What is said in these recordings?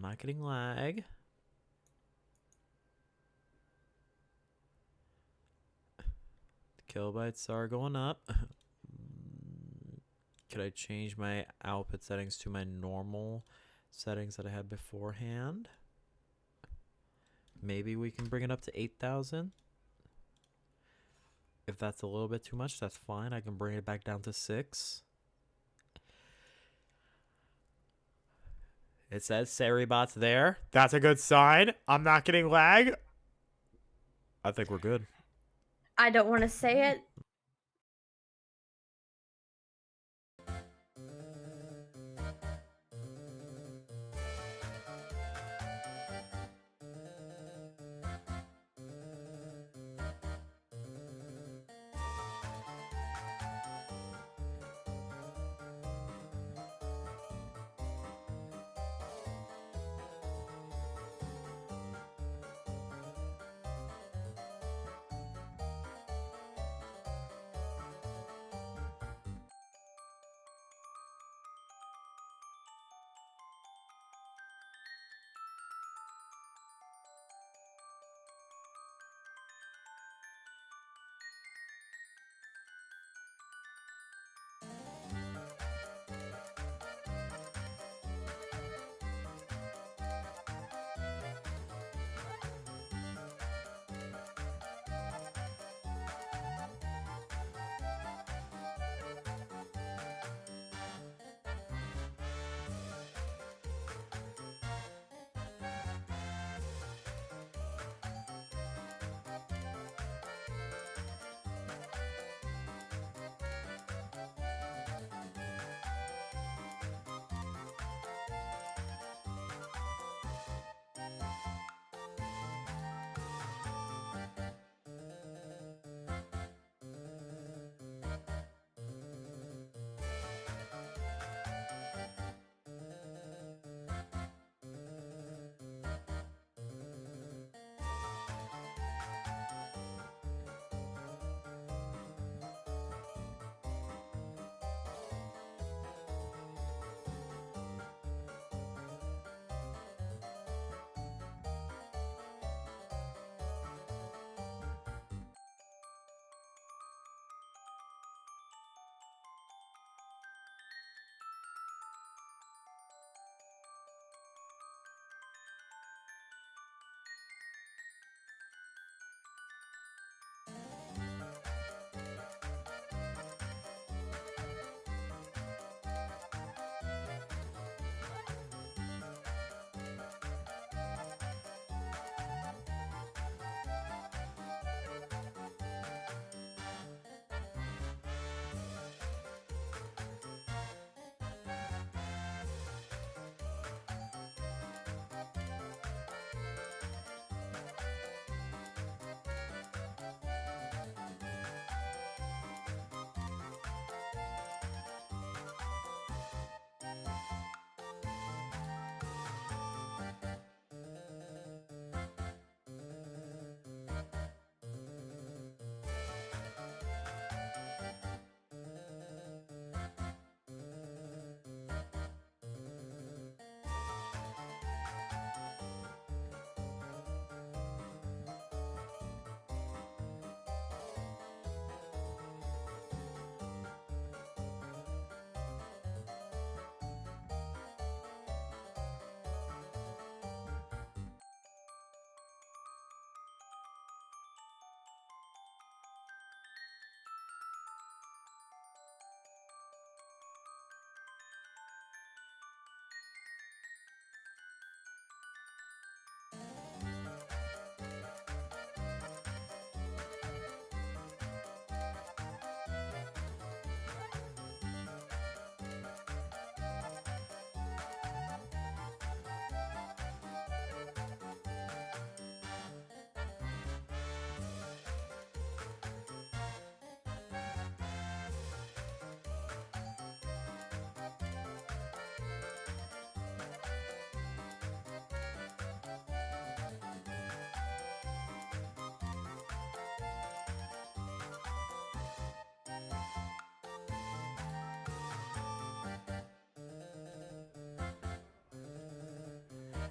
not getting lag. The kilobytes are going up. Could I change my output settings to my normal settings that I had beforehand? Maybe we can bring it up to 8,000. If that's a little bit too much, that's fine. I can bring it back down to 6. It says Seribot's there. That's a good sign. I'm not getting lag. I think we're good. I don't want to say it.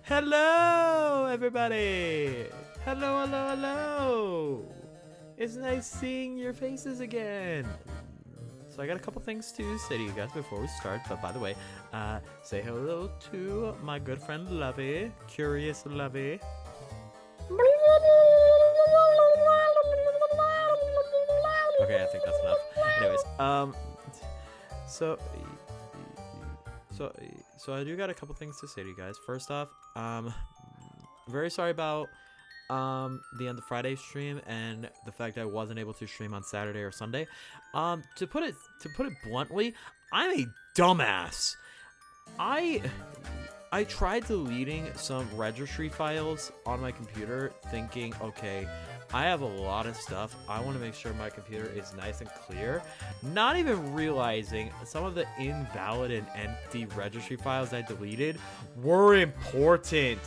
Hello, everybody. Hello, hello, hello. It's nice seeing your faces again. So I got a couple things to say to you guys before we start. But by the way, say hello to my good friend Lovey, Curious Lovey. Okay, I think that's enough. Anyways, so I do got a couple things to say to you guys. First off, very sorry about the end of Friday stream and the fact that I wasn't able to stream on Saturday or Sunday. To put it bluntly, I'm a dumbass. I tried deleting some registry files on my computer thinking, okay, I have a lot of stuff. I want to make sure my computer is nice and clear. Not even realizing some of the invalid and empty registry files I deleted were important.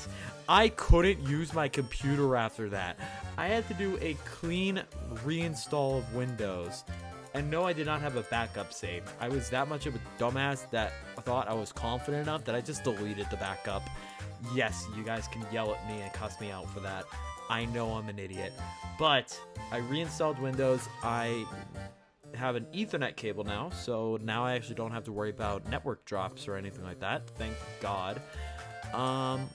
I couldn't use my computer after that. I had to do a clean reinstall of Windows. And no, I did not have a backup saved. I was that much of a dumbass that I thought I was confident enough that I just deleted the backup. Yes, you guys can yell at me and cuss me out for that. I know I'm an idiot. But I reinstalled Windows. I have an Ethernet cable now, so now I actually don't have to worry about network drops or anything like that. Thank God. And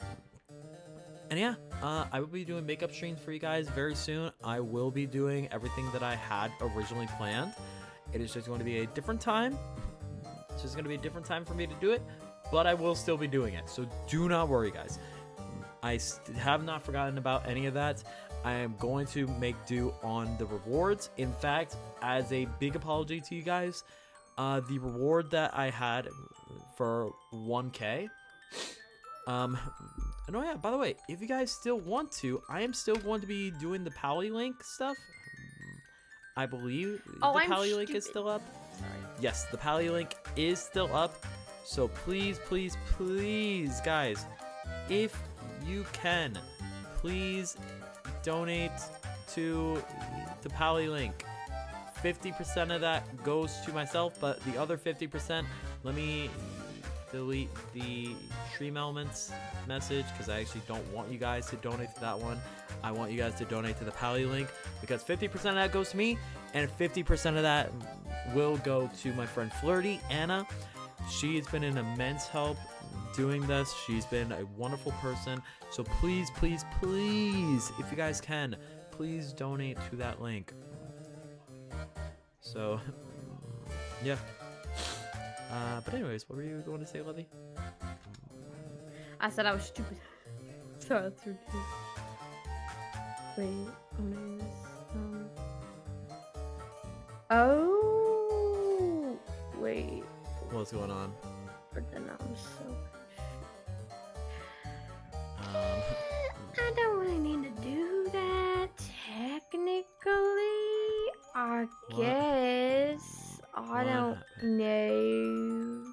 yeah, I will be doing makeup streams for you guys very soon. I will be doing everything that I had originally planned. It is just going to be a different time. It's just going to be a different time for me to do it, but I will still be doing it. So do not worry, guys. I have not forgotten about any of that. I am going to make do on the rewards. In fact, as a big apology to you guys, the reward that I had for 1K, and oh yeah, by the way, if you guys still want to, I am still going to be doing the Pally link stuff. I believe the Pally link is still up. Sorry. Yes, the Pally link is still up. So please, please, please, guys, if you can, please donate to the Pally link. 50% of that goes to myself, but the other 50%, let me delete the Stream Elements message because I actually don't want you guys to donate to that one. I want you guys to donate to the Pally link because 50% of that goes to me and 50% of that will go to my friend Flirty, Anna. She's been an immense help doing this. She's been a wonderful person. So please, please, please, if you guys can, please donate to that link. So, yeah. But anyways, what were you going to say, Lovey? I said I was stupid. Sorry, that's rude. Wait, oh my goodness. Oh, wait. What's going on? But then I'm so. I don't really need to do that. Technically, I What? guess. I don't know.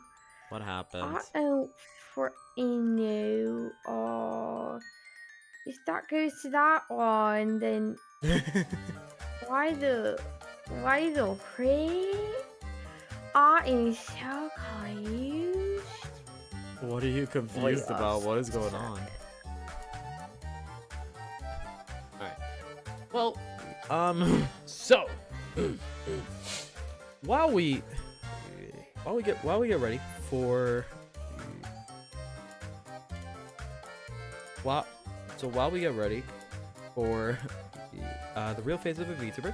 What happened? I don't freaking know. If that goes to that one, then why the frick? I am so confused. What are you confused about? What is going on? Alright. Well, so while we get ready for while we get ready for the real phase of a VTuber,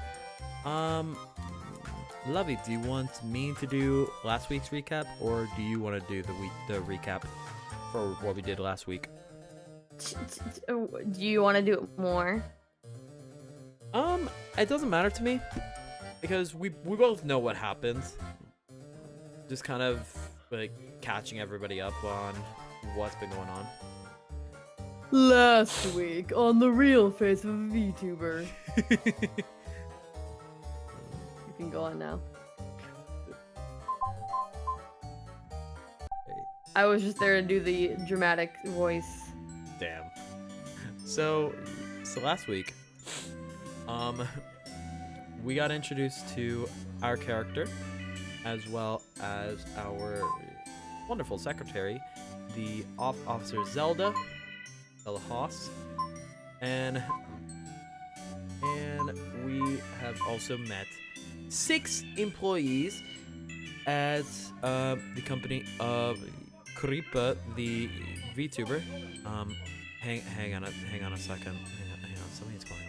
Lovey, do you want me to do last week's recap, or do you want to do the recap for what we did last week? Do you want to do it more? It doesn't matter to me because we both know what happened. Just kind of like catching everybody up on what's been going on. Last week on the real face of a VTuber. You can go on now. I was just there to do the dramatic voice. Damn. So last week, we got introduced to our character, as well as our wonderful secretary, the Officer Zelda, Belahos, and we have also met 6 employees at the company of Kripa, the VTuber. Hang on a second. Hang on. Something's going on.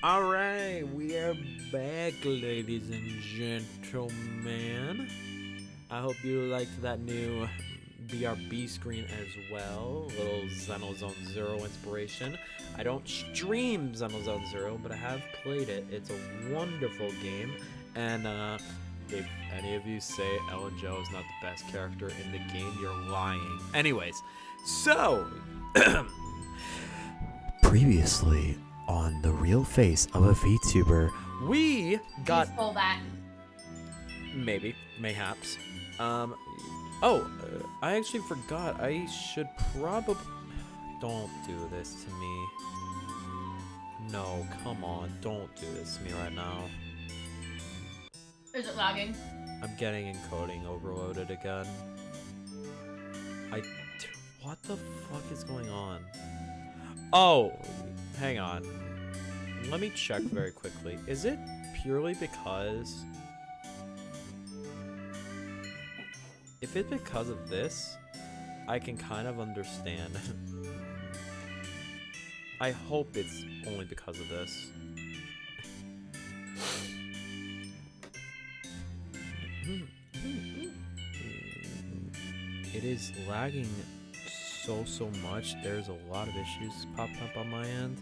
Alright, we are back, ladies and gentlemen. I hope you liked that new BRB screen as well. Little Xenozone Zero inspiration. I don't stream Xenozone Zero, but I have played it. It's a wonderful game. And if any of you say Ellen Joe is not the best character in the game, you're lying. Anyways, so previously on The Real Face of a VTuber, we got... Please pull that. Maybe, mayhaps. I actually forgot. I should probably... Don't do this to me. No, come on. Don't do this to me right now. Is it lagging? I'm getting encoding overloaded again. What the fuck is going on? Oh, hang on. Let me check very quickly. Is it purely because... If it's because of this, I can kind of understand. I hope it's only because of this. It is lagging so much. There's a lot of issues popping up on my end.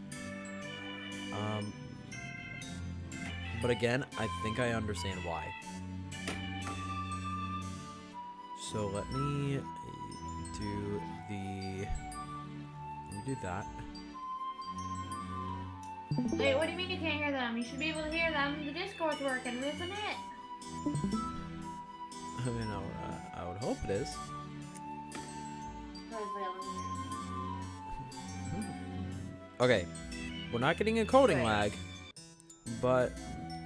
But again, I think I understand why. So let me do that. Wait, what do you mean you can't hear them? You should be able to hear them. The Discord's working, isn't it? I mean, I would hope it is. Okay, we're not getting a coding lag, but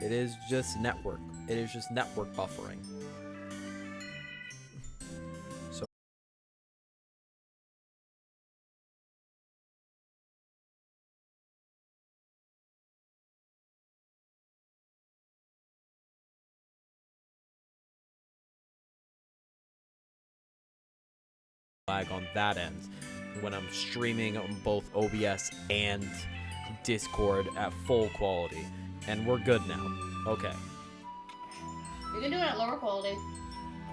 it is just network. It is just network buffering. So lag on that end when I'm streaming on both OBS and Discord at full quality, and we're good now. Okay. You can do it at lower quality.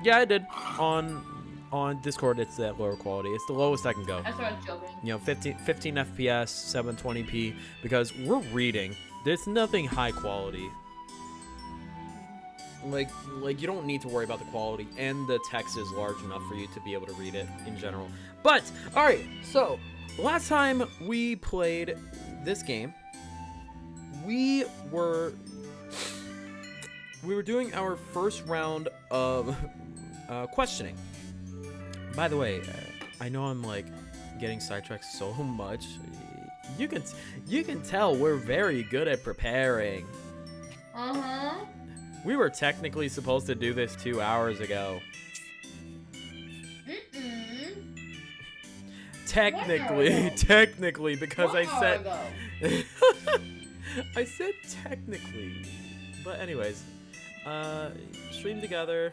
Yeah, I did. On Discord, it's at lower quality. It's the lowest I can go. I started joking. You know, 15 FPS, 720p, because we're reading. There's nothing high quality. Like you don't need to worry about the quality, and the text is large enough for you to be able to read it in general. But all right, so last time we played this game, we were doing our first round of questioning. By the way, I know I'm like getting sidetracked so much. You can tell we're very good at preparing. Uh-huh. We were technically supposed to do this 2 hours ago. Technically, because I said... I said technically. But anyways, stream together.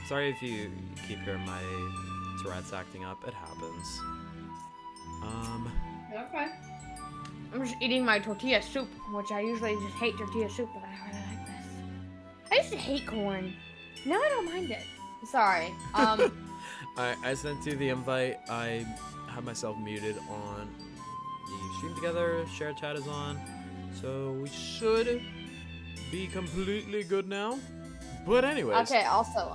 Sorry if you keep hearing my Tourette's acting up. It happens. Okay. I'm just eating my tortilla soup, which I usually just hate tortilla soup, but I really like this. I used to hate corn. Now I don't mind it. Sorry. I sent you the invite. I have myself muted on the stream together. Share chat is on. So we should be completely good now. But anyways. Okay, also,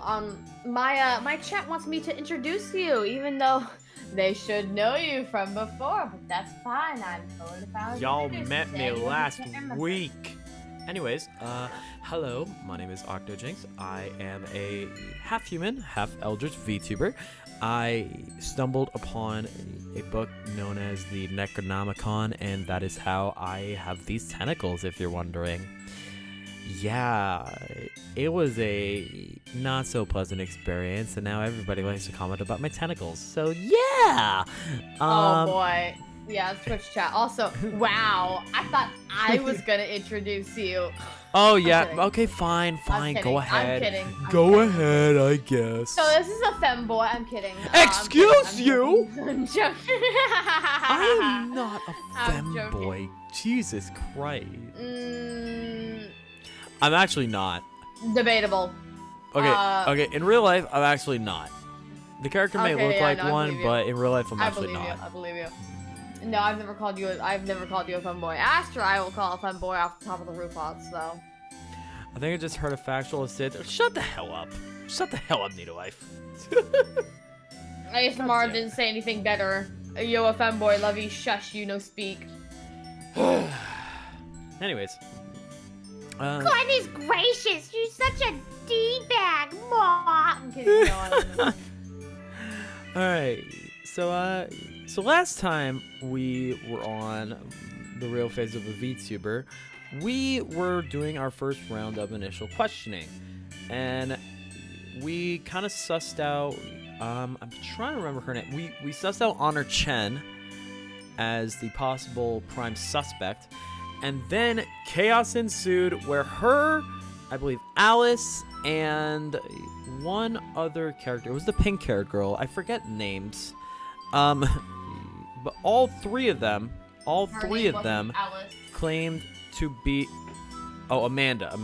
my chat wants me to introduce you, even though they should know you from before, but that's fine. I'm totally fine. Y'all met me last week. Anyways, hello, my name is OctoJinx. I am a half human, half eldritch VTuber. I stumbled upon a book known as the Necronomicon, and that is how I have these tentacles, if you're wondering. Yeah, it was a not so pleasant experience, and now everybody likes to comment about my tentacles. So yeah. Oh boy. Yeah, Twitch chat. Also, wow. I thought I was gonna introduce you. Oh yeah. kidding. Okay, fine. I'm Go kidding. ahead. I'm kidding. Go ahead, I guess. So this is a femboy. I'm kidding. Excuse I'm you? joking. I'm joking. I'm not a I'm femboy. Jesus Christ. Mm, I'm actually not. debatable. Okay. Okay. In real life, I'm actually not. The character may Okay, look yeah, like no, I one, believe you. but in real life, I'm I actually believe you. not. I believe you. No, I've never called you a femboy. Astra, I will call a femboy off the top of the roof odds, though. I think I just heard a factual Sid. Shut the hell up. Shut the hell up, Needle Life. ASMR didn't say anything better. Yo, a femboy, love you, shush, you no speak. Anyways. Goodness gracious, you're such a D-bag, ma. I'm kidding, no, I don't know. Alright. So last time we were on the real phase of a VTuber, we were doing our first round of initial questioning. And we kind of sussed out, I'm trying to remember her name. We sussed out Honor Chen as the possible prime suspect. And then chaos ensued where her, I believe Alice, and one other character, it was the pink hair girl, I forget names. But all three of them Alice. claimed to be, oh, Amanda,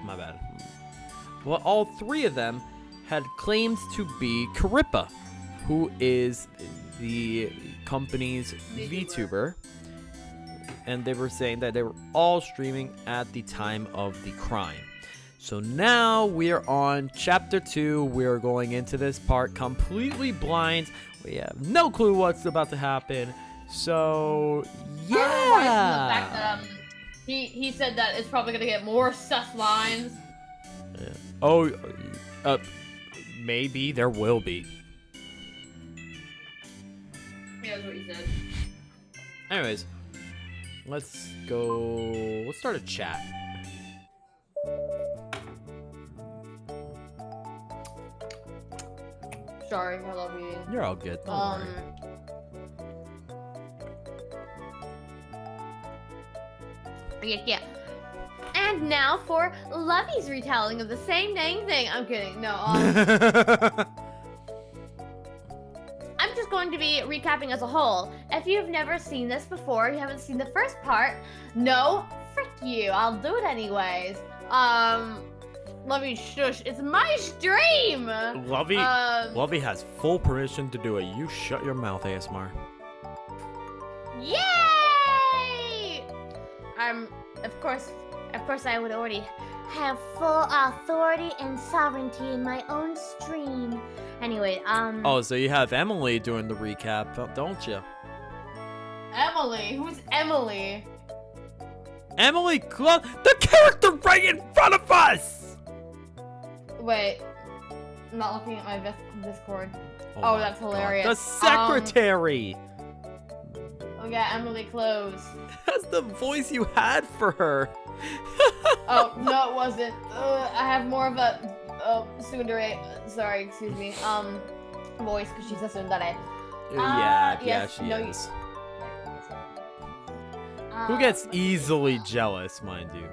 my bad. Well, all three of them had claimed to be Karippa, who is the company's VTuber. And they were saying that they were all streaming at the time of the crime. So now we are on chapter 2. We are going into this part completely blind. We have no clue what's about to happen. So yeah. He said that it's probably gonna get more sus lines. Yeah. Oh, maybe there will be. Yeah, that's what he said. Anyways, let's go. Let's start a chat. Sorry, I love you. You're all good. Don't worry. Yeah. And now for Lovey's retelling of the same dang thing. I'm kidding. No. I'm just going to be recapping as a whole. If you've never seen this before, you haven't seen the first part, no, frick you. I'll do it anyways. Lovey, shush. It's my stream. Lovey has full permission to do it. You shut your mouth, ASMR. Yay! Of course, I would already have full authority and sovereignty in my own stream. Anyway, Oh, so you have Emily doing the recap, don't you? Emily? Who's Emily? Emily Club, the character right in front of us! Wait, I'm not looking at my Discord. Oh, that's hilarious. The secretary! Oh yeah, Emily Close. That's the voice you had for her. Oh, no it wasn't. I have more of a, tsundere, sorry, excuse me, voice, because she's a tsundere. Yeah, she is. Who gets easily jealous, mind you.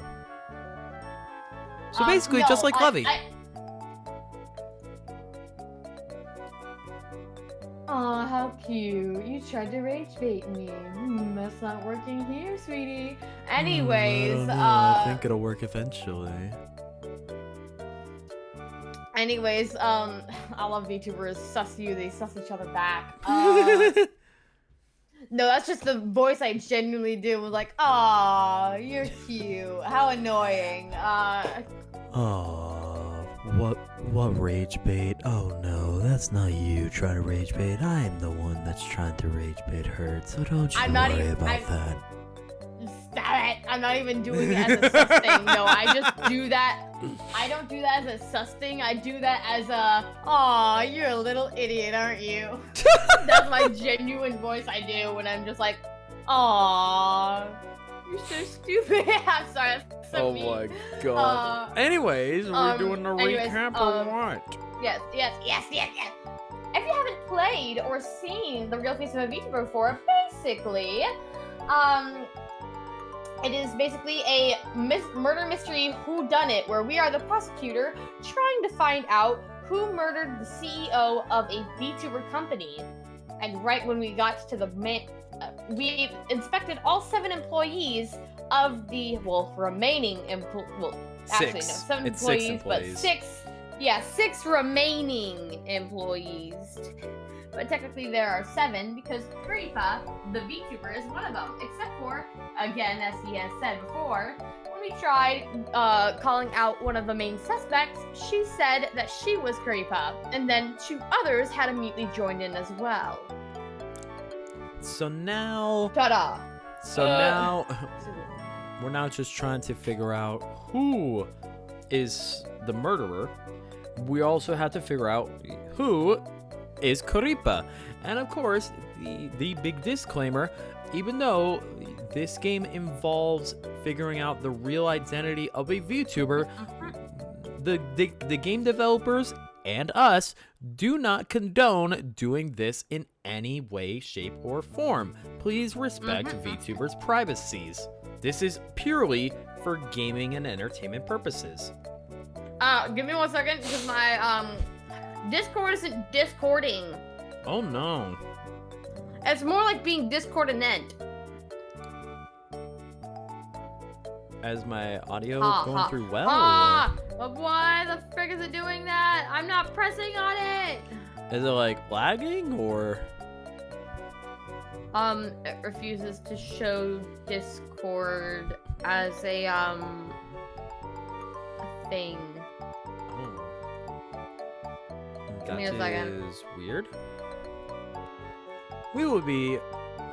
So basically, no, just like Lovey. Aw, how cute. You tried to rage bait me. That's not working here, sweetie. Anyways, I think it'll work eventually. Anyways, I love VTubers. Sus you, they sus each other back. No, that's just the voice I genuinely do. Was like, aw, you're cute. How annoying. What rage bait? Oh no, that's not you trying to rage bait. I'm the one that's trying to rage bait her, so don't you worry about that. Stop it! I'm not even doing it as a sus thing. No, I just do that. I don't do that as a sus thing. I do that as a, aw, you're a little idiot, aren't you? That's my genuine voice I do when I'm just like, aw, you're so stupid. I'm sorry, that's so mean. My god. Anyways, we're doing a recap or what? Yes. If you haven't played or seen The Real Face of a VTuber before, basically, It is basically a murder mystery whodunit, where we are the prosecutor trying to find out who murdered the CEO of a VTuber company. And right when we got to the we inspected all 7 employees of the remaining actually no, 7 It's employees, 6 employees. but 6 remaining employees. But technically there are 7 because Creepa, the VTuber, is one of them. Except for, again, as he has said before, when we tried calling out one of the main suspects, she said that she was Creepa, and then 2 others had immediately joined in as well. So now... Ta-da! now... We're now just trying to figure out who is the murderer. We also have to figure out who is Creepa. And of course, the big disclaimer, even though this game involves figuring out the real identity of a VTuber, the game developers and us do not condone doing this in any way, shape, or form. Please respect VTubers' privacies. This is purely for gaming and entertainment purposes. Give me 1 second, because my, Discord isn't discording. Oh no. It's more like being discordant. As my audio going through well? Why the frick is it doing that? I'm not pressing on it. Is it like lagging or? It refuses to show Discord as a thing. Oh. Give me a second. Is weird. We will be,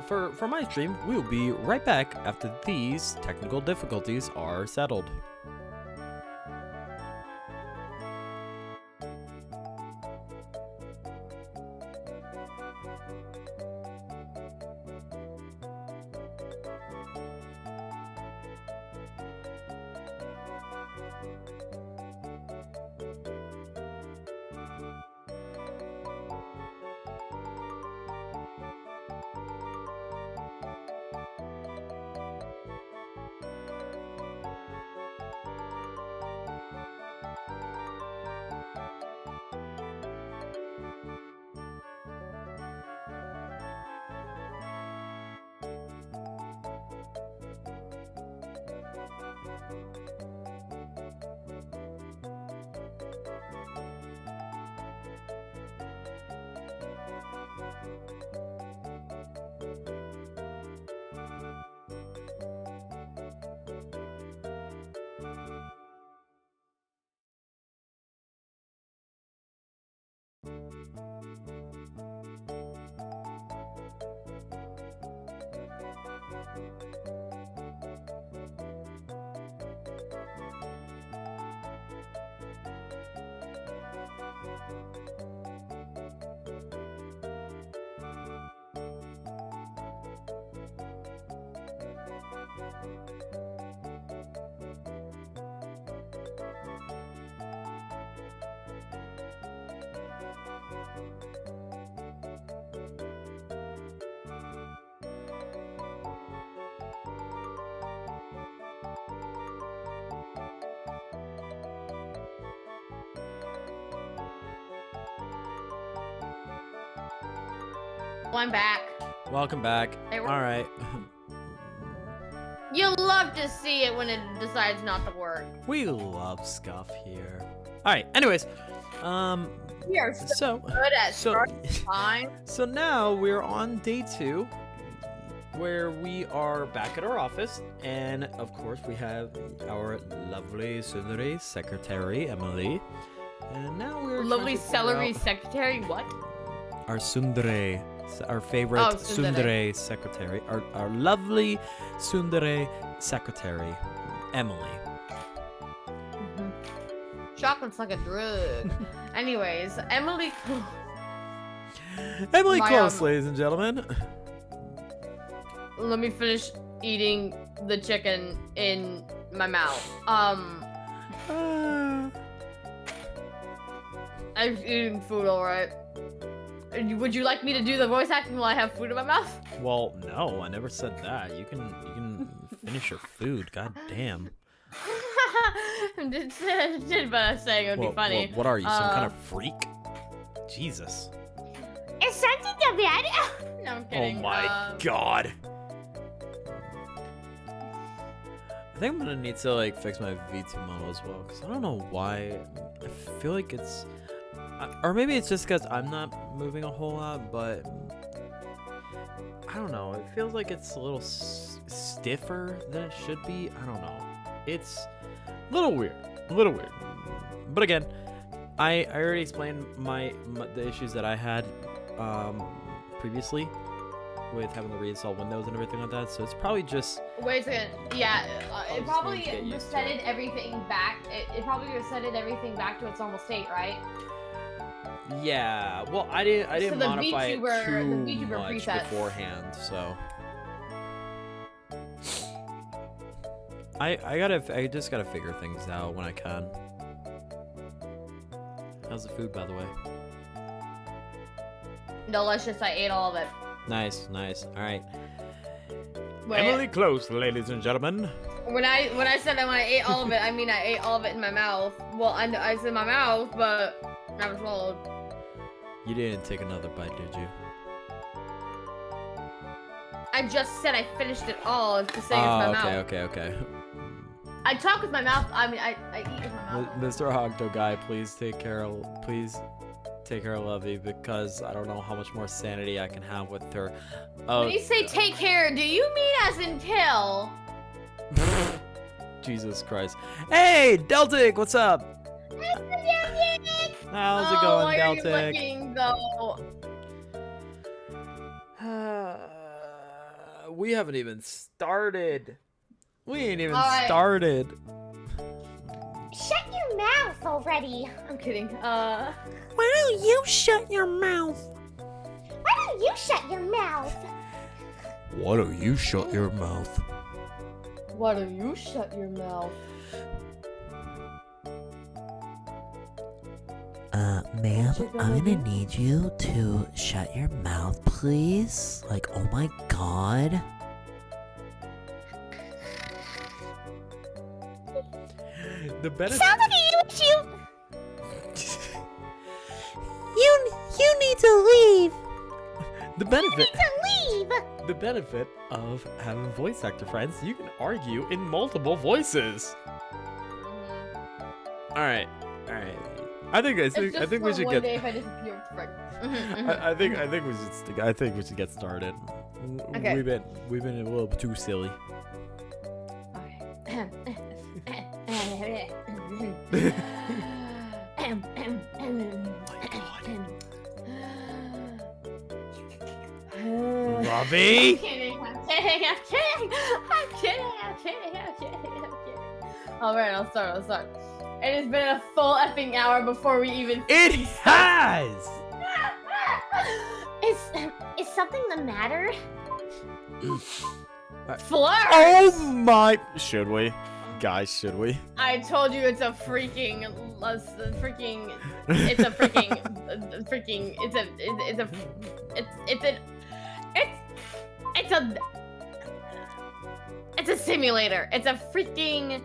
for my stream, we will be right back after these technical difficulties are settled. I'm back. Welcome back. Hey, all right. You love to see it when it decides not to work. We love scuff here. All right. Anyways, We are so good at starting time. So now we're on day 2, where we are back at our office, and of course we have our lovely tsundere secretary Emily, and now we're lovely celery secretary. What? Our tsundere, our favorite tsundere secretary, our lovely tsundere secretary Emily. Chocolate's like a drug. Anyways, Emily Close, ladies and gentlemen. Let me finish eating the chicken in my mouth. I'm eating food, alright. Would you like me to do the voice acting while I have food in my mouth? Well, no, I never said that. You can finish your food. God damn. Did but saying it would be funny. What are you, some kind of freak? Jesus. Is something the bad? No, I'm kidding. Oh my god. I think I'm gonna need to like fix my V2 model as well, because I don't know why. I feel like it's, or maybe it's just because I'm not moving a whole lot, but I don't know. It feels like it's a little stiffer than it should be. I don't know. It's a little weird. But again, I already explained the issues that I had previously with having to reinstall Windows and everything like that. So it's probably just. Wait a second. Yeah, it probably resetted everything back. It probably resetted everything back to its normal state, right? Yeah. Well, I didn't so modify it too VTuber much presets. beforehand, so. I just gotta figure things out when I can. How's the food, by the way? Delicious. I ate all of it. Nice. All right. Wait. Emily Close, ladies and gentlemen. When I said that when I ate all of it, I mean I ate all of it in my mouth. Well, I said my mouth, but never swallowed. You didn't take another bite, did you? I just said I finished it all to say it's my mouth. Okay. I talk with my mouth. I mean, I eat with my mouth. Mr. Octo guy, please take care of Lovey, because I don't know how much more sanity I can have with her. When you say take care, do you mean as in kill? Jesus Christ. Hey, Deltic, what's up? How's it going, Deltic? Why are you looking, though? We haven't even started. We ain't even started. Shut your mouth already. I'm kidding. Why don't you shut your mouth? Why don't you shut your mouth? Why don't you shut your mouth? Why don't you shut your mouth? Ma'am, I'm gonna need you to shut your mouth, please. Like, oh my god. The benefit. Sounds like you need to leave. The benefit. You need to leave. The benefit of having voice actor friends, you can argue in multiple voices. All right. I think we should get. Day if I disappear, I think we should get started. Okay. We've been a little too silly. Okay. Robbie? I'm kidding. Alright, I'll start. It has been a full effing hour before we even. It has! Is something the matter? Flirt! Oh my. Should we? Guys, should we? I told you it's a freaking. It's a simulator. It's a freaking.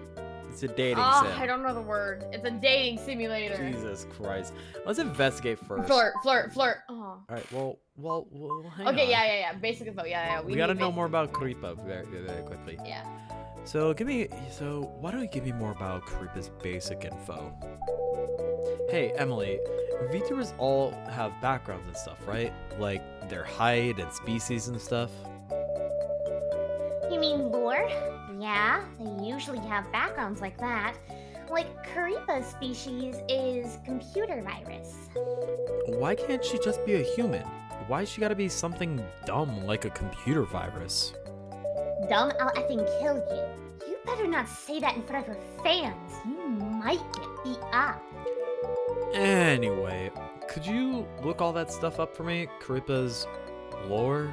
It's a dating sim. I don't know the word. It's a dating simulator. Jesus Christ. Let's investigate first. Flirt. Oh. All right. Well. Hang Okay. on. Yeah. Basic info. Yeah. We gotta know more about Creepa very quickly. Yeah. So why don't you give me more about Creepa's basic info? Hey, Emily, VTubers all have backgrounds and stuff, right? Like their height and species and stuff. You mean lore? Yeah, they usually have backgrounds like that. Like, Karipa's species is computer virus. Why can't she just be a human? Why she gotta be something dumb like a computer virus? Dumb, I'll effing kill you. You better not say that in front of her fans. You might get beat up. Anyway, could you look all that stuff up for me? Karipa's lore?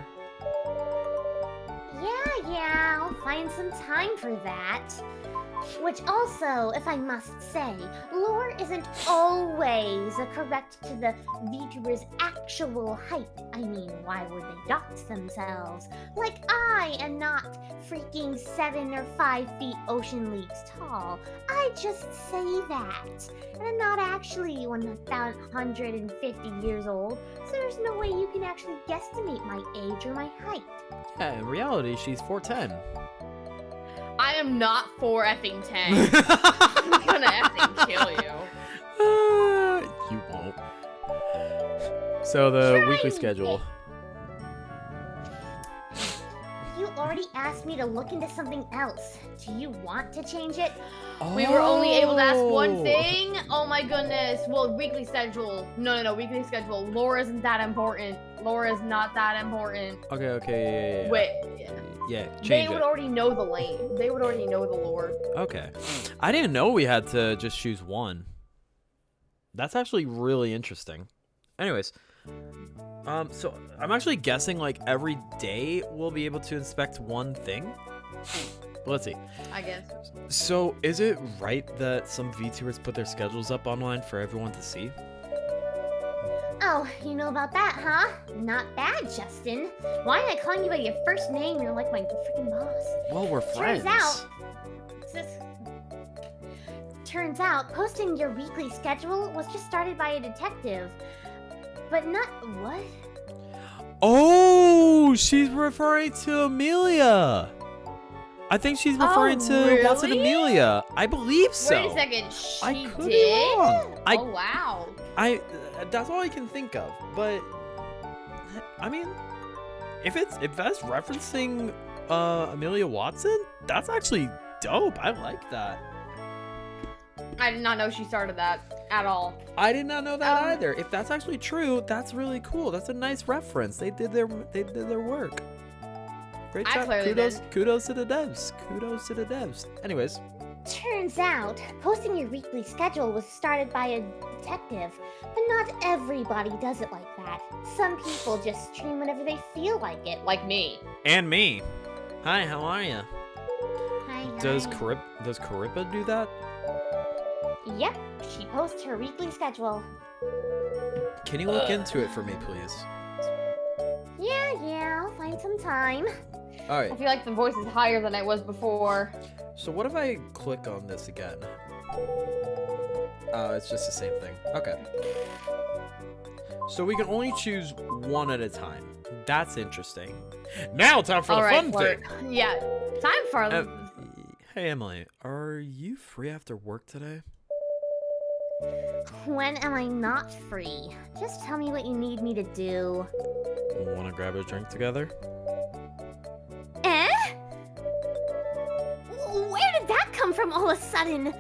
Yeah, I'll find some time for that. Which also, if I must say, lore isn't always correct to the VTuber's actual height. I mean, why would they dox themselves? Like, I am not freaking 7 or 5 feet ocean leagues tall. I just say that. And I'm not actually 150 years old, so there's no way you can actually guesstimate my age or my height. Yeah, in reality, she's 4'10". I am not 4-effing-10. I'm gonna effing kill you. You won't. So the Try weekly me. schedule. You already asked me to look into something else. Do you want to change it? We were only able to ask one Oh. thing? Oh my goodness. Well, weekly schedule. No, weekly schedule. Lore isn't that important. Lore is not that important. Okay, yeah. Wait. Yeah, They change would it. already know the lane. They would already know the lore. Okay. I didn't know we had to just choose one. That's actually really interesting. Anyways, so I'm actually guessing like every day we'll be able to inspect one thing. Let's see. I guess. So is it right that some VTubers put their schedules up online for everyone to see? Oh, you know about that, huh? Not bad, Justin. Why am I calling you by your first name? You're like my freaking boss. Well, we're friends. Turns out, posting your weekly schedule was just started by a detective. But not what? Oh, she's referring to Amelia. I think she's referring to Watson really? Amelia. I believe so. Wait a second. She I could did? be wrong. Oh, wow. That's all I can think of. But I mean, if that's referencing Amelia Watson, that's actually dope. I like that. I did not know she started that at all. I did not know that either. If that's actually true, that's really cool. That's a nice reference. They did their work. Great I job. clearly Kudos to the devs. Kudos to the devs. Anyways, Turns out, posting your weekly schedule was started by a detective, but not everybody does it like that. Some people just stream whenever they feel like it. Like me. and me. Hi, how are you? Hi, Does hi. Carippa do that? Yep, she posts her weekly schedule. Can you look into it for me, please? Yeah, I'll find some time. All I right. feel like the voice is higher than it was before. So what if I click on this again? Oh, it's just the same thing. Okay. So we can only choose one at a time. That's interesting. Now time for All the right, fun flirt. thing. Yeah, time for Hey Emily, are you free after work today? When am I not free? Just tell me what you need me to do. Want to grab a drink together? Eh? Where did that come from all of a sudden?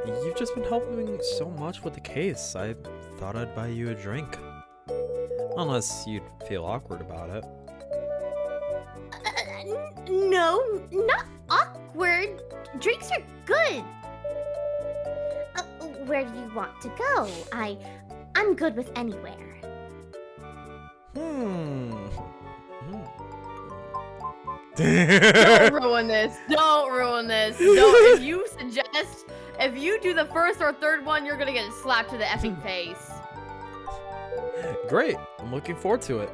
You've just been helping so much with the case. I thought I'd buy you a drink. Unless you'd feel awkward about it. No, not awkward. Drinks are good. Where do you want to go? I'm good with anywhere. Don't ruin this. Don't ruin this. Don't. If you do the first or third one, you're gonna get slapped to the effing face. Great. I'm looking forward to it.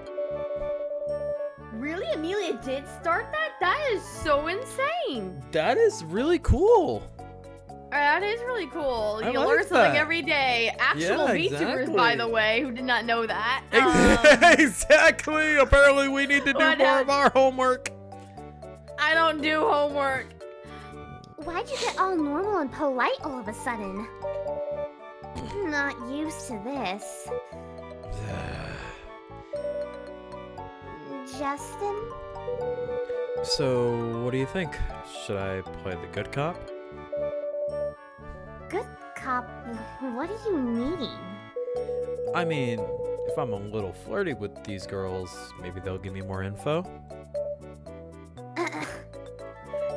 Really? Amelia did start that? That is so insane. That is really cool. That is really cool. I You like learn something that. every day. Actual Yeah, VTubers, by exactly. the way, who did not know that. Exactly. Apparently we need to do What more of our homework. I don't do homework. Why'd you get all normal and polite all of a sudden? Not used to this. Justin? So, what do you think? Should I play the good cop? Good cop? What do you mean? I mean, if I'm a little flirty with these girls, maybe they'll give me more info.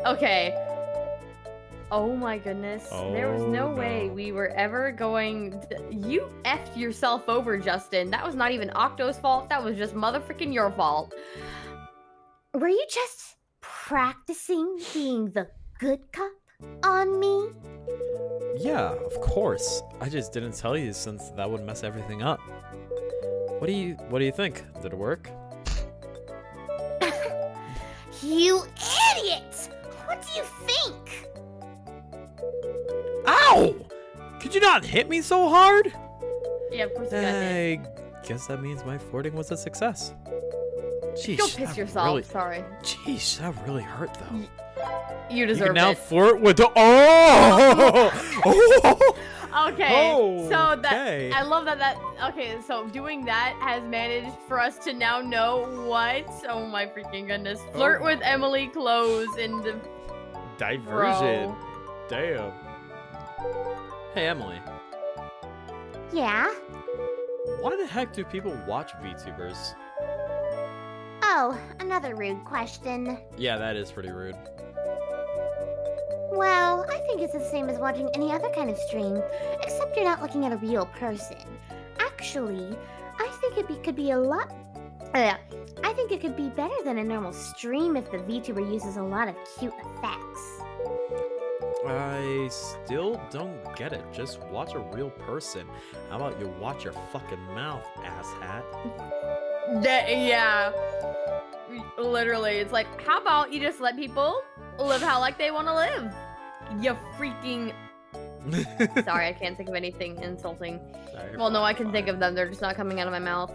Okay. Oh my goodness. There was no Oh, way no. we were ever going. You effed yourself over, Justin. That was not even Octo's fault. That was just motherfucking your fault. Were you just practicing being the good cop? on me? Yeah, of course. I just didn't tell you since that would mess everything up. What do you think? Did it work? You idiot! What do you think? Ow! Could you not hit me so hard? Yeah, of course you got hit. I guess that means my flirting was a success. Jeez, Go piss that yourself. really- Sorry. Jeez, that really hurt though. You You deserve can now it. flirt with the oh! Okay, so that Okay. I love that. Okay, so doing that has managed for us to now know what. Oh my freaking goodness! Flirt Oh. with Emily Close in the Diversion. Bro. Damn. Hey Emily, Yeah? why the heck do people watch VTubers? Oh, another rude question. Yeah, that is pretty rude. Well, I think it's the same as watching any other kind of stream, except you're not looking at a real person. Actually, I think could be a lot. I think it could be better than a normal stream if the VTuber uses a lot of cute effects. I still don't get it. Just watch a real person. How about you watch your fucking mouth, asshat? yeah. Literally, it's like, how about you just let people live how like they want to live? You freaking. Sorry, I can't think of anything insulting. Sorry, Well, no, I can fine. think of them. They're just not coming out of my mouth.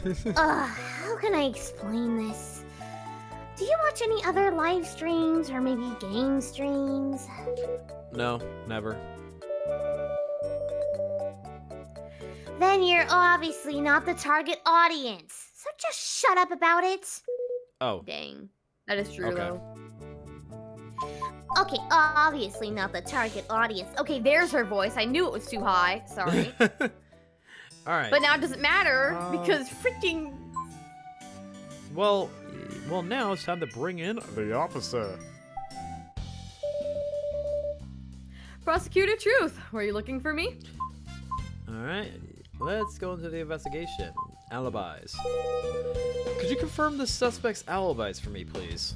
Ugh, how can I explain this? Do you watch any other live streams or maybe game streams? No, never. Then you're obviously not the target audience. So just shut up about it. Oh, Dang. That is true, Okay. though. Okay, obviously not the target audience. Okay, there's her voice. I knew it was too high. Sorry. all right. But now it doesn't matter Uh, because freaking. well, now it's time to bring in the officer. Prosecutor Truth, were you looking for me? All right, let's go into the investigation. Alibis. Could you confirm the suspect's alibis for me, please?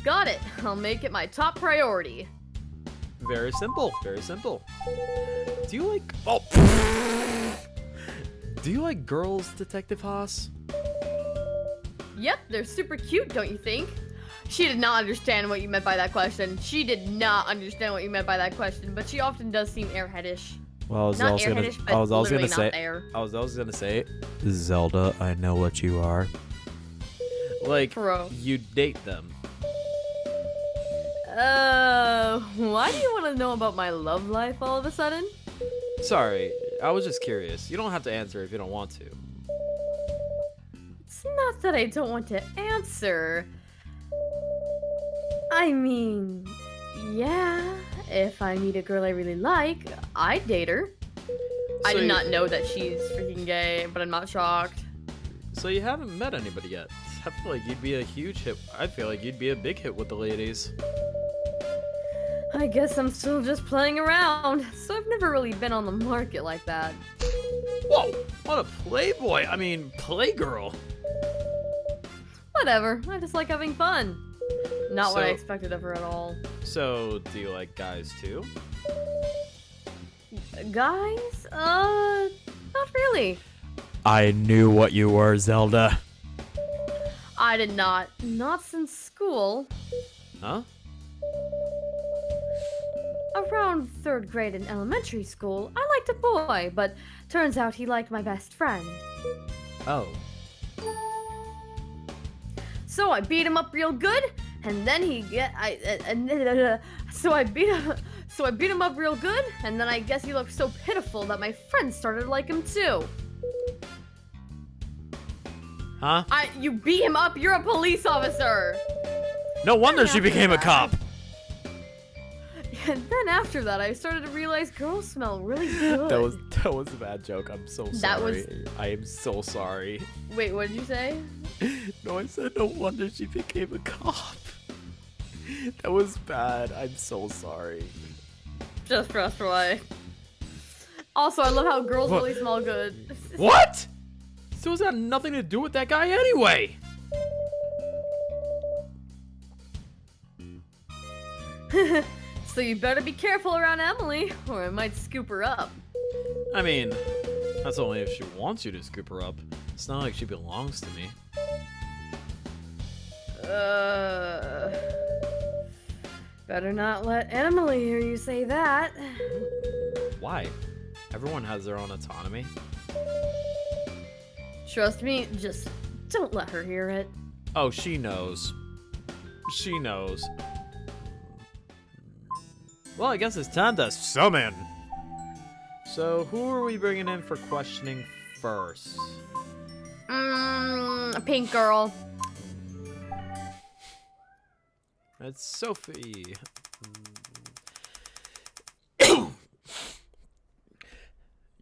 Got it. I'll make it my top priority. Very simple. Very simple. Do you like? Oh. Do you like girls, Detective Haas? Yep, they're super cute, don't you think? She did not understand what you meant by that question. She did not understand what you meant by that question, but she often does seem airheadish. Well, I was Not also gonna, airheadish, but I was also literally gonna say, not there. I was also gonna say, Zelda, I know what you are. Like, Bro. you date them. Why do you want to know about my love life all of a sudden? Sorry, I was just curious. You don't have to answer if you don't want to. It's not that I don't want to answer. I mean, yeah, if I meet a girl I really like, I'd date her. I So did you- not know that she's freaking gay, but I'm not shocked. So you haven't met anybody yet. I feel like you'd be a huge hit. I feel like you'd be a big hit with the ladies. I guess I'm still just playing around, so I've never really been on the market like that. Whoa, what a playboy. I mean, playgirl. Whatever, I just like having fun. Not what I So- expected of her at all. So, do you like guys too? Guys? Not really. I knew what you were, Zelda. I did not. Not since school. Huh? Around 3rd grade in elementary school, I liked a boy, but turns out he liked my best friend. Oh. So I beat him up real good, and then so I beat him up real good, and then I guess he looked so pitiful that my friends started to like him too. Huh? You beat him up, you're a police officer! No wonder she after became a that- cop. And then after that, I started to realize girls smell really good. That was a bad joke. I'm so sorry. That was- I am so sorry. Wait, what did you say? No, I said no wonder she became a cop. That was bad. I'm so sorry. Just press play. Also, I love how girls What? really smell good. What? So it's got nothing to do with that guy anyway. So you better be careful around Emily, or I might scoop her up. I mean, that's only if she wants you to scoop her up. It's not like she belongs to me. Better not let Emily hear you say that. Why? Everyone has their own autonomy. Trust me, just don't let her hear it. Oh, she knows. She knows. Well, I guess it's time to summon. So, who are we bringing in for questioning first? A pink girl. It's Sophie.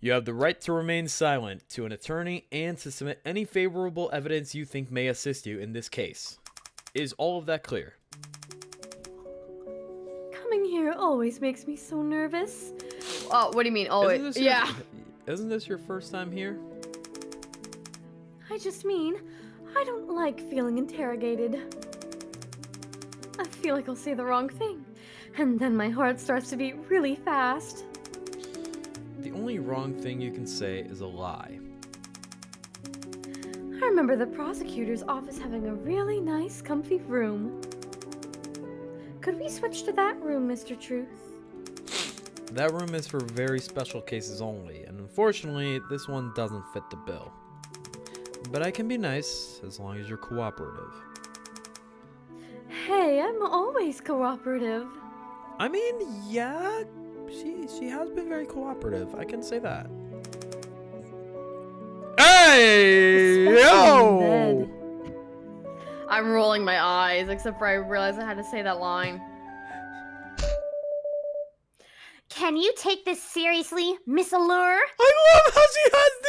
You have the right to remain silent to an attorney and to submit any favorable evidence you think may assist you in this case. Is all of that clear? Coming here always makes me so nervous. Oh, what do you mean always? Isn't this your first time here? I just mean, I don't like feeling interrogated. I feel like I'll say the wrong thing, and then my heart starts to beat really fast. The only wrong thing you can say is a lie. I remember the prosecutor's office having a really nice, comfy room. Could we switch to that room, Mr. Truth? That room is for very special cases only, and unfortunately, this one doesn't fit the bill. But I can be nice, as long as you're cooperative. Hey, I'm always cooperative. I mean, yeah, she has been very cooperative, I can say that. Hey, yo! I'm rolling my eyes, except for I realized I had to say that line. Can you take this seriously, Miss Allure? I love how she has the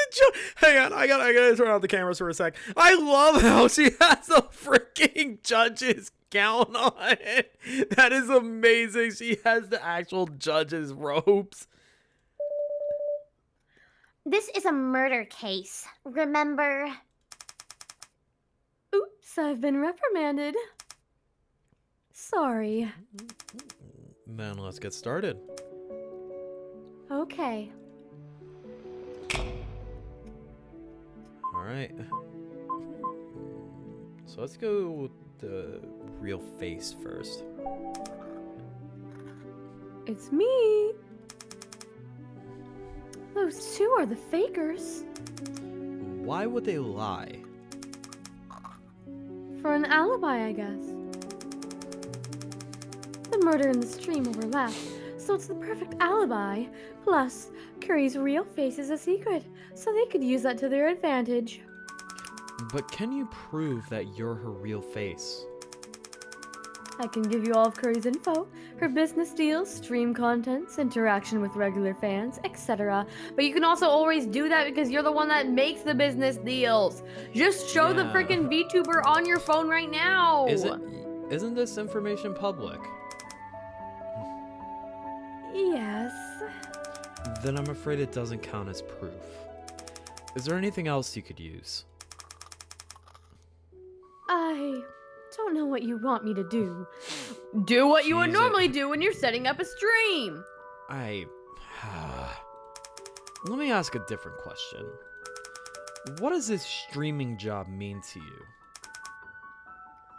hang on, I gotta turn off the cameras for a sec. I love how she has a freaking judge's gown on. That is amazing. She has the actual judge's robes. This is a murder case, remember? Oops, I've been reprimanded. Sorry. Then let's get started. Okay. Alright. So let's go with the real face first. It's me. Those two are the fakers. Why would they lie? For an alibi, I guess. The murder and the stream overlap, so it's the perfect alibi. Plus, Curry's real face is a secret, so they could use that to their advantage. But can you prove that you're her real face? I can give you all of Curry's info, her business deals, stream contents, interaction with regular fans, etc. But you can also always do that because you're the one that makes the business deals. Just show the freaking VTuber on your phone right now. Isn't this information public? Yes. Then I'm afraid it doesn't count as proof. Is there anything else you could use? I don't know what you want me to do. Do what you would Jesus. normally do when you're setting up a stream. Let me ask a different question. What does this streaming job mean to you?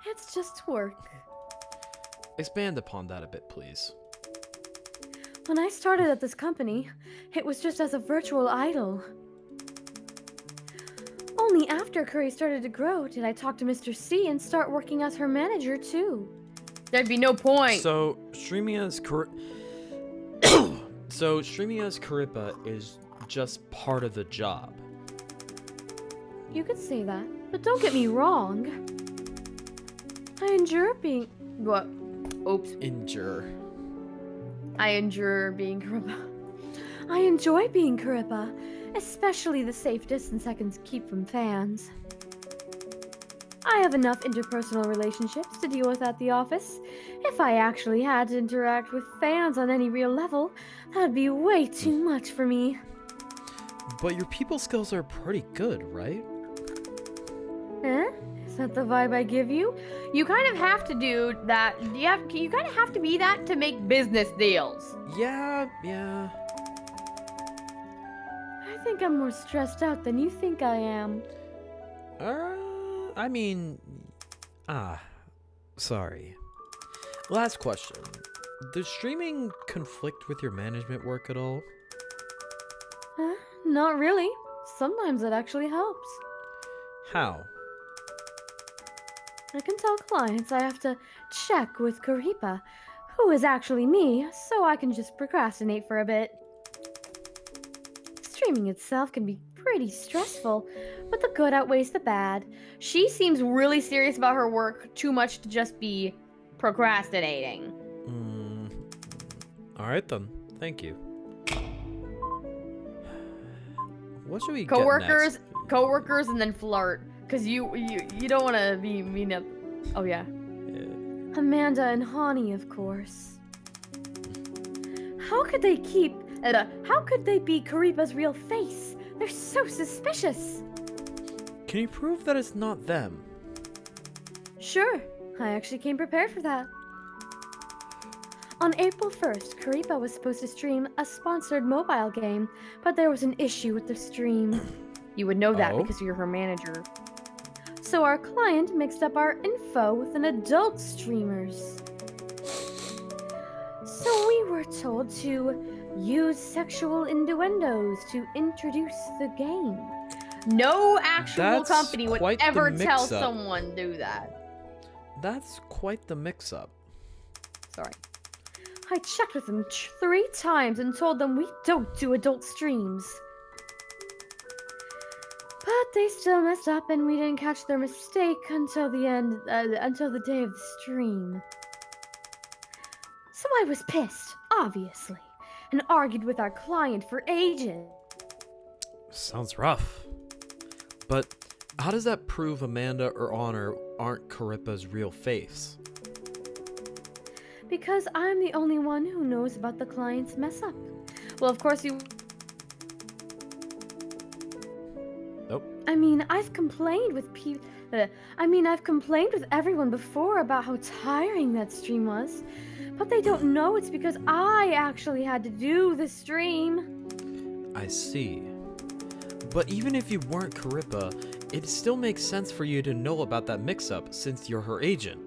It's just work. Expand upon that a bit, please. When I started at this company, it was just as a virtual idol. Only after Curry started to grow did I talk to Mr. C and start working as her manager too. There'd be no point. So streaming as Karippa is just part of the job. You could say that, but don't get me wrong. I endure being... What? Oops. Endure. I endure being Karippa. I enjoy being Karippa, especially the safe distance I can keep from fans. I have enough interpersonal relationships to deal with at the office. If I actually had to interact with fans on any real level, that'd be way too much for me. But your people skills are pretty good, right? Huh? Is that the vibe I give you? You kind of have to do that. You kind of have to be that to make business deals. Yeah. I think I'm more stressed out than you think I am. I mean, sorry. Last question. Does streaming conflict with your management work at all? Not really. Sometimes it actually helps. How? I can tell clients I have to check with Karipa, who is actually me, so I can just procrastinate for a bit. Streaming itself can be pretty stressful, but the good outweighs the bad. She seems really serious about her work, too much to just be procrastinating. Alright then. Thank you. What should we Coworkers, get next? coworkers, and then flirt, cause you don't want to be mean up. Oh yeah. Amanda and Hani, of course. How could they be Karipa's real face? They're so suspicious. Can you prove that it's not them? Sure, I actually came prepared for that. On April 1st, Karipa was supposed to stream a sponsored mobile game, but there was an issue with the stream. You would know that Oh? because you're her manager. So our client mixed up our info with an adult streamer's. So we were told to use sexual innuendos to introduce the game. No actual That's company would quite the ever tell mix-up. someone do that. That's quite the mix-up. Sorry. I checked with them 3 times and told them we don't do adult streams. But they still messed up and we didn't catch their mistake until the day of the stream. So I was pissed, obviously, and argued with our client for ages. Sounds rough. But how does that prove Amanda or Honor aren't Karipa's real face? Because I'm the only one who knows about the client's mess up. Well, of course you... Nope. I mean, I've complained with everyone before about how tiring that stream was. But they don't know it's because I actually had to do the stream. I see. But even if you weren't Karipa, it still makes sense for you to know about that mix-up since you're her agent.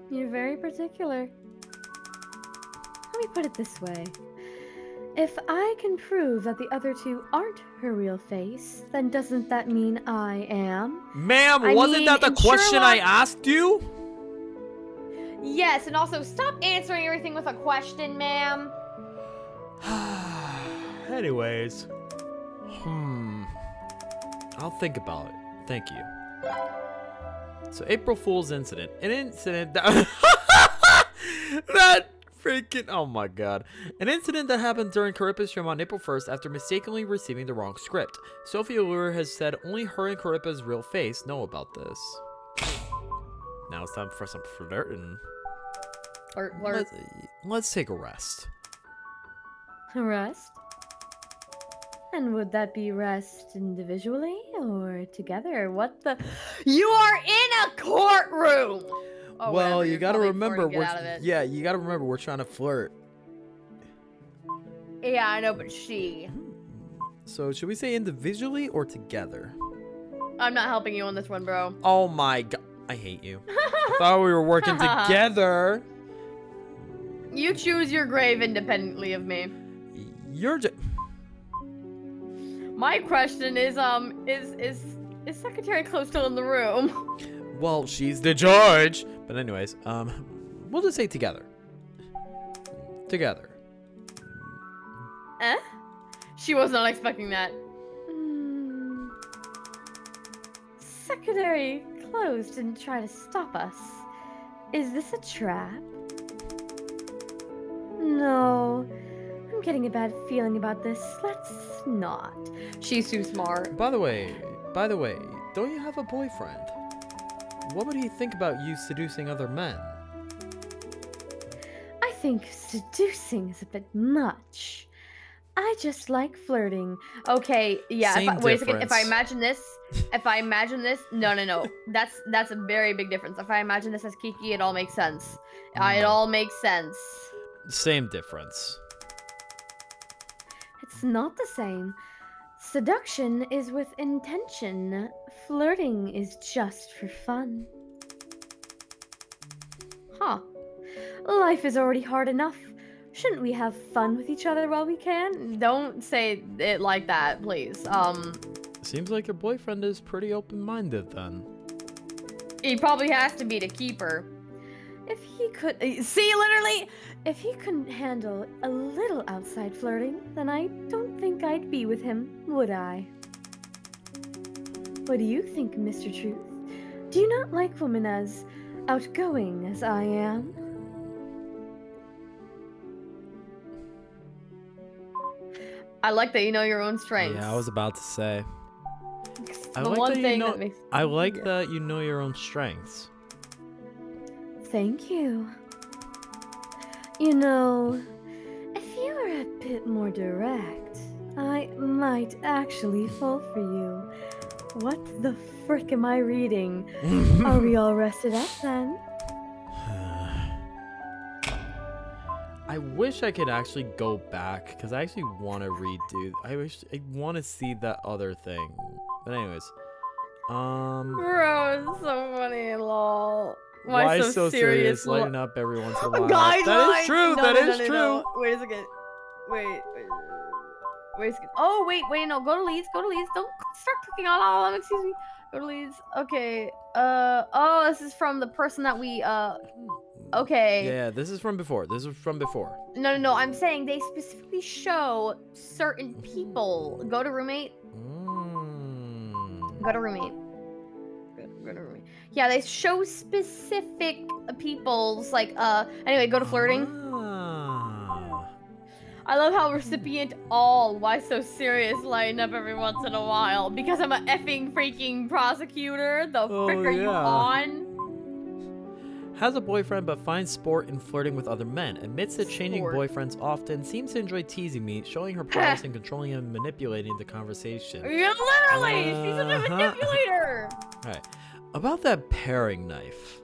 You're very particular. Let me put it this way. If I can prove that the other 2 aren't her real face, then doesn't that mean I am? Ma'am, I wasn't mean, that the in question I Sherlock- asked you? Yes, and also stop answering everything with a question, ma'am. Anyways. I'll think about it. Thank you. So April Fool's incident. An incident that... that freaking... Oh my god. An incident that happened during Karipa's stream on April 1st after mistakenly receiving the wrong script. Sophie Allure has said only her and Karipa's real face know about this. Now it's time for some flirting. Flirt. Let's take a rest. Rest? And would that be rest individually or together? What the? You are in a courtroom. Oh, Well, whatever, you you're gotta probably remember bored to get out of it. yeah, you gotta remember we're trying to flirt. Yeah, I know, but she. So should we say individually or together? I'm not helping you on this one, bro. Oh my god, I hate you. I thought we were working together. You choose your grave independently of me. You're just... My question is Secretary Close still in the room? Well, she's the judge. But anyways, we'll just say together. Together. Eh? She was not expecting that. Secretary Close didn't try to stop us. Is this a trap? No. I'm getting a bad feeling about this. Let's not. She's too smart. By the way, don't you have a boyfriend? What would he think about you seducing other men? I think seducing is a bit much. I just like flirting. Okay, yeah. Same Wait a second. If I difference. imagine this, no. That's a very big difference. If I imagine this as Kiki, it all makes sense. It Mm. all makes sense. Same difference. It's not the same. Seduction is with intention. Flirting is just for fun. Huh. Life is already hard enough. Shouldn't we have fun with each other while we can? Don't say it like that, please. Seems like your boyfriend is pretty open-minded then. He probably has to be to keep her. If he could see, literally, if he couldn't handle a little outside flirting, then I don't think I'd be with him, would I? What do you think, Mr. Truth? Do you not like women as outgoing as I am? I like that you know your own strengths. Yeah, I was about to say. I The like one that you thing know. that makes I like yeah. that you know your own strengths. Thank you. You know, if you were a bit more direct, I might actually fall for you. What the frick am I reading? Are we all rested up then? I wish I could actually go back because I actually want to redo. I want to see that other thing. But anyways, Bro, it's so funny, lol. why so serious? Lighten up every once in a while. Guidelines! That is true. No, That no, is no, true. no. Wait a second. Wait a second. Oh, wait, no. Go to leads. Don't start clicking on all of them. Excuse me. Go to leads. Okay. Oh, this is from the person that we, okay. Yeah, this is from before. No. I'm saying they specifically show certain people. Go to roommate. Go to roommate. Go to roommate. Yeah, they show specific people's, like, anyway, go to flirting. Ah. I love how recipient all. Why so serious? Lighten up every once in a while. Because I'm a effing freaking prosecutor. The frick are you on? Has a boyfriend but finds sport in flirting with other men. Admits that changing boyfriends often. Seems to enjoy teasing me, showing her prowess and controlling and manipulating the conversation. You're literally! She's such a manipulator! Alright. About that paring knife.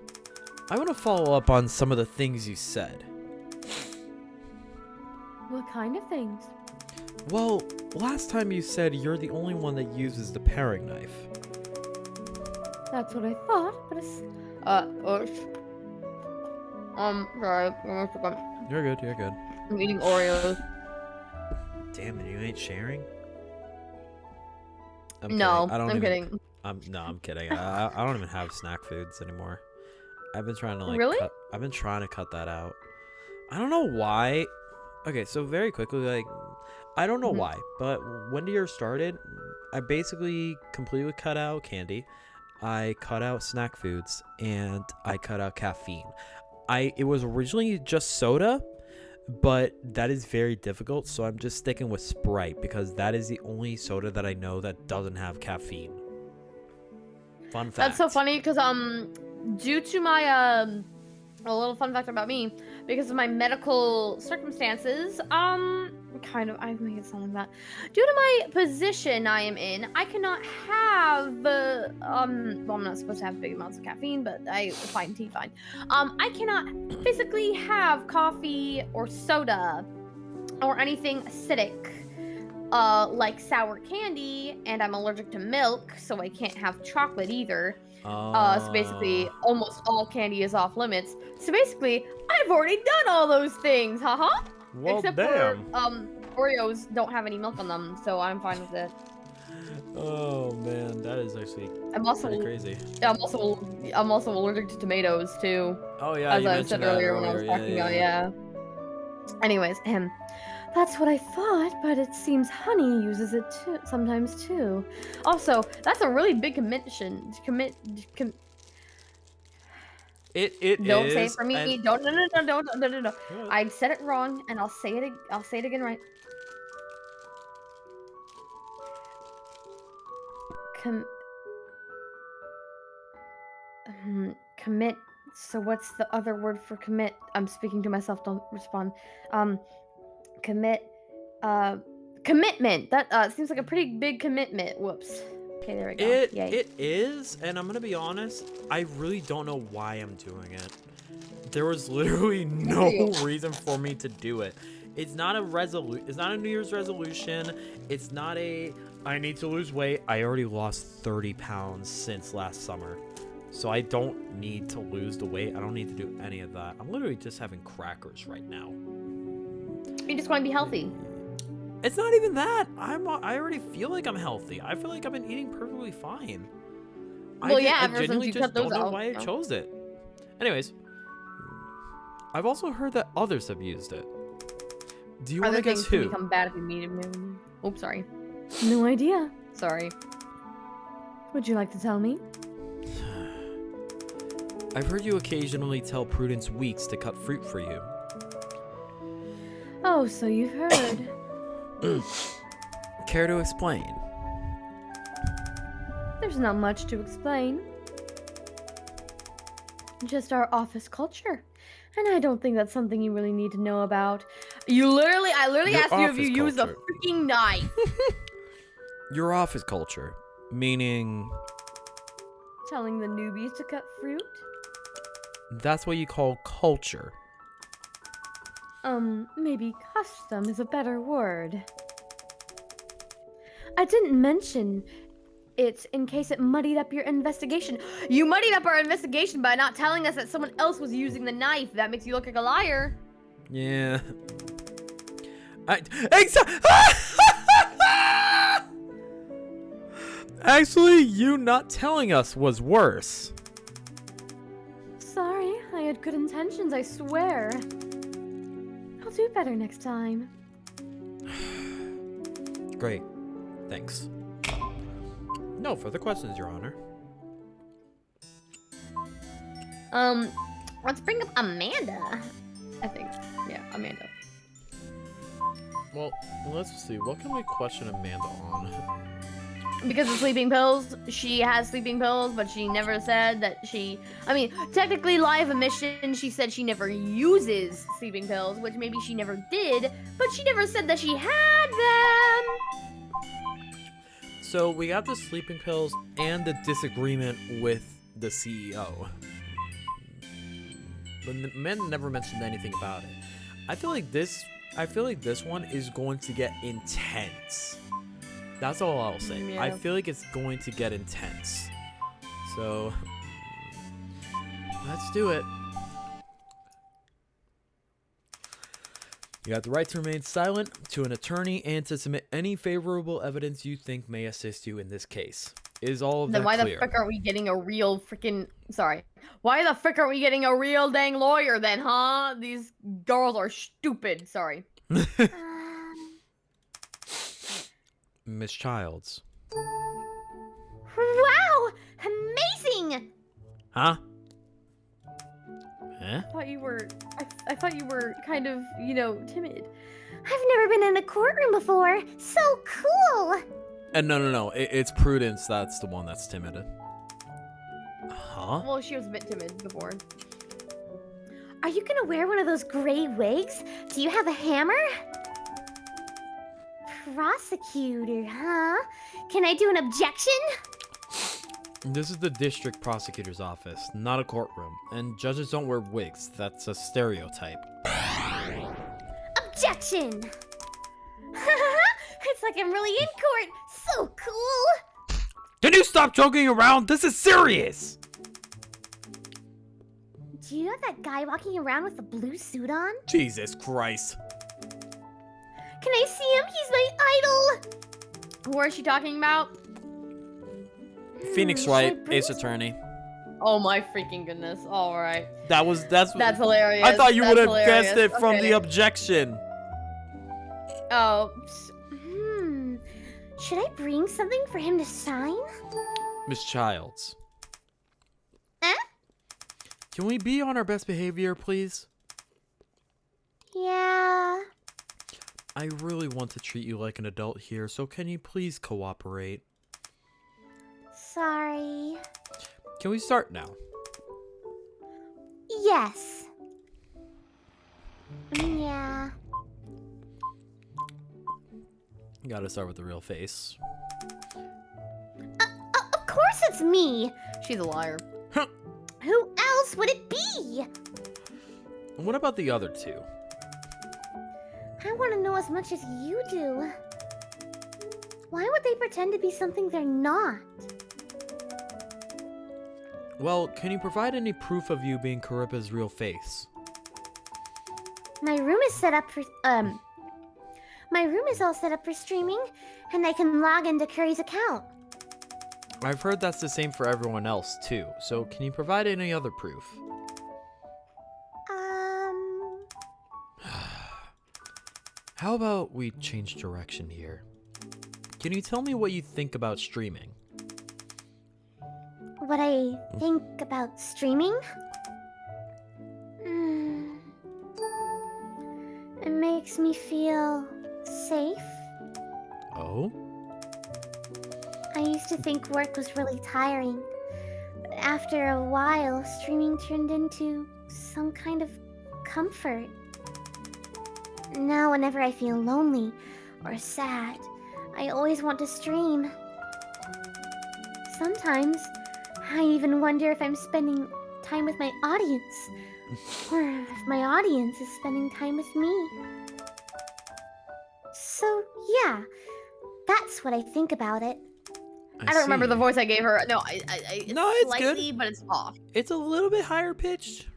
I want to follow up on some of the things you said. What kind of things? Well, last time you said you're the only one that uses the paring knife. That's what I thought, but it's... sorry. You're good. I'm eating Oreos. Damn it, you ain't sharing? No, I'm kidding. I'm kidding. I don't even have snack foods anymore. I've been trying to Really? I've been trying to cut that out. I don't know why. Okay, so very quickly, like, I don't know why, but when the year started, I basically completely cut out candy. I cut out snack foods and I cut out caffeine. It was originally just soda, but that is very difficult, so I'm just sticking with Sprite because that is the only soda that I know that doesn't have caffeine. Fun fact. That's so funny because due to my a little fun fact about me, because of my medical circumstances, I make it sound like that. Due to my position I am in, I cannot have well, I'm not supposed to have big amounts of caffeine, but fine. I cannot physically have coffee or soda or anything acidic. Like sour candy, and I'm allergic to milk, so I can't have chocolate either. So basically, almost all candy is off limits. So basically, I've already done all those things, haha. Well, Except damn. for Oreos don't have any milk on them, so I'm fine with it. Oh man, that is actually I'm also pretty crazy. I'm also allergic to tomatoes too. Oh yeah, As you I mentioned said that earlier when I was talking about, yeah. Anyways, that's what I thought, but it seems Honey uses it too, sometimes too. Also, that's a really big commission. It don't is, say it for me. and- Don't no. What? I said it wrong, and I'll say it again right. Commit. So what's the other word for commit? I'm speaking to myself. Don't respond. Commit. Commitment. That seems like a pretty big commitment. Whoops. Okay, there we go. Yay. It is, and I'm gonna be honest, I really don't know why I'm doing it. There was literally no reason for me to do it. It's not a New Year's resolution. It's not a I need to lose weight. I already lost 30 pounds since last summer. So I don't need to lose the weight. I don't need to do any of that. I'm literally just having crackers right now. You just want to be healthy. It's not even that. I already feel like I'm healthy. I feel like I've been eating perfectly fine. Well, yeah, I ever since genuinely you just cut those don't know out, why I chose it. Anyways, I've also heard that others have used it. Do you want to guess who? Become bad if you meet him. Oops, sorry. No idea. Sorry. Would you like to tell me? I've heard you occasionally tell Prudence weeks to cut fruit for you. Oh, so you've heard. Care to explain? There's not much to explain. Just our office culture. And I don't think that's something you really need to know about. I literally asked you if you use a freaking knife. Your office culture, meaning Telling the newbies to cut fruit? that's what you call culture. Maybe custom is a better word. I didn't mention it in case it muddied up your investigation. You muddied up our investigation by not telling us that someone else was using the knife. That makes you look like a liar. Yeah. Actually, you not telling us was worse. Sorry, I had good intentions, I swear. I'll do better next time. Great. Thanks. No further questions, Your Honor. Let's bring up Amanda. I think. Yeah, Amanda. Well, let's see. What can we question Amanda on? Because of sleeping pills, she has sleeping pills, but she never said that she... I mean, technically, lie of omission, she said she never uses sleeping pills, which maybe she never did, but she never said that she had them! So, we got the sleeping pills and the disagreement with the CEO. But Amanda never mentioned anything about it. I feel like this one is going to get intense. That's all I'll say. Yeah. I feel like it's going to get intense. So, let's do it. You have the right to remain silent to an attorney and to submit any favorable evidence you think may assist you in this case. Is all of that Then why clear? the frick aren't we getting a real freaking... Sorry. Why the frick aren't we getting a real dang lawyer then, huh? These girls are stupid. Sorry. Miss Childs. Wow! Amazing! Huh? Huh? I thought you were... I thought you were kind of, timid. I've never been in a courtroom before. So cool! And no. It's Prudence that's the one that's timid. Huh? Well, she was a bit timid before. Are you gonna wear one of those gray wigs? Do you have a hammer? Prosecutor, huh? Can I do an objection? This is the district prosecutor's office, not a courtroom. And judges don't wear wigs. That's a stereotype. Objection! It's like I'm really in court. So cool! Can you stop joking around? This is serious! Do you know that guy walking around with a blue suit on? Jesus Christ. Can I see him? He's my idol! Who is she talking about? Phoenix should I Wright, bring Ace Attorney. Oh my freaking goodness. All right. That's hilarious. I thought you would have That's guessed it hilarious. from the Okay. objection. Oh. Should I bring something for him to sign? Miss Childs. Eh? Can we be on our best behavior, please? Yeah. I really want to treat you like an adult here, so can you please cooperate? Sorry. Can we start now? Yes. Yeah. Gotta start with the real face. Of course it's me. She's a liar. Who else would it be? What about the other two? I want to know as much as you do. Why would they pretend to be something they're not? Well, can you provide any proof of you being Caripa's real face? My room is set up for my room is all set up for streaming, and I can log into Curry's account. I've heard that's the same for everyone else, too. So, can you provide any other proof? How about we change direction here? Can you tell me what you think about streaming? What I think about streaming? It makes me feel safe. Oh? I used to think work was really tiring, but after a while, streaming turned into some kind of comfort. Now, whenever I feel lonely or sad, I always want to stream. Sometimes, I even wonder if I'm spending time with my audience, or if my audience is spending time with me. So, yeah, that's what I think about it. I don't remember the see. voice I gave her. No, No, it's slightly, good. but it's off. It's a little bit higher pitched.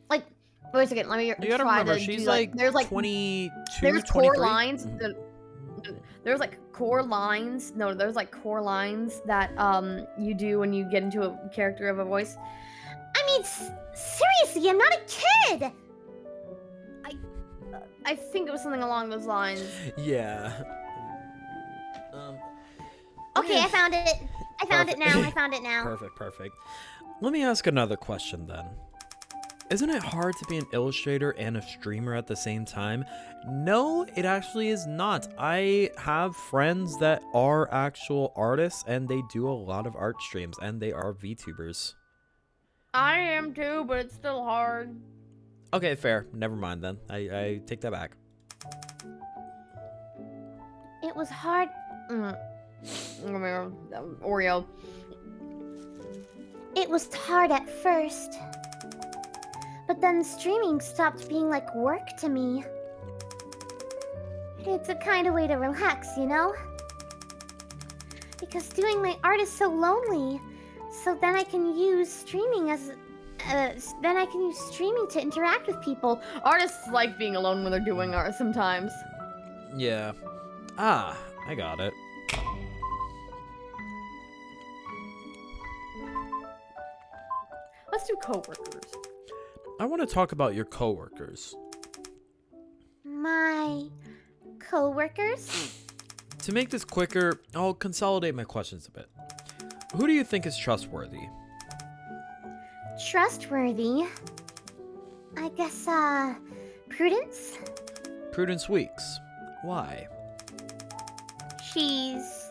Like, wait a second. Let me You gotta try remember, to she's do, like there's like 22, there's 23. core lines. There's like core lines. No, there's like core lines that you do when you get into a character of a voice. I mean, seriously, I'm not a kid! I think it was something along those lines. Yeah. Okay, I found it. I found it now. I found it now. Perfect, perfect. Let me ask another question then. Isn't it hard to be an illustrator and a streamer at the same time? No, it actually is not. I have friends that are actual artists and they do a lot of art streams and they are VTubers. I am too, but it's still hard. Okay, fair. Never mind then. I take that back. It was hard. Oreo. It was hard at first. But then streaming stopped being like work to me. It's a kind of way to relax, you know? Because doing my art is so lonely. So then I can use streaming as to interact with people. Artists like being alone when they're doing art sometimes. Yeah. Ah, I got it. Let's do coworkers. I want to talk about your coworkers. My coworkers? To make this quicker, I'll consolidate my questions a bit. Who do you think is trustworthy? Trustworthy? I guess, Prudence? Prudence Weeks. Why? She's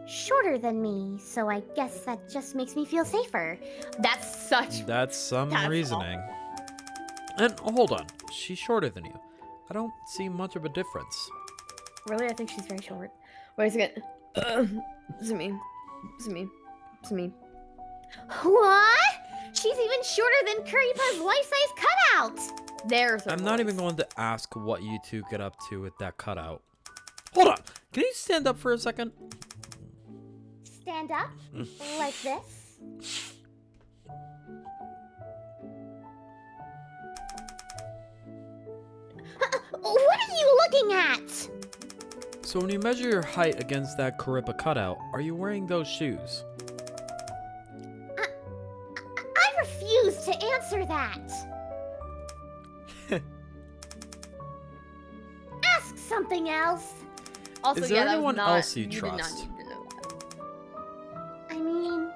shorter than me, so I guess that just makes me feel safer. That's such. That's some That's reasoning. And hold on, she's shorter than you. I don't see much of a difference. Really? I think she's very short. Wait a second. This is me. This is me. This is me. What? She's even shorter than Currypa's life-size cutout! There's her I'm not even voice. going to ask what you two get up to with that cutout. Hold on, can you stand up for a second? Stand up? Like this? What are you looking at? So when you measure your height against that Caripa cutout, are you wearing those shoes? I refuse to answer that. Ask something else. Also, Is there yeah, that was anyone not, else you did not trust? need to know that. I mean,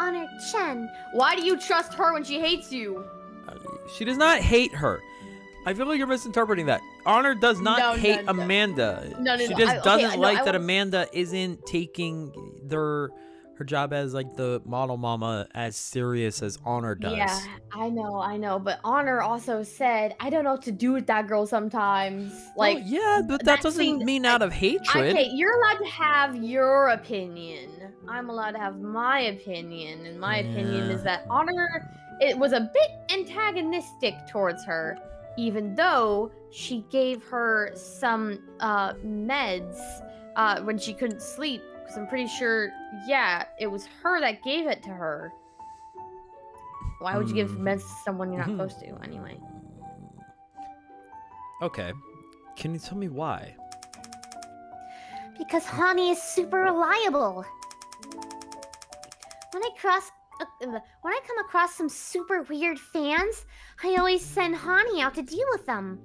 Honor Chen. Why do you trust her when she hates you? She does not hate her. I feel like you're misinterpreting that. Honor does not No, hate no, no. Amanda. No, she no. just Okay, doesn't no, like I that was- Amanda isn't taking her her job as like the model mama as serious as Honor does. Yeah, I know. But Honor also said, I don't know what to do with that girl sometimes. Like, well, yeah, but that that doesn't seemed mean like- out of hatred. Okay, you're allowed to have your opinion. I'm allowed to have my opinion. And my opinion is that Honor, it was a bit antagonistic towards her, even though she gave her some meds when she couldn't sleep. Because I'm pretty sure, yeah, it was her that gave it to her. Why would you give meds to someone you're not supposed to, anyway? Okay, can you tell me why? Because Hani is super reliable. When I come across some super weird fans, I always send Hani out to deal with them.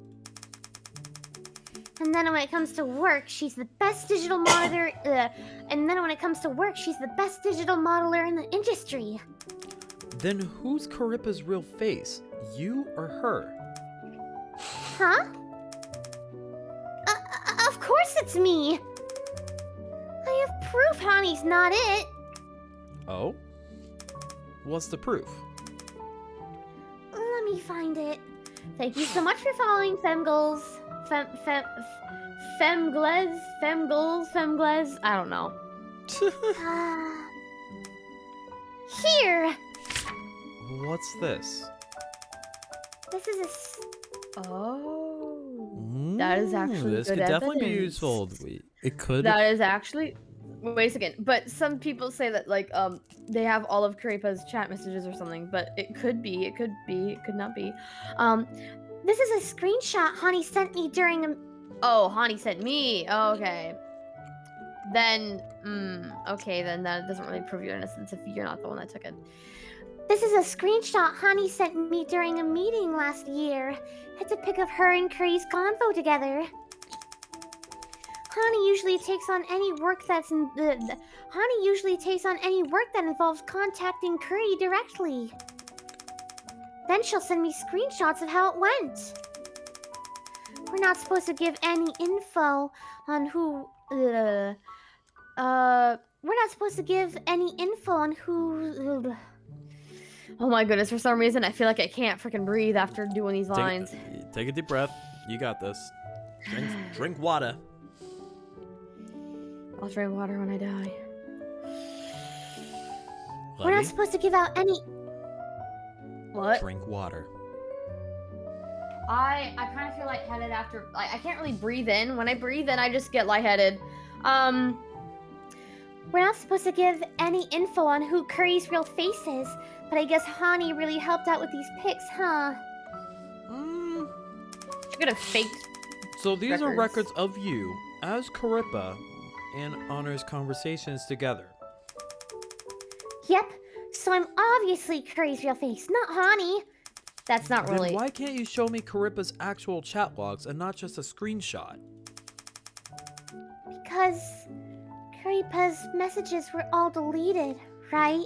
And then when it comes to work, she's the best digital monitor. And then when it comes to work, she's the best digital modeler in the industry. Then who's Caripa's real face? You or her? Huh? Of course it's me. I have proof Hani's not it. Oh? What's the proof? Let me find it. Thank you so much for following Femgoals. Femgles. I don't know. Here. What's this? This is that is actually this good could definitely be evidence. useful. It could. That is actually. Wait a second. But some people say that like they have all of Caripa's chat messages or something. But it could be. It could not be. This is a screenshot Hani sent me during a. Oh, Hani sent me. Oh, okay. Then, okay, then that doesn't really prove your innocence if you're not the one that took it. This is a screenshot Hani sent me during a meeting last year. It's a pic of her and Curry's convo together. Hani usually takes on any work that involves contacting Curry directly. Then she'll send me screenshots of how it went. We're not supposed to give any info on who. We're not supposed to give any info on who. Oh my goodness! For some reason, I feel like I can't freaking breathe after doing these lines. Take a deep breath. You got this. Drink water. I'll drink water when I die. We're not supposed to give out any. What? Drink water. I kind of feel lightheaded after. Like, I can't really breathe in. When I breathe in, I just get lightheaded. We're not supposed to give any info on who Curry's real face is, but I guess Hani really helped out with these pics, huh? She could have faked. So these are Records. records of you as Caripa and Honor's conversations together. Yep. So I'm obviously Curry's real face, not Hani. That's not really. Then why can't you show me Caripa's actual chat logs and not just a screenshot? Because Caripa's messages were all deleted, right?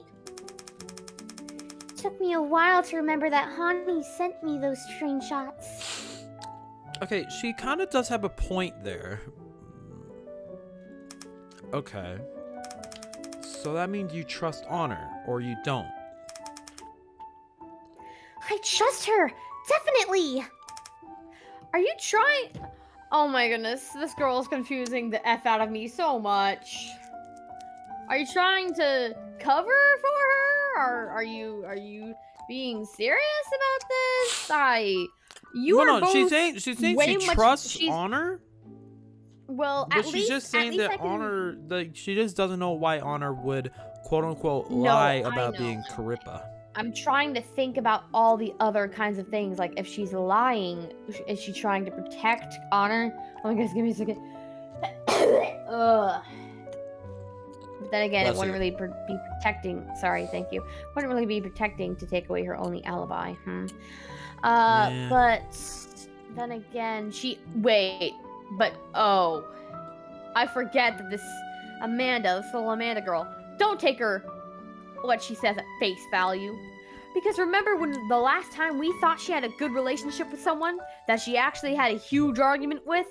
It took me a while to remember that Hani sent me those screenshots. Okay, she kind of does have a point there. Okay. So that means you trust Honor, or you don't. I trust her, definitely. Are you trying? Oh my goodness, this girl is confusing the F out of me so much. Are you trying to cover for her? Or are you being serious about this? You are both she's saying way she much- trusts she's- Honor, Well, but at she's least, just at saying least that I can... Honor, like, she just doesn't know why Honor would quote unquote No, lie I about know. being Caripa. I'm trying to think about all the other kinds of things. Like, if she's lying, is she trying to protect Honor? Oh my goodness, give me a second. Ugh. But then again, Bless it wouldn't you. really be protecting. Sorry, thank you. Wouldn't really be protecting to take away her only alibi. Yeah. But then again, I forget that this little Amanda girl, don't take her what she says at face value. Because remember when the last time we thought she had a good relationship with someone that she actually had a huge argument with?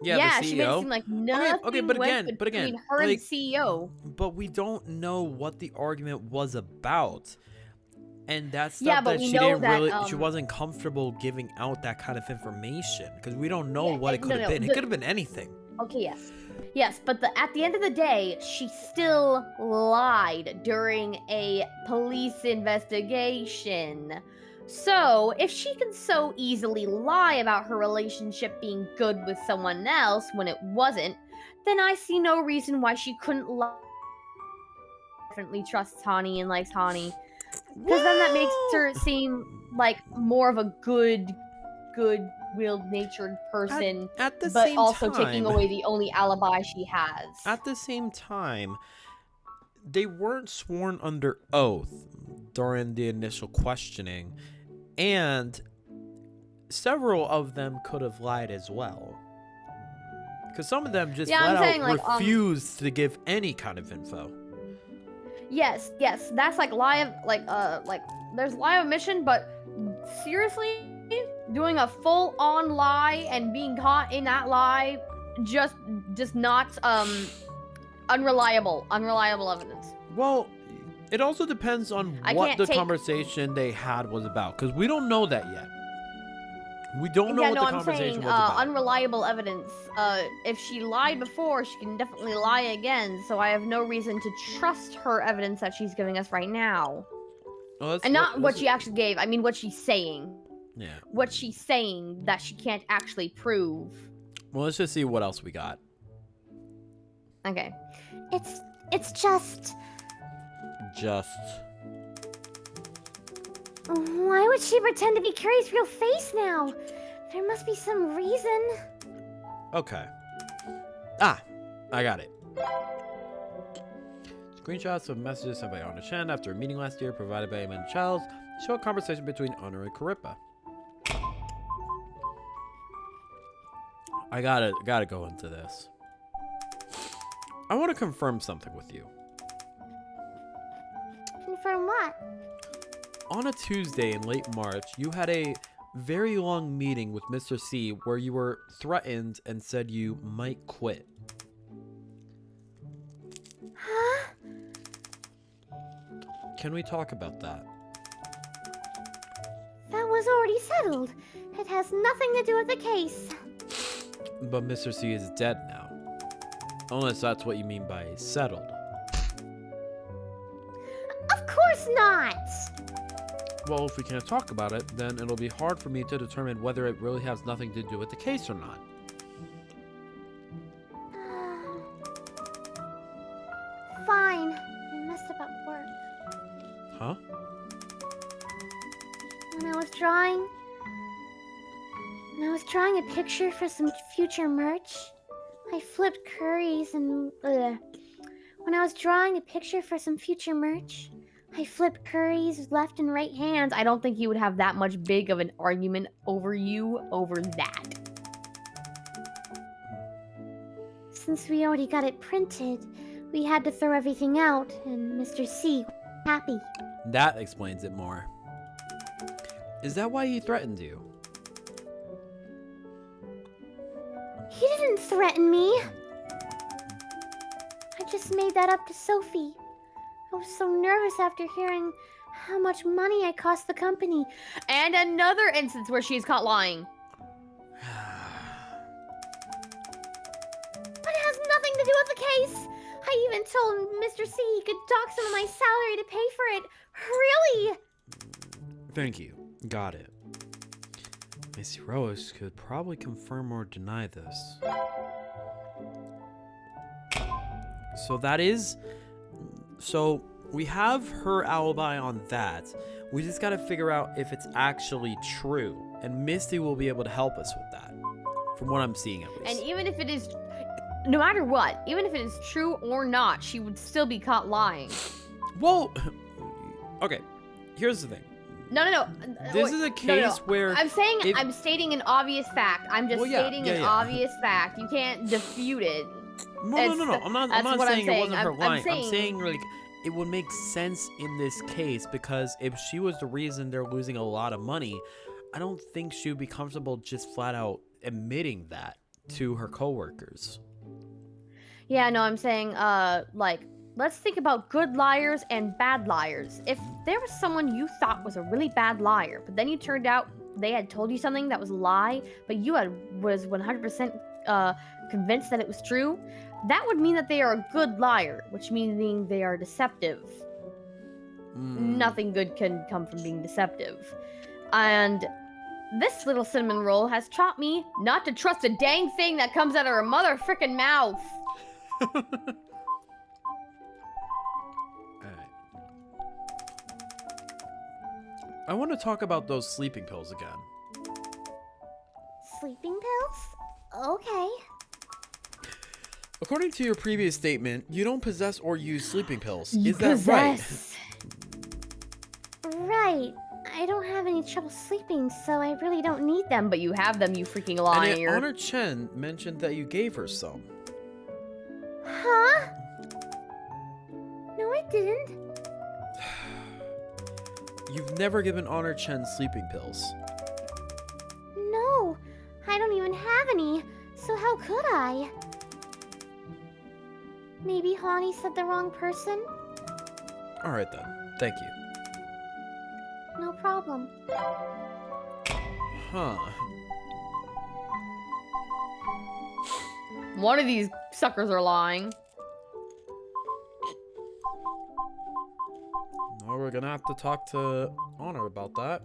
Yeah, the she made it CEO. seem like nothing Okay, but went again, between her and like, the CEO. but we don't know what the argument was about. And that's Yeah, stuff but that we she know didn't that, really, she wasn't comfortable giving out that kind of information because we don't know Yeah, what it could have no, been. It the- could have been anything. Okay, yes. Yes, but at the end of the day, she still lied during a police investigation. So, if she can so easily lie about her relationship being good with someone else when it wasn't, then I see no reason why she couldn't lie. Definitely trusts Tani and likes Tani. Because then that makes her seem like more of a good-willed natured person, At the but same also time, taking away the only alibi she has. At the same time, they weren't sworn under oath during the initial questioning, and several of them could have lied as well. Because some of them just flat out refused to give any kind of info. Yes, that's like there's lie of omission, but seriously, doing a full-on lie and being caught in that lie, just not unreliable evidence. Well, it also depends on what the conversation they had was about, because we don't know that yet. We don't know what the conversation was about. Unreliable evidence. If she lied before, she can definitely lie again. So I have no reason to trust her evidence that she's giving us right now. Well, and not what she actually gave. I mean, what she's saying. Yeah. What she's saying that she can't actually prove. Well, let's just see what else we got. Okay. It's just. Why would she pretend to be Carrie's real face now? There must be some reason. Okay. Ah, I got it. Screenshots of messages sent by Honor Chen after a meeting last year provided by Amanda Childs show a conversation between Honor and Karippa. I gotta go into this. I want to confirm something with you. Confirm what? On a Tuesday in late March, you had a very long meeting with Mr. C where you were threatened and said you might quit. Huh? Can we talk about that? That was already settled. It has nothing to do with the case. But Mr. C is dead now. Unless that's what you mean by settled. Of course not! Well, if we can't talk about it, then it'll be hard for me to determine whether it really has nothing to do with the case or not. Fine. I messed up at work. Huh? When I was drawing a picture for some future merch, I flipped curries and when I was drawing a picture for some future merch, I flipped Curry's left and right hands. I don't think he would have that much big of an argument over you over that. Since we already got it printed, we had to throw everything out, and Mr. C was happy. That explains it more. Is that why he threatened you? He didn't threaten me. I just made that up to Sophie. I was so nervous after hearing how much money I cost the company. And another instance where she's caught lying. But it has nothing to do with the case. I even told Mr. C he could dock some of my salary to pay for it. Really? Thank you. Got it. Miss Rose could probably confirm or deny this. So we have her alibi on that. We just gotta figure out if it's actually true. And Misty will be able to help us with that. From what I'm seeing at least. And even if it is, no matter what, even if it is true or not, she would still be caught lying. Well, okay, here's the thing. No. This is a case where I'm stating an obvious fact. I'm just stating an obvious fact. You can't dispute it. No. I'm not saying it wasn't her lying. I'm saying like it would make sense in this case because if she was the reason they're losing a lot of money, I don't think she would be comfortable just flat out admitting that to her coworkers. Yeah, no, I'm saying, like, let's think about good liars and bad liars. If there was someone you thought was a really bad liar, but then you turned out they had told you something that was a lie, but you was 100% convinced that it was true, that would mean that they are a good liar, which means they are deceptive. Nothing good can come from being deceptive. And this little cinnamon roll has taught me not to trust a dang thing that comes out of her mother frickin' mouth. Alright. I want to talk about those sleeping pills again. Sleeping pills? Okay. According to your previous statement, you don't possess or use sleeping pills. Is that right? Right. I don't have any trouble sleeping, so I really don't need them. But you have them, you freaking And liar. yet Honor Chen mentioned that you gave her some. Huh? No, I didn't. You've never given Honor Chen sleeping pills. No, I don't even have any, so how could I? Maybe Honey said the wrong person? Alright then. Thank you. No problem. Huh. One of these suckers are lying. Well, we're gonna have to talk to Honor about that.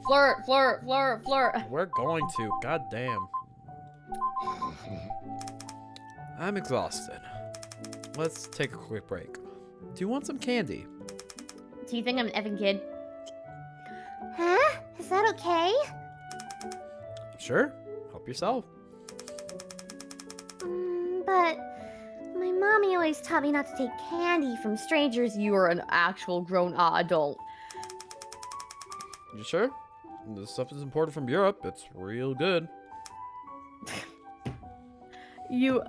Flirt, flirt, flirt, flirt. We're going to. God damn. I'm exhausted. Let's take a quick break. Do you want some candy? Do you think I'm an effing kid? Huh? Is that okay? Sure. Help yourself. But my mommy always taught me not to take candy from strangers. You are an actual grown adult. You sure? This stuff is imported from Europe. It's real good. You,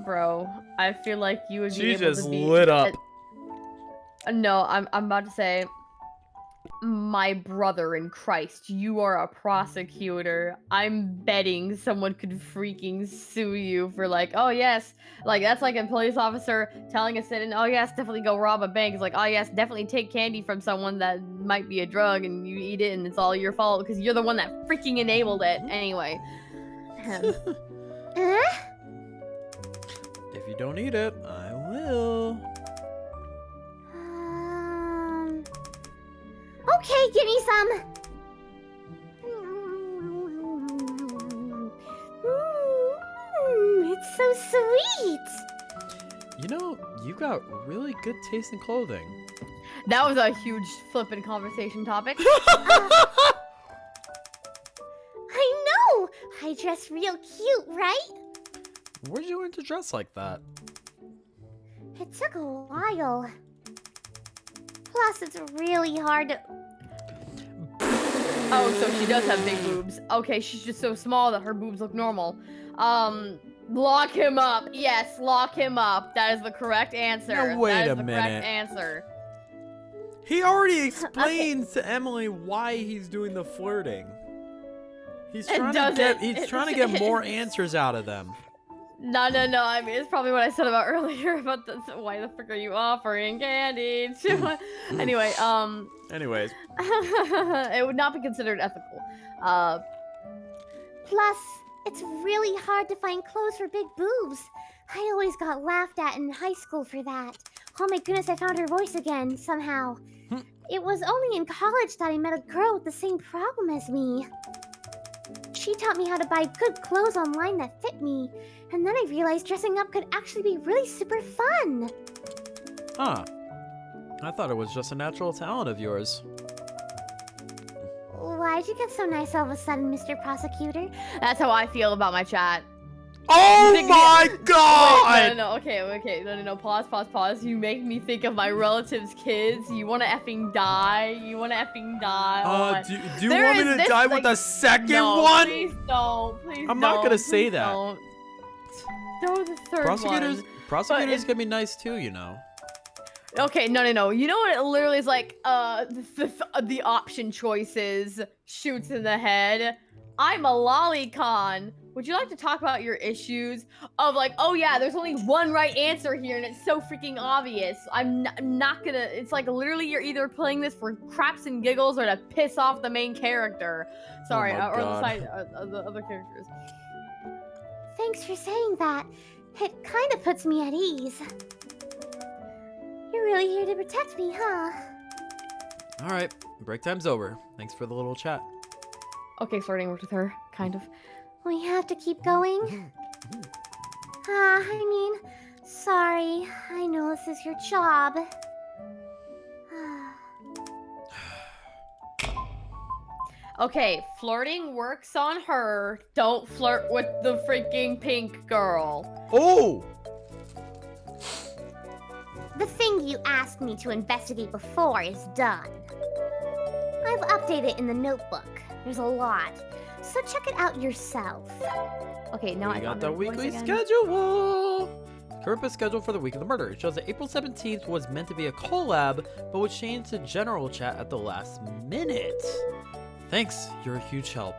bro, I feel like you would be She able just to be lit up. No, I'm about to say, my brother in Christ, you are a prosecutor. I'm betting someone could freaking sue you for like, oh yes, like that's like a police officer telling a citizen, oh yes, definitely go rob a bank. It's like, oh yes, definitely take candy from someone that might be a drug and you eat it and it's all your fault because you're the one that freaking enabled it. Anyway. Huh? If you don't eat it, I will. Okay, give me some. It's so sweet. You know, you got really good taste in clothing. That was a huge flippin' conversation topic. I know. I dress real cute, right? Where'd you learn to dress like that? It took a while. Plus, it's really hard to... Oh, so she does have big boobs. Okay, she's just so small that her boobs look normal. Lock him up. Yes, lock him up. That is the correct answer. Now, wait that is a the minute. correct answer. He already explained to Emily why he's doing the flirting. He's trying to get more answers out of them. No. I mean, it's probably what I said about earlier about this. Why the frick are you offering candy? Anyway, Anyways, it would not be considered ethical. Plus, it's really hard to find clothes for big boobs. I always got laughed at in high school for that. Oh my goodness, I found her voice again, somehow. It was only in college that I met a girl with the same problem as me. She taught me how to buy good clothes online that fit me, and then I realized dressing up could actually be really super fun. huh. I thought it was just a natural talent of yours. Why'd you get so nice all of a sudden, Mr. Prosecutor? That's how I feel about my chat. Oh my Wait, god! no, okay, no, pause. You make me think of my relatives' kids. You wanna effing die? Oh my... Do you There want me is to this, die like- with the second No, one? please don't. I'm not gonna say please that. Don't. Throw the third one. Prosecutors can be nice too, you know. Okay, no. You know what it literally is like? The option choices shoots in the head. I'm a lolicon. would you like to talk about your issues of like, oh yeah, there's only one right answer here and it's so freaking obvious. I'm not gonna, it's like literally you're either playing this for craps and giggles or to piss off the main character. Sorry, my or the God. side, the other characters. Thanks for saying that. It kind of puts me at ease. You're really here to protect me, huh? All right, break time's over. Thanks for the little chat. Okay, flirting with her, kind of. We have to keep going? I mean, sorry. I know this is your job. Okay, flirting works on her. Don't flirt with the freaking pink girl. Oh! The thing you asked me to investigate before is done. I've updated in the notebook. There's a lot, so check it out yourself. Okay, now We I got found the her voice weekly again. schedule. Current schedule for the week of the murder. It shows that April 17th was meant to be a collab, but was changed to general chat at the last minute. Thanks, you're a huge help.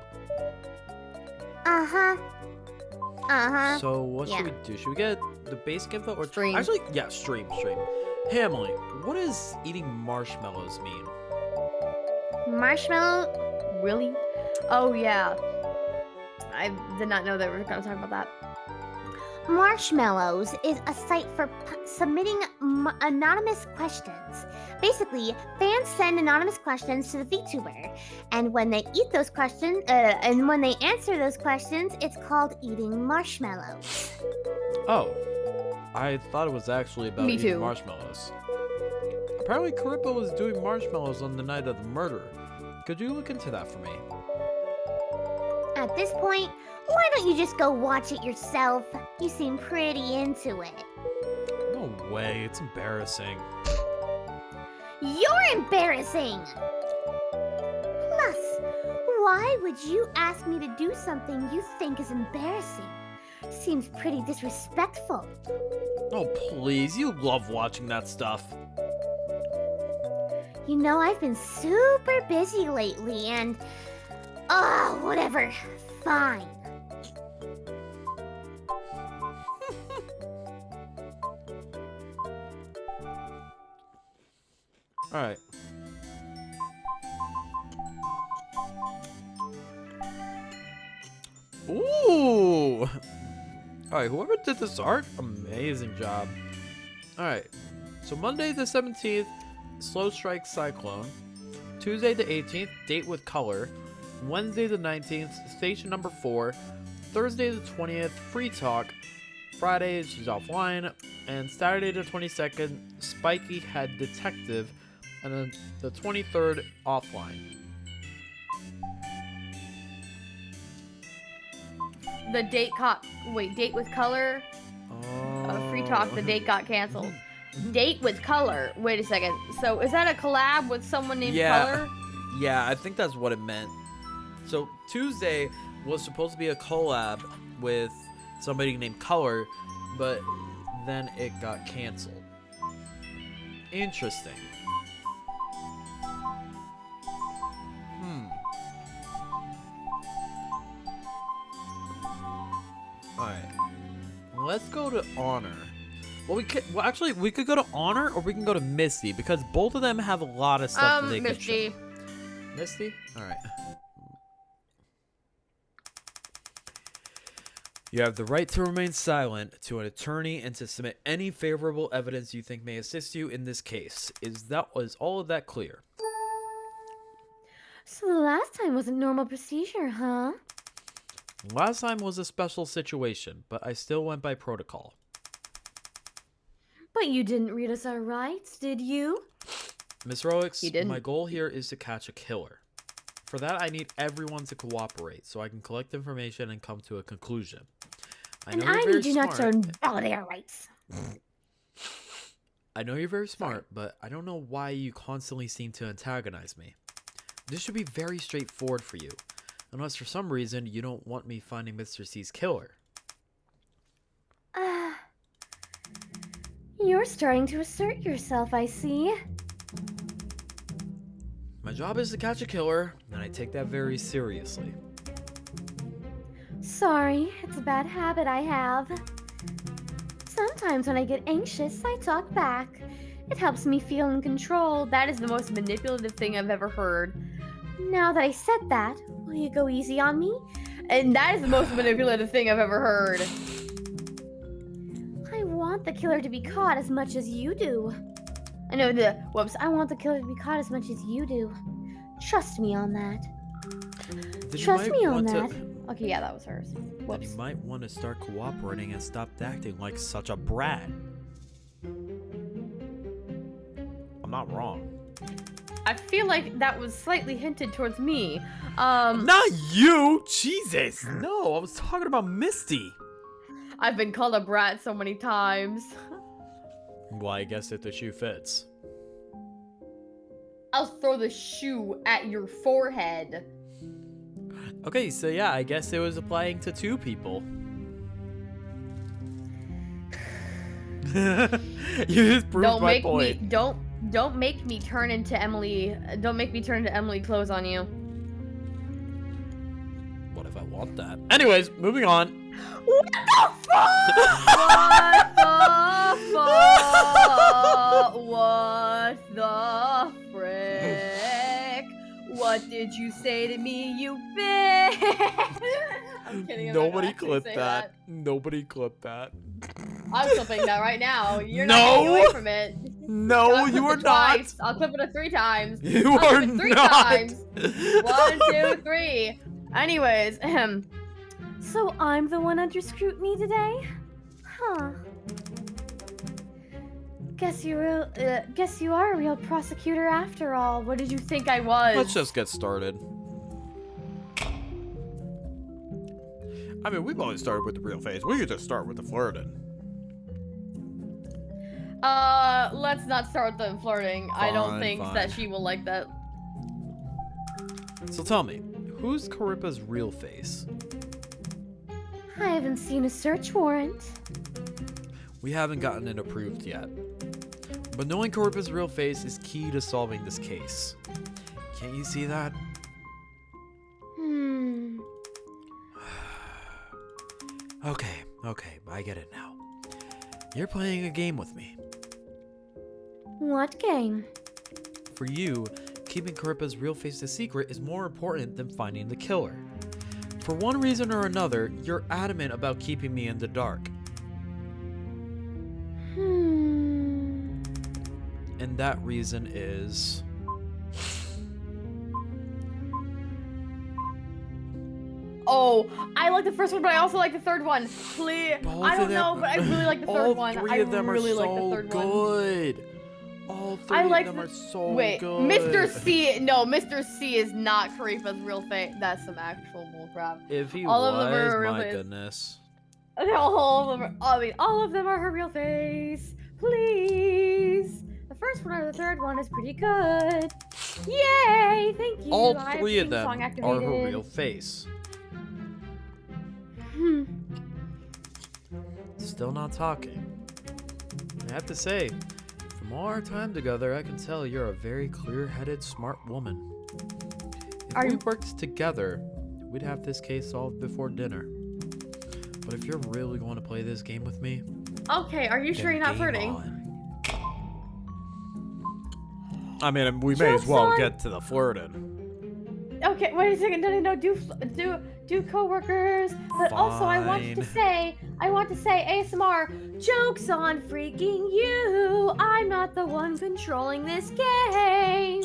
Uh-huh. Uh-huh. So what should Yeah. we do? Should we get the basic info or Stream. Actually, yeah, stream. Hey Emily, what does eating marshmallows mean? Marshmallow? Really? Oh yeah. I did not know that we were gonna talk about that. Marshmallows is a site for submitting anonymous questions. Basically, fans send anonymous questions to the VTuber, and when they eat those questions, and when they answer those questions, it's called eating marshmallows. Oh, I thought it was actually about Me eating too. marshmallows. Apparently, Karippa was doing marshmallows on the night of the murder. Could you look into that for me? At this point, why don't you just go watch it yourself? You seem pretty into it. No way, it's embarrassing. You're embarrassing! Plus, why would you ask me to do something you think is embarrassing? Seems pretty disrespectful. Oh, please, you love watching that stuff. You know, I've been super busy lately and... whatever. Fine. Alright. Ooh! Alright, whoever did this art, amazing job. Alright, so Monday the 17th, Slow Strike Cyclone. Tuesday the 18th, Date with Color. Wednesday the 19th, Station Number 4. Thursday the 20th, Free Talk. Friday, she's offline. And Saturday the 22nd, Spiky Head Detective. And then the 23rd, offline. The date date with color. Free talk. The date got canceled. Date with color. Wait a second. So is that a collab with someone named Color? Yeah, I think that's what it meant. So Tuesday was supposed to be a collab with somebody named Color, but then it got canceled. Interesting. Alright. Let's go to Honor. Well, actually, we could go to Honor or we can go to Misty because both of them have a lot of stuff that they could show. Misty. Misty? Alright. You have the right to remain silent to an attorney and to submit any favorable evidence you think may assist you in this case. Was all of that clear? So the last time wasn't normal procedure, huh? Last time was a special situation, but I still went by protocol. But you didn't read us our rights, did you? Miss Roix, You didn't. my goal here is to catch a killer. For that, I need everyone to cooperate so I can collect information and come to a conclusion. And you're I very need you not to smart. invalidate our rights. I know you're very smart, but I don't know why you constantly seem to antagonize me. This should be very straightforward for you, unless for some reason you don't want me finding Mr. C's killer. You're starting to assert yourself, I see. My job is to catch a killer, and I take that very seriously. sorry. It's a bad habit I have. Sometimes when I get anxious, I talk back. It helps me feel in control. That is the most manipulative thing I've ever heard. Now that I said that, will you go easy on me? And that is the most manipulative thing I've ever heard. I want the killer to be caught as much as you do. I want the killer to be caught as much as you do. Trust me on that. Trust me on that. Okay, yeah, that was hers. Then Whoops. you might want to start cooperating and stop acting like such a brat. I'm not wrong. I feel like that was slightly hinted towards me. Not you! Jesus! No, I was talking about Misty. I've been called a brat so many times. Well, I guess if the shoe fits. I'll throw the shoe at your forehead. Okay, so yeah, I guess it was applying to 2 people. You just proved my point. Don't make me turn into Emily. Don't make me turn into Emily clothes on you. What if I want that? Anyways, moving on. What the fuck? What the frick? What did you say to me, you bitch? I'm kidding. I'm Nobody not gonna clipped say that. Nobody clipped that. I'm clipping that right now. You're No! not getting away from it. No, I'll you clip are it not. twice. I'll clip it 3 times. You I'll are clip it 3 not. times. 1, 2, 3. Anyways, so I'm the one under scrutiny today? Huh. Guess you are a real prosecutor after all. What did you think I was? Let's just get started. I mean, we've always started with the real face. We could just start with the flirting. Let's not start with the flirting. I don't think Fine. that she will like that. So tell me, who's Caripa's real face? I haven't seen a search warrant. We haven't gotten it approved yet. But knowing Caripa's real face is key to solving this case. Can't you see that? Okay, I get it now. You're playing a game with me. What game? For you, keeping Caripa's real face a secret is more important than finding the killer. For one reason or another, you're adamant about keeping me in the dark. And that reason is... Oh, I like the first one, but I also like the third one. Please, I don't know, but I really like the third one. All 3 of them really are like so the third one. good. All 3 I like of them the- are so Wait, good. Mr. C. No, Mr. C is not Caripa's real face. That's some actual bullcrap. If he all was, of them are real my face. goodness. All of them are. All of them are her real face. Please. The first one or the third one is pretty good. Yay! Thank you. All I have 3 of theme them song are her activated. real face. Still not talking. I have to say, from all our time together, I can tell you're a very clear-headed, smart woman. If we worked together, we'd have this case solved before dinner. But if you're really going to play this game with me, Okay, are you sure then you're not game flirting? on. I mean, we may as well get to the flirting. Okay, wait a second. No. Do coworkers. But also, I want to say ASMR. Joke's on freaking you. I'm not the one controlling this game.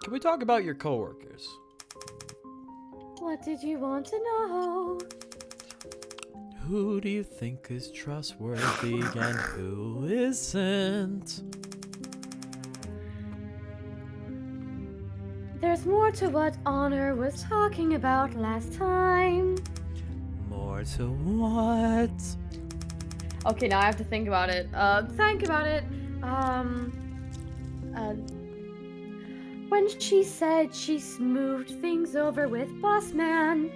Can we talk about your coworkers? What did you want to know? Who do you think is trustworthy and who isn't? There's more to what Honor was talking about last time. More to what? Okay, now I have to think about it. When she said she smoothed things over with Boss Man.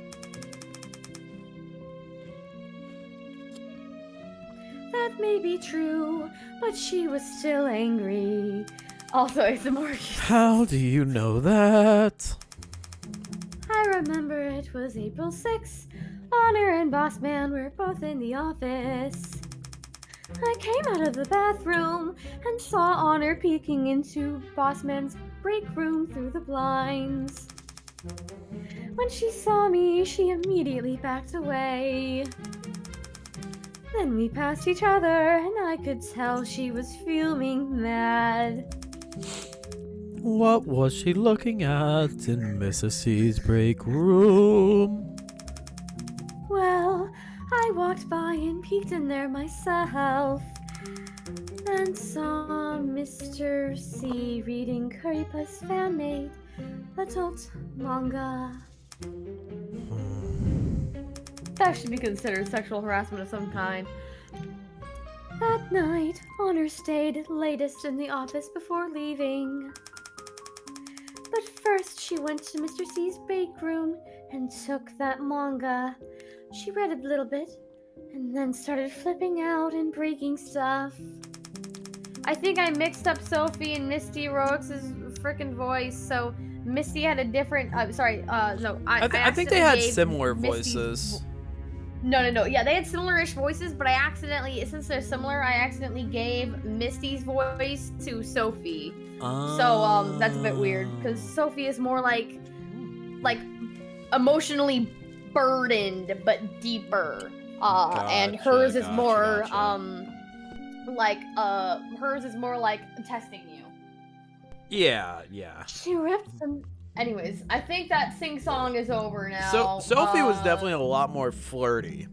That may be true, but she was still angry. Also, it's more. How do you know that? I remember it was April 6th. Honor and Boss Man were both in the office. I came out of the bathroom and saw Honor peeking into Boss Man's break room through the blinds. When she saw me, she immediately backed away. Then we passed each other, and I could tell she was fuming mad. What was she looking at in Mrs. C's break room? Well, I walked by and peeked in there myself and saw Mr. C reading Kuripa's fan-made adult manga. That should be considered sexual harassment of some kind. That night, Honor stayed latest in the office before leaving. But first, she went to Mr. C's bake room and took that manga. She read a little bit, and then started flipping out and breaking stuff. I think I mixed up Sophie and Misty Rox's frickin' voice, so Misty had a different. I think they had similar Misty's voices. No. Yeah, they had similar-ish voices, but I accidentally, since they're similar, I accidentally gave Misty's voice to Sophie. So that's a bit weird because Sophie is more like emotionally burdened but deeper. And hers is more hers is more like testing you. Yeah. She ripped them. Anyways, I think that sing-song is over now. Sophie was definitely a lot more flirty.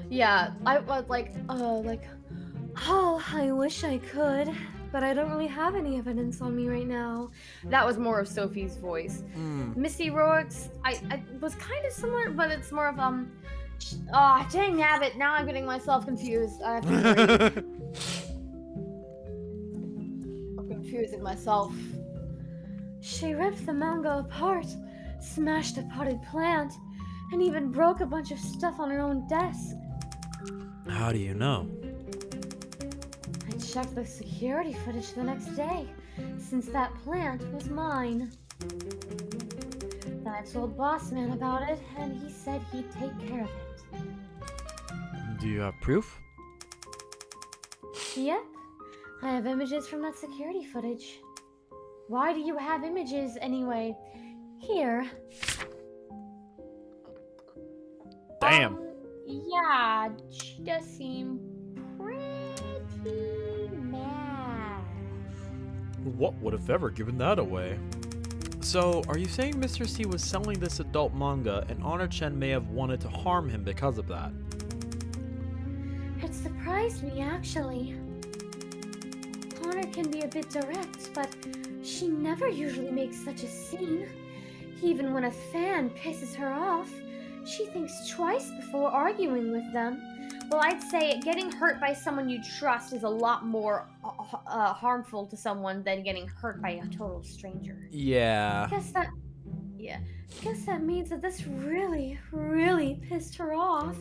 Yeah, I was like, oh, I wish I could, but I don't really have any evidence on me right now. That was more of Sophie's voice. Misty Rourke's, I was kind of similar, but it's more of, dang nabbit, now I'm getting myself confused. I have to breathe. I'm confusing myself. She ripped the manga apart, smashed a potted plant, and even broke a bunch of stuff on her own desk. How do you know? I checked the security footage the next day, since that plant was mine. Then I told Boss Man about it, and he said he'd take care of it. Do you have proof? Yep, I have images from that security footage. Why do you have images anyway? Here. Damn. Yeah, she does seem pretty mad. What would have ever given that away? So, are you saying Mr. C was selling this adult manga and Honor-Chen may have wanted to harm him because of that? It surprised me, actually. Honor can be a bit direct, but she never usually makes such a scene. Even when a fan pisses her off, she thinks twice before arguing with them. Well, I'd say getting hurt by someone you trust is a lot more harmful to someone than getting hurt by a total stranger. Yeah. Guess that means that this really, really pissed her off.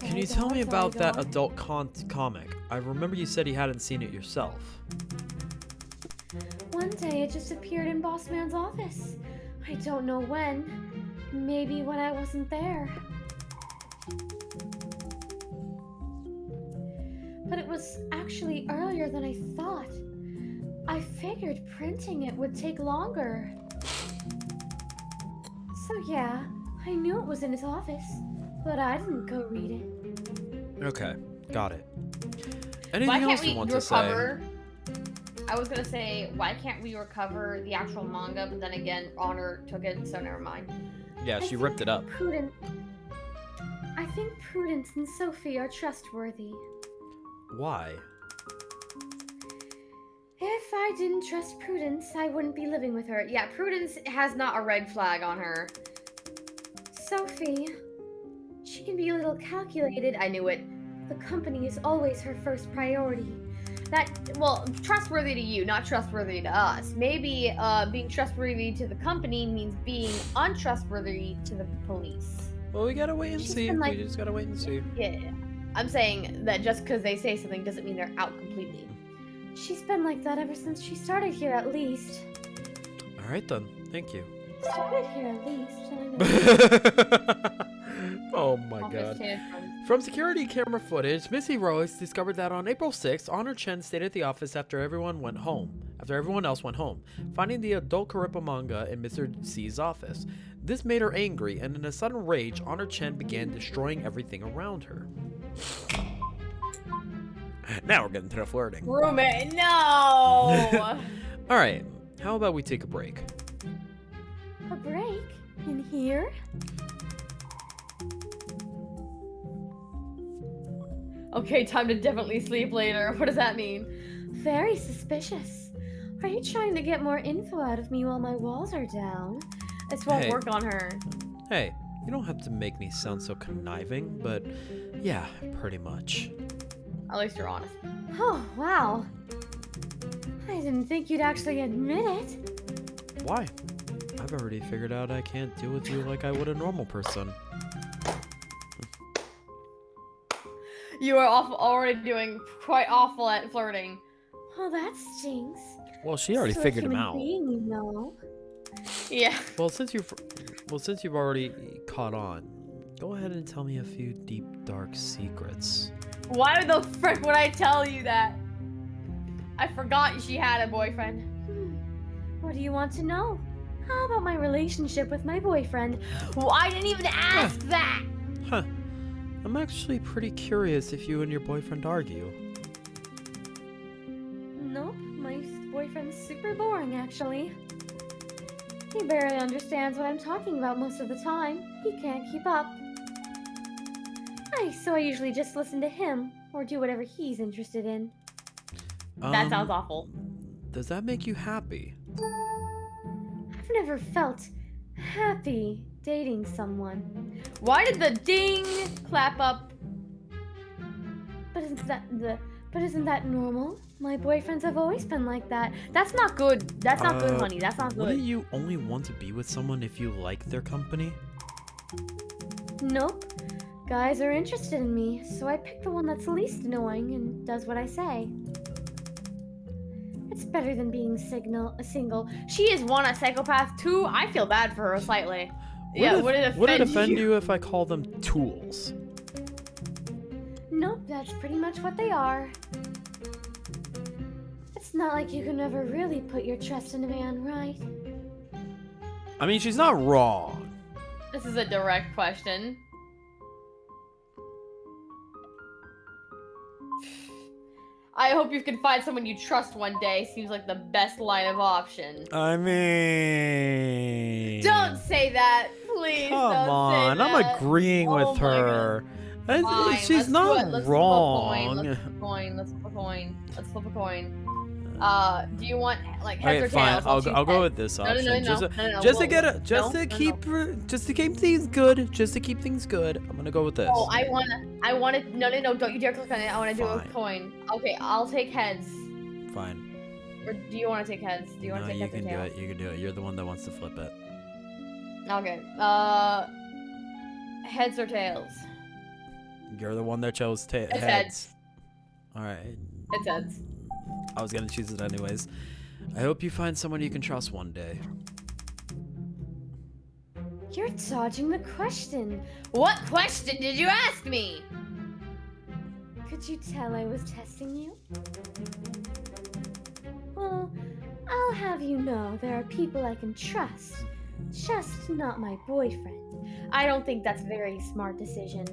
Can you tell me about that adult comic? I remember you said you hadn't seen it yourself. One day it just appeared in Boss Man's office. I don't know when. Maybe when I wasn't there. But it was actually earlier than I thought. I figured printing it would take longer. So yeah, I knew it was in his office, but I didn't go read it. Okay, got it. Anything else you want to say? I was gonna say, why can't we recover the actual manga? But then again, Honor took it, so never mind. Yeah, she ripped it up. I think Prudence and Sophie are trustworthy. Why? If I didn't trust Prudence, I wouldn't be living with her. Yeah, Prudence has not a red flag on her. Sophie, she can be a little calculated. I knew it. The company is always her first priority. Trustworthy to you, not trustworthy to us. Maybe being trustworthy to the company means being untrustworthy to the police. Well, we gotta wait and see. Been, We just gotta wait and see. Yeah. I'm saying that just because they say something doesn't mean they're out completely. She's been like that ever since she started here, at least. All right then. Thank you. Started here, at least. Oh my Office god. tantrums. From security camera footage, Missy Rose discovered that on April 6th, Honor Chen stayed at the office after everyone else went home, finding the adult Kurippa manga in Mr. C's office. This made her angry, and in a sudden rage, Honor Chen began destroying everything around her. Now we're getting to the flirting. Roommate, no! Alright, how about we take a break? A break? In here? Okay, time to definitely sleep later. What does that mean? Very suspicious. Are you trying to get more info out of me while my walls are down? This won't Hey. work on her. Hey, you don't have to make me sound so conniving, but yeah, pretty much. At least you're honest. Oh, wow. I didn't think you'd actually admit it. Why? I've already figured out I can't deal with you like I would a normal person. You are already doing quite awful at flirting. Well, that stinks. Well, she already Still a figured him human out. being, you know. Yeah. Well, since you've already caught on, go ahead and tell me a few deep, dark secrets. Why the frick would I tell you that? I forgot she had a boyfriend. What do you want to know? How about my relationship with my boyfriend? Well, I didn't even ask that! Huh. I'm actually pretty curious if you and your boyfriend argue. Nope, my boyfriend's super boring, actually. He barely understands what I'm talking about most of the time. He can't keep up. So I usually just listen to him, or do whatever he's interested in. That sounds awful. Does that make you happy? I've never felt happy dating someone. Why did the ding clap up? But isn't that normal? My boyfriends have always been like that. That's not good. That's not good, Uh, honey. That's not Wouldn't good. you only want to be with someone if you like their company? Nope. Guys are interested in me, so I pick the one that's least annoying and does what I say. It's better than being single. She is one, a psychopath. Two, I feel bad for her slightly. Yeah, would it Would it offend offend you? you if I call them tools? Nope, that's pretty much what they are. It's not like you can never really put your trust in a man, right? I mean, she's not wrong. This is a direct question. I hope you can find someone you trust one day. Seems like the best line of option. I mean... Don't say that, please. Come don't on, say I'm that. agreeing Oh with my her. Fine, She's let's do not it. Let's wrong. Flip a coin. Let's flip a coin. Let's flip a coin. Do you want like heads Okay, or fine. tails? I'll choose go heads. with this No, option. no, no, just no, to, no, no, just to whoa, get whoa. it, just No, to no, keep, no. just to keep things good. Just to keep things good. I'm gonna go with this. Oh, I wanna. No, no, no! Don't you dare click on it. I wanna do a Fine. coin. Okay, I'll take heads. Fine. Or do you wanna take heads? Do you wanna No, take you heads or can do tails? it. You can do it. You're the one that wants to flip it. Okay. Heads or tails? You're the one that chose It's heads. heads. All right. It's heads. I was gonna choose it anyways. I hope you find someone you can trust one day. You're dodging the question. What question did you ask me? Could you tell I was testing you? Well, I'll have you know there are people I can trust. Just not my boyfriend. I don't think that's a very smart decision.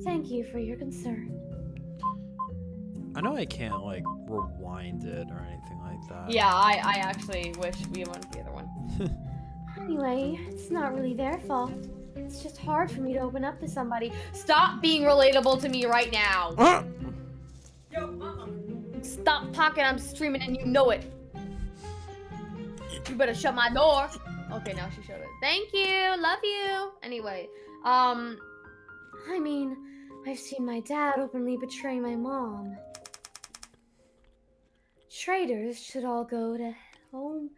Thank you for your concern. I know I can't like rewind it or anything like that. Yeah, I actually wish we wanted the other one. Anyway, it's not really their fault. It's just hard for me to open up to somebody. Stop being relatable to me right now. Ah! Stop talking, I'm streaming and you know it. You better shut my door. Okay, now she showed it. Thank you, love you. Anyway, I mean, I've seen my dad openly betray my mom. Traitors should all go to home.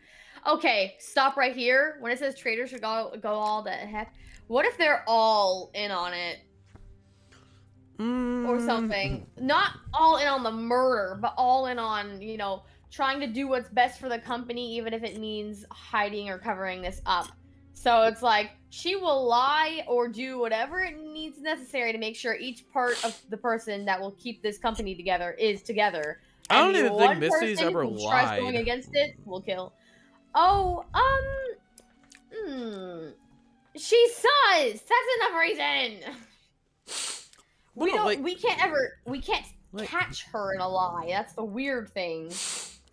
okay, stop right here. When it says traders should go all the heck, what if they're all in on it? or something. Not all in on the murder, but all in on, you know, trying to do what's best for the company, even if it means hiding or covering this up. So it's like she will lie or do whatever it needs necessary to make sure each part of the person that will keep this company together is together. I don't And the even think one Misty's person ever who tries going lied. against it will kill. Oh, she sus. That's enough reason. Well, no, like, We can't like- catch her in a lie. That's the weird thing.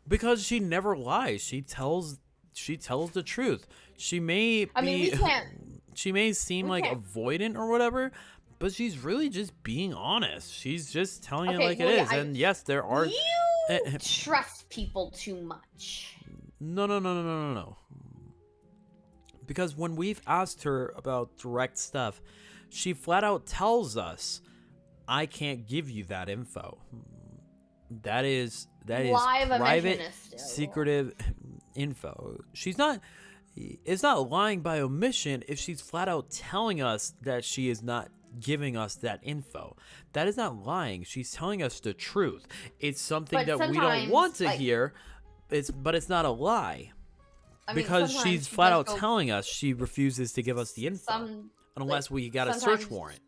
because she never lies. She tells the truth. She may be, I mean, we can't. she may seem we like can't- avoidant or whatever, but she's really just being honest. She's just telling it Okay, like well, it yeah, is. And yes, there are You trust people too much. no. Because when we've asked her about direct stuff, she flat out tells us, "I can't give you that info. That is Live private, omissionist. secretive info." It's not lying by omission if she's flat out telling us that she is not giving us that info. That is not lying. She's telling us the truth. It's something But that we don't want to sometimes, like- hear. But it's not a lie. I mean, Because sometimes she's she flat does out go- telling us she refuses to give us the info unless we got a search sometimes- warrant.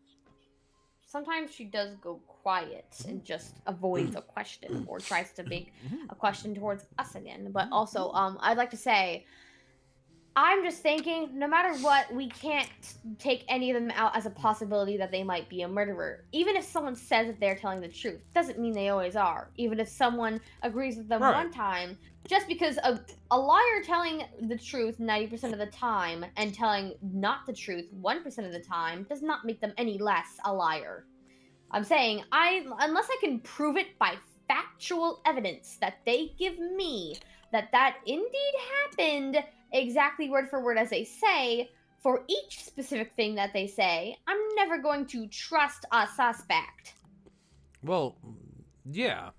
Sometimes she does go quiet and just avoids a question or tries to make a question towards us again. But also, I'd like to say, I'm just thinking, no matter what, we can't take any of them out as a possibility that they might be a murderer. Even if someone says that they're telling the truth, doesn't mean they always are. Even if someone agrees with them Right. one time, just because a liar telling the truth 90% of the time and telling not the truth 1% of the time does not make them any less a liar. I'm saying, unless I can prove it by factual evidence that they give me that indeed happened exactly word for word as they say, for each specific thing that they say, I'm never going to trust a suspect. Well, yeah.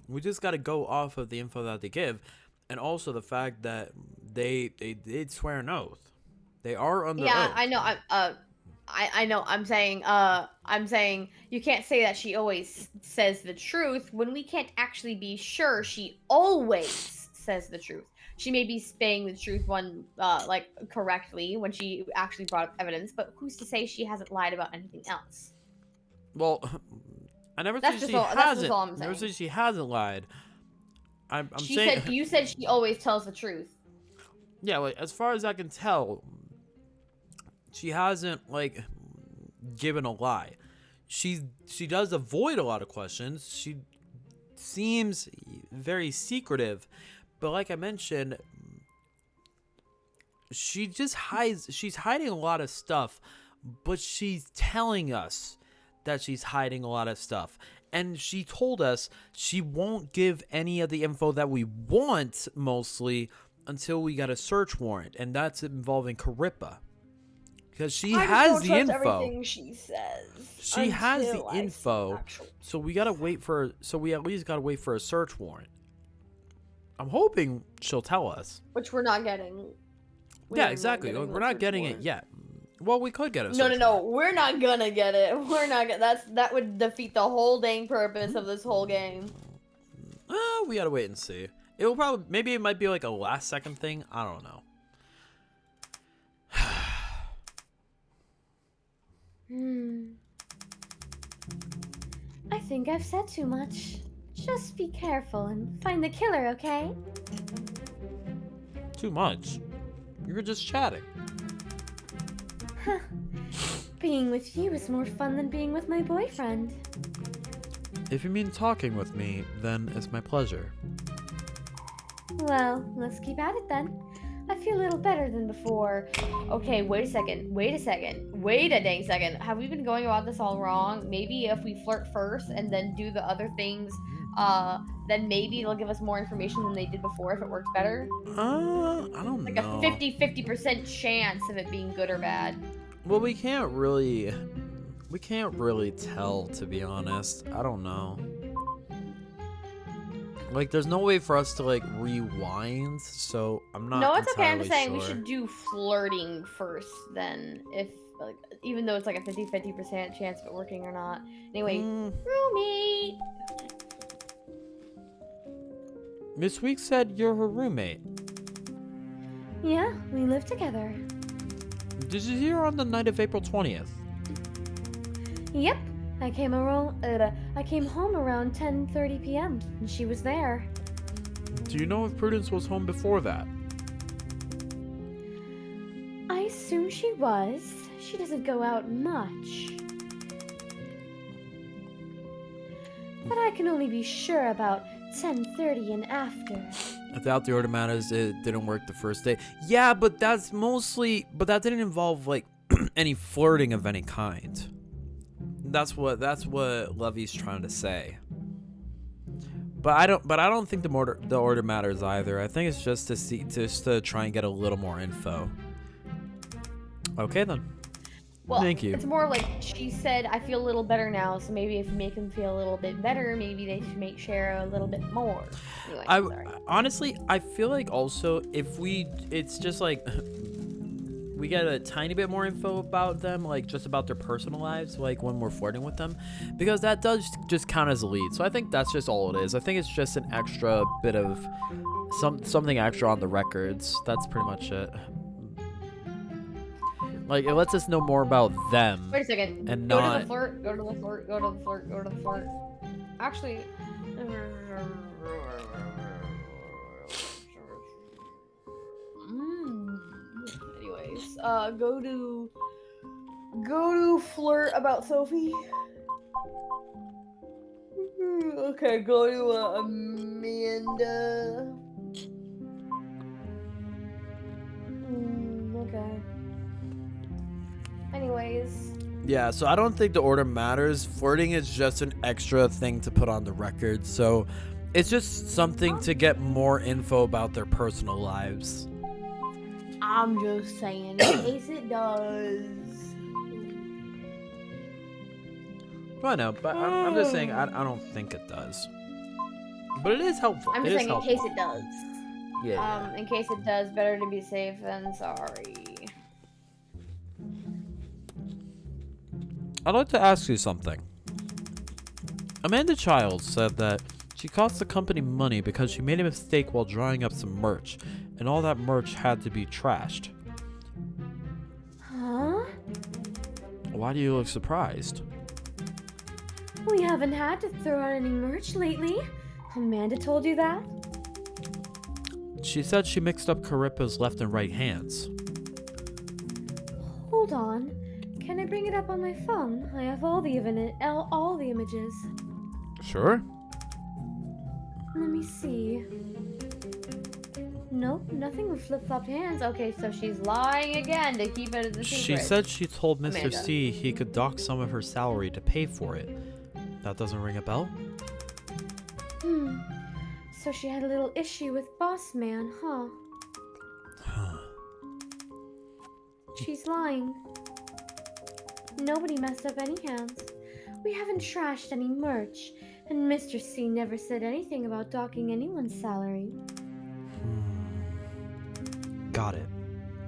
We just got to go off of the info that they give, and also the fact that they did swear an oath. They are under Yeah, oath. I know. I know. I'm saying you can't say that she always says the truth when we can't actually be sure she always says the truth. She may be saying the truth correctly when she actually brought up evidence, but who's to say she hasn't lied about anything else? Well, I never That's said just she all- that's just hasn't. all I'm Never saying. said she hasn't lied. I'm She saying said you said she always tells the truth. yeah, like as far as I can tell, she hasn't given a lie. She does avoid a lot of questions. She seems very secretive, but like I mentioned, she just hides. She's hiding a lot of stuff, but she's telling us that she's hiding a lot of stuff. And she told us she won't give any of the info that we want, mostly, until we got a search warrant, and that's involving Carippa. Because she has the info. Everything she says. She has the until I see info, actual- so we gotta wait for. So we at least gotta wait for a search warrant. I'm hoping she'll tell us. Which we're not getting. Yeah, exactly. We're not getting it yet. Well, we could get a search No. We're not gonna get it. We're not gonna. That would defeat the whole dang purpose of this whole game. We gotta wait and see. It will probably. Maybe it might be like a last second thing. I don't know. I think I've said too much. Just be careful and find the killer, okay? Too much. You were just chatting. Being with you is more fun than being with my boyfriend. If you mean talking with me, then it's my pleasure. Well, let's keep at it then. I feel a little better than before. Okay, wait a second. Wait a dang second. Have we been going about this all wrong? Maybe if we flirt first and then do the other things, then maybe they'll give us more information than they did before if it works better. I don't Like know. a 50% chance of it being good or bad. Well, we can't really tell, to be honest. I don't know. Like, there's no way for us to rewind, so I'm not. No, it's okay. I'm entirely just saying we sure. should do flirting first then. If like, even though it's like a 50% chance of it working or not. Anyway, Mm, roommate. Miss Week said you're her roommate. Yeah, we live together. Did you hear on the night of April 20th? Yep. I came home around 10:30 p.m. and she was there. Do you know if Prudence was home before that? I assume she was. She doesn't go out much. But I can only be sure about 10:30 and after. Without the order matters, it didn't work the first day. Yeah, but that didn't involve like any flirting of any kind. That's what Levy's trying to say. But I don't think the order matters either. I think it's just to try and get a little more info. Okay then. Well, Thank you. it's more like she said, I feel a little better now, so maybe if you make them feel a little bit better, maybe they should share a little bit more. Anyway, sorry. Honestly, I feel like also it's just like we get a tiny bit more info about them, like just about their personal lives, like when we're flirting with them, because that does just count as a lead. So I think that's just all it is. I think it's just an extra bit of something extra on the records. That's pretty much it. Like, it lets us know more about them. Wait a second. And go not... to the flirt, go to the flirt, go to the flirt, go to the flirt. Actually... Anyways, go to flirt about Sophie. Okay, go to Amanda. Okay. Anyways. Yeah, so I don't think the order matters. Flirting is just an extra thing to put on the record. So it's just something to get more info about their personal lives. I'm just saying, in case it does. I know, but I'm just saying I don't think it does. But it is helpful. I'm just saying, in case it does. Yeah. In case it does, better to be safe than sorry. I'd like to ask you something. Amanda Childs said that she cost the company money because she made a mistake while drawing up some merch, and all that merch had to be trashed. Huh? Why do you look surprised? We haven't had to throw out any merch lately. Amanda told you that? She said she mixed up Caripa's left and right hands. Hold on. Can I bring it up on my phone? I have all the images. Sure. Let me see. Nope, nothing with flip-flopped hands. Okay, so she's lying again to keep it a secret. She said she told Mr. Amanda. C he could dock some of her salary to pay for it. That doesn't ring a bell? So she had a little issue with Boss Man, huh? She's lying. Nobody messed up any hands. We haven't trashed any merch, and Mr. C never said anything about docking anyone's salary. Got it.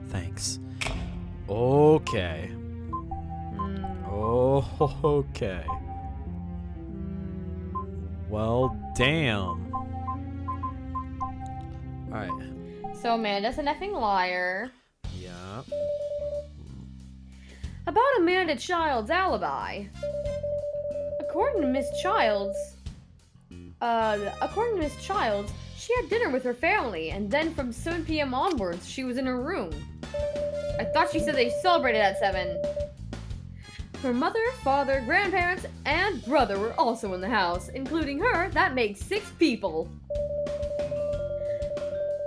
Thanks. Okay. Oh, okay. Well, damn. Alright. So Amanda's an effing liar. Yeah. About Amanda Childs' alibi. According to Miss Childs, she had dinner with her family, and then from 7 p.m. onwards, she was in her room. I thought she said they celebrated at 7. Her mother, father, grandparents, and brother were also in the house, including her. That makes 6 people.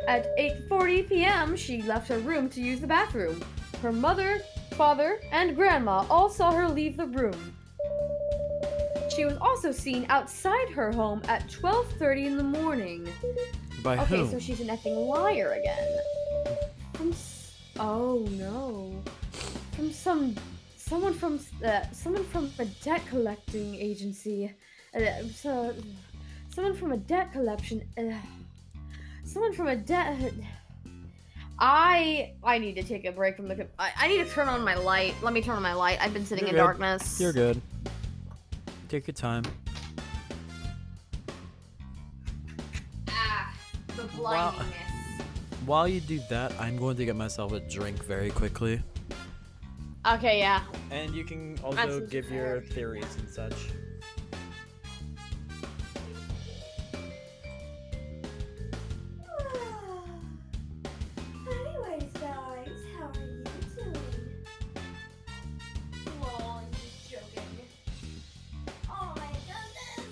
At 8:40 p.m., she left her room to use the bathroom. Her mother, father, and grandma all saw her leave the room. She was also seen outside her home at 12:30 in the morning. By whom? Okay, so she's an effing liar again. Oh no. Someone from a debt collecting agency. Someone from a debt collection. Someone from a debt. I need to take a break from the. I need to turn on my light. Let me turn on my light. I've been sitting You're in good. darkness. You're good. Take your time. Ah, the Wow. blindiness. While you do that, I'm going to get myself a drink very quickly. Okay, yeah. And you can also Absolutely give your theories and such. Anyways, guys, how are you doing? Lol, I'm just joking. Oh my goodness!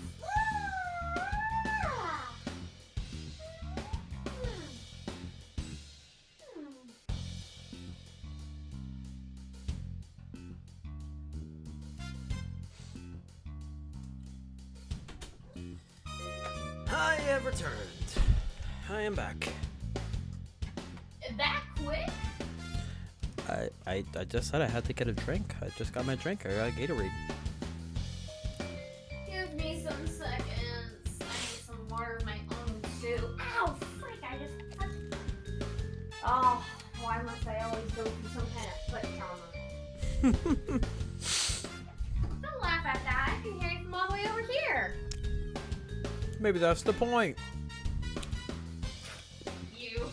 Ah! I have returned. I am back. That quick? I just said I had to get a drink. I just got my drink. I got a Gatorade. Give me some seconds. I need some water of my own too. Ow, frick! I just touched. Oh, why must I always go through some kind of foot trauma? Don't laugh at that. I can hear you from all the way over here. Maybe that's the point. You.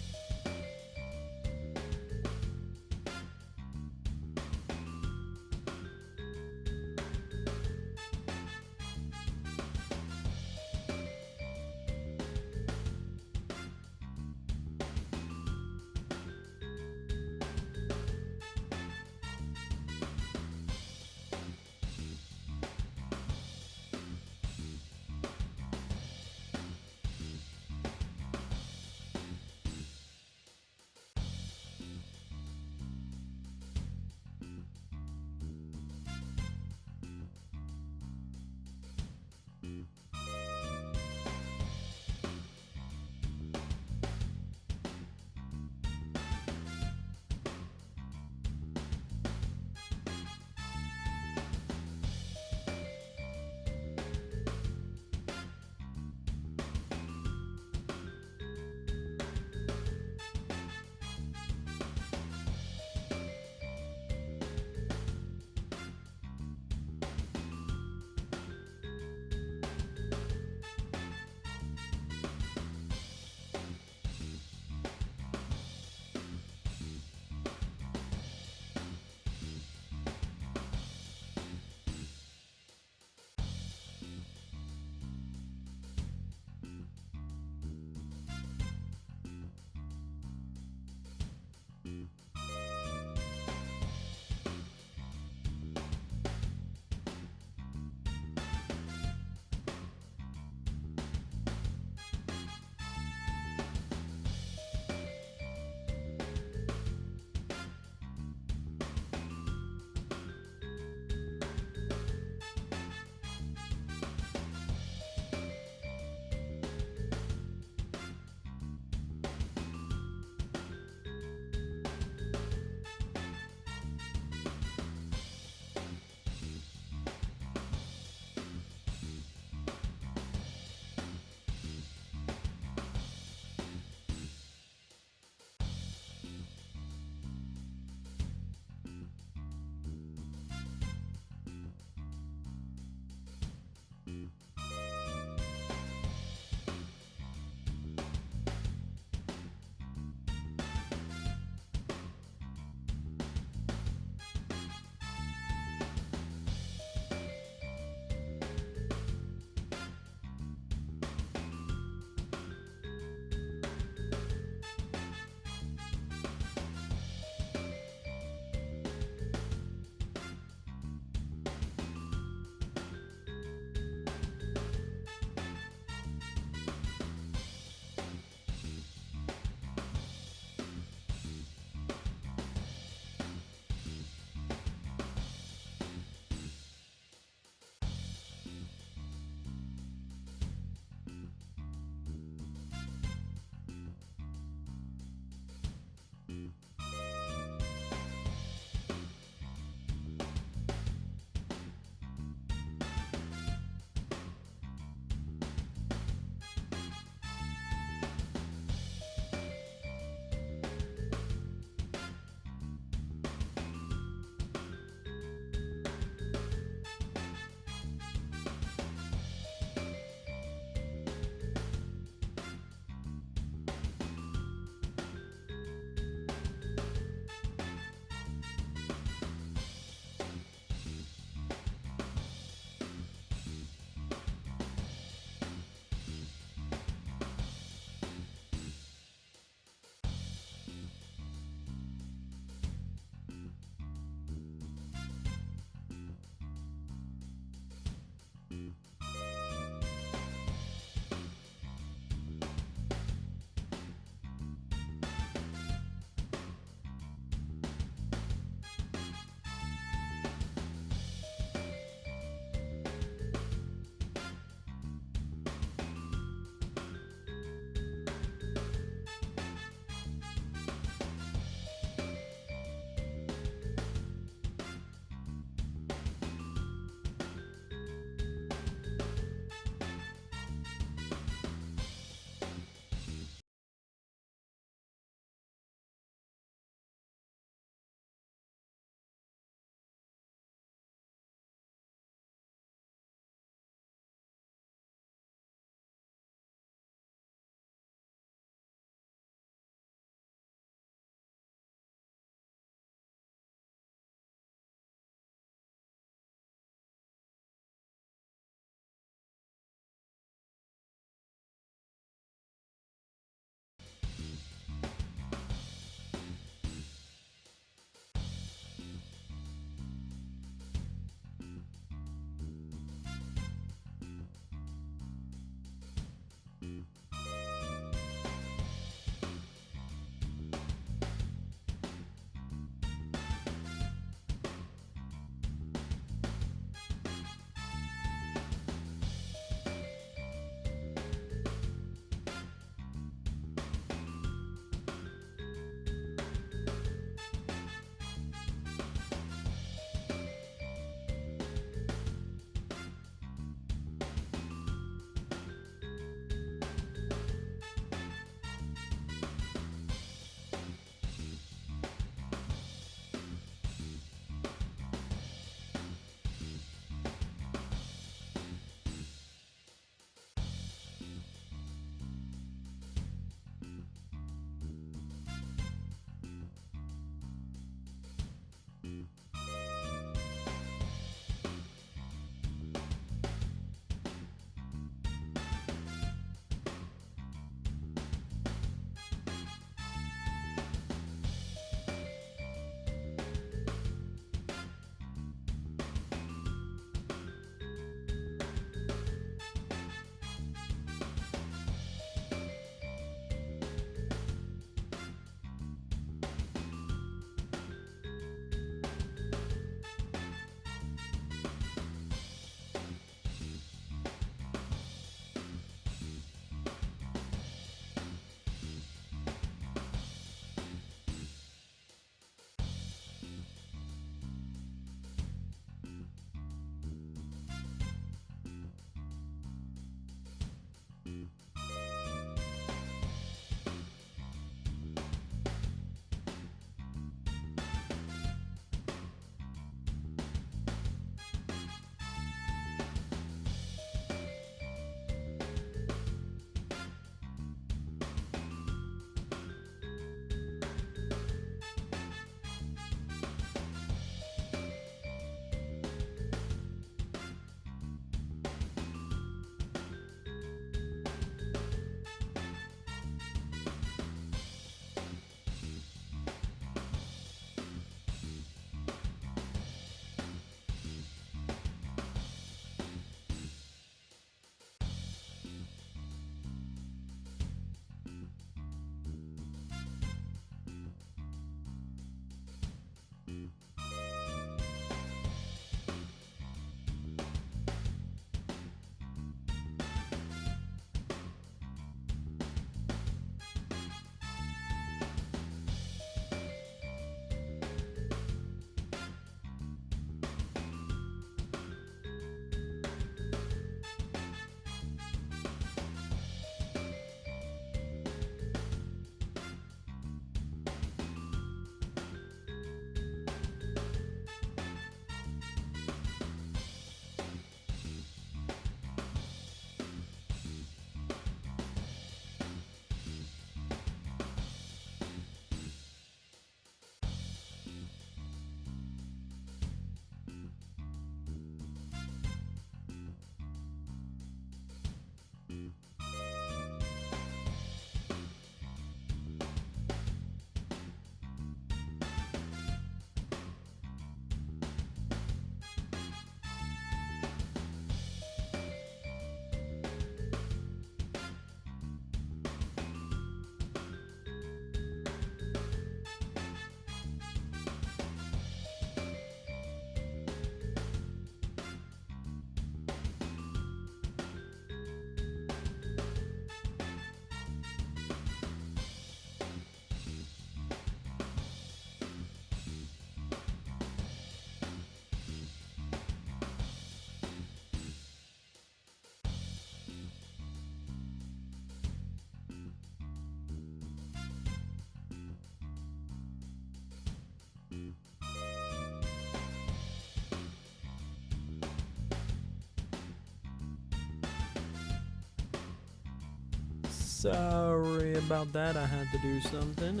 Sorry about that. I had to do something.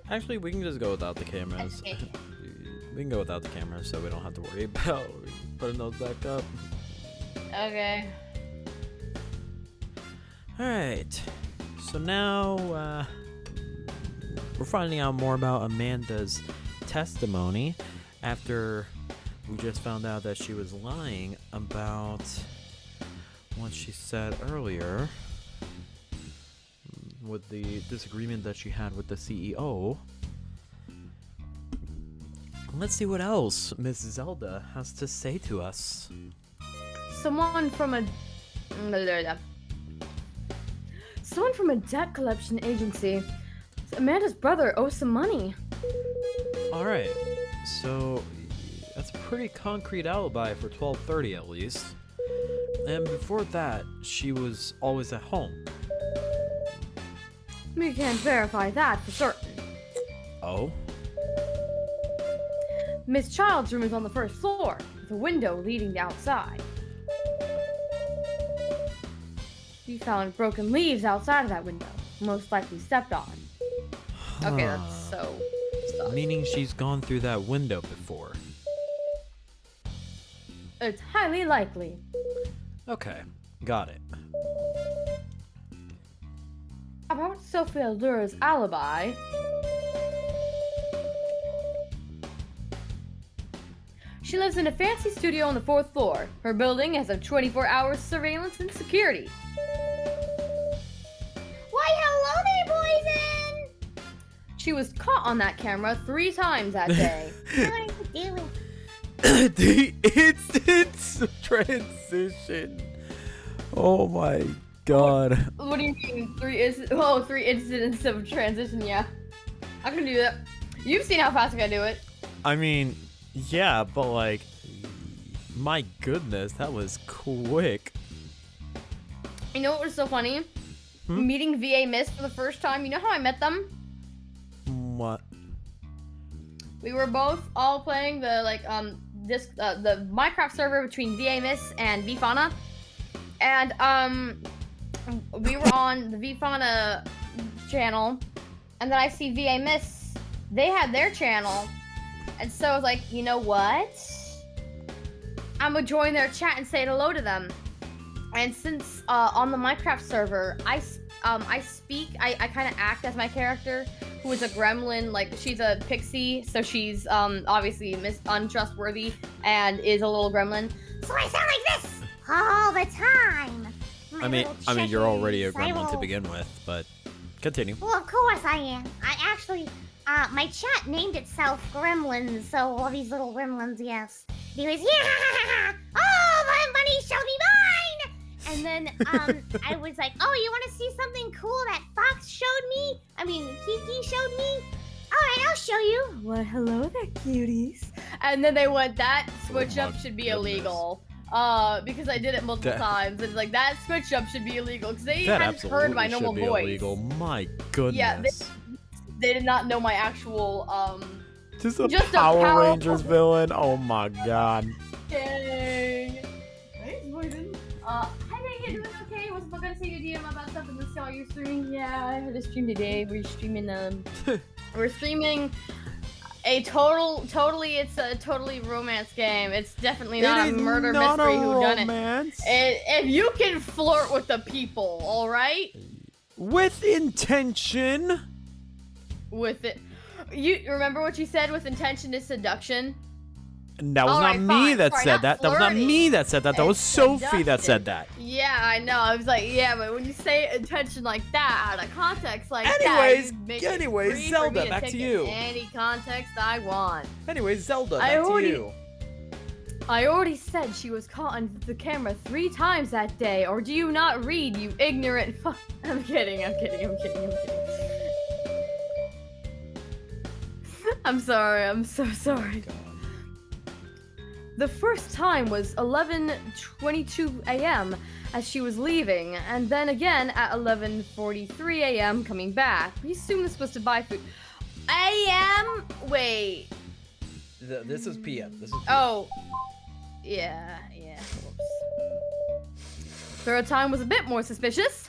Actually, we can just go without the cameras. We can go without the cameras, so we don't have to worry about putting those back up. Okay. All right. So now we're finding out more about Amanda's testimony after we just found out that she was lying about what she said earlier with the disagreement that she had with the CEO. Let's see what else Miss Zelda has to say to us. Someone from a debt collection agency. Amanda's brother owes some money. All right, so that's a pretty concrete alibi for 12:30 at least. And before that, she was always at home. We can't verify that for certain. Oh? Miss Child's room is on the first floor, with a window leading to outside. We found broken leaves outside of that window, most likely stepped on. Okay, that's so sus. Meaning she's gone through that window before. It's highly likely. Okay, got it. About Sophia Lure's alibi. She lives in a fancy studio on the 4th floor. Her building has a 24-hour surveillance and security. Why, hello there, Poison! She was caught on that camera 3 times that day. What are you doing? The instant transition. Oh my god. What do you mean? 3 incidents of transition, yeah. I can do that. You've seen how fast I can do it. I mean, yeah, but like, my goodness, that was quick. You know what was so funny? Meeting VA Miss for the first time. You know how I met them? What? We were both all playing the the Minecraft server between VA Miss and VFauna, and we were on the VFauna channel, and then I see VA Miss. They had their channel, and so I was like, you know what? I'm gonna join their chat and say hello to them. And since on the Minecraft server, I kind of act as my character, who is a gremlin. Like, she's a pixie, so she's obviously untrustworthy and is a little gremlin. So I sound like this all the time. I mean, you're already a gremlin to begin with, but continue. Well, of course I am. I actually, my chat named itself Gremlins, so all these little gremlins, yes. Anyways, yeah, oh, my money shall be mine! And then, I was like, oh, you want to see something cool that Fox showed me? Kiki showed me? Alright, I'll show you. Well, hello there, cuties. And then they went, that switch Oh up my should be goodness. illegal. Because I did it multiple times. And it's like, that switch up should be illegal. Because they That hadn't heard my absolutely normal should be voice. illegal. My goodness. Yeah, they did not know my actual, Just a just a Power power- Rangers villain? Oh my god. Dang. Thanks, Boyden. Hi, Megan, doing okay? Was gonna say your DM about stuff in the saw you're streaming. Yeah, I heard a stream today. We're streaming, we're streaming it's a totally romance game. It's definitely not a murder mystery whodunit. If you can flirt with the people, alright? With intention. With it. You remember what you said with intention is seduction? That was Alright, not me fine, that fine, said not that. That was not flirting. me that said that. That was It's Sophie that seductive. said that. Yeah, I know. I was like, yeah, but when you say intention like that, out of context like that, Anyways, you make anyways, it free Zelda, for me to back to take you. in any context I want. Anyways, Zelda, I back to already- you. I already said she was caught on the camera 3 times that day, or do you not read, you ignorant fuck? I'm kidding. I'm sorry, I'm so sorry. The first time was 11:22 a.m. as she was leaving, and then again at 11:43 a.m. coming back. We assume this was to buy food. A.m.? Wait. This is PM. This is PM. Oh. Yeah. Whoops. Third time was a bit more suspicious.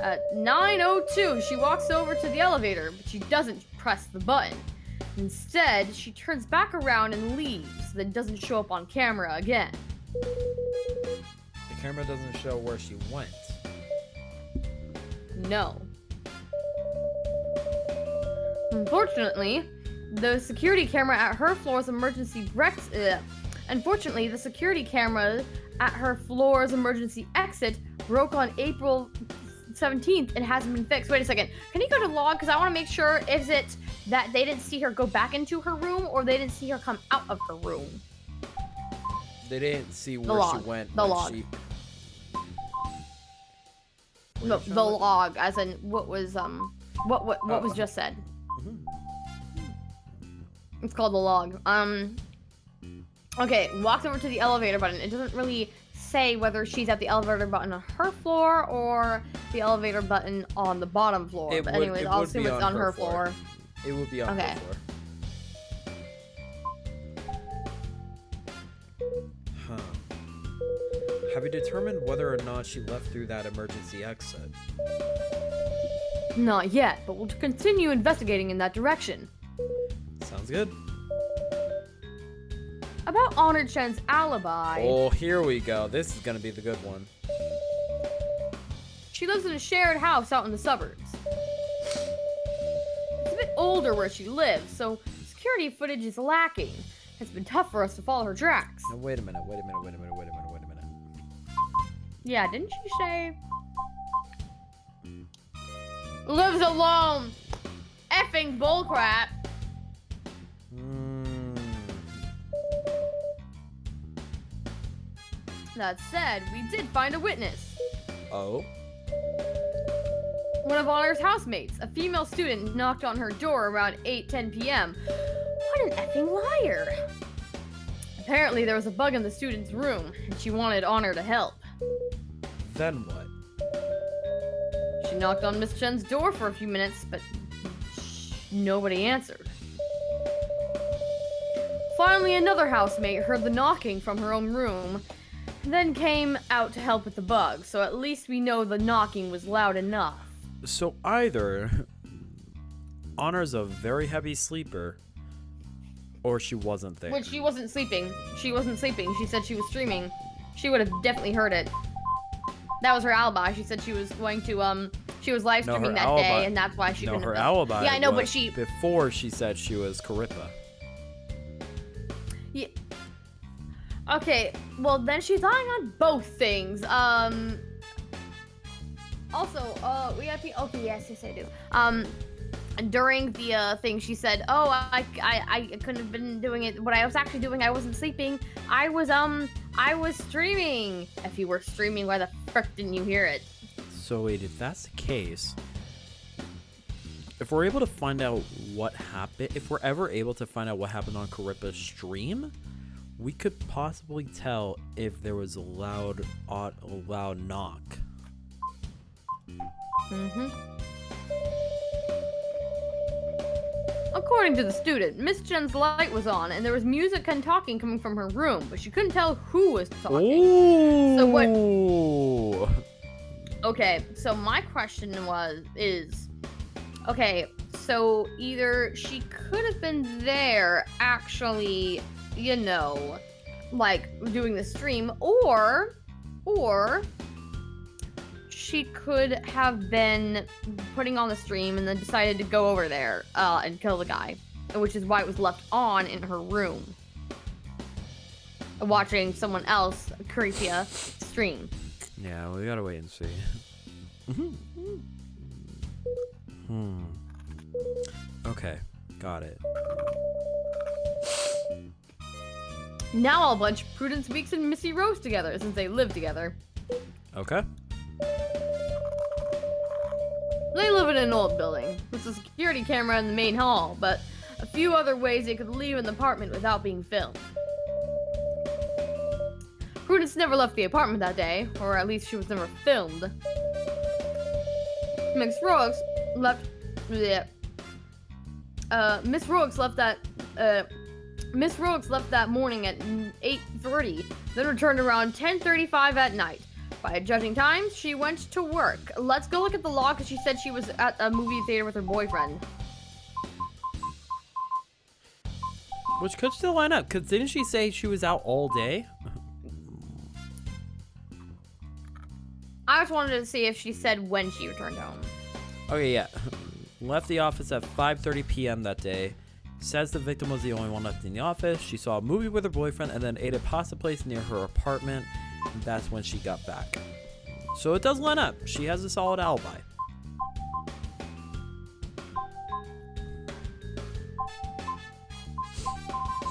At 9:02, she walks over to the elevator, but she doesn't press the button. Instead, she turns back around and leaves, then doesn't show up on camera again. The camera doesn't show where she went. No. Unfortunately, the security camera at her floor's emergency Unfortunately, the security camera at her floor's emergency exit broke on April 17th and hasn't been fixed. Wait a second. Can you go to log? Because I want to make sure, is it that they didn't see her go back into her room or they didn't see her come out of her room? They didn't see where log, she went. the when log. She... No, the log, as in what was what was just said. Mhm. It's called the log. Okay, walked over to the elevator button. It doesn't really say whether she's at the elevator button on her floor or the elevator button on the bottom floor. It But would- anyways, it I'll would assume be it's on on her her floor. floor. It would be on Okay. her floor. Huh. Have you determined whether or not she left through that emergency exit? Not yet, but we'll continue investigating in that direction. Sounds good. About Honor Chen's alibi. Oh, here we go. This is gonna be the good one. She lives in a shared house out in the suburbs. It's a bit older where she lives, so security footage is lacking. It's been tough for us to follow her tracks. Now, wait a minute. Yeah, didn't she say... Lives alone! Effing bullcrap! That said, we did find a witness. Oh? One of Honor's housemates, a female student, knocked on her door around 8:10 p.m. What an effing liar! Apparently there was a bug in the student's room, and she wanted Honor to help. Then what? She knocked on Miss Chen's door for a few minutes, but nobody answered. Finally, another housemate heard the knocking from her own room, then came out to help with the bug, so at least we know the knocking was loud enough. So either Honor's a very heavy sleeper, or she wasn't there. Which she wasn't sleeping. She wasn't sleeping. She said she was streaming. She would have definitely heard it. That was her alibi. She said she was going to, she was live streaming that day, and that's why she couldn't her have... alibi Yeah, I know, was but she... before she said she was Carippa. Yeah. Okay, well, then she's lying on both things. Also, we gotta be... Okay, yes, I do. During the thing, she said, "Oh, I couldn't have been doing it. What I was actually doing, I wasn't sleeping. I was streaming. If you were streaming, why the frick didn't you hear it?" So wait, if that's the case, if we're able to find out what happened, if we're ever able to find out what happened on Carippa's stream, we could possibly tell if there was a loud knock. Mm-hmm. According to the student, Miss Chen's light was on, and there was music and talking coming from her room, but she couldn't tell who was talking. Ooh. So what? Okay, so my question is, okay, so either she could have been there, actually, you know, like doing the stream, or she could have been putting on the stream and then decided to go over there and kill the guy, which is why it was left on in her room, watching someone else, Carippa, stream. Yeah, we gotta wait and see. Okay, got it. Now I'll bunch Prudence Weeks and Missy Rose together since they live together. Okay. They live in an old building. There's a security camera in the main hall, but a few other ways they could leave an apartment without being filmed. Prudence never left the apartment that day, or at least she was never filmed. Miss Rogues left. Miss Rogues left that morning at 8:30, then returned around 10:35 at night. By judging times, she went to work. Let's go look at the log, because she said she was at a movie theater with her boyfriend. Which could still line up, because didn't she say she was out all day? I just wanted to see if she said when she returned home. Okay, yeah. Left the office at 5:30 p.m. that day. Says the victim was the only one left in the office. She saw a movie with her boyfriend and then ate at a pasta place near her apartment. And that's when she got back. So it does line up. She has a solid alibi.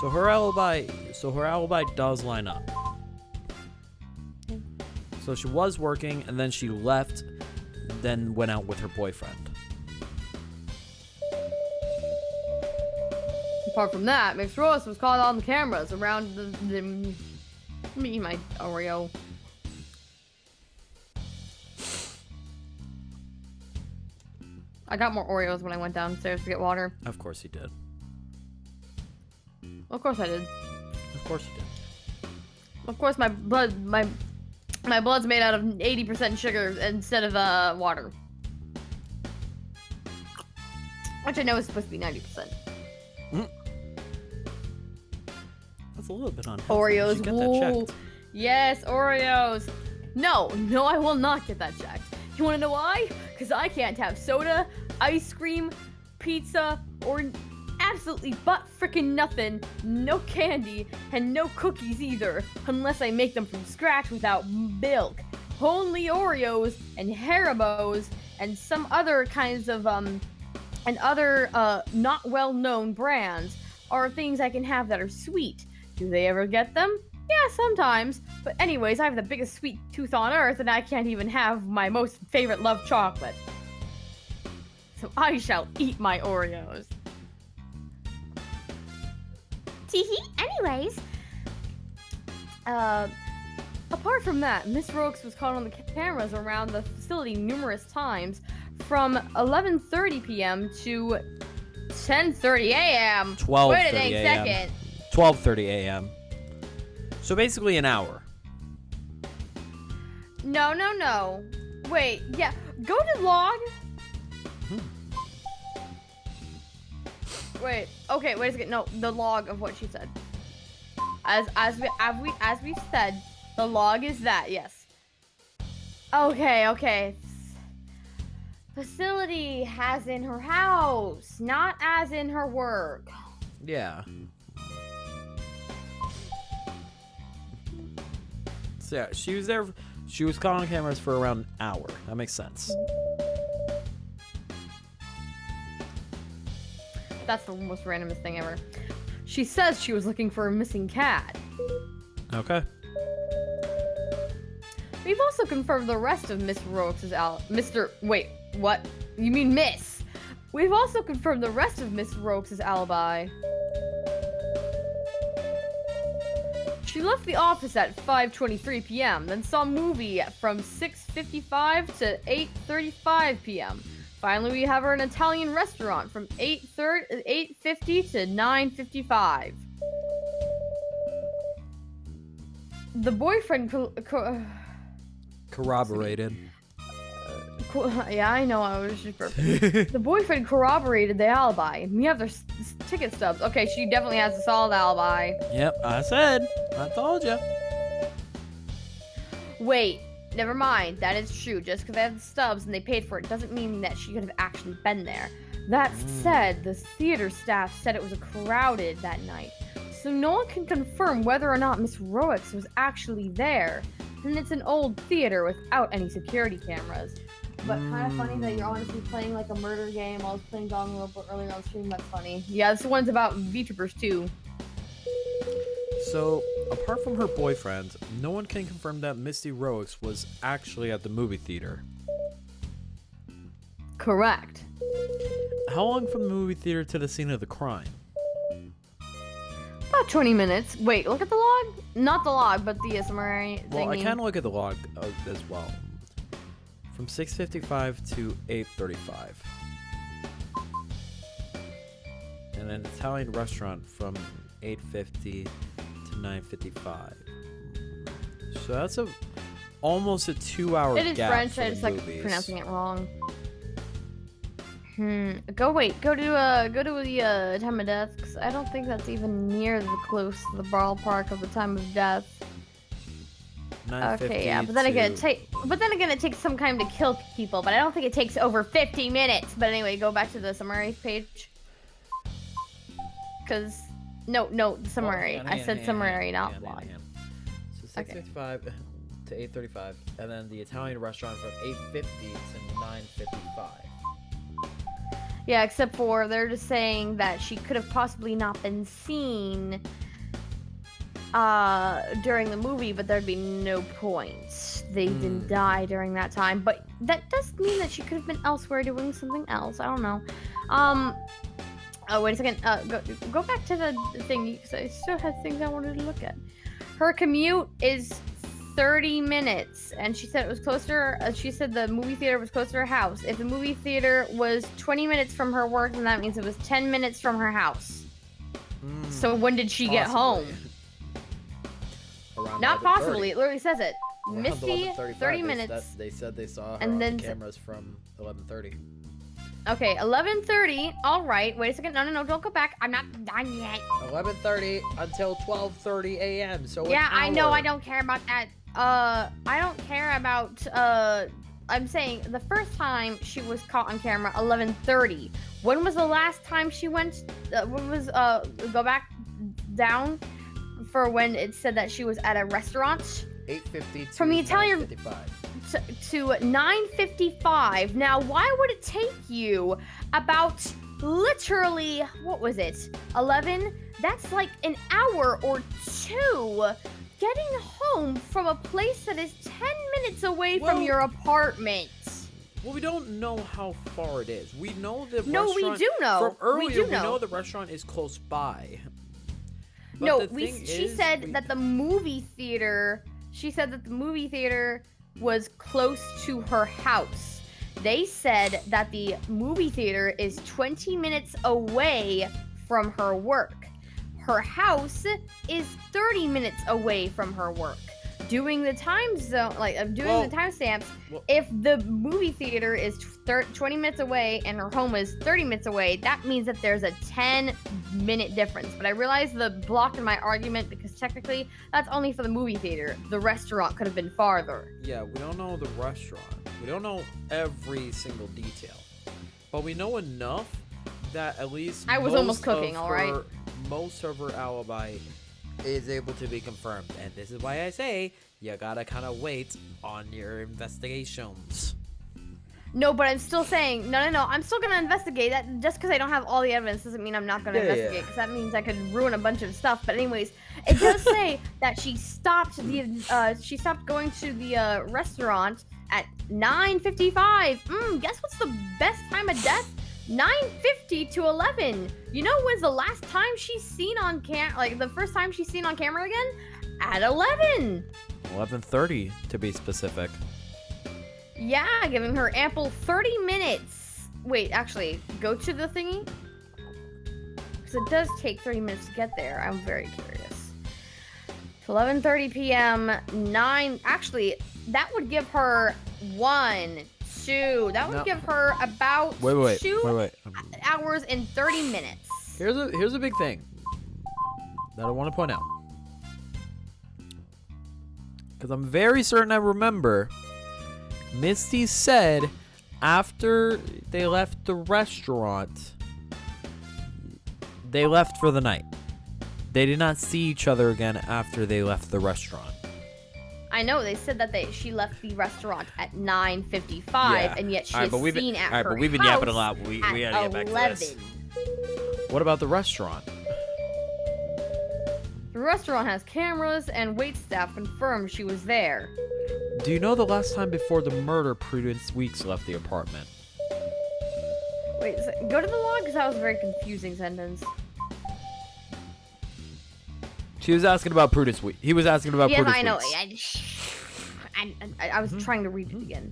So her alibi does line up. So she was working and then she left, then went out with her boyfriend. Apart from that, Miss Rose was caught on the cameras around the let me eat my Oreo. I got more Oreos when I went downstairs to get water. Of course he did. Of course I did. Of course he did. Of course my blood's made out of 80% sugar instead of water. Which I know is supposed to be 90%. That's a little bit on. Oreos. You should get that Ooh. checked. Yes, Oreos. No, I will not get that checked. You wanna know why? Because I can't have soda, ice cream, pizza, or absolutely butt frickin' nothing, no candy, and no cookies either, unless I make them from scratch without milk. Only Oreos and Haribos and some other kinds of, and other, not well-known brands are things I can have that are sweet. Do they ever get them? Yeah, sometimes. But anyways, I have the biggest sweet tooth on earth, and I can't even have my most favorite loved chocolate. So I shall eat my Oreos. Teehee. Anyways, Apart from that, Miss Rogues was caught on the cameras around the facility numerous times, from 11:30 p.m. to 10:30 a.m. 12:30 Wait a dang a.m. second. 12:30 a.m. So basically an hour. No. Wait, yeah. Go to log. Wait. Okay. Wait a second. No, the log of what she said. As we said, the log is that. Yes. Okay. Facility as in her house, not as in her work. Yeah. So yeah, she was there. She was caught on cameras for around an hour. That makes sense. That's the most randomest thing ever. She says she was looking for a missing cat. Okay. We've also confirmed the rest of Miss Rogues' Wait, what? You mean Miss? We've also confirmed the rest of Miss Rogues' alibi. She left the office at 5:23 p.m., then saw a movie from 6:55 to 8:35 p.m. Finally, we have her in an Italian restaurant from 8:50 to 9:55. The boyfriend Corroborated. yeah, I know, I was just perfect. The boyfriend corroborated the alibi. We have their ticket stubs. Okay, she definitely has a solid alibi. Yep, I told you. Wait, never mind. That is true. Just because they have the stubs and they paid for it doesn't mean that she could have actually been there. That said, the theater staff said it was crowded that night. So no one can confirm whether or not Miss Roix was actually there. And it's an old theater without any security cameras. But kind of funny that you're honestly playing like a murder game while I was playing Gong Rope earlier on stream. That's funny. Yeah, this one's about VTubers too. So, apart from her boyfriend, no one can confirm that Misty Roix was actually at the movie theater. Correct. How long from the movie theater to the scene of the crime? About 20 minutes. Wait, look at the log? Not the log, but the summary thingy. Well, I can look at the log as well. From 6:55 to 8:35. And an Italian restaurant from 8:50 to 9:55. So that's almost a 2-hour gap. It is French, for I the just like movies. pronouncing it wrong. Go to the time of death, because I don't think that's even near the close to the ballpark of the time of death. 9:50 Okay, yeah, but then again, it takes some time to kill people, but I don't think it takes over 50 minutes. But anyway, go back to the summary page. Cause no, the summary. I said summary, not log. So 6:55 to 8:35, and then the Italian restaurant from 8:50 to 9:55. Yeah, except for they're just saying that she could have possibly not been seen during the movie, but there'd be no point. They didn't die during that time, but that does mean that she could have been elsewhere doing something else. I don't know. Oh, wait a second. Go back to the thingy, because I still had things I wanted to look at. Her commute is 30 minutes, and she said it was closer. She said the movie theater was closer to her house. If the movie theater was 20 minutes from her work, then that means it was 10 minutes from her house. So when did she get home? Around Not 11:30. possibly. It literally says it. Around Misty, 11:35. 30 minutes. They said they saw her and on then the cameras from 11:30. Okay, 11:30. All right. Wait a second. No, don't go back. I'm not done yet. 11:30 until 12:30 a.m. So Yeah, an I know. hour. I don't care about that. I don't care about. I'm saying the first time she was caught on camera, 11:30. When was the last time she went? When was go back down for when it said that she was at a restaurant? 8:50 From the Italian- 9:55. To 9:55. Now, why would it take you about literally, what was it, 11? That's like an hour or two getting home from a place that is 10 minutes away Well- from your apartment. Well, we don't know how far it is. We know the No, we restaurant do know. from earlier. We do We know. know the restaurant is close by. But No, the thing she is, said we- that the movie theater. She said that the movie theater was close to her house. They said that the movie theater is 20 minutes away from her work. Her house is 30 minutes away from her work. Doing the time zone, Well- the timestamps, well- if the movie theater is 20 minutes away and her home is 30 minutes away, that means that there's a 10-minute difference. But I realized the block in my argument because technically that's only for the movie theater. The restaurant could have been farther. Yeah, we don't know the restaurant. We don't know every single detail. But we know enough that at least I was almost cooking, of all right? most of her alibi is able to be confirmed. And this is why I say you gotta kind of wait on your investigations. No, but I'm still saying, no. I'm still gonna investigate that. Just because I don't have all the evidence doesn't mean I'm not gonna Yeah, investigate. yeah. Because that means I could ruin a bunch of stuff. But anyways, it does say that she stopped going to the restaurant at 9:55. Guess what's the best time of death? 9:50 to 11. You know when's the last time she's seen on the first time she's seen on camera again? At 11. 11:30 to be specific. Yeah, giving her ample 30 minutes. Wait, actually, go to the thingy. Because it does take 30 minutes to get there. I'm very curious. 11:30 p.m. 9. Actually, that would give her 1, 2. That would No. give her about Wait. 2 hours and 30 minutes. Here's a big thing that I want to point out. Because I'm very certain I remember Misty said after they left the restaurant, they left for the night. They did not see each other again after they left the restaurant. I know they said that she left the restaurant at 9:55, Yeah. and yet she Alright, is seen at her but we've been house yapping a lot. We at gotta get back to this. 11. What about the restaurant? The restaurant has cameras and waitstaff confirmed she was there. Do you know the last time before the murder Prudence Weeks left the apartment? Wait, go to the log because that was a very confusing sentence. She was asking about Prudence Weeks. He was asking about Yes, Prudence I know. Weeks. I was trying to read it again.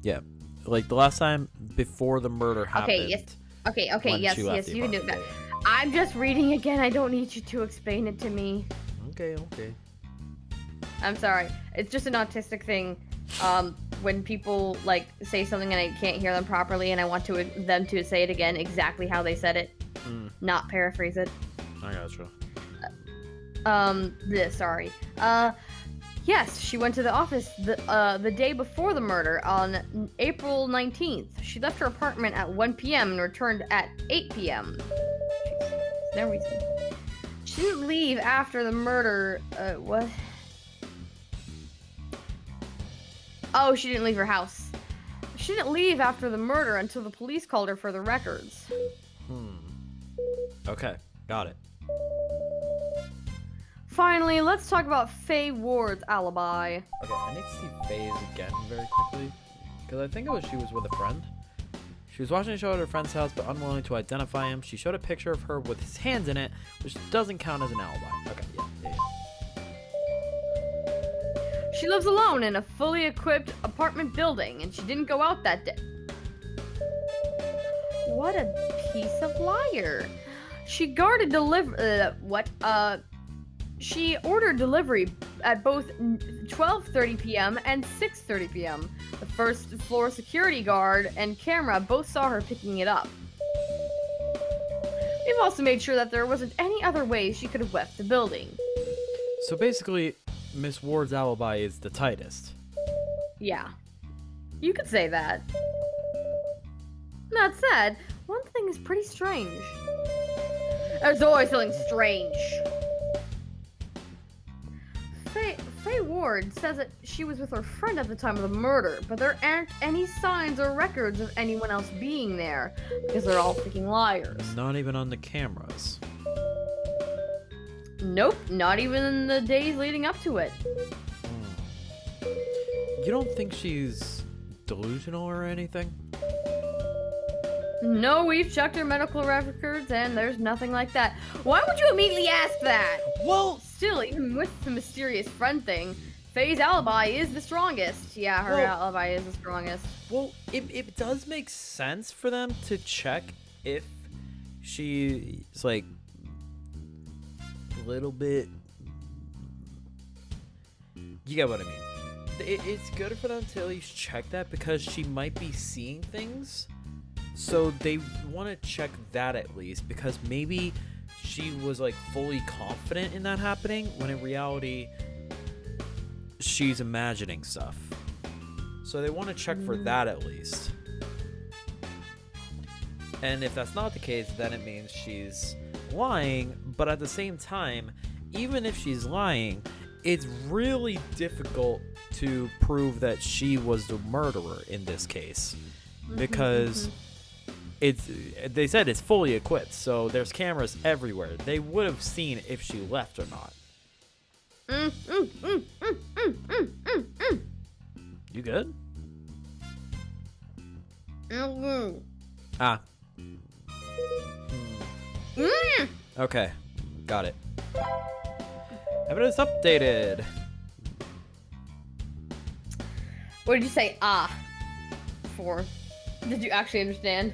Yeah, like the last time before the murder happened. Okay, yes. Okay, when yes, she left the you can do that. apartment. I'm just reading again. I don't need you to explain it to me. Okay. I'm sorry. It's just an autistic thing. When people say something and I can't hear them properly, and I want them to say it again exactly how they said it, not paraphrase it. I gotcha. Sorry. Yes, she went to the office the day before the murder on April 19th. She left her apartment at 1 p.m. and returned at 8 p.m. Jeez, no reason. She didn't leave after the murder. What? Oh, she didn't leave her house. She didn't leave after the murder until the police called her for the records. Okay, got it. Finally, let's talk about Faye Ward's alibi. Okay, I need to see Faye's again very quickly. Because I think she was with a friend. She was watching a show at her friend's house, but unwilling to identify him. She showed a picture of her with his hands in it, which doesn't count as an alibi. Okay, yeah. She lives alone in a fully equipped apartment building, and she didn't go out that day. What a piece of liar. She ordered delivery at both 12:30 p.m. and 6:30 p.m. The first floor security guard and camera both saw her picking it up. We've also made sure that there wasn't any other way she could have left the building. So basically, Miss Ward's alibi is the tightest. Yeah. You could say that. That said, one thing is pretty strange. There's always something strange. Faye Ward says that she was with her friend at the time of the murder, but there aren't any signs or records of anyone else being there, because they're all freaking liars. Not even on the cameras. Nope, not even in the days leading up to it. You don't think she's delusional or anything? No, we've checked her medical records and there's nothing like that. Why would you immediately ask that? Well, Still, even with the mysterious friend thing, Faye's alibi is the strongest. Yeah, her alibi is the strongest. well, it does make sense for them to check if she's like a little bit. You get what I mean? It's good for them to at least check that because she might be seeing things. So they want to check that at least because maybe she was like fully confident in that happening when in reality she's imagining stuff. So they want to check for that at least. And if that's not the case, then it means she's lying. But at the same time, even if she's lying, it's really difficult to prove that she was the murderer in this case because they said it's fully equipped, so there's cameras everywhere. They would have seen if she left or not. You good? Ah. Okay, got it. Evidence updated. What did you say for? Did you actually understand?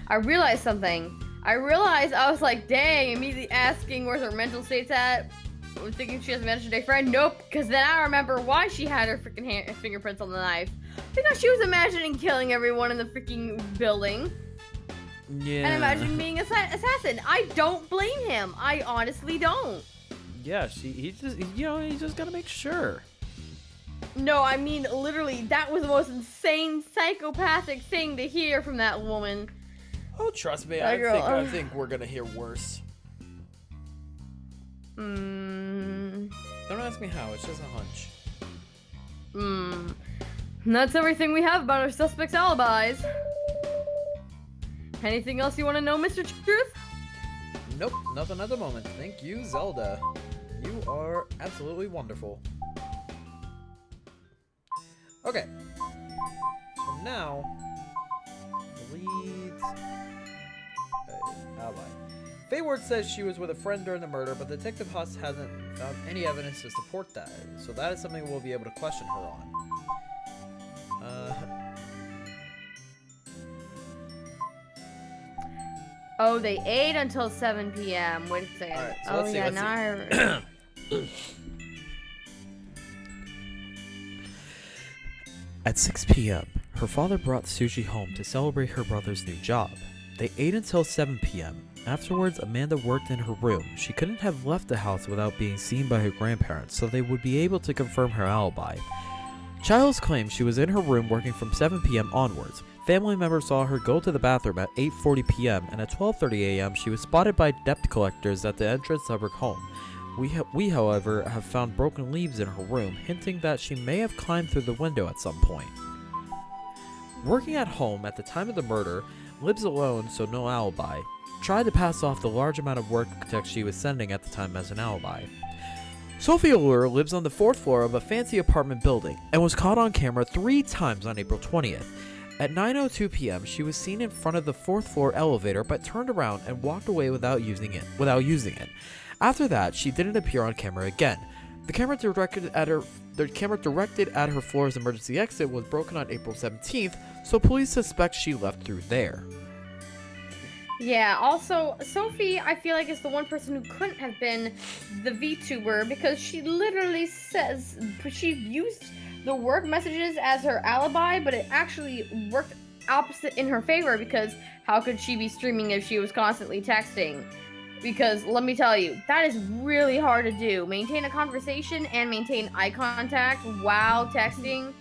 I realized something. I was like, dang, immediately asking where's her mental state's at. I'm thinking she has a imaginary friend. Nope, because then I remember why she had her freaking fingerprints on the knife. Because she was imagining killing everyone in the freaking building. Yeah. And imagining being an assassin. I don't blame him. I honestly don't. Yeah, he's just gotta make sure. No, I mean, literally, that was the most insane, psychopathic thing to hear from that woman. Oh, trust me, I think we're gonna hear worse. Don't ask me how, it's just a hunch. That's everything we have about our suspects' alibis. Anything else you want to know, Mr. Truth? Nope, nothing at the moment. Thank you, Zelda. You are absolutely wonderful. Okay. So now, leads ally. Faye Ward says she was with a friend during the murder, but Detective Huss hasn't found any evidence to support that. So that is something we'll be able to question her on. Oh, they ate until 7 p.m. Wait a second. Alright, so let's see, let's now see. At 6 p.m., her father brought Sushi home to celebrate her brother's new job. They ate until 7 p.m. Afterwards, Amanda worked in her room. She couldn't have left the house without being seen by her grandparents, so they would be able to confirm her alibi. Childs claimed she was in her room working from 7 p.m. onwards. Family members saw her go to the bathroom at 8:40 p.m. and at 12:30 a.m. she was spotted by debt collectors at the entrance of her home. We, however, have found broken leaves in her room, hinting that she may have climbed through the window at some point. Working at home at the time of the murder, lives alone so no alibi. Tried to pass off the large amount of work text she was sending at the time as an alibi. Sophie Allure lives on the 4th floor of a fancy apartment building and was caught on camera 3 times on April 20th. At 9:02 p.m., she was seen in front of the 4th floor elevator but turned around and walked away without using it. After that, she didn't appear on camera again. The camera directed at her floor's emergency exit was broken on April 17th, so police suspect she left through there. Yeah, also, Sophie, I feel like, is the one person who couldn't have been the VTuber because she literally says she used the work messages as her alibi, but it actually worked opposite in her favor because how could she be streaming if she was constantly texting? Because let me tell you, that is really hard to do. Maintain a conversation and maintain eye contact while texting.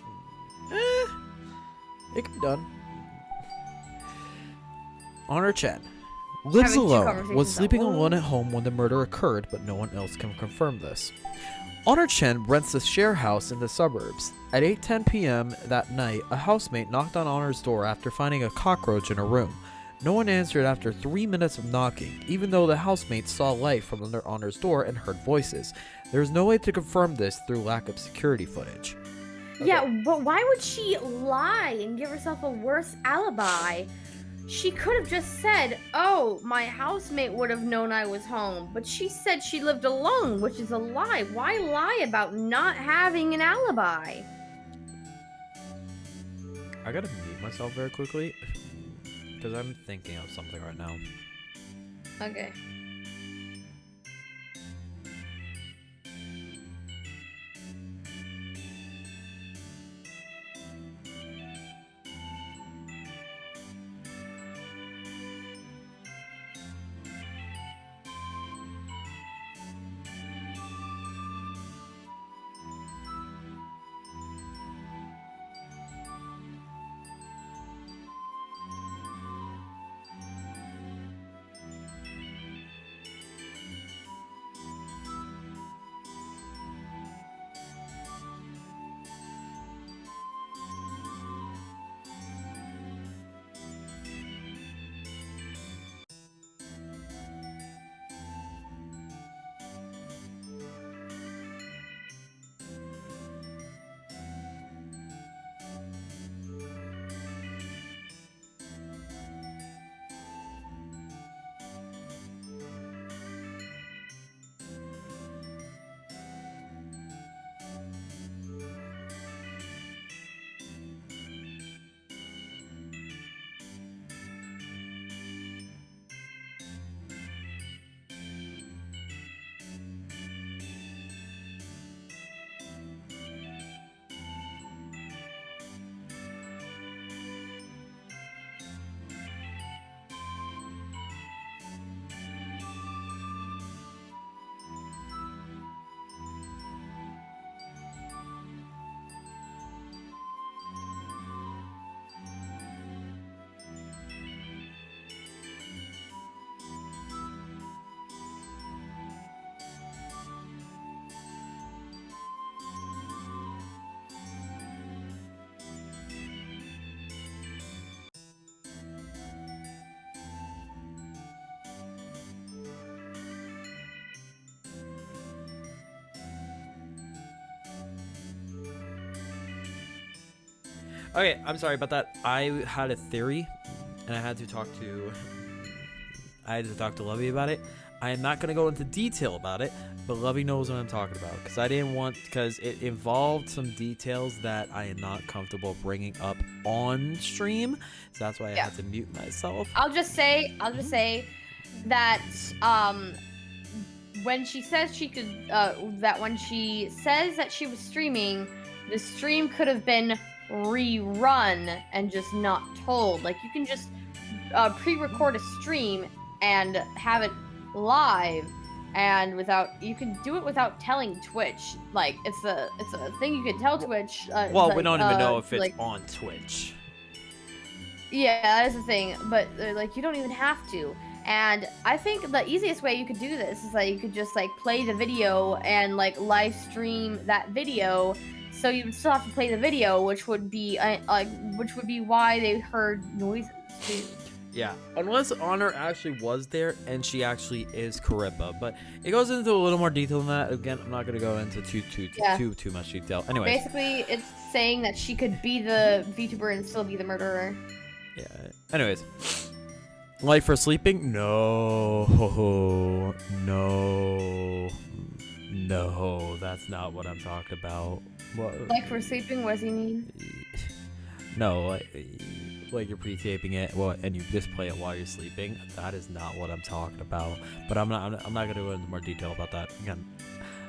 It can be done. Honor Chen lives Having two alone, conversations was at sleeping alone once. at home when the murder occurred, but no one else can confirm this. Honor Chen rents a share house in the suburbs. At 8:10 p.m. that night, a housemate knocked on Honor's door after finding a cockroach in her room. No one answered after 3 minutes of knocking, even though the housemate saw light from under Honor's door and heard voices. There is no way to confirm this through lack of security footage. Yeah, but why would she lie and give herself a worse alibi? She could have just said, oh, my housemate would have known I was home. But she said she lived alone, which is a lie. Why lie about not having an alibi? I gotta mute myself very quickly because I'm thinking of something right now. Okay. Okay, I'm sorry about that. I had a theory, and I had to talk to Lovey about it. I am not gonna go into detail about it, but Lovey knows what I'm talking about because it involved some details that I am not comfortable bringing up on stream. So that's why I had to mute myself. I'll just say that when she says she could when she says that she was streaming, the stream could have been rerun and just not told. Like, you can just pre-record a stream and have it live, and you can do it without telling Twitch. Like, it's a thing you can tell Twitch. Well, we don't even know if it's on Twitch. Yeah, that is the thing, but like, you don't even have to. And I think the easiest way you could do this is that you could just like play the video and like live stream that video. So you would still have to play the video, which would be why they heard noises too. Yeah, unless Honor actually was there and she actually is Karippa, but it goes into a little more detail than that. Again, I'm not gonna go into too much detail. Anyways, basically, it's saying that she could be the VTuber and still be the murderer. Yeah. Anyways, light for sleeping? No, that's not what I'm talking about. What? Like for sleeping, what does he mean? No, like you're pre-taping it, and you just play it while you're sleeping. That is not what I'm talking about. But I'm not gonna go into more detail about that. Again,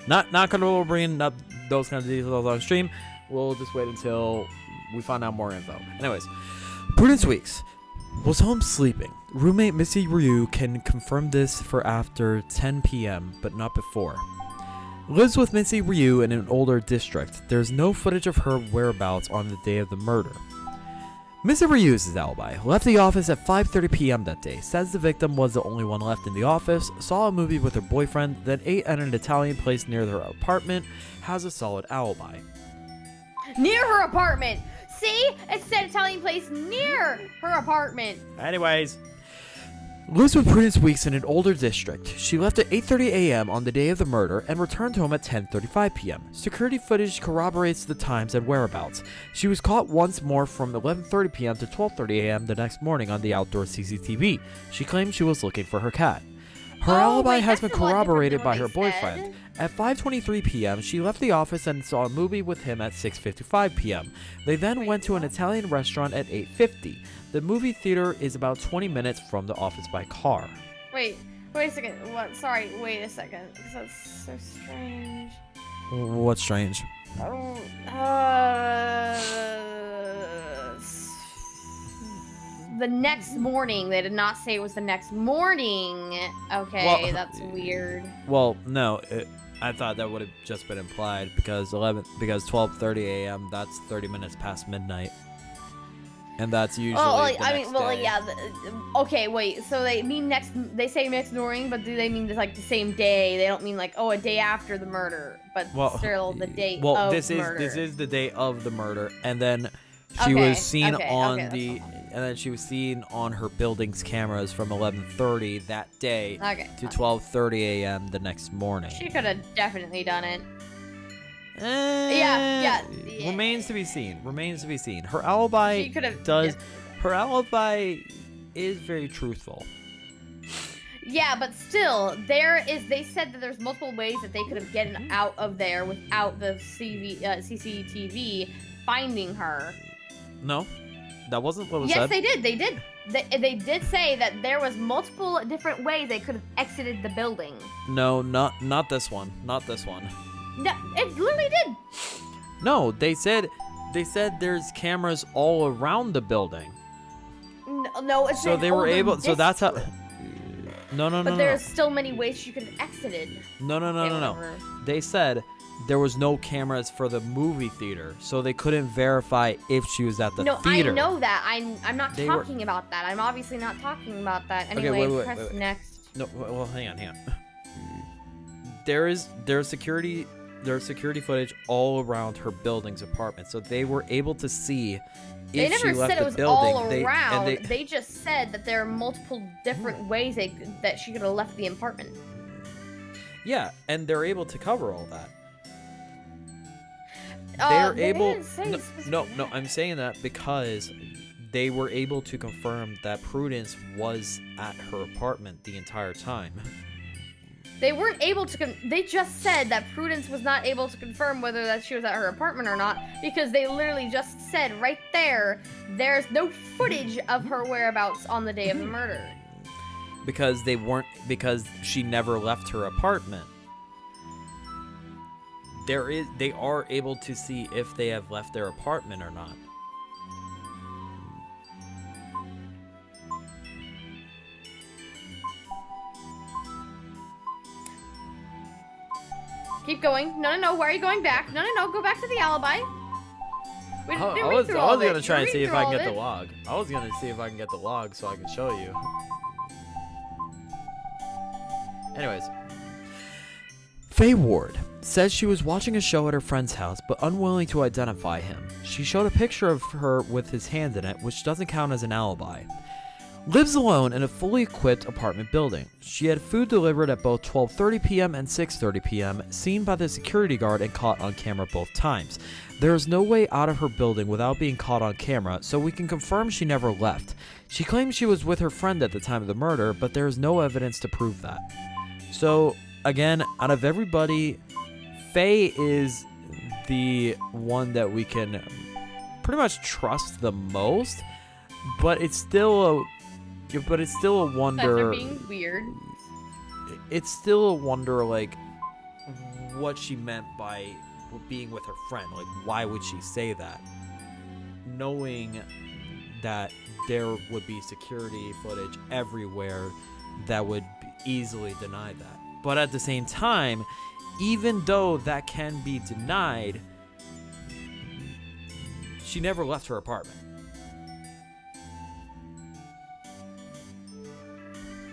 not comfortable bringing up those kinds of details on stream. We'll just wait until we find out more info. Anyways, Prudence Weeks was home sleeping. Roommate Missy Ryu can confirm this for after 10 p.m., but not before. Lives with Missy Ryu in an older district. There's no footage of her whereabouts on the day of the murder. Missy Ryu's alibi left the office at 5:30 p.m. that day. Says the victim was the only one left in the office, saw a movie with her boyfriend, then ate at an Italian place near her apartment, has a solid alibi. Near her apartment. See? It said Italian place near her apartment. Anyways, Lives with Prudence Weeks in an older district. She left at 8:30 a.m. on the day of the murder and returned home at 10:35 p.m. Security footage corroborates the times and whereabouts. She was caught once more from 11:30 p.m. to 12:30 a.m. the next morning on the outdoor CCTV. She claimed she was looking for her cat. Her alibi has been corroborated by her boyfriend. At 5:23 p.m., she left the office and saw a movie with him at 6:55 p.m. They then went to an Italian restaurant at 8:50. The movie theater is about 20 minutes from the office by car. Wait a second. What? Sorry, wait a second. That's so strange. What's strange? The next morning. They did not say it was the next morning. Okay, Well, that's weird. Well, no, I thought that would have just been implied because 12:30 a.m. That's 30 minutes past midnight, and that's usually the next day. yeah. Okay, wait. So they mean next? They say next morning, but do they mean like the same day? They don't mean like a day after the murder, but still the date of murder. This is the day of the murder, and then she was seen she was seen on her building's cameras from 11:30 that day to 12:30 a.m. the next morning. She could have definitely done it. Remains to be seen. Her alibi her alibi is very truthful. Yeah, but still, they said that there's multiple ways that they could have gotten out of there without the CCTV finding her. No, that wasn't what was said. Yes, they did. They did say that there was multiple different ways they could have exited the building. No, not this one. Not this one. No, it literally did. No, they said there's cameras all around the building. No, it's so they were able. So that's how. No. But there's still many ways she could have exited. No. They said there was no cameras for the movie theater, so they couldn't verify if she was at the theater. No, I know that. I'm not talking about that. I'm obviously not talking about that. Anyway, press next. No, well, hang on. There's security footage all around her building's apartment, so they were able to see if she left the building. They never said it was all around. They just said that there are multiple different ways that she could have left the apartment. Yeah, and they're able to cover all that. They're able. No, I'm saying that because they were able to confirm that Prudence was at her apartment the entire time. They weren't able to. They just said that Prudence was not able to confirm whether that she was at her apartment or not because they literally just said right there, there's no footage of her whereabouts on the day of the murder. Because she never left her apartment. They are able to see if they have left their apartment or not. Keep going. No. Why are you going back? No. Go back to the alibi. I was gonna try and see if I can get the log. I was gonna see if I can get the log so I can show you. Anyways, Faye Ward says she was watching a show at her friend's house but unwilling to identify him. She showed a picture of her with his hand in it, which doesn't count as an alibi. Lives alone in a fully equipped apartment building. She had food delivered at both 12:30 p.m. and 6:30 p.m., seen by the security guard and caught on camera both times. There is no way out of her building without being caught on camera, so we can confirm she never left. She claims she was with her friend at the time of the murder, but there is no evidence to prove that. So, again, out of everybody, Faye is the one that we can pretty much trust the most. But it's still a Guys wonder. are being weird. It's still a wonder, like, what she meant by being with her friend. Like, why would she say that? Knowing that there would be security footage everywhere that would easily deny that. But at the same time, even though that can be denied, she never left her apartment.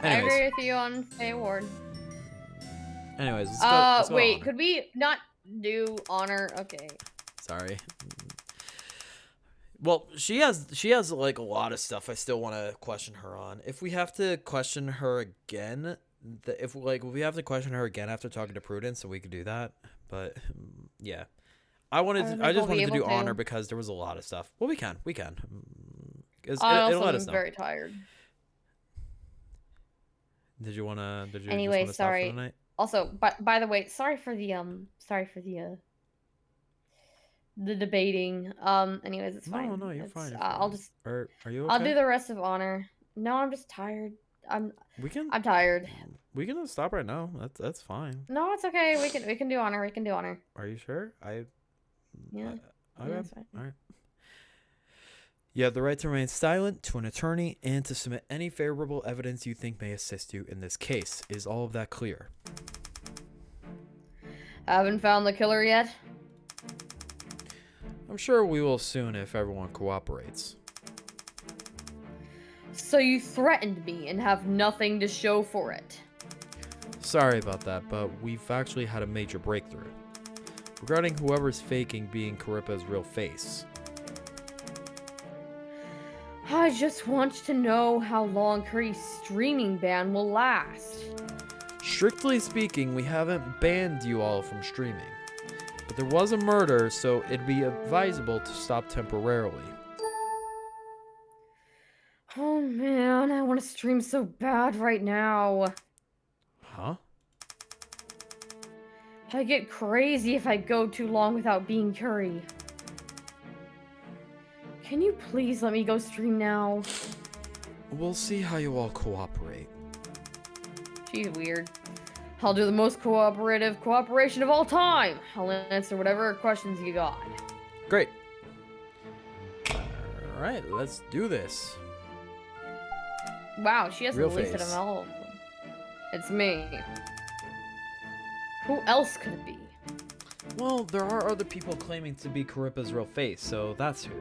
I Anyways, agree with you on Faye Ward. let's go Wait, on. could we not do honor? Okay. Sorry. Well, she has like a lot of stuff I still want to question her on. If we have to question her again, if we have to question her again after talking to Prudence, so we could do that. But yeah, I just wanted to do honor because there was a lot of stuff. Well, we can. It'll let us know. I'm very tired. Did you Anyway, just wanna sorry. stop for the night? Also, by the way, sorry for the debating. Anyways, it's fine. No, you're fine. I'll just. Are you okay? I'll do the rest of honor. No, I'm just tired. I'm tired. We can stop right now. That's fine. No, it's okay. We can do honor. We can do honor. Are you sure? Yeah. Okay. That's fine. All right. You have the right to remain silent, to an attorney, and to submit any favorable evidence you think may assist you in this case. Is all of that clear? Haven't found the killer yet? I'm sure we will soon if everyone cooperates. So you threatened me and have nothing to show for it. Sorry about that, but we've actually had a major breakthrough. Regarding whoever's faking being Caripa's real face. I just want to know how long Curry's streaming ban will last. Strictly speaking, we haven't banned you all from streaming. But there was a murder, so it'd be advisable to stop temporarily. Oh man, I want to stream so bad right now. Huh? I get crazy if I go too long without being Curry. Can you please let me go stream now? We'll see how you all cooperate. She's weird. I'll do the most cooperative cooperation of all time. I'll answer whatever questions you got. Great. Alright, let's do this. Wow, she hasn't Real listed face. them all. It's me. Who else could it be? Well, there are other people claiming to be Caripa's real face, so that's who.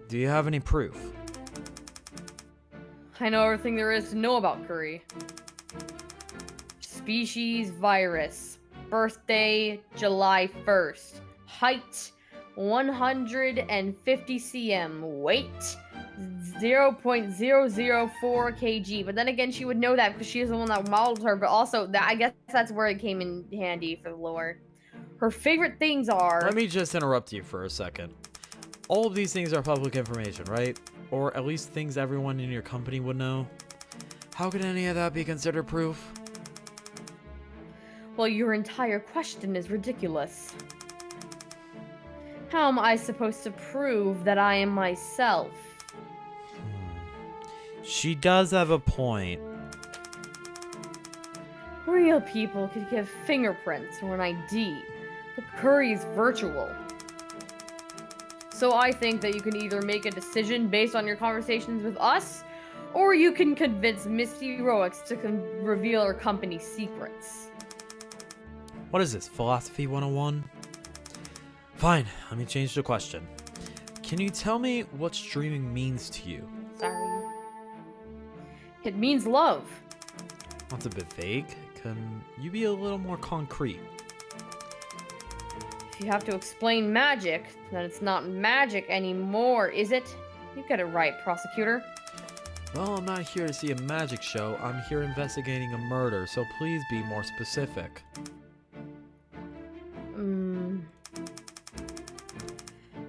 Do you have any proof? I know everything there is to know about Curry. Species, virus. Birthday, July 1st. Height, 150 cm. Weight, 0.004 kg. But then again, she would know that because she is the one that modeled her. But also, I guess that's where it came in handy for the lore. Her favorite things are... Let me just interrupt you for a second. All of these things are public information, right? Or at least things everyone in your company would know. How could any of that be considered proof? Well, your entire question is ridiculous. How am I supposed to prove that I am myself? She does have a point. Real people could give fingerprints or an ID, but Curry's virtual. So I think that you can either make a decision based on your conversations with us, or you can convince Misty Heroics to reveal her company's secrets. What is this, Philosophy 101? Fine, let me change the question. Can you tell me what streaming means to you? Sorry. It means love. That's a bit vague. Can you be a little more concrete? If you have to explain magic, then it's not magic anymore, is it? You get it right, prosecutor. Well, I'm not here to see a magic show. I'm here investigating a murder, so please be more specific.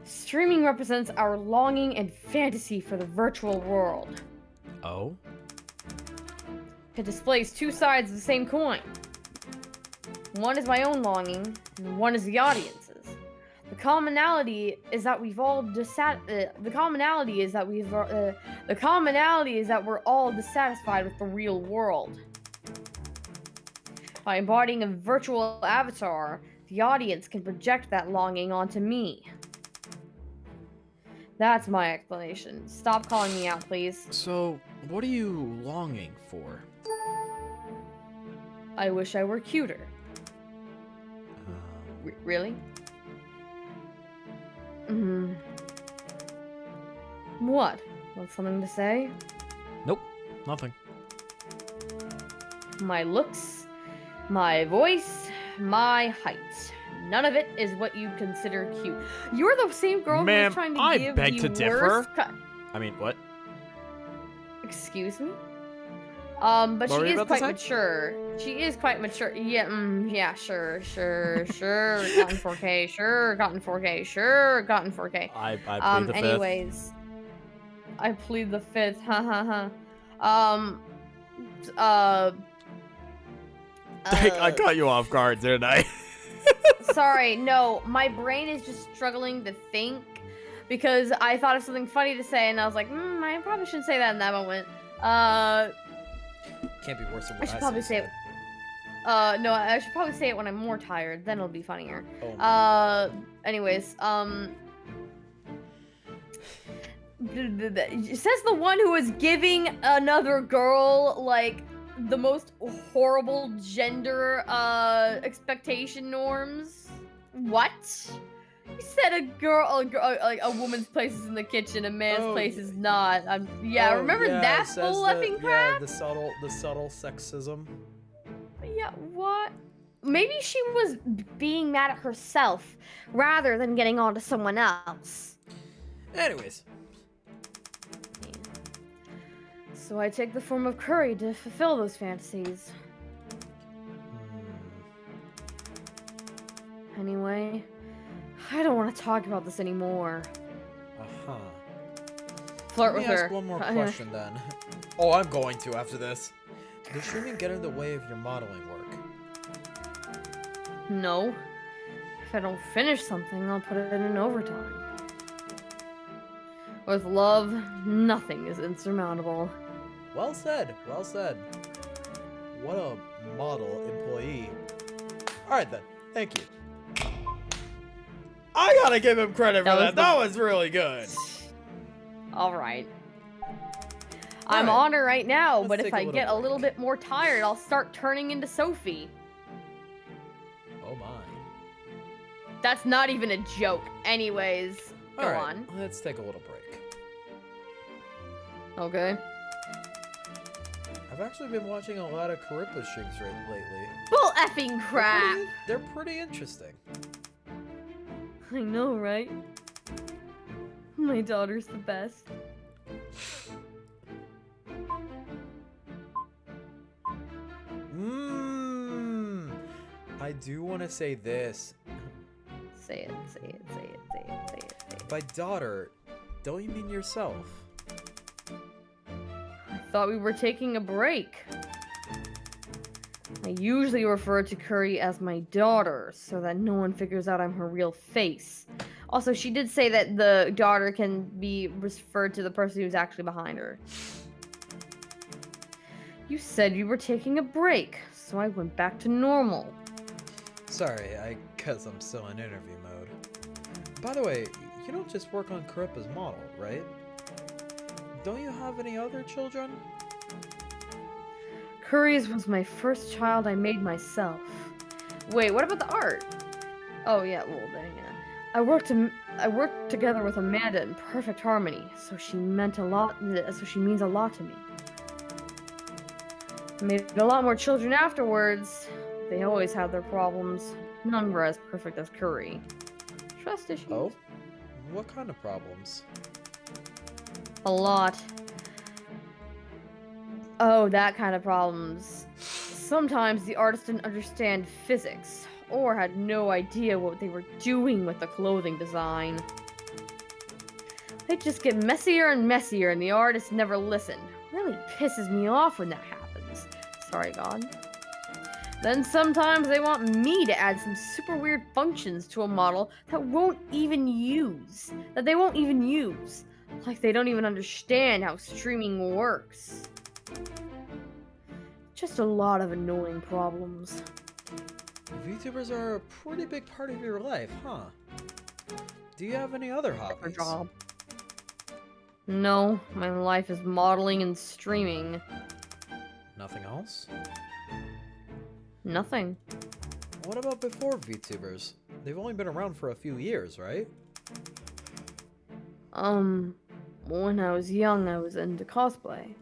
Streaming represents our longing and fantasy for the virtual world. Oh? It displays two sides of the same coin. One is my own longing, and one is the audience's. The commonality is that we've all the commonality is that we're all dissatisfied with the real world. By embodying a virtual avatar, the audience can project that longing onto me. That's my explanation. Stop calling me out, please. So, what are you longing for? I wish I were cuter. Really? What? Want something to say? Nope, nothing. My looks, my voice, my height. None of it is what you'd consider cute. You're the same girl who Ma'am, was trying to I give beg the to differ. worst I mean, what? Excuse me? But What she were you is about to quite say? mature. She is quite mature. Yeah, sure. Got in 4K, sure, got in 4K. I plead the fifth. Anyways. I plead the fifth, ha. I caught you off guard, didn't I? Sorry, no, my brain is just struggling to think because I thought of something funny to say and I was like, I probably shouldn't say that in that moment. Can't be worse than what I should probably say it. No, I should probably say it when I'm more tired, then it'll be funnier. Anyways, says the one who is giving another girl, like, the most horrible gender, expectation norms. What? You said a woman's place is in the kitchen, a man's place is not. Remember that whole effing crap? Yeah, the subtle sexism. Yeah, what? Maybe she was being mad at herself rather than getting on to someone else. Anyways. So I take the form of curry to fulfill those fantasies. Anyway, I don't want to talk about this anymore. Uh-huh. Flirt Let me with ask her. one more question then. Oh, I'm going to after this. Does streaming get in the way of your modeling work? No. If I don't finish something, I'll put it in overtime. With love, nothing is insurmountable. Well said, well said. What a model employee. Alright then, thank you. I gotta give him credit for that. That was really good. Alright. I'm on her right now, but if I get a little break. bit more tired, I'll start turning into Sophie. Oh my. That's not even a joke. Anyways, go Alright, on. let's take a little break. Okay. I've actually been watching a lot of Charippa's streams lately. Bull effing crap! They're pretty interesting. I know, right? My daughter's the best. I do want to say this. Say it. By daughter, don't you mean yourself? I thought we were taking a break. I usually refer to Curry as my daughter, so that no one figures out I'm her real face. Also, she did say that the daughter can be referred to the person who's actually behind her. You said you were taking a break, so I went back to normal. Sorry, guess I'm still in interview mode. By the way, you don't just work on Charippa's model, right? Don't you have any other children? Curry's was my first child I made myself. Wait, what about the art? Oh yeah, well then yeah. I worked together with Amanda in perfect harmony, so she means a lot to me. I made a lot more children afterwards. They always had their problems. None were as perfect as Curry. Trust issues. Oh? What kind of problems? A lot. Oh, that kind of problems. Sometimes the artist didn't understand physics, or had no idea what they were doing with the clothing design. They'd just get messier and messier, and the artist never listened. Really pisses me off when that happens. Sorry, God. Then sometimes they want me to add some super weird functions to a model that they won't even use. Like they don't even understand how streaming works. Just a lot of annoying problems. VTubers are a pretty big part of your life, huh? Do you have any other hobbies? Job. No, my life is modeling and streaming. Nothing else? Nothing. What about before VTubers? They've only been around for a few years, right? When I was young, I was into cosplay.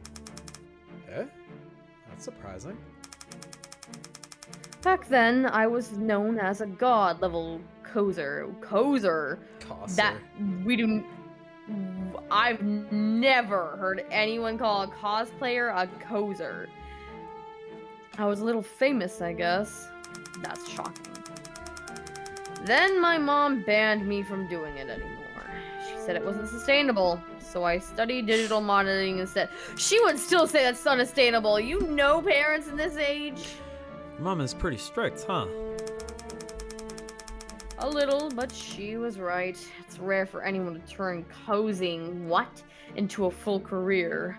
Eh? That's surprising. Back then, I was known as a god-level coser. Cosser. I've never heard anyone call a cosplayer a coser. I was a little famous, I guess. That's shocking. Then my mom banned me from doing it anymore. She said it wasn't sustainable, so I studied digital modeling instead. She would still say that's unsustainable. You know parents in this age? Mom is pretty strict, huh? A little, but she was right. It's rare for anyone to turn cosing into a full career.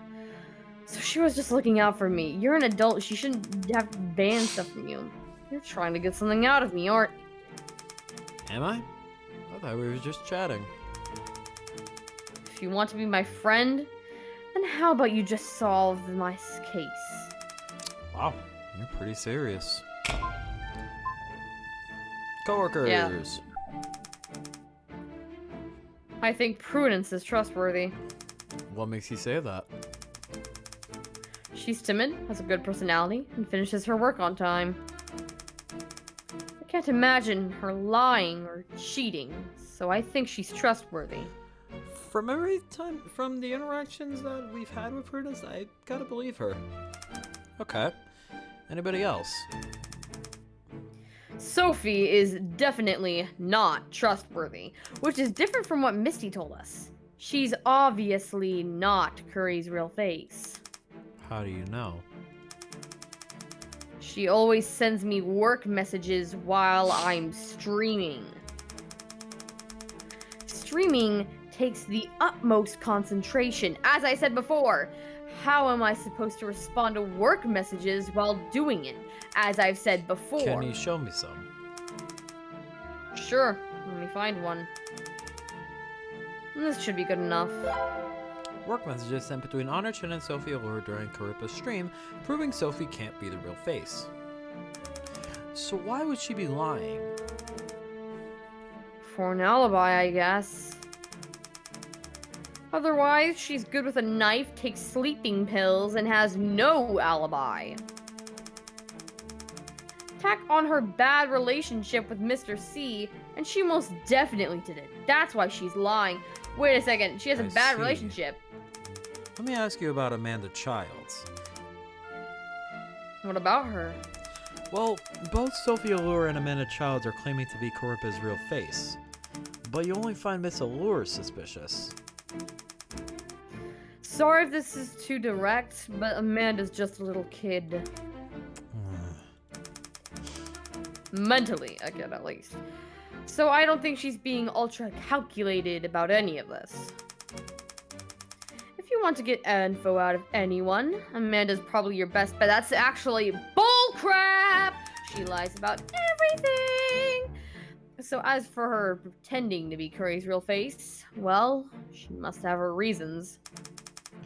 So she was just looking out for me. You're an adult. She shouldn't have to ban stuff from you. You're trying to get something out of me, aren't you? Am I? I thought we were just chatting. If you want to be my friend, then how about you just solve my case? Wow, you're pretty serious. Coworkers. Yeah. I think Prudence is trustworthy. What makes you say that? She's timid, has a good personality, and finishes her work on time. I can't imagine her lying or cheating, so I think she's trustworthy. From the interactions that we've had with Prudence, I gotta believe her. Okay. Anybody else? Sophie is definitely not trustworthy, which is different from what Misty told us. She's obviously not Curry's real face. How do you know? She always sends me work messages while I'm streaming. Streaming takes the utmost concentration. As I said before, how am I supposed to respond to work messages while doing it? As I've said before. Can you show me some? Sure, let me find one. This should be good enough. Work messages sent between Honor Chin and Sophie Allure during Caripa's stream, proving Sophie can't be the real face. So why would she be lying? For an alibi, I guess. Otherwise, she's good with a knife, takes sleeping pills, and has no alibi. Tack on her bad relationship with Mr. C, and she most definitely did it. That's why she's lying. Wait a second, she has a bad relationship. Let me ask you about Amanda Childs. What about her? Well, both Sophie Allure and Amanda Childs are claiming to be Caripa's real face. But you only find Miss Allure suspicious. Sorry if this is too direct, but Amanda's just a little kid. Mentally, again, at least. So I don't think she's being ultra calculated about any of this. If you want to get info out of anyone, Amanda's probably your best bet. That's actually bullcrap! She lies about everything! So as for her pretending to be Curry's real face, well, she must have her reasons.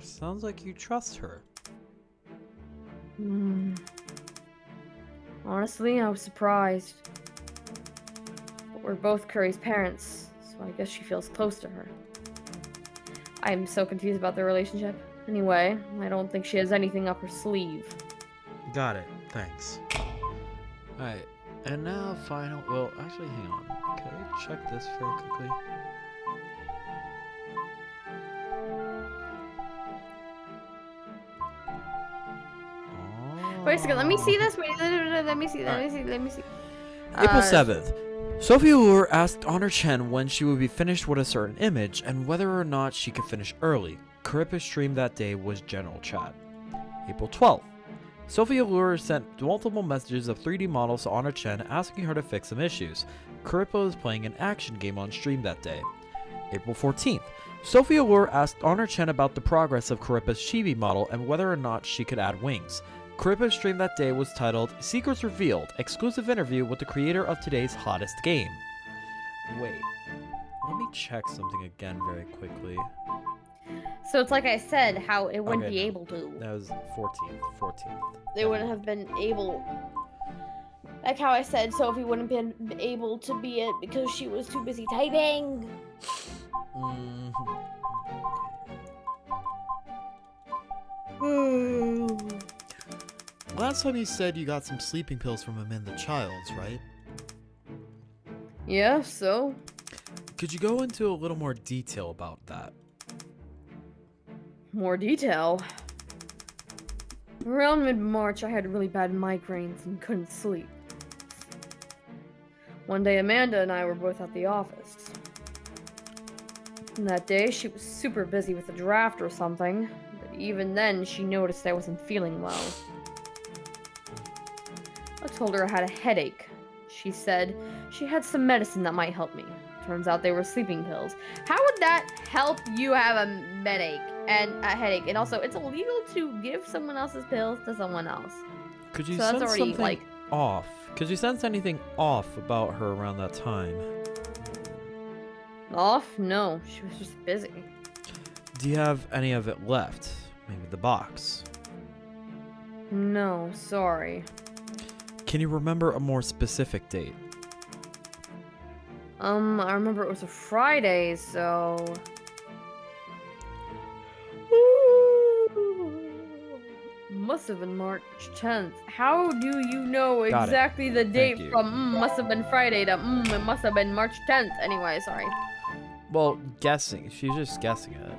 Sounds like you trust her. Honestly, I was surprised. But we're both Curry's parents, so I guess she feels close to her. I'm so confused about their relationship. Anyway, I don't think she has anything up her sleeve. Got it. Thanks. Alright, and now well, actually, hang on. Can I check this very quickly? Wait a second, let me see this. Wait, let me see. April 7th. Sophie Allure asked Honor Chen when she would be finished with a certain image and whether or not she could finish early. Caripa's stream that day was general chat. April 12th. Sophie Allure sent multiple messages of 3D models to Honor Chen asking her to fix some issues. Kuripa was playing an action game on stream that day. April 14th. Sophie Allure asked Honor Chen about the progress of Kuripa's chibi model and whether or not she could add wings. Kuripa's stream that day was titled Secrets Revealed, exclusive interview with the creator of today's hottest game. Wait, let me check something again very quickly. So it's like I said, how it wouldn't Okay, be no. able to. That was 14th. They wouldn't have been able. Like how I said, Sophie wouldn't have been able to be it because she was too busy typing. Last time you said you got some sleeping pills from Amanda Childs, right? Yeah, so? Could you go into a little more detail about that? More detail. Around mid-March, I had really bad migraines and couldn't sleep. One day, Amanda and I were both at the office. And that day, she was super busy with a draft or something, but even then, she noticed I wasn't feeling well. I told her I had a headache. She said she had some medicine that might help me. Turns out they were sleeping pills. How would that help you have a headache? And also, it's illegal to give someone else's pills to someone else. Could you So that's sense already, something like- off? Could you sense anything off about her around that time? Off? No, she was just busy. Do you have any of it left? Maybe the box? No, sorry. Can you remember a more specific date? I remember it was a Friday, so... Must have been March 10th. How do you know Got it. exactly the date you. from must have been Friday to it must have been March 10th? Anyway, sorry. Well, guessing. She's just guessing it.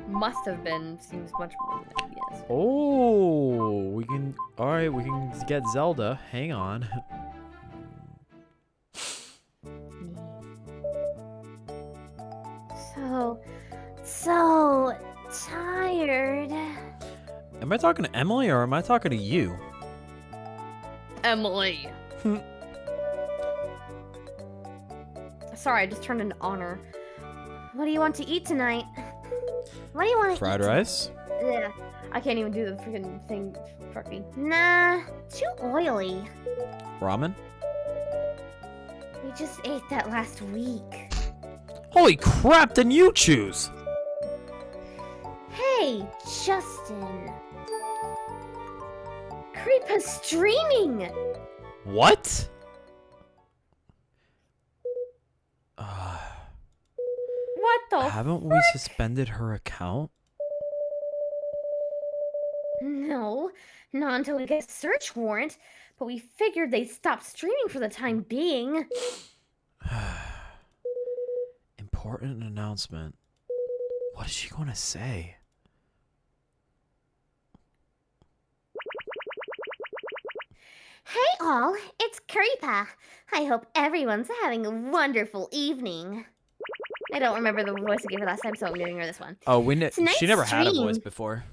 Must have been seems much more than yes. Oh, we can. All right, we can get Zelda. Hang on. So tired. Am I talking to Emily or am I talking to you? Emily. Sorry, I just turned into Honor. What do you want to eat tonight? What do you want to Fried eat? rice? Yeah. I can't even do the freaking thing correctly. Nah, too oily. Ramen? We just ate that last week. Holy crap! Then you choose. Hey, Justin. Creepa's streaming. What? What the Haven't we suspended her account? No, not until we get a search warrant. But we figured they'd stop streaming for the time being. Important announcement. What is she going to say? Hey all, it's Creepa. I hope everyone's having a wonderful evening. I don't remember the voice I gave her last time, so I'm giving her this one. Oh, Tonight's she never had a stream- voice before.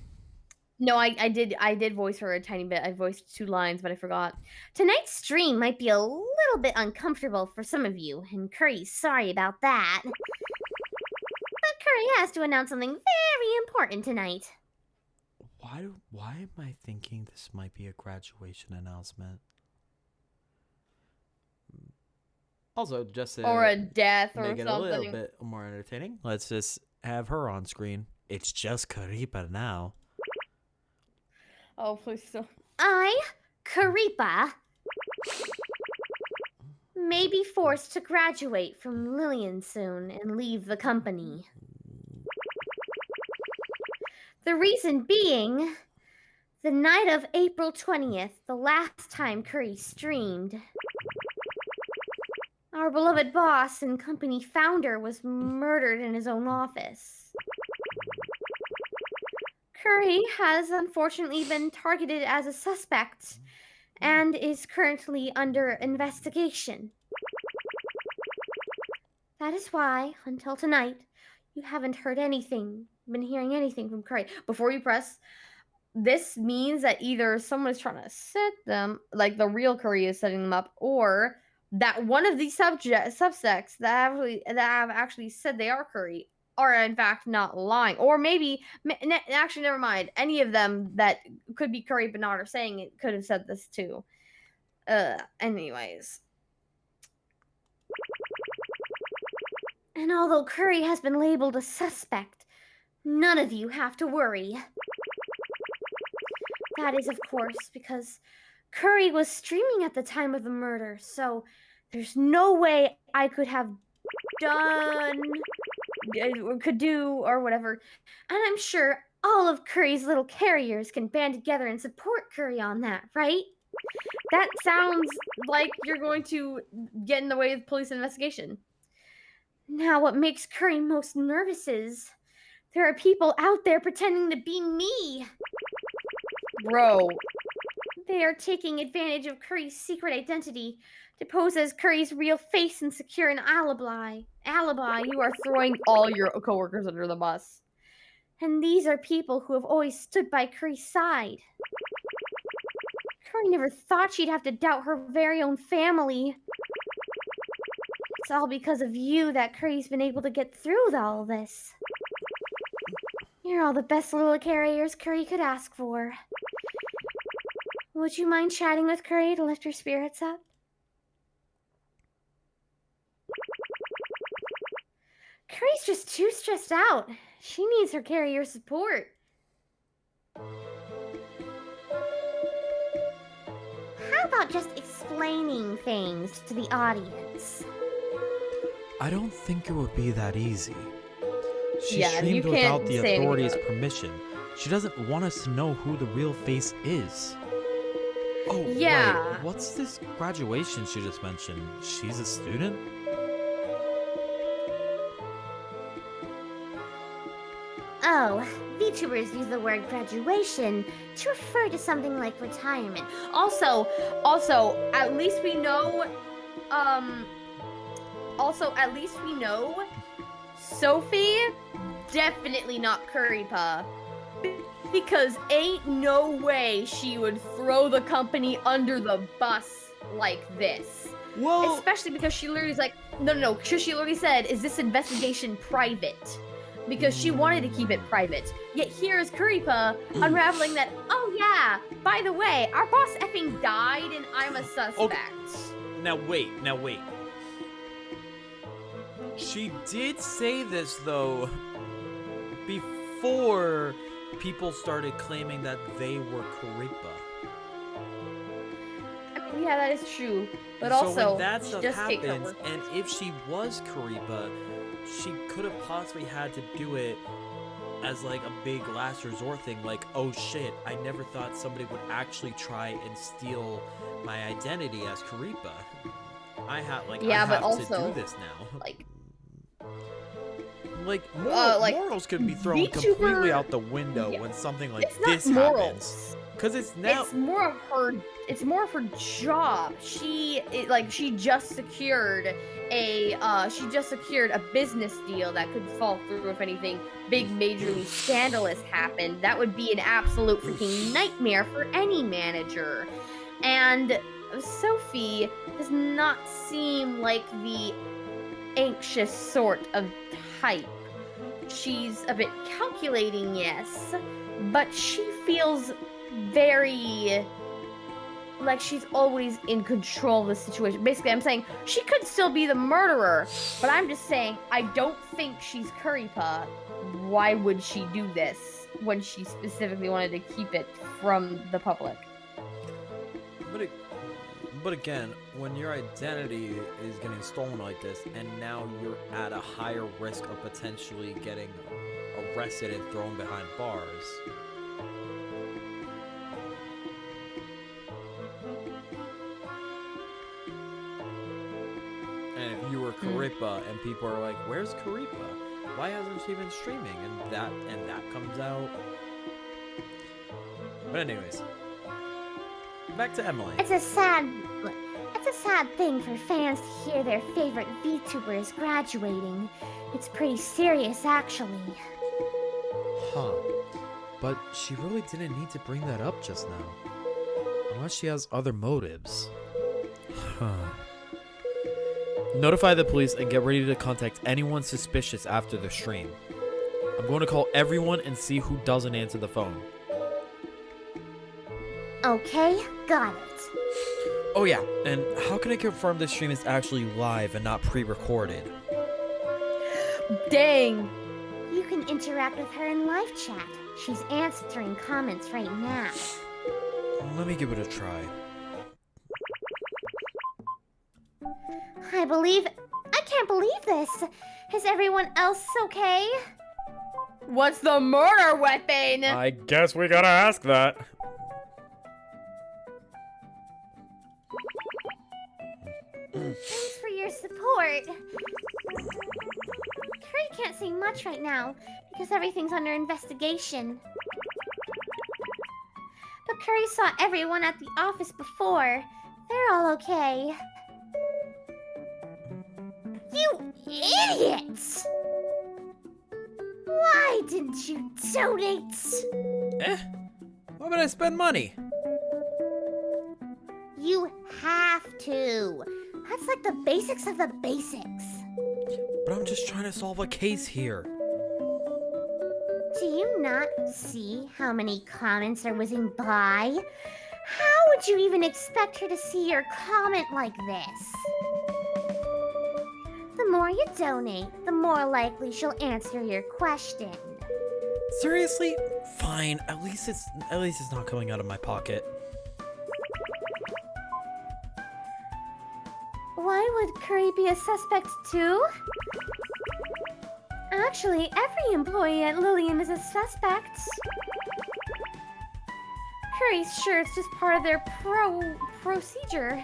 No, I did voice her a tiny bit. I voiced 2 lines, but I forgot. Tonight's stream might be a little bit uncomfortable for some of you, and Curry's sorry about that. But Curry has to announce something very important tonight. Why am I thinking this might be a graduation announcement? Also, just to Or a death or make it a little something. bit more entertaining, let's just have her on screen. It's just Karipa now. Oh, please don't. I, Karipa, may be forced to graduate from Lillian soon and leave the company. The reason being, the night of April 20th, the last time Curry streamed, our beloved boss and company founder was murdered in his own office. Curry has unfortunately been targeted as a suspect and is currently under investigation. That is why, until tonight, you haven't heard anything, been hearing anything from Curry. Before you press, this means that either someone is trying to set them, like the real Curry is setting them up, or that one of these subsects that have actually said they are Curry are in fact not lying, or maybe actually never mind, any of them that could be Curry but not are saying it could have said this too. Anyways. And although Curry has been labeled a suspect, none of you have to worry. That is, of course, because Curry was streaming at the time of the murder, so there's no way I could have done, or could do, or whatever. And I'm sure all of Curry's little carriers can band together and support Curry on that, right? That sounds like you're going to get in the way of police investigation. Now, what makes Curry most nervous is there are people out there pretending to be me. Bro. They are taking advantage of Curry's secret identity to pose as Curry's real face and secure an alibi. You are throwing all your coworkers under the bus. And these are people who have always stood by Curry's side. Curry never thought she'd have to doubt her very own family. It's all because of you that Curry's been able to get through all this. You're all the best little carriers Curry could ask for. Would you mind chatting with Curry to lift her spirits up? Curry's just too stressed out. She needs her carrier support. How about just explaining things to the audience? I don't think it would be that easy. She Yeah, streamed you without can't the say anything authorities' about it. permission. She doesn't want us to know who the real face is. Oh, Yeah. right. What's this graduation she just mentioned? She's a student? Oh, VTubers use the word graduation to refer to something like retirement. Also, at least we know, Sophie, definitely not Currypa. Because ain't no way she would throw the company under the bus like this. Well, Especially because she literally is like, no. She literally said, is this investigation private? Because she wanted to keep it private. Yet here is Currypa unraveling that, oh yeah, by the way, our boss effing died and I'm a suspect. Now wait. She did say this though before people started claiming that they were Karipa. I mean, yeah, that is true. But So also, when that she stuff just take her happens, word. and if she was Karipa, she could have possibly had to do it as like a big last resort thing, like, oh shit, I never thought somebody would actually try and steal my identity as Karipa. I have but to also, do this now. like, Morals could be thrown VTuber completely out the window yeah. when something like it's not this morals. happens. Because it's now. It's more of her job. She just secured a business deal that could fall through if anything big majorly scandalous happened. That would be an absolute freaking nightmare for any manager. And Sophie does not seem like the anxious sort of type. She's a bit calculating, yes, but she feels very like she's always in control of the situation. Basically, I'm saying she could still be the murderer, but I'm just saying I don't think she's Currypa. Why would she do this when she specifically wanted to keep it from the public? But again, when your identity is getting stolen like this, and now you're at a higher risk of potentially getting arrested and thrown behind bars. And if you were Karipa and people are like, where's Karipa? Why hasn't she been streaming? And that comes out. But anyways, back to Emily. It's a sad thing for fans to hear their favorite VTubers graduating. It's pretty serious, actually. Huh. But she really didn't need to bring that up just now. Unless she has other motives. Huh. Notify the police and get ready to contact anyone suspicious after the stream. I'm going to call everyone and see who doesn't answer the phone. Okay, got it. Oh yeah, and how can I confirm this stream is actually live and not pre-recorded? Dang. You can interact with her in live chat. She's answering comments right now. Let me give it a try. I can't believe this. Is everyone else okay? What's the murder weapon? I guess we gotta ask that. Thanks for your support. Curry can't say much right now because everything's under investigation. But Curry saw everyone at the office before. They're all okay. You idiots! Why didn't you donate? Why would I spend money? You have to. That's like the basics of the basics. But I'm just trying to solve a case here. Do you not see how many comments are whizzing by? How would you even expect her to see your comment like this? The more you donate, the more likely she'll answer your question. Seriously? Fine. At least it's not coming out of my pocket. Why would Curry be a suspect too? Actually, every employee at Lillian is a suspect. Curry's sure it's just part of their procedure.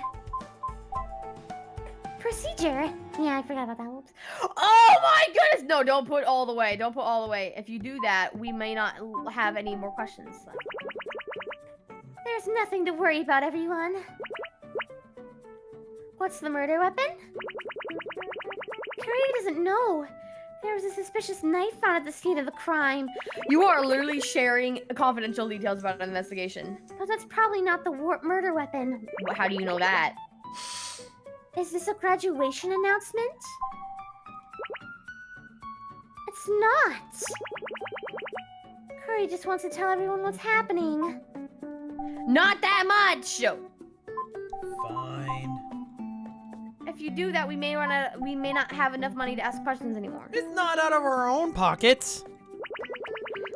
Procedure? Yeah, I forgot about that. Whoops. Oh my goodness! No, don't put all the way. Don't put all the way. If you do that, we may not have any more questions. There's nothing to worry about, everyone. What's the murder weapon? Curry doesn't know. There was a suspicious knife found at the scene of the crime. You are literally sharing confidential details about an investigation. But that's probably not the murder weapon. How do you know that? Is this a graduation announcement? It's not. Curry just wants to tell everyone what's happening. Not that much! Fine. If you do that, we may not have enough money to ask questions anymore. It's not out of our own pockets.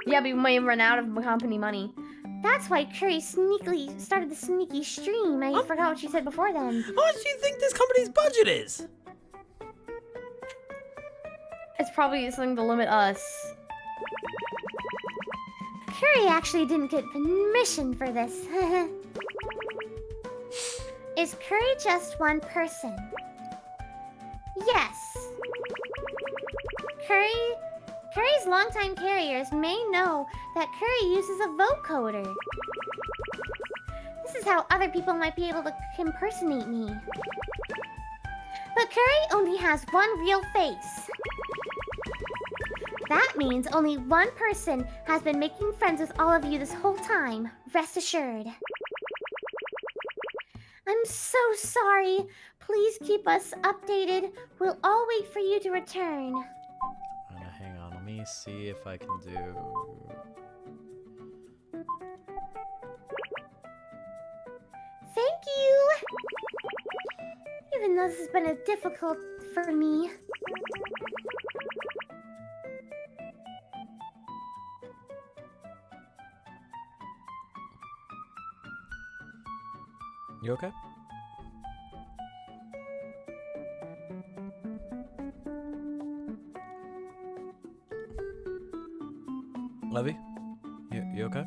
Yeah, but we may run out of company money. That's why Curry sneakily started the sneaky stream. I forgot what she said before then. How much do you think this company's budget is? It's probably something to limit us. Curry actually didn't get permission for this. Is Curry just one person? Yes. Curry's longtime carriers may know that Curry uses a vocoder. This is how other people might be able to impersonate me. But Curry only has one real face. That means only one person has been making friends with all of you this whole time. Rest assured. I'm so sorry. Please keep us updated. We'll all wait for you to return. Hang on, let me see if I can do... Thank you. Even though this has been a difficult for me. You okay? Levy? You okay?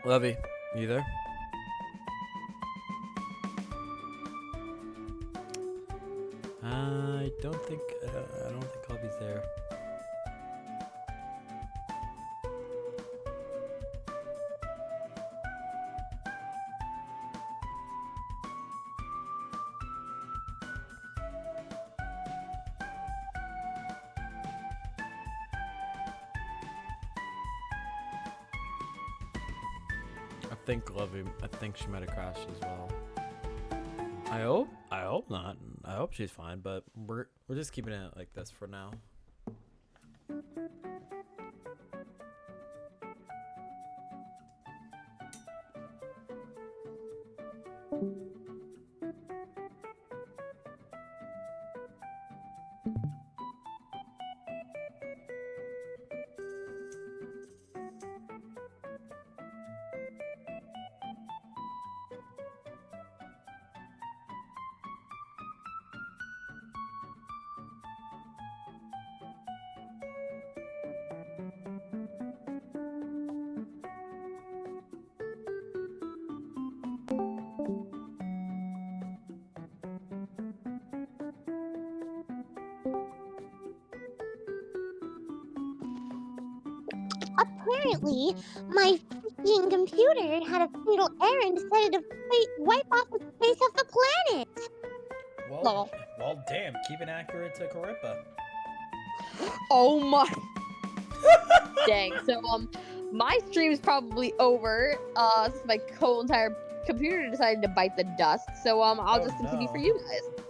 Levy, you there? I don't think Levy's there. think she might have crashed as well. I hope not. I hope she's fine, but we're just keeping it like this for now. Apparently, my freaking computer had a fatal error and decided to wipe off the face of the planet. Well, damn, keep it accurate to Carippa. Oh my. Dang. So my stream's probably over. Since my whole entire computer decided to bite the dust. So I'll just continue for you guys.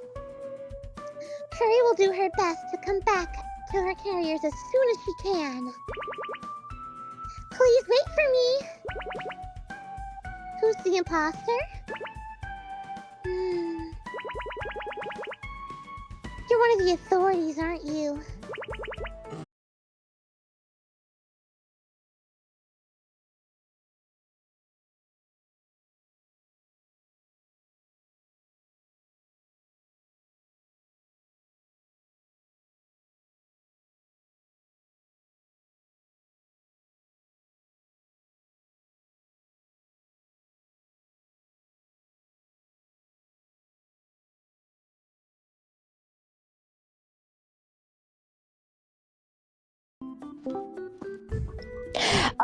Curry will do her best to come back to her carriers as soon as she can. Please wait for me. Who's the imposter? You're one of the authorities, aren't you?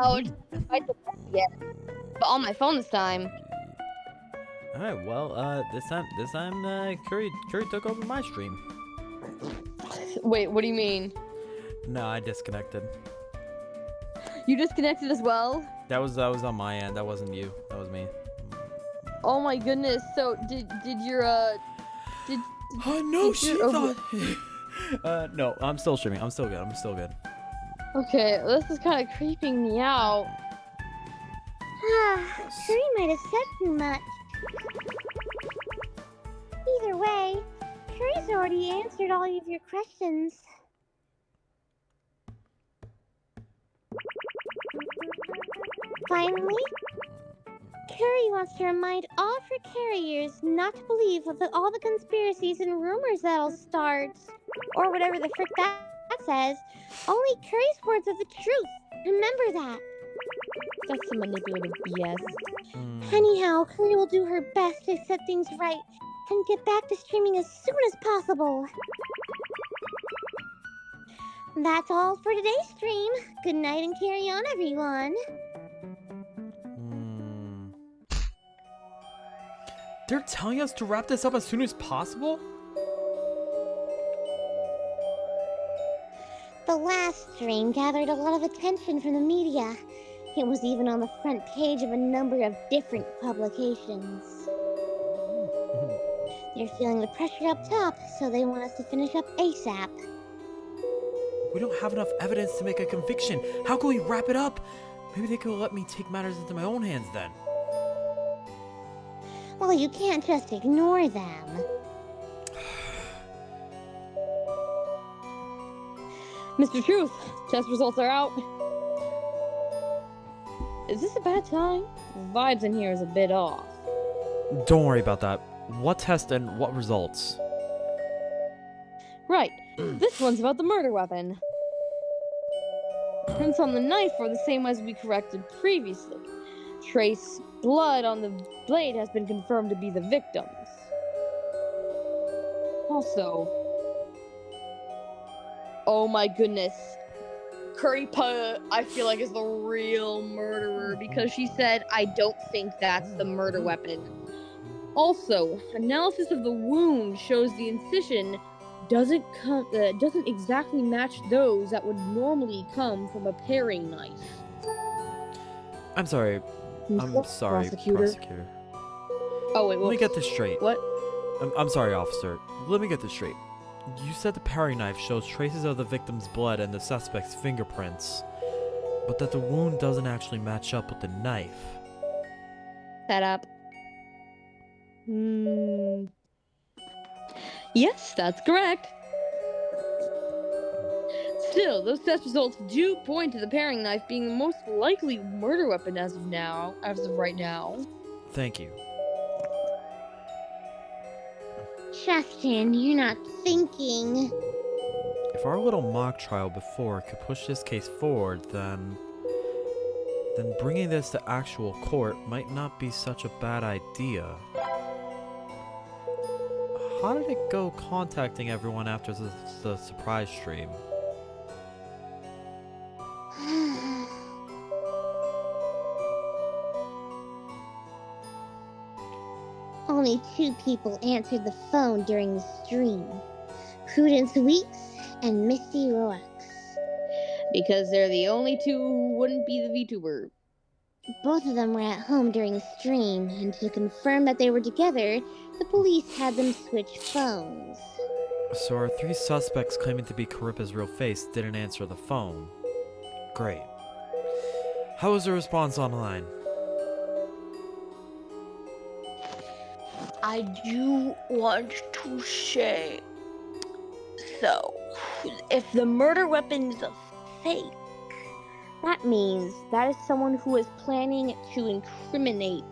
Oh, yeah. But on my phone this time. All right. Well, this time, Curry took over my stream. Wait, what do you mean? No, I disconnected. You disconnected as well? That was on my end. That wasn't you. That was me. Oh my goodness. So did your Oh no, did she your- thought. No, I'm still streaming. I'm still good. Okay, this is kind of creeping me out. Curry might have said too much. Either way, Curry's already answered all of your questions. Finally, Curry wants to remind all of her carriers not to believe all the conspiracies and rumors that'll start, or whatever the frick that says. Only Curry's words are the truth. Remember that. That's some manipulative BS. Anyhow, Curry will do her best to set things right and get back to streaming as soon as possible. That's all for today's stream. Good night and carry on, everyone. They're telling us to wrap this up as soon as possible? The last stream gathered a lot of attention from the media. It was even on the front page of a number of different publications. They're feeling the pressure up top, so they want us to finish up ASAP. We don't have enough evidence to make a conviction. How can we wrap it up? Maybe they could let me take matters into my own hands then. Well, you can't just ignore them. Mr. Truth, test results are out. Is this a bad time? The vibes in here is a bit off. Don't worry about that. What test and what results? Right, this one's about the murder weapon. Prints on the knife are the same as we corrected previously. Trace blood on the blade has been confirmed to be the victim's. Also, oh my goodness, Currypa, I feel like, is the real murderer because she said, "I don't think that's the murder weapon." Also, analysis of the wound shows the incision doesn't exactly match those that would normally come from a paring knife. I'm sorry. I'm sorry, prosecutor. Oh wait, Let me get this straight. What? I'm sorry, officer. Let me get this straight. You said the paring knife shows traces of the victim's blood and the suspect's fingerprints, but that the wound doesn't actually match up with the knife. Set up. Yes, that's correct. Still, those test results do point to the paring knife being the most likely murder weapon as of right now. Thank you. Justin, you're not thinking. If our little mock trial before could push this case forward, then bringing this to actual court might not be such a bad idea. How did it go contacting everyone after the surprise stream? Only 2 people answered the phone during the stream. Prudence Weeks and Misty Rox. Because they're the only two who wouldn't be the VTuber. Both of them were at home during the stream, and to confirm that they were together, the police had them switch phones. So our 3 suspects claiming to be Caripa's real face didn't answer the phone. Great. How was the response online? I do want to say, so, if the murder weapon is a fake, That means that is someone who is planning to incriminate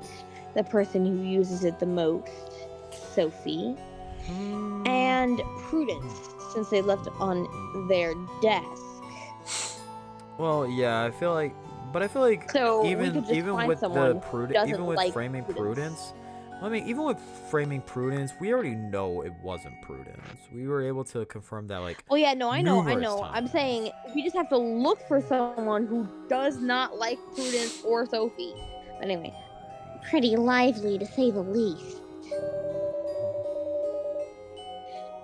the person who uses it the most, Sophie, and Prudence, since they left it on their desk. Well, yeah, I feel like So we even could just find with someone the who even doesn't with like framing Prudence, I mean, even with framing Prudence, we already know it wasn't Prudence. We were able to confirm that, like, Oh yeah, no, I know. numerous I'm times. saying we just have to look for someone who does not like Prudence or Sophie. Anyway, Pretty lively, to say the least.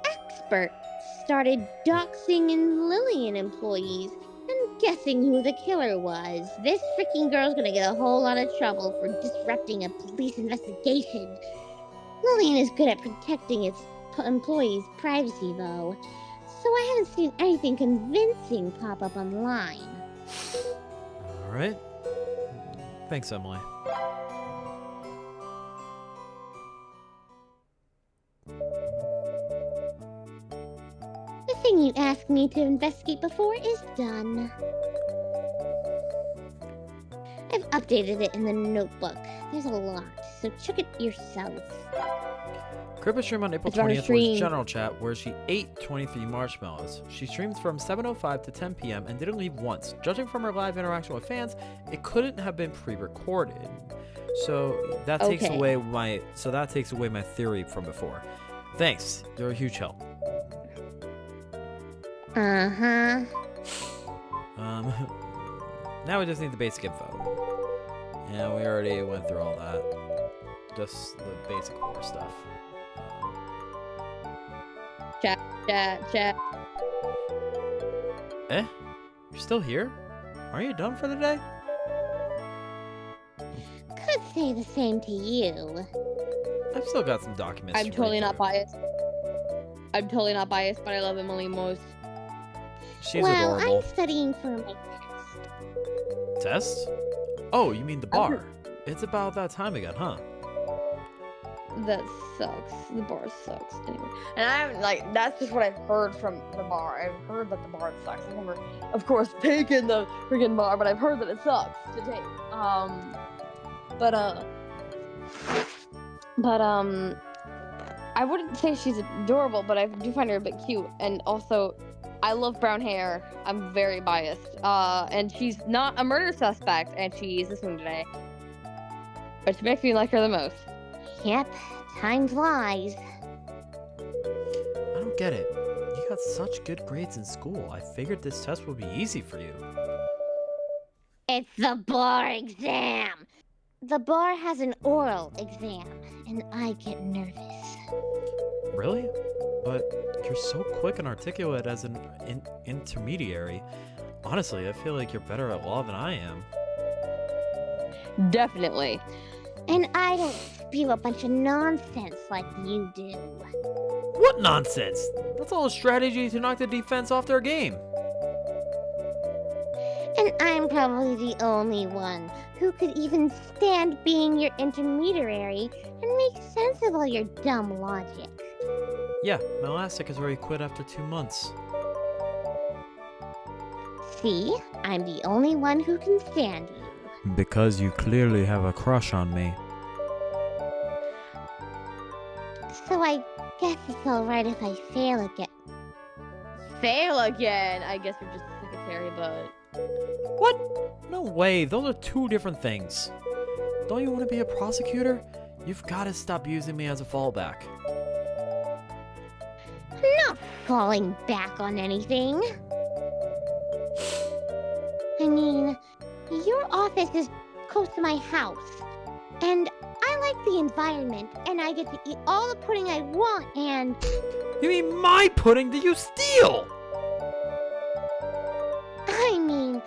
Experts started doxing and Lillian employees and guessing who the killer was. This freaking girl's gonna get a whole lot of trouble for disrupting a police investigation. Lillian is good at protecting its employees' privacy, though, so I haven't seen anything convincing pop up online. All right. Thanks, Emily. The thing you asked me to investigate before is done. I've updated it in the notebook. There's a lot, so check it yourself. Caripa stream on April It's on her 20th was stream. general chat where she ate 23 marshmallows. She streamed from 7:05 to 10 p.m. and didn't leave once. Judging from her live interaction with fans, it couldn't have been pre-recorded. So that takes Okay. away my theory from before. Thanks. You're a huge help. Uh-huh. Now we just need the basic info. Yeah, we already went through all that. Just the basic core stuff. chat. Eh? You're still here? Aren't you done for the day? Could say the same to you. I've still got some documents. I'm to totally read not through. biased. I'm totally not biased, but I love Emily most. She's Well, adorable. I'm studying for my test. Test? Oh, you mean the bar? It's about that time again, huh? That sucks. The bar sucks. Anyway, and I'm like, that's just what I've heard from the bar. I've heard that the bar sucks. I've never, of course, taken the freaking bar, but I've heard that it sucks to take. I wouldn't say she's adorable, but I do find her a bit cute. And also, I love brown hair. I'm very biased. And she's not a murder suspect, and she's this one today, which makes me like her the most. Yep, time flies. I don't get it. You got such good grades in school. I figured this test would be easy for you. It's the bar exam. The bar has an oral exam, and I get nervous. Really? But you're so quick and articulate as an intermediary. Honestly, I feel like you're better at law than I am. Definitely. And I don't spew a bunch of nonsense like you do. What nonsense? That's all a strategy to knock the defense off their game. And I'm probably the only one who could even stand being your intermediary and make sense of all your dumb logic. Yeah, Melastic has already quit after 2 months. See? I'm the only one who can stand you. Because you clearly have a crush on me. So I guess it's alright if I fail again. Fail again. I guess you're just a secretary, but What? No way, those are 2 different things. Don't you want to be a prosecutor? You've got to stop using me as a fallback. I'm not falling back on anything. I mean, your office is close to my house, and I like the environment, and I get to eat all the pudding I want, and... You mean my pudding that you steal? I mean,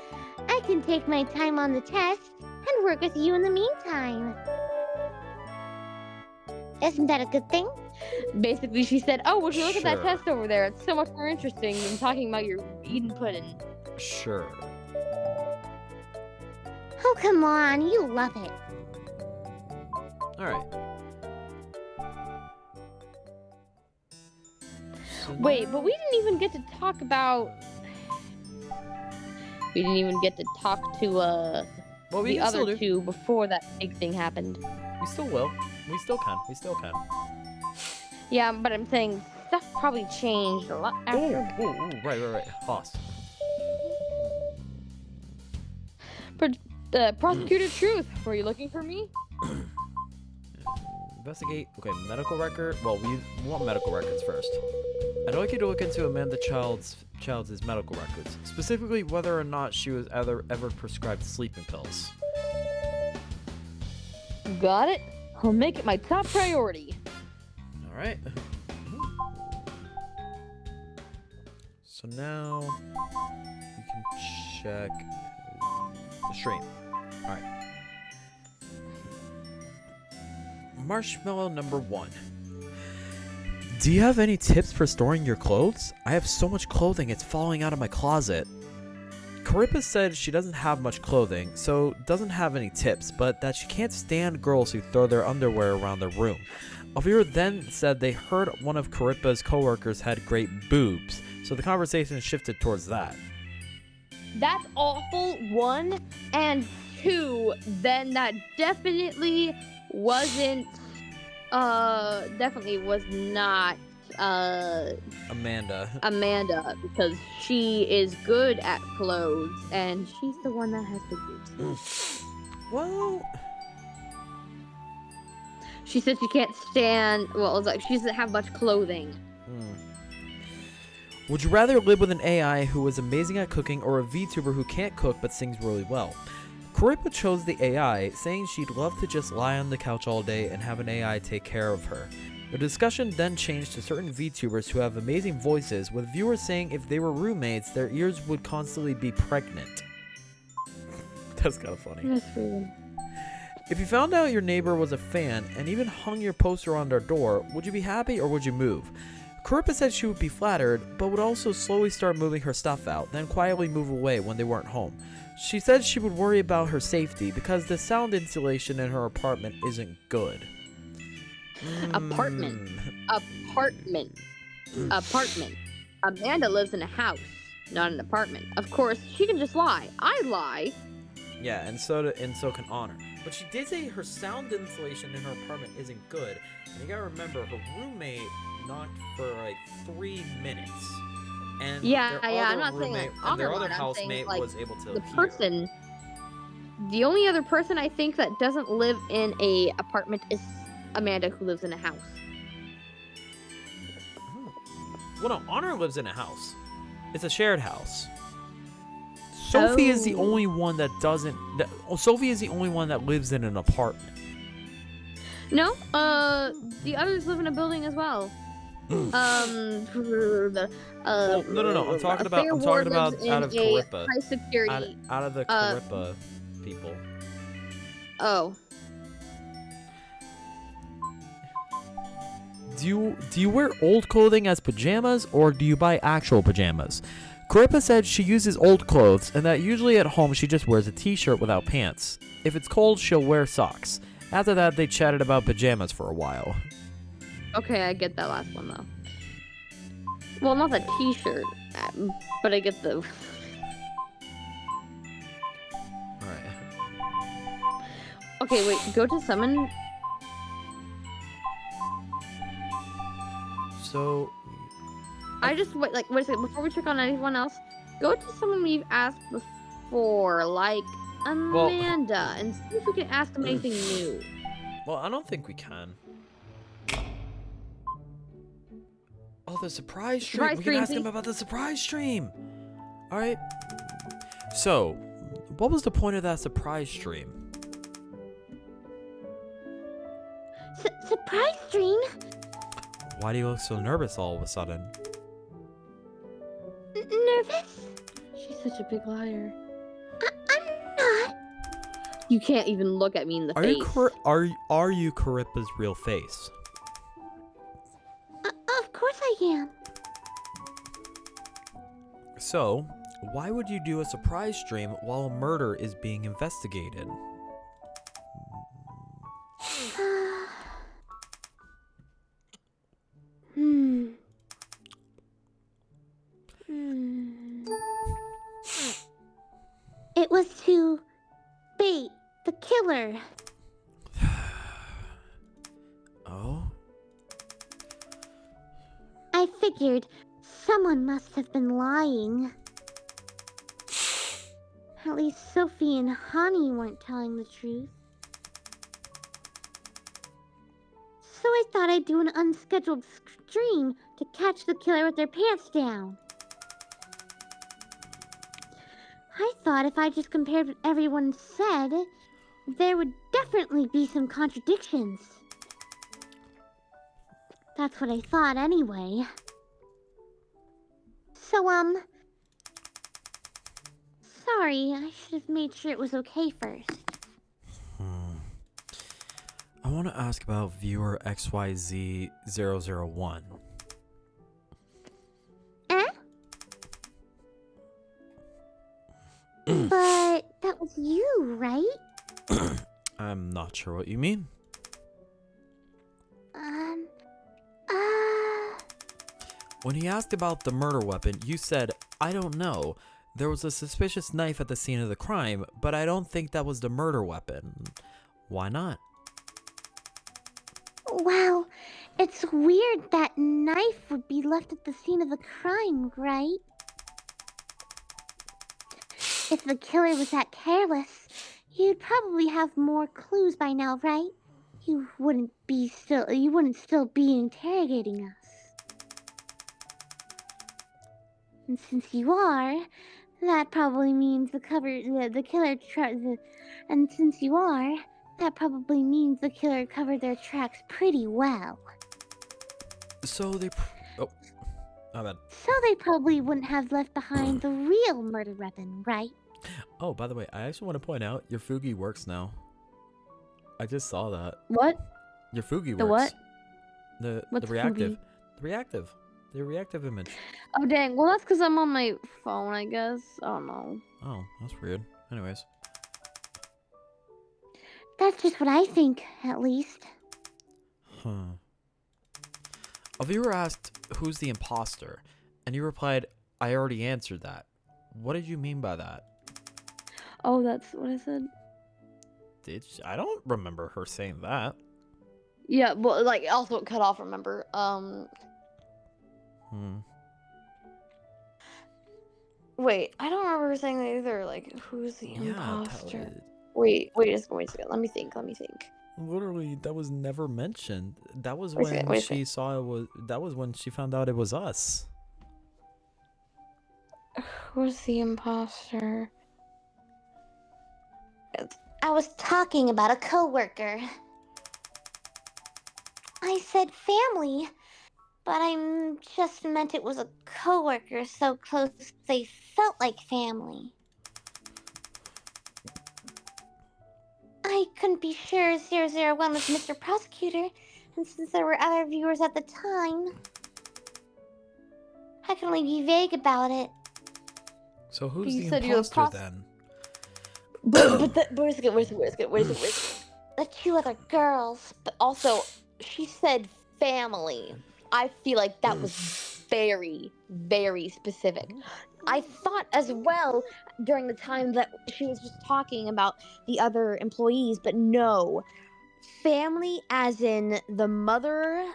I can take my time on the test and work with you in the meantime. Isn't that a good thing? basically she said, "Oh, would you look at that Sure. test over there? It's so much more interesting than talking about your eating pudding." Sure. Oh, come on, you love it. Alright. Wait, but we didn't even get to talk about. We didn't even get to talk to Well, we the can still other do. 2 before that big thing happened. We still will. We still can. We still can. Yeah, but I'm saying stuff probably changed a lot after. Right. Hoss. Prosecutor Truth, were you looking for me? Investigate. Okay, medical record. Well, we want medical records first. I'd like you to look into Amanda Child's medical records, specifically whether or not she was ever prescribed sleeping pills. Got it. I'll make it my top priority. All right. So now you can check the stream. All right. Marshmallow number 1. Do you have any tips for storing your clothes? I have so much clothing, it's falling out of my closet. Caripa said she doesn't have much clothing, so doesn't have any tips, but that she can't stand girls who throw their underwear around the room. A viewer then said they heard one of Caripa's coworkers had great boobs, so the conversation shifted towards that. That's awful, 1, and 2, then that definitely wasn't, definitely was not, Amanda. because she is good at clothes, and she's the one that has the boobs. Well, She said she can't stand, well, it's like she doesn't have much clothing. would you rather live with an AI who is amazing at cooking or a VTuber who can't cook but sings really well? Caripa chose the AI, saying she'd love to just lie on the couch all day and have an AI take care of her. The discussion then changed to certain VTubers who have amazing voices, with viewers saying if they were roommates, their ears would constantly be pregnant. That's kind of funny. That's weird. If you found out your neighbor was a fan and even hung your poster on their door, would you be happy or would you move? Caripa said she would be flattered, but would also slowly start moving her stuff out, then quietly move away when they weren't home. She said she would worry about her safety because the sound insulation in her apartment isn't good. Apartment. Amanda lives in a house, not an apartment. Of course, she can just lie. I lie. Yeah, and so can Honor. But she did say her sound insulation in her apartment isn't good. And you gotta remember, her roommate knocked for like 3 minutes. And Yeah, their I'm other not saying, like, roommate, and their Honor other lied. I'm saying, housemate like, was able to The hear. person, the only other person I think that doesn't live in a apartment is Amanda, who lives in a house. Well, no, Honor lives in a house. It's a shared house. Sophie is the Oh. only one that doesn't. Sophie is the only one that lives in an apartment. No, the others live in a building as well. Well, no. I'm talking about. I'm talking about out of Caripa. High security. Out of the Caripa people. Oh. Do you wear old clothing as pajamas, or do you buy actual pajamas? Carippa said she uses old clothes, and that usually at home she just wears a t-shirt without pants. If it's cold, she'll wear socks. After that, they chatted about pajamas for a while. Okay, I get that last one though. Well, not the t-shirt, but I get the... Alright. Okay, wait, go to summon. So... I just, wait a second, before we check on anyone else, go to someone we've asked before, like Amanda, and see if we can ask them anything new. Well, I don't think we can. Oh, the surprise stream. We can ask him about the surprise stream. All right. So, what was the point of that surprise stream? Surprise stream? Why do you look so nervous all of a sudden? Nervous? She's such a big liar. I'm not. You can't even look at me in the Are face. are you Carippa's real face? Of course I am. So, why would you do a surprise stream while a murder is being investigated? It was to bait the killer. Oh? I figured someone must have been lying. At least Sophie and Honey weren't telling the truth. So I thought I'd do an unscheduled stream to catch the killer with their pants down. I thought if I just compared what everyone said, there would definitely be some contradictions. That's what I thought anyway. So, sorry, I should have made sure it was okay first. I want to ask about viewer XYZ001. But that was you, right? I'm not sure what you mean. When he asked about the murder weapon, you said, I don't know. There was a suspicious knife at the scene of the crime, but I don't think that was the murder weapon. Why not? Well, it's weird that knife would be left at the scene of the crime, right? If the killer was that careless, you'd probably have more clues by now, right? You wouldn't still be interrogating us. And since you are, that probably means the killer covered their tracks pretty well. So they... Oh, my bad. So they probably wouldn't have left behind the real murder weapon, right? Oh, by the way, I actually want to point out, your Fugi works now. I just saw that. What? Your Fugi works. The what? The reactive. Fugi? The reactive. The reactive image. Oh, dang. Well, that's because I'm on my phone, I guess. Oh, no. Oh, that's weird. Anyways. That's just what I think, at least. Huh. A viewer asked, who's the imposter? And you replied, I already answered that. What did you mean by that? Oh, that's what I said. Did she? I don't remember her saying that. Yeah, well, like, also it cut off, remember? Wait, I don't remember her saying that either. Like, who's the imposter? Wait a second. Let me think. Literally, that was never mentioned. That was when she saw it was. That was when she found out it was us. Who's the imposter? I was talking about a coworker. I said family, but I just meant it was a coworker so close they felt like family. I couldn't be sure 001 was Mr. Prosecutor, and since there were other viewers at the time, I can only be vague about it. So who's You the said you're the imposter then? But where's it? The two other girls. But also, she said family. I feel like that was very, very specific. I thought as well during the time that she was just talking about the other employees, but no. Family as in the mother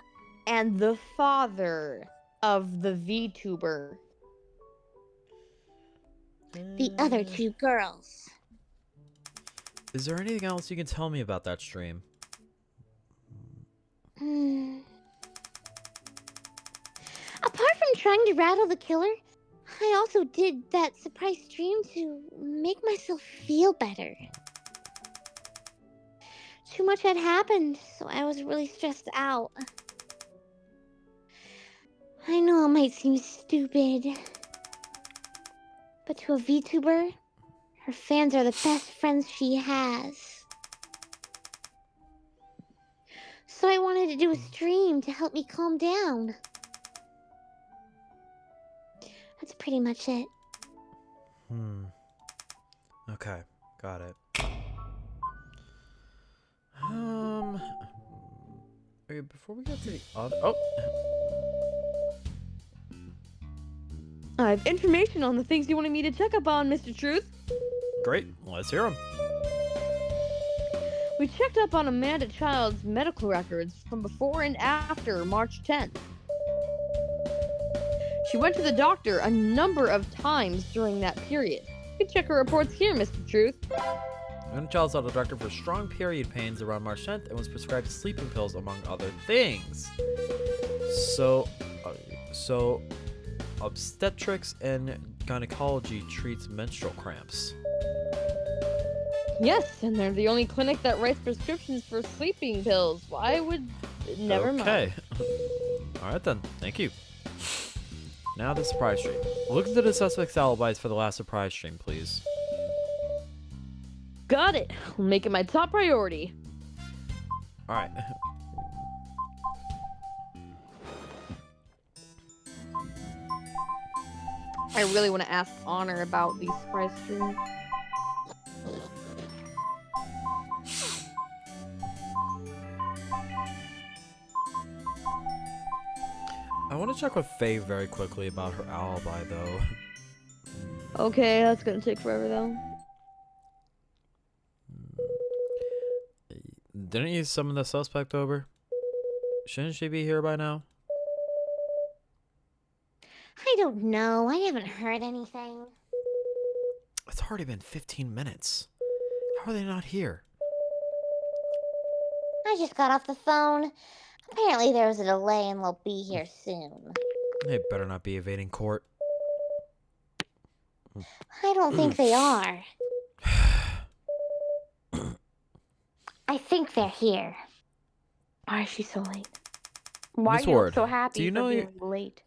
and the father of the VTuber. The other two girls. Is there anything else you can tell me about that stream? Apart from trying to rattle the killer, I also did that surprise stream to make myself feel better. Too much had happened, so I was really stressed out. I know it might seem stupid, but to a VTuber, her fans are the best friends she has. So I wanted to do a stream to help me calm down. That's pretty much it. Okay, got it. Okay, before we get to the other... Oh! I have information on the things you wanted me to check up on, Mr. Truth. Great, let's hear them. We checked up on Amanda Child's medical records from before and after March 10th. She went to the doctor a number of times during that period. You can check her reports here, Mr. Truth. Amanda Child saw the doctor for strong period pains around March 10th and was prescribed sleeping pills, among other things. So obstetrics and gynecology treats menstrual cramps. Yes, and they're the only clinic that writes prescriptions for sleeping pills. Why would... Never mind. Okay. Alright then, thank you. Now the surprise stream. Look into the suspect's alibis for the last surprise stream, please. Got it. I'll make it my top priority. Alright. I really want to ask Honor about these surprise streams. I want to check with Faye very quickly about her alibi, though. Okay, that's gonna take forever though. Didn't you summon the suspect over? Shouldn't she be here by now? I don't know. I haven't heard anything. It's already been 15 minutes. How are they not here? I just got off the phone. Apparently there was a delay and they'll be here soon. They better not be evading court. I don't think they are. I think they're here. Why is she so late? Why Miss are you Ward, so happy do you for know being late?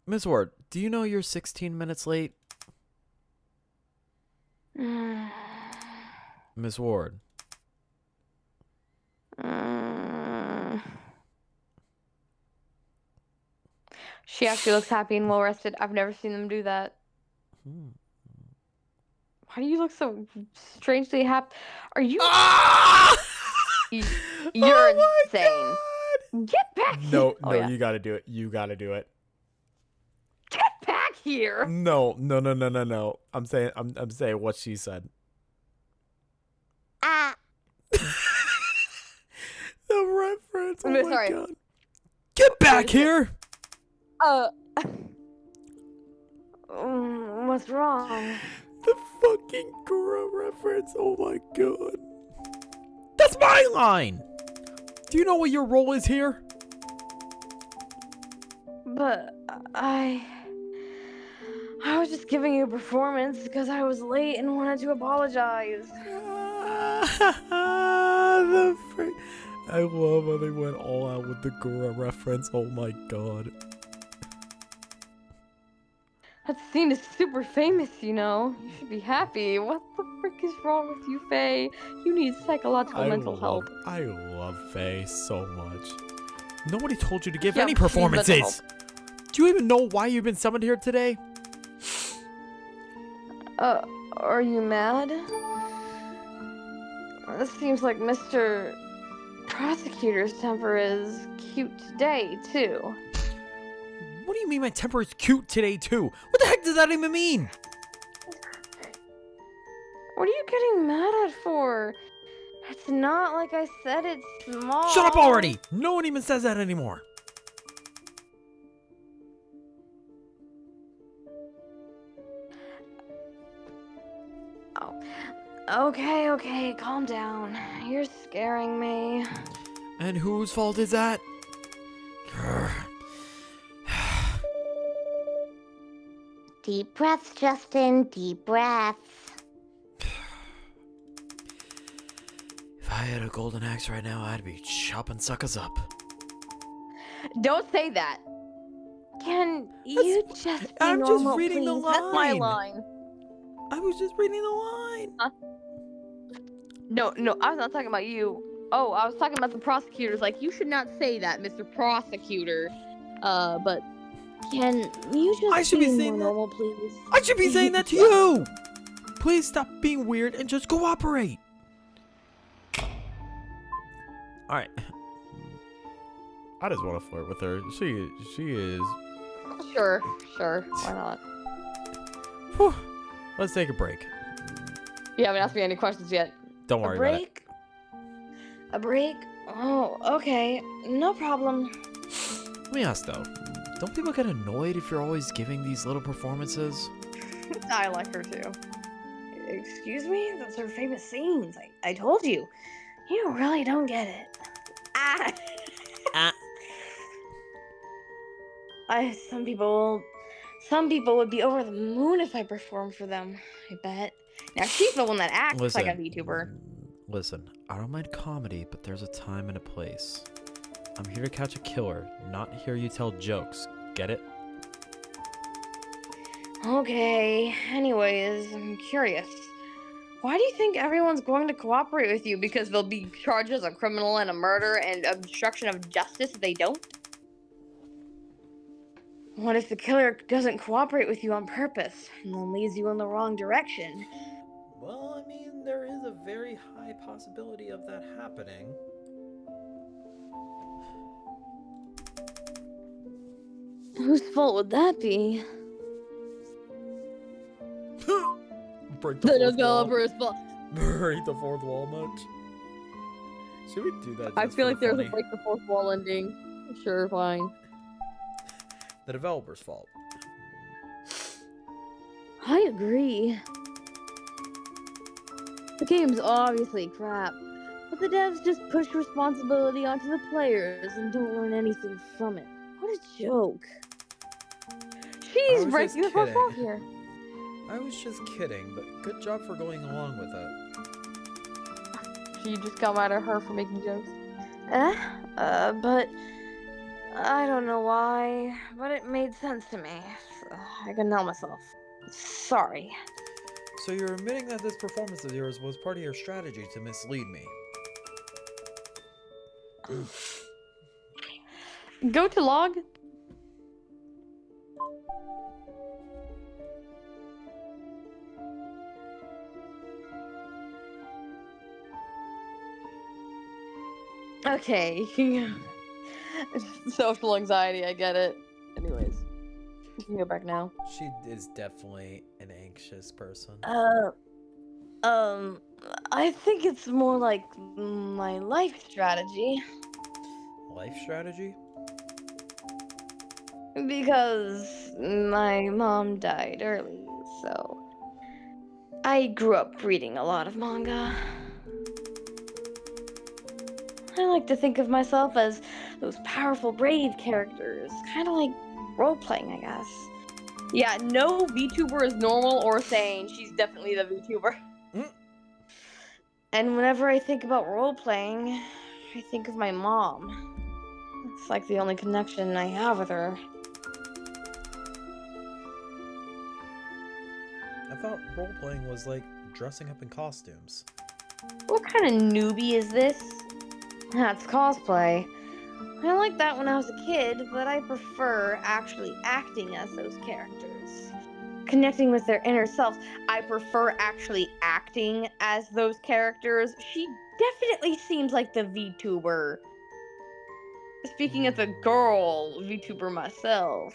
Miss Ward, do you know you're 16 minutes late? Miss Ward. She actually looks happy and well rested. I've never seen them do that. Why do you look so strangely happy? Are you? You're insane. Get back here! No, Oh, yeah. you gotta do it. You gotta do it. Get back here! No. I'm saying what she said. Ah. The reference. Oh I'm my sorry. god. Get back here! What's wrong? The fucking girl reference. Oh my god. That's my line! Do you know what your role is here? But I was just giving you a performance because I was late and wanted to apologize. The frick. I love how they went all out with the Gura reference. Oh my god. That scene is super famous, you know. You should be happy. What the frick is wrong with you, Faye? You need psychological mental help. I love Faye so much. Nobody told you to give Yeah, any she needs mental performances. Do you even know why you've been summoned here today? Are you mad? It seems like Mr. Prosecutor's temper is cute today, too. What do you mean my temper is cute today, too? What the heck does that even mean? What are you getting mad at for? It's not like I said it's small. Shut up already! No one even says that anymore. Oh. Okay, calm down. You're scaring me. And whose fault is that? Deep breaths, Justin. Deep breaths. If I had a golden axe right now, I'd be chopping suckers up. Don't say that. Can you just be I'm just normal, reading the please? That's my line. line. I was just reading the line. No, I was not talking about you. Oh, I was talking about the prosecutors. Like, you should not say that, Mr. Prosecutor. But can you just I should be be saying more that- normal, please? I should be saying that to you! Please stop being weird and just cooperate. Alright. I just want to flirt with her. She is... Sure. Why not? Whew. Let's take a break. You haven't asked me any questions yet. Don't worry about it. A break? Oh, okay. No problem. Let me ask though. Don't people get annoyed if you're always giving these little performances? I like her too. Excuse me? Those are famous scenes. I told you. You really don't get it. Some people would be over the moon if I performed for them, I bet. Now she's the one that acts like a VTuber. Listen, I don't mind comedy, but there's a time and a place. I'm here to catch a killer, not hear you tell jokes. Get it? Okay, anyways, I'm curious. Why do you think everyone's going to cooperate with you? Because they'll be charged as a criminal and a murder and obstruction of justice if they don't? What if the killer doesn't cooperate with you on purpose and then leads you in the wrong direction? Well, I mean, there is a very high possibility of that happening. Whose fault would that be? Break The fourth wall. developer's fault. Break the fourth wall much? Should we do that? I just feel for like there's funny? a break the fourth wall ending. Sure, fine. The developer's fault. I agree. The game's obviously crap, but the devs just push responsibility onto the players and don't learn anything from it. What a joke. She's was breaking the just fourth wall kidding. here. I was just kidding, but good job for going along with it. You just got mad at her for making jokes. But I don't know why, but it made sense to me. So I can tell myself. Sorry. So you're admitting that this performance of yours was part of your strategy to mislead me? Go to log. Okay. Social anxiety, I get it. Anyways, you can go back now. She is definitely an anxious person. I think it's more like my life strategy. Life strategy? Because my mom died early, so I grew up reading a lot of manga. I like to think of myself as those powerful, brave characters, kind of like role-playing, I guess. Yeah, no VTuber is normal or sane. She's definitely the VTuber. And whenever I think about role-playing, I think of my mom. It's like the only connection I have with her. I thought role playing was like dressing up in costumes. What kind of newbie is this? That's cosplay. I liked that when I was a kid, but I prefer actually acting as those characters. Connecting with their inner selves. I prefer actually acting as those characters. She definitely seems like the VTuber. Speaking as a girl VTuber myself.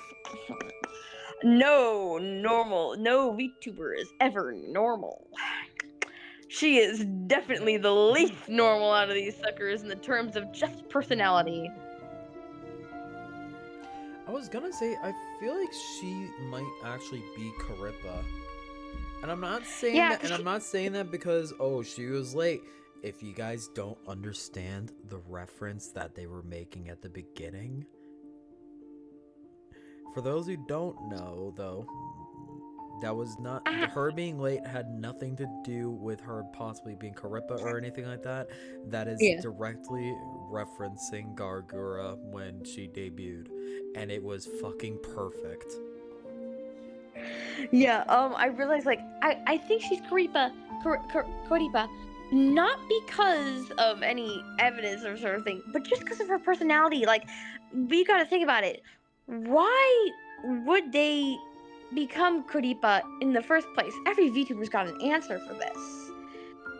No VTuber is ever normal. She is definitely the least normal out of these suckers in the terms of just personality. I was gonna say, I feel like she might actually be Carippa. And I'm not saying Yeah, that, and I'm not saying that because, oh, she was late. If you guys don't understand the reference that they were making at the beginning, for those who don't know, though, that was not, her being late had nothing to do with her possibly being Carippa or anything like that. That is directly referencing Gargura when she debuted, and it was fucking perfect. Yeah, I realized, like, I think she's Karipa, not because of any evidence or sort of thing, but just because of her personality. Like, we gotta think about it. Why would they become Karipa in the first place? Every VTuber's got an answer for this.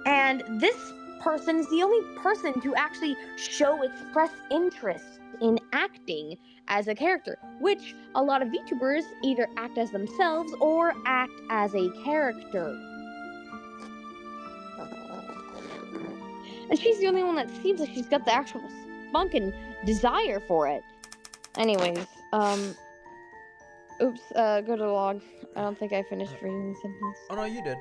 And this person is the only person to actually express interest in acting as a character, which a lot of VTubers either act as themselves or act as a character. And she's the only one that seems like she's got the actual spunk and desire for it. Anyways, oops, go to the log. I don't think I finished reading the sentence. Oh no, you did.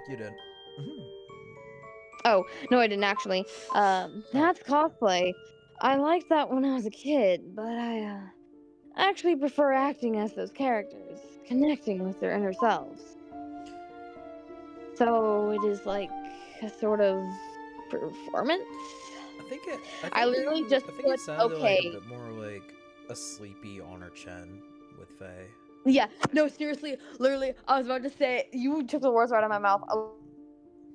Oh, no, I didn't actually. That's cosplay. I liked that when I was a kid, but I actually prefer acting as those characters, connecting with their inner selves. So it is like a sort of performance? I literally think just it put, sounded like okay. a bit more like a sleepy Honor-Chen with Faye. Yeah, no, seriously, literally, I was about to say, you took the words right out of my mouth.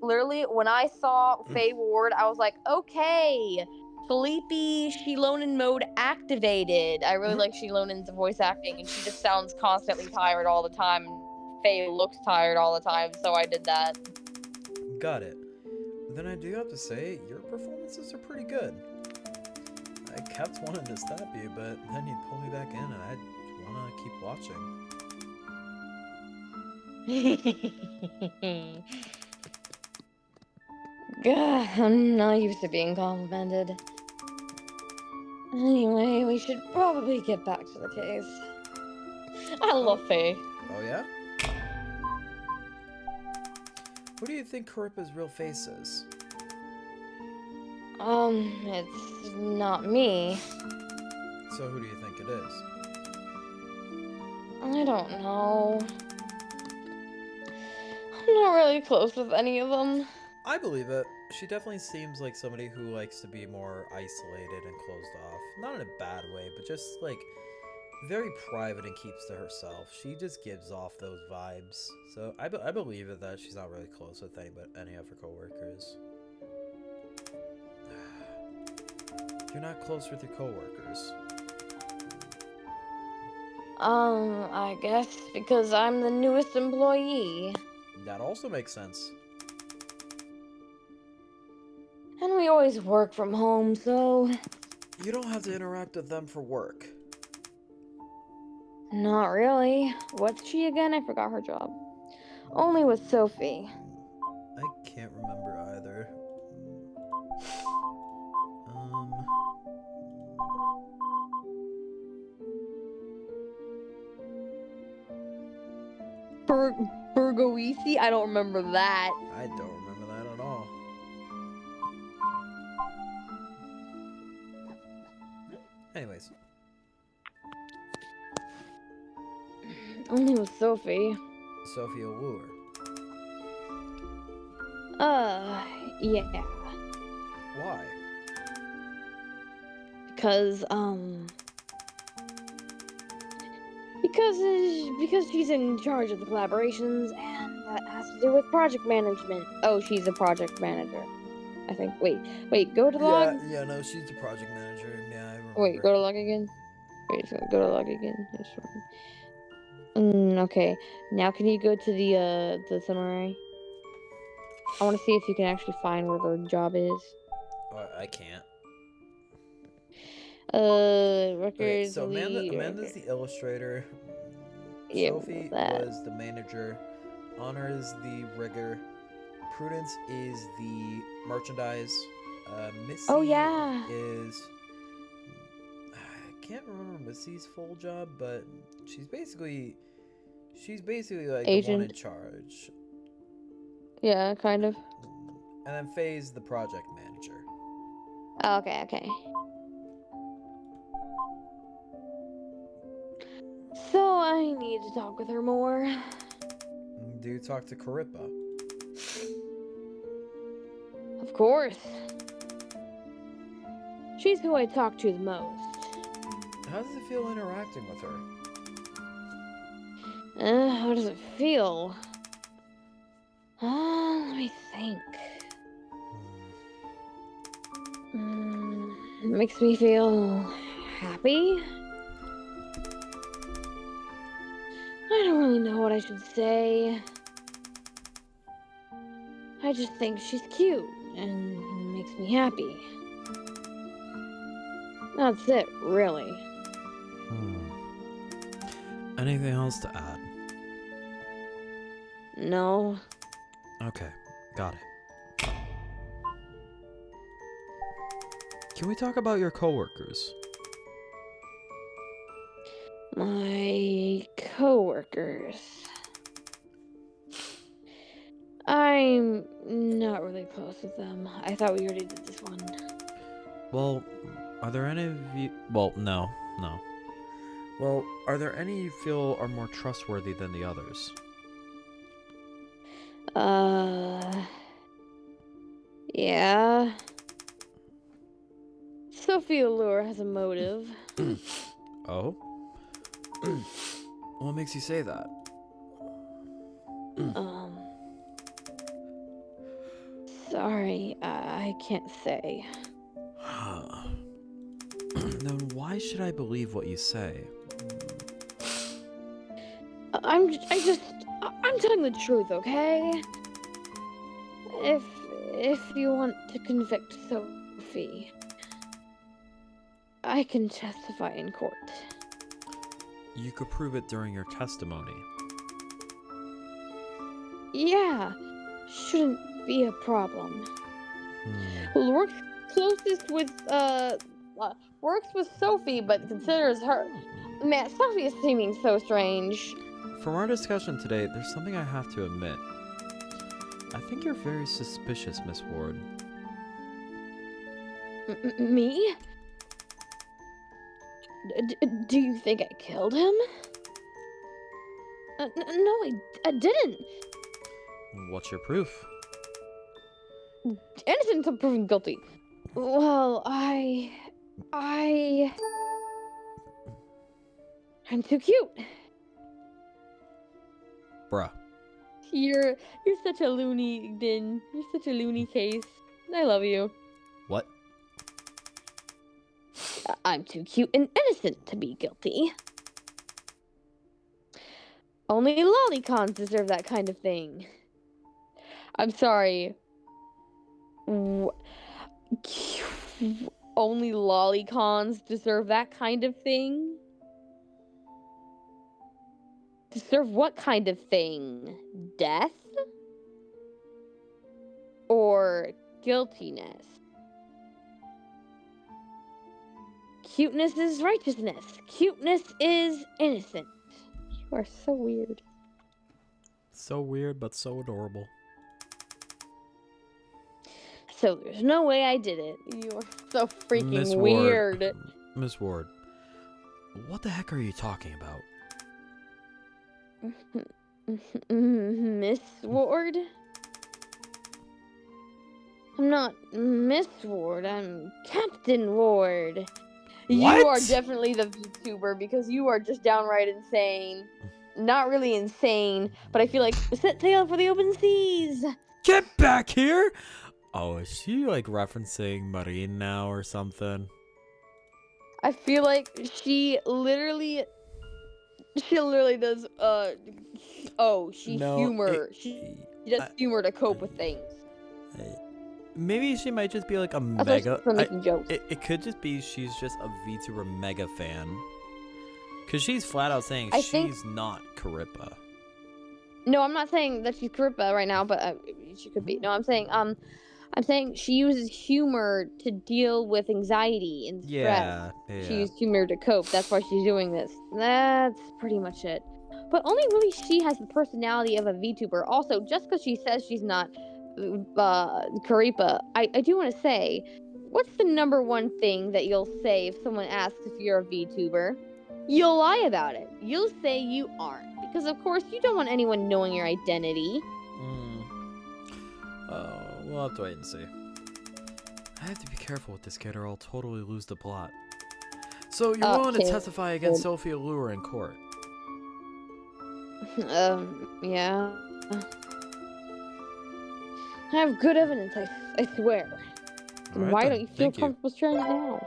Literally, when I saw Faye Ward, I was like, okay, Sleepy Shilonen mode activated. I really like Shilonen's voice acting, and she just sounds constantly tired all the time. Faye looks tired all the time, so I did that. Got it. Then I do have to say, your performances are pretty good. I kept wanting to stop you, but then you'd pull me back in, and I'd want to keep watching. God, I'm not used to being complimented. Anyway, we should probably get back to the case. I love Faye. Oh yeah? What do you think Carippa's real face is? It's not me. So who do you think it is? I don't know. I'm not really close with any of them. I believe it. She definitely seems like somebody who likes to be more isolated and closed off. Not in a bad way, but just like very private and keeps to herself. She just gives off those vibes. So I believe it that she's not really close with any of her coworkers. You're not close with your coworkers. I guess because I'm the newest employee. That also makes sense. And we always work from home, so... You don't have to interact with them for work. Not really. What's she again? I forgot her job. Only with Sophie. I can't remember either. Burgoisi? I don't remember that. I don't remember that at all. Anyways. Only with Sophie. Sophie Allure. Yeah. Why? Because because she's in charge of the collaborations, and that has to do with project management. Oh, she's a project manager. I think. Wait, go to log. Yeah, no, she's the project manager. Yeah, I remember. Wait, go to log again. Wait, so go to log again. Okay. Now can you go to the summary? I want to see if you can actually find where her job is. Oh, I can't. Records. Okay, so lead, Amanda's the illustrator. Yeah, Sophie that. was the manager. Honor is the rigger. Prudence is the merchandise. Missy Oh, yeah. is. I can't remember Missy's full job, but she's basically like the one in Agent. charge. Yeah, kind of. And then Faye's the project manager. Oh, okay. So I need to talk with her more. Do you talk to Carippa? Of course. She's who I talk to the most. How does it feel interacting with her? How does it feel? Let me think. It makes me feel happy. I don't really know what I should say. I just think she's cute and it makes me happy. That's it, really. Anything else to add? No. Okay, got it. Can we talk about your coworkers? My coworkers. I'm not really close with them. I thought we already did this one. Well, are there any of you... Well, no. Well, are there any you feel are more trustworthy than the others? Yeah. Sophie Allure has a motive. Oh? What makes you say that? Sorry, I can't say. Then why should I believe what you say? I'm telling the truth, okay? If you want to convict Sophie, I can testify in court. You could prove it during your testimony. Yeah, shouldn't be a problem. Well, works with Sophie, but considers her. Man, Sophie is seeming so strange. From our discussion today, there's something I have to admit. I think you're very suspicious, Miss Ward. Me? Do you think I killed him? No, I didn't. What's your proof? Innocent until proven guilty. Well, I'm too cute. Bruh. You're such a loony, Din. You're such a loony case. I love you. What? I'm too cute and innocent to be guilty. Only lollicons deserve that kind of thing. I'm sorry. Only lollicons deserve that kind of thing? Deserve what kind of thing? Death? Or guiltiness? Cuteness is righteousness. Cuteness is innocent. You are so weird. So weird, but so adorable. So there's no way I did it. You are so freaking Miss weird. Ward, Miss Ward, what the heck are you talking about? Miss Ward? I'm not Miss Ward, I'm Captain Ward. What? You are definitely the VTuber because you are just downright insane. not really insane, but I feel like set sail for the open seas. Get back here! Oh, is she like referencing Marine now or something? I feel like she literally does she No, humor. She does humor to cope with things. Maybe she might just be like a That's why mega. she's making jokes. It could just be she's just a VTuber mega fan. Cause she's flat out saying I think- she's not Karippa. No, I'm not saying that she's Karippa right now, but she could be. No, I'm saying she uses humor to deal with anxiety and stress. Yeah. She used humor to cope. That's why she's doing this. That's pretty much it. But only really she has the personality of a VTuber. Also, just because she says she's not Karippa, I do want to say, what's the number one thing that you'll say if someone asks if you're a VTuber? You'll lie about it. You'll say you aren't. Because, of course, you don't want anyone knowing your identity. We'll have to wait and see. I have to be careful with this kid or I'll totally lose the plot. So you're willing to testify against Sophia Lure in court? Yeah. I have good evidence, I swear. Alright Why then, don't you feel thank you. comfortable sharing it now?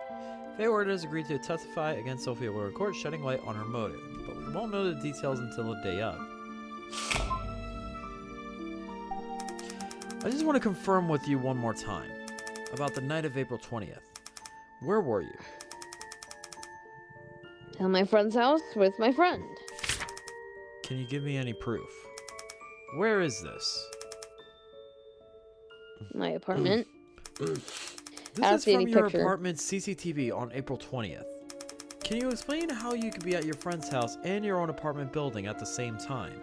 Faye has agreed to testify against Sophia Lure in court, shedding light on her motive, but we won't know the details until the day of. I just want to confirm with you one more time about the night of April 20th. Where were you? At my friend's house with my friend. Can you give me any proof? Where is this? My apartment. This I don't is see from any your picture. apartment's CCTV on April 20th. Can you explain how you could be at your friend's house and your own apartment building at the same time?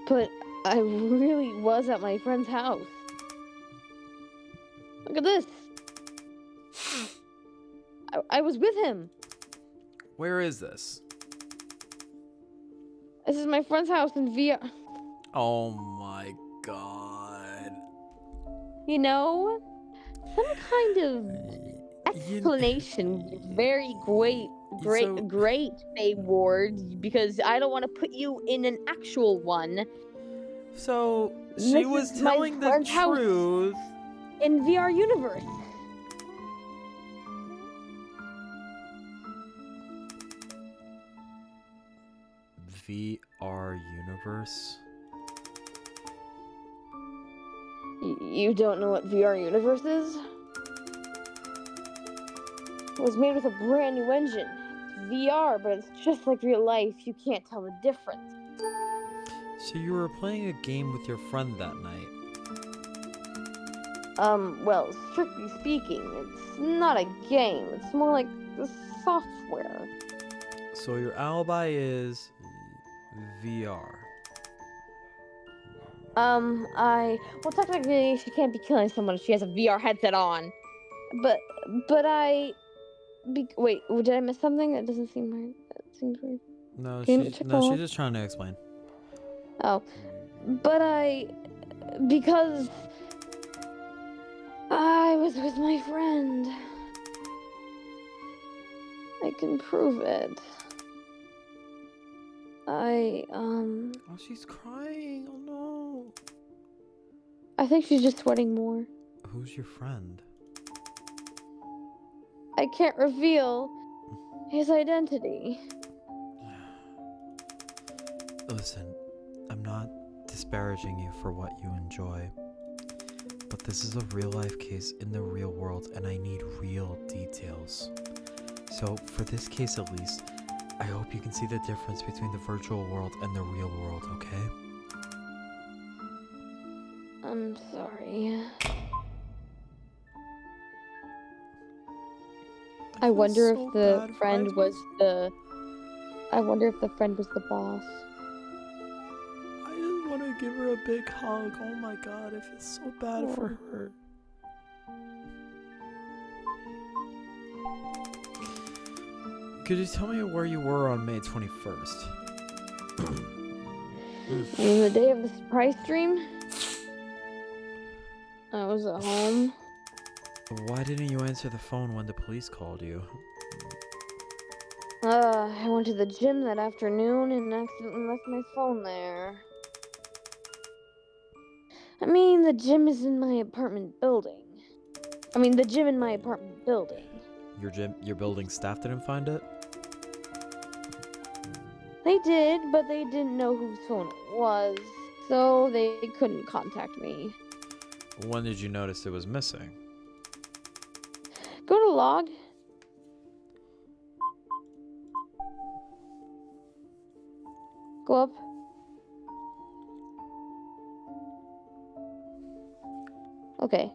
But I really was at my friend's house. Look at this. I was with him. Where is this? This is my friend's house in VR. Oh my god. You know, some kind of explanation would be very great, Faye Ward, because I don't want to put you in an actual one. So, This she was is my telling the friend's house. truth. In VR universe. VR universe? You don't know what VR universe is? It was made with a brand new engine. It's VR, but it's just like real life. You can't tell the difference. So you were playing a game with your friend that night. Well, strictly speaking, it's not a game. It's more like the software. So your alibi is VR. Well, technically, she can't be killing someone if she has a VR headset on. But wait, did I miss something? That doesn't seem right. That seems weird. No, Can you she's check no, off? she's just trying to explain. Oh, because I was with my friend. I can prove it. Oh, she's crying. Oh no. I think she's just sweating more. Who's your friend? I can't reveal his identity. Listen, I'm not disparaging you for what you enjoy, but this is a real life case in the real world and I need real details. So for this case at least, I hope you can see the difference between the virtual world and the real world, okay? I'm sorry. I wonder if the friend was the. I wonder if the friend was the boss. I just want to give her a big hug. Oh my god, I feel so bad for her. Could you tell me where you were on May 21st? The day of the surprise stream, I was at home. Why didn't you answer the phone when the police called you? I went to the gym that afternoon and accidentally left my phone there. I mean, the gym is in my apartment building. The gym in my apartment building. Your building staff didn't find it? They did, but they didn't know whose phone it was, so they couldn't contact me. When did you notice it was missing? Go to log. Go up. Okay.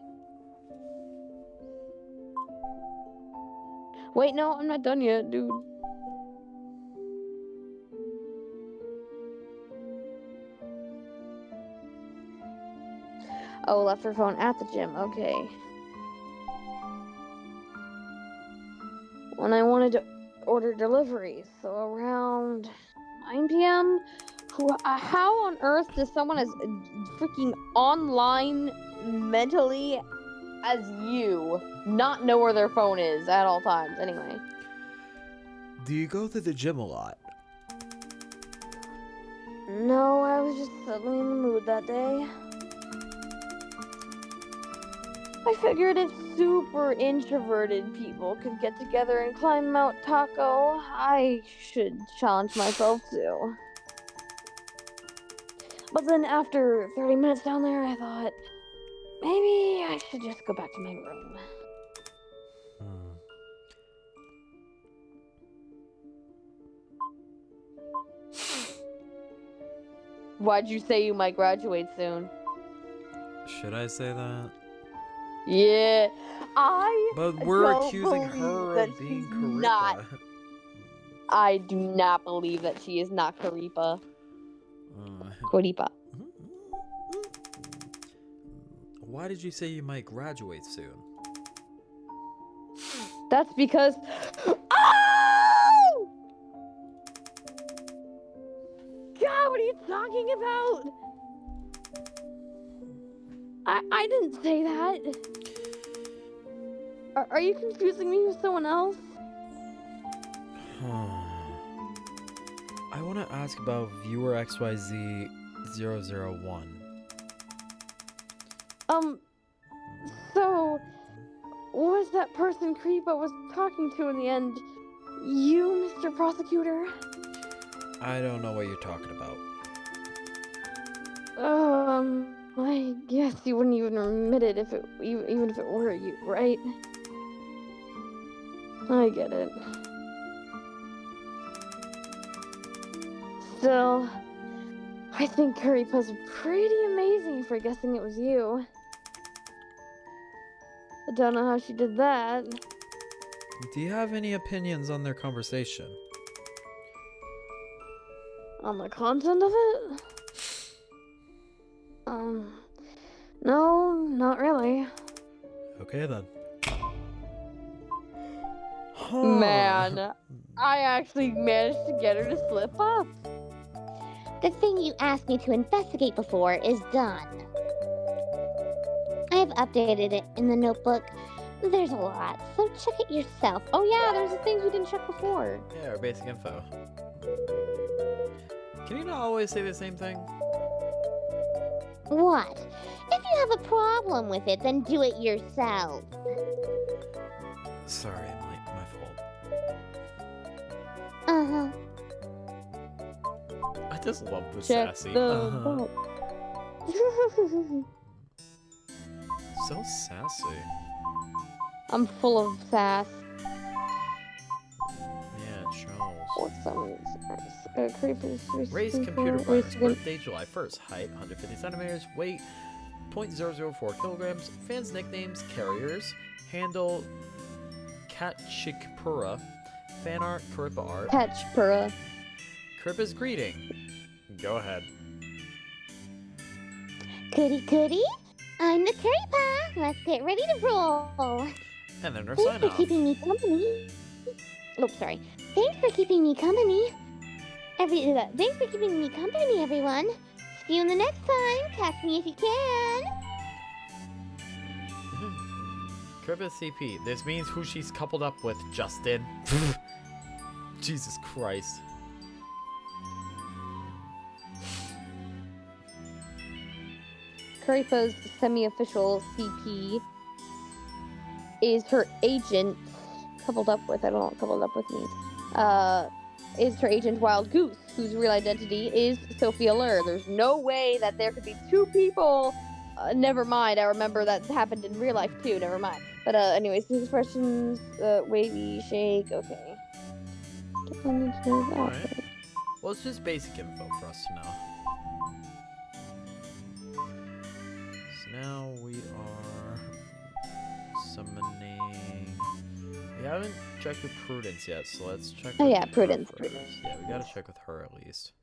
Wait, no, I'm not done yet, dude. Oh, left her phone at the gym. Okay. When I wanted to order deliveries, so around 9 p.m. How on earth does someone as freaking online mentally as you not know where their phone is at all times? Anyway. Do you go to the gym a lot? No, I was just suddenly in the mood that day. I figured if super introverted people could get together and climb Mount Taco, I should challenge myself too. But then after 30 minutes down there, I thought, maybe I should just go back to my room. Why'd you say you might graduate soon? Should I say that? Yeah, But we're don't accusing believe her that of being she's Karipa. not. I do not believe that she is not Karipa. Karipa. Why did you say you might graduate soon? That's because. Oh! God, what are you talking about? I didn't say that. Are you confusing me with someone else? I want to ask about viewer XYZ001. So, was that person Creepa was talking to in the end you, Mr. Prosecutor? I don't know what you're talking about. I guess you wouldn't even admit it even if it were you, right? I get it. Still, I think Karipa's pretty amazing for guessing it was you. I don't know how she did that. Do you have any opinions on their conversation? On the content of it? No, not really. Okay then. Man, I actually managed to get her to slip up. The thing you asked me to investigate before is done. I have updated it in the notebook. There's a lot, so check it yourself. Oh yeah, there's the things we didn't check before. Yeah, our basic info. Can you not always say the same thing? What? If you have a problem with it, then do it yourself. Sorry, my fault. Uh-huh. I just love the Check sassy. the book. So sassy. I'm full of sass. Yeah, Charles. What's some creepers? Race computer virus. Birthday July 1st. Height 150 centimeters. Weight 0.004 kilograms. Fans nicknames carriers. Handle Katchikpura. Fan art Karipa art. Patchpura. Karipa's greeting. Go ahead. Goody. I'm the curry pie. Let's get ready to roll. And then our Thanks sign for off. keeping me company. Oh, sorry. Thanks for keeping me company. Thanks for keeping me company, everyone. See you in the next time. Catch me if you can. Karipa CP. This means who she's coupled up with, Justin. Jesus Christ. Karipa's semi-official CP is her agent, coupled up with, I don't know what coupled up with means, is her agent Wild Goose, whose real identity is Sophia Lur. There's no way that there could be two people. Never mind, I remember that happened in real life too, never mind. But anyways, his expressions, wavy, shake, okay. Alright. Well, it's just basic info for us to know. So now we are summoning. We haven't checked with Prudence yet, so let's check. Oh with yeah, her Prudence. first. Yeah, we gotta check with her at least.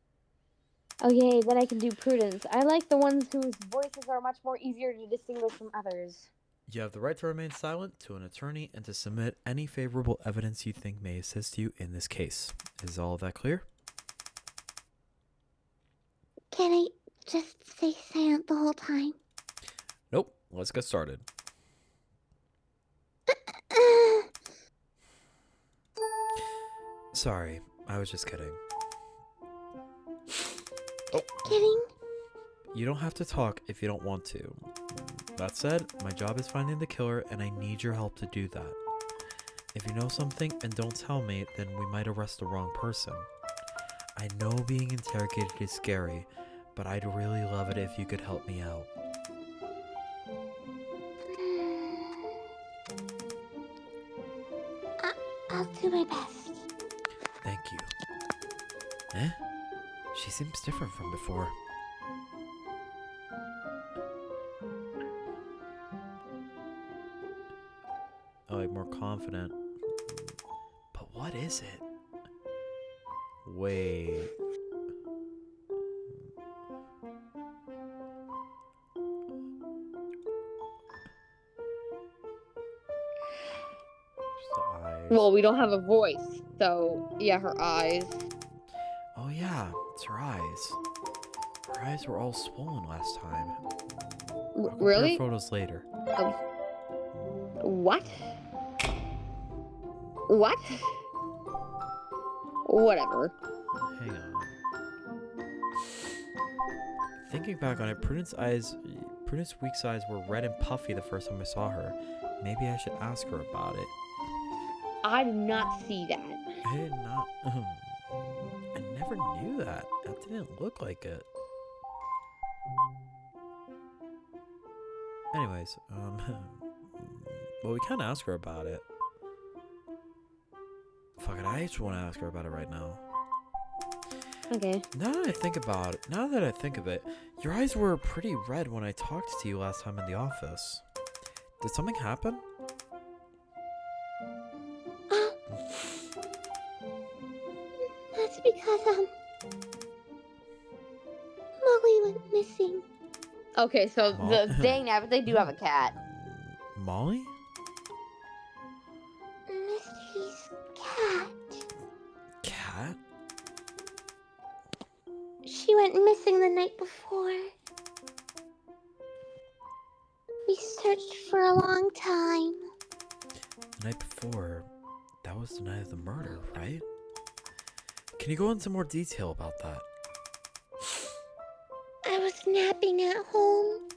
Oh yay, then I can do Prudence. I like the ones whose voices are much more easier to distinguish from others. You have the right to remain silent to an attorney and to submit any favorable evidence you think may assist you in this case. Is all of that clear? Can I just stay silent the whole time? Nope. Let's get started. Sorry, I was just kidding. Kidding? You don't have to talk if you don't want to. That said, my job is finding the killer and I need your help to do that. If you know something and don't tell me, then we might arrest the wrong person. I know being interrogated is scary, but I'd really love it if you could help me out. I'll do my best. Thank you. Eh? She seems different from before. Oh, like more confident. But what is it? Wait. Just the eyes. Well, we don't have a voice, so yeah, her eyes. Oh yeah, it's her eyes. Her eyes were all swollen last time. I'll compare Really? photos later. What? What? Whatever. Hang on. Thinking back on it, Prudence Week's eyes were red and puffy the first time I saw her. Maybe I should ask her about it. I did not see that. I did not. I never knew that. That didn't look like it. Anyways, well, we can ask her about it. Fuck it, I just want to ask her about it right now. Okay. Now that I think of it, your eyes were pretty red when I talked to you last time in the office. Did something happen? That's because, Molly went missing. Okay, so Mo- dang nabbit, they do have a cat. Molly? Misty's cat. Cat? She went missing the night before. We searched for a long time. The night before, that was the night of the murder, right? Can you go into more detail about that? I was napping at home.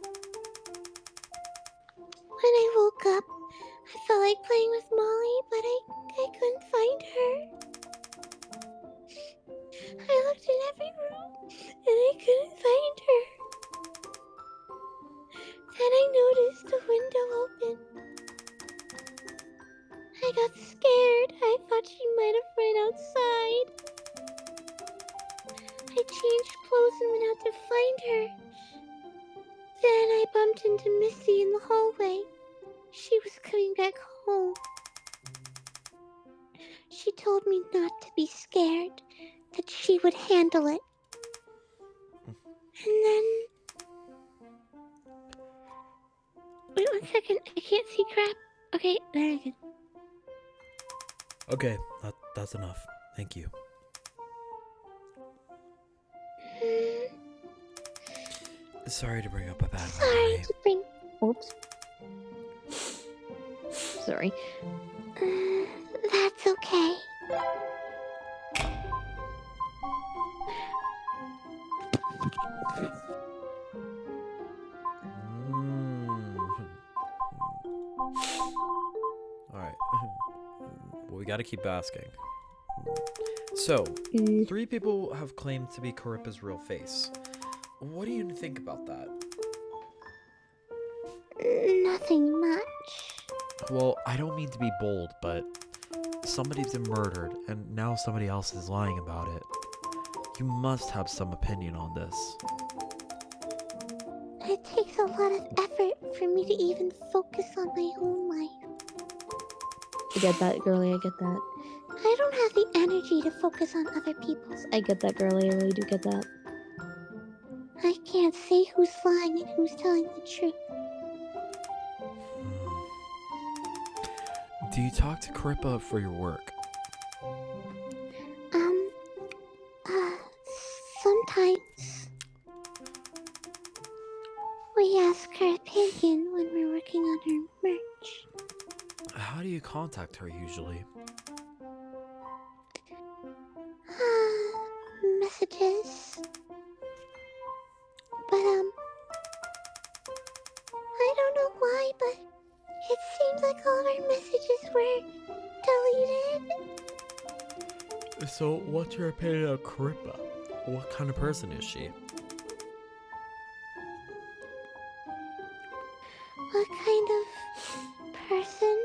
When I woke up, I felt like playing with Molly, but I couldn't find her. I looked in every room, and I couldn't find her. Then I noticed the window open. I got scared. I thought she might have run outside. I changed clothes and went out to find her. Then I bumped into Missy in the hallway. She was coming back home. She told me not to be scared, that she would handle it. And then... Wait 1 second, I can't see crap. Okay, there I go. Okay, that's enough. Thank you. Sorry to bring up a bad Sorry memory. to bring... Oops. Sorry. That's okay. Alright. Well, we gotta keep asking. So, 3 people have claimed to be Caripa's real face. What do you think about that? Nothing much. Well, I don't mean to be bold, but somebody's been murdered, and now somebody else is lying about it. You must have some opinion on this. It takes a lot of effort for me to even focus on my own life. I get that, girly. I get that. I don't have the energy to focus on other people's. I get that, girly. I really do get that. I can't say who's lying and who's telling the truth. Do you talk to Caripa for your work? Sometimes we ask her opinion when we're working on her merch. How do you contact her usually? Messages. But, I don't know why, but it seems like all our messages were deleted. So, what's your opinion of Caripa? What kind of person is she? What kind of person?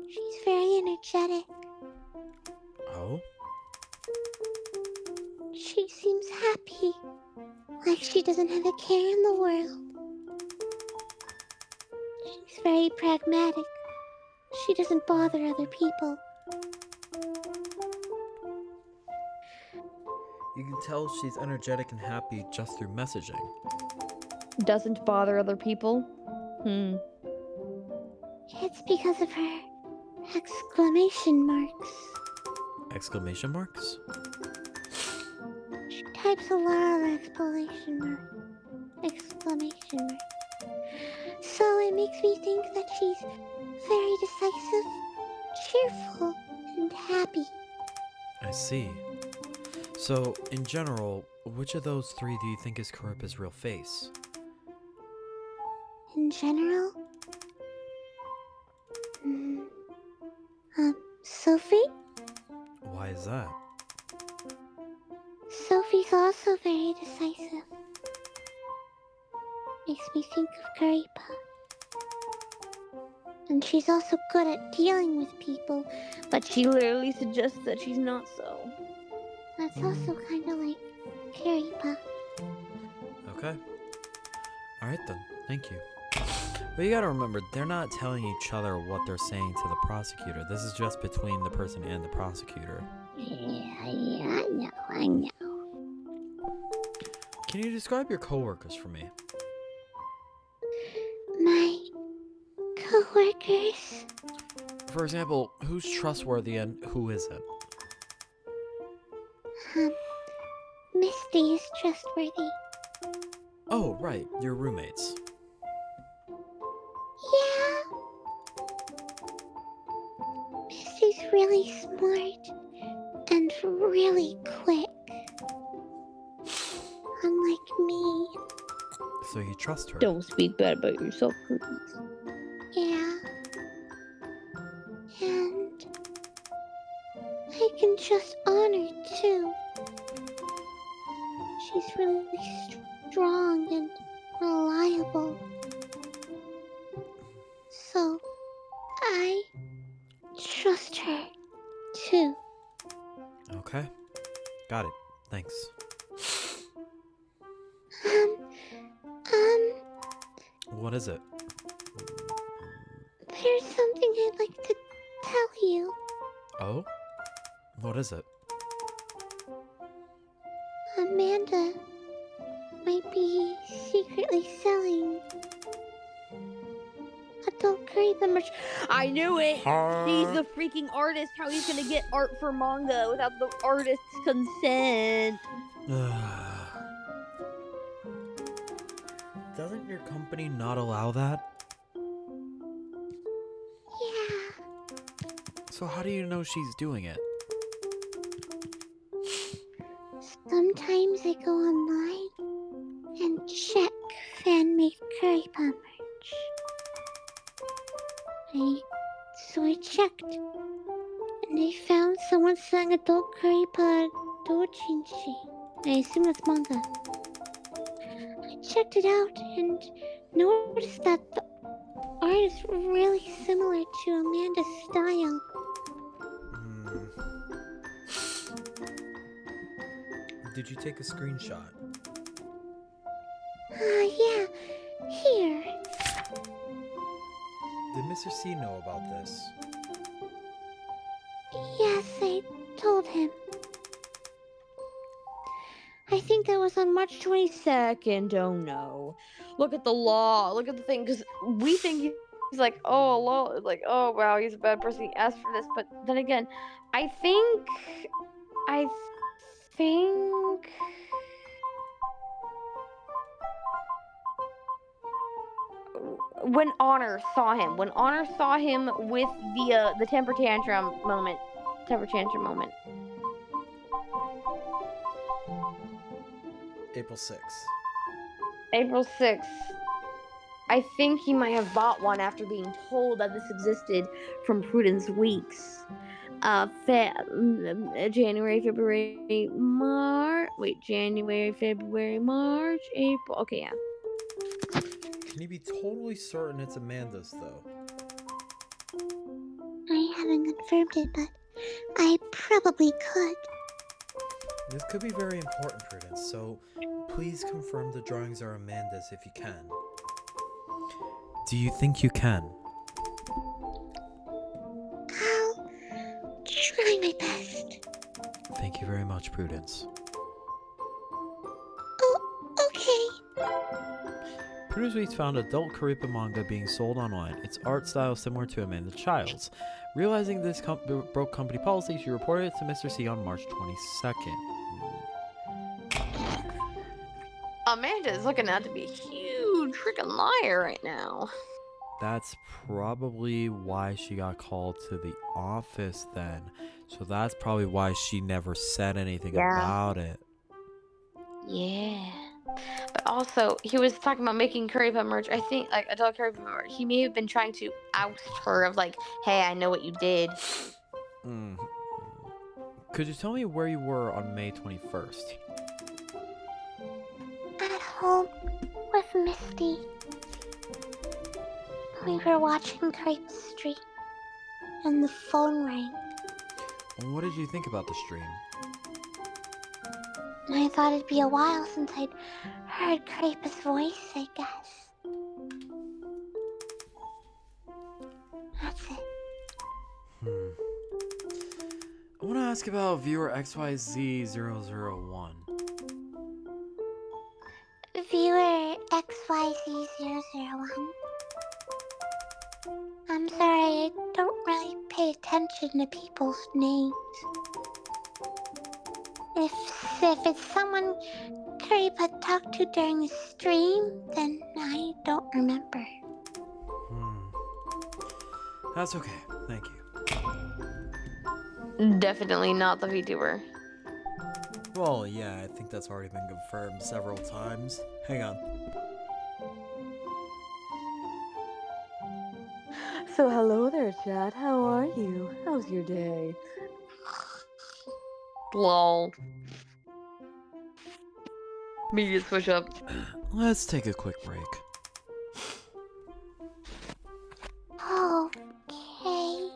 She's very energetic. Oh? She seems happy. Like she doesn't have a care in the world. She's very pragmatic. She doesn't bother other people. You can tell she's energetic and happy just through messaging. Doesn't bother other people? It's because of her exclamation marks. Exclamation marks? She types a lot of exclamation mark. So it makes me think that she's very decisive, cheerful, and happy. I see. So, in general, which of those 3 do you think is Caripa's real face? In general? Sophie? Why is that? Sophie's also very decisive. Makes me think of Caripa. And she's also good at dealing with people. But she literally suggests that she's not so. That's also kind of like Caripa. Okay. Alright then, thank you. But you gotta remember, they're not telling each other what they're saying to the prosecutor. This is just between the person and the prosecutor. Yeah, I know. Can you describe your coworkers for me? My coworkers. For example, who's trustworthy and who isn't? Misty is trustworthy. Oh, right, your roommates. Yeah. Misty's really smart and really quick. Unlike me. So you trust her? Don't speak bad about yourself, please. Yeah. And I can trust Honor too. She's really strong and reliable. So I trust her too. Okay. Got it. Thanks. What is it? There's something I'd like to tell you. Oh? What is it? Amanda might be secretly selling adult Caripa merch. I knew it! She's the freaking artist. How he's gonna get art for manga without the artist's consent? Doesn't your company not allow that? Yeah. So how do you know she's doing it? Sometimes I go online OctoJinx. I assume that's manga. I checked it out and noticed that the art is really similar to Amanda's style. Did you take a screenshot? Yeah. Here. Did Mr. C know about this? Yes, I told him. I think that was on March 22nd. Oh no. Look at the law. Look at the thing. Because we think he's like, oh, law. Like, oh, wow, he's a bad person. He asked for this. But then again, I think. When Honor saw him with the temper tantrum moment. April 6th. April 6th. I think he might have bought one after being told that this existed from Prudence Weeks. January, February, March, April. Okay, yeah. Can you be totally certain it's Amanda's, though? I haven't confirmed it, but I probably could. This could be very important, Prudence, so please confirm the drawings are Amanda's if you can. Do you think you can? I'll try my best. Thank you very much, Prudence. Oh, okay. Prudence Weeks found adult Kuripa manga being sold online. Its art style similar to Amanda Child's. Realizing this broke company policy, she reported it to Mr. C on March 22nd. Amanda is looking out to be a huge freaking liar right now. That's probably why she got called to the office then. So that's probably why she never said anything about it. Yeah. But also, he was talking about making Kuripa merch. I think, like, adult Kuripa merch. He may have been trying to oust her of, like, hey, I know what you did. Could you tell me where you were on May 21st? At home with Misty. We were watching Crepe stream, and the phone rang. And what did you think about the stream? I thought it'd be a while since I'd heard Crepe's voice, I guess. That's it. I want to ask about viewer XYZ001. Viewer XYZ001. I'm sorry, I don't really pay attention to people's names. If it's someone Crepe talked to during the stream, then I don't remember. That's okay, thank you. Definitely not the VTuber. Well, yeah, I think that's already been confirmed several times. Hang on. So hello there, chat. How are you? How's your day? Lol. Media switch up. Let's take a quick break. Okay.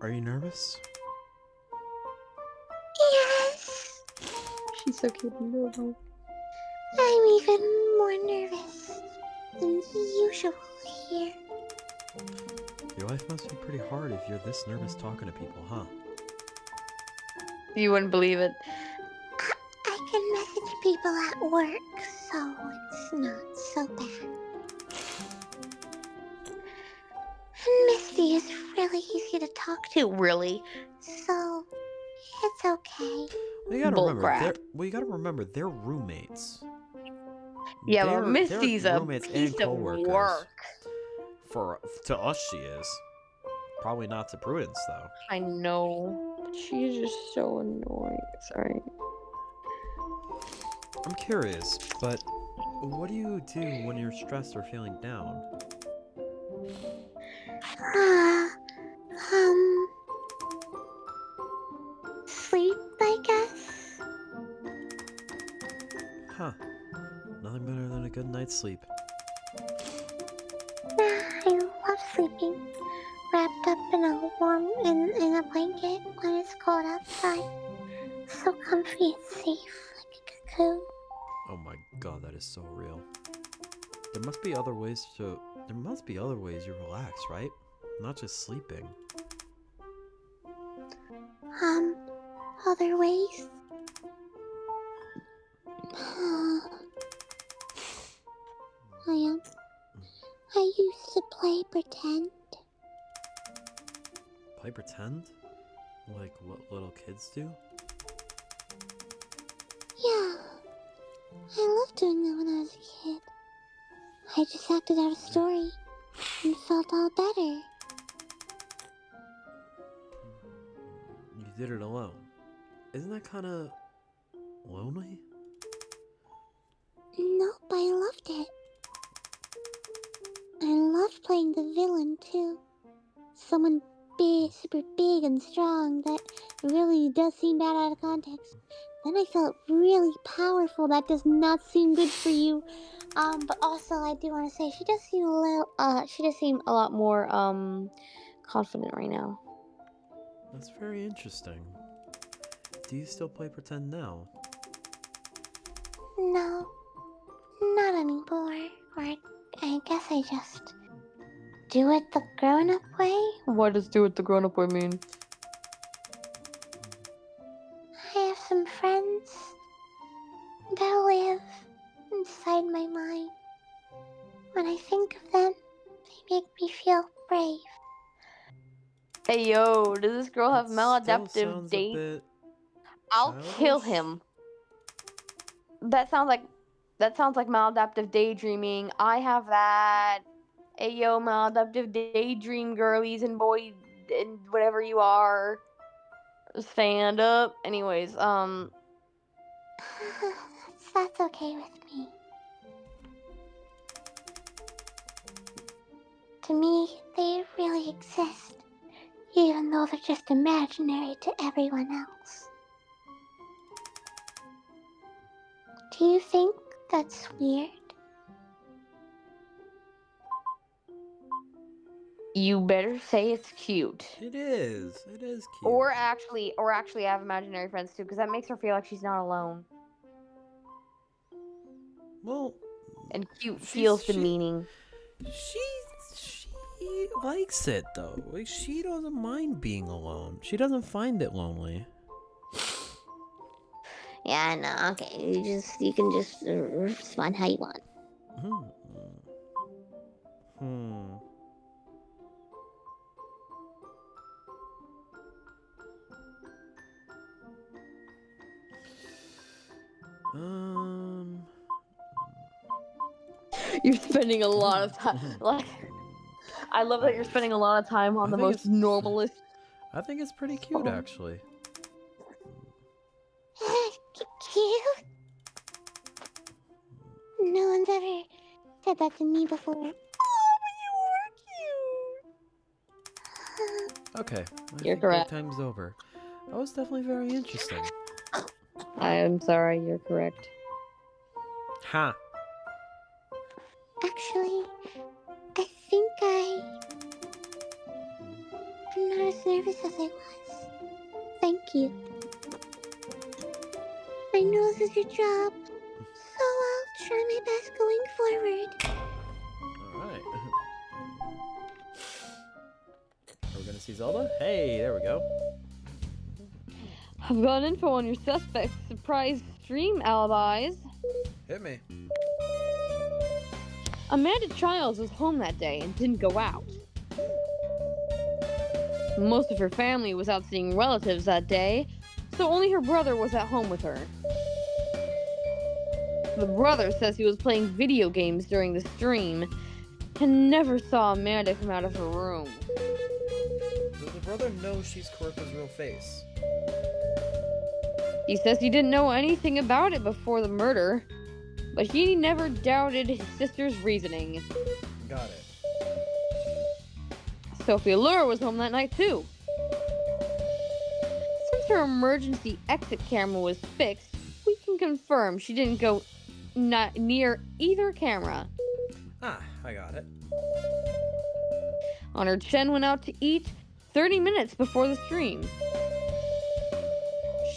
Are you nervous? Yes. She's so cute and adorable. I'm even more nervous than usual here. Your life must be pretty hard if you're this nervous talking to people, huh? You wouldn't believe it. I can message people at work, so it's not so bad. And Misty is really easy to talk to, really. So it's okay. Well, you gotta remember, they're roommates. Yeah, but Misty's they're a roommates piece and of coworkers. work. To us, she is. Probably not to Prudence, though. I know. But she's just so annoying. Sorry. I'm curious, but what do you do when you're stressed or feeling down? good night's sleep. I love sleeping, wrapped up in a in a blanket when it's cold outside. So comfy and safe, like a cocoon. Oh my god, that is so real. There must be other ways you relax, right? Not just sleeping. Other ways? I used to play pretend. Play pretend? Like what little kids do? Yeah, I loved doing that when I was a kid. I just acted out a story and felt all better. You did it alone. Isn't that kind of lonely? Nope, I loved it. I loved playing the villain too. Someone big, super big and strong that really does seem bad out of context. Then I felt really powerful. That does not seem good for you. But also I do want to say she does seem a lot more confident right now. That's very interesting. Do you still play pretend now? No, not anymore. Or I guess I just do it the grown-up way. What does do it the grown-up way mean? I have some friends that live inside my mind. When I think of them, they make me feel brave. Hey yo, does this girl have That still maladaptive sounds a date? bit I'll kill childish. him. That sounds like maladaptive daydreaming. I have that. Hey yo, maladaptive daydream girlies and boys and whatever you are. Stand up. Anyways, That's okay with me. To me, they really exist, even though they're just imaginary to everyone else. Do you think that's weird? you better say it's cute. It is. It is cute. Or actually I have imaginary friends too, because that makes her feel like she's not alone. Well, And cute she's- feels she- demeaning. She likes it though. Like she doesn't mind being alone. She doesn't find it lonely. Yeah, no, okay. You can just respond how you want. Hmm. You're spending a lot of time. Like, I love that you're spending a lot of time on I the think most normalist. I think it's pretty cute actually. Cute? No one's ever said that to me before. Okay. You're think correct. that time's over. That was definitely very interesting. I am sorry, you're correct. Ha. Actually, I think I'm not as nervous as I was. Thank you. I know this is your job, so I'll try my best going forward. Alright. Are we gonna see Zelda? Hey, there we go. I've got info on your suspect's surprise stream alibis. Hit me. Amanda Childs was home that day and didn't go out. Most of her family was out seeing relatives that day, so only her brother was at home with her. The brother says he was playing video games during the stream and never saw Amanda come out of her room. Does the brother know she's Coripa's real face? He says he didn't know anything about it before the murder, but he never doubted his sister's reasoning. Got it. Sophie Allure was home that night too. Since her emergency exit camera was fixed, we can confirm she didn't go near either camera. Ah, I got it. Honor Chen went out to eat 30 minutes before the stream.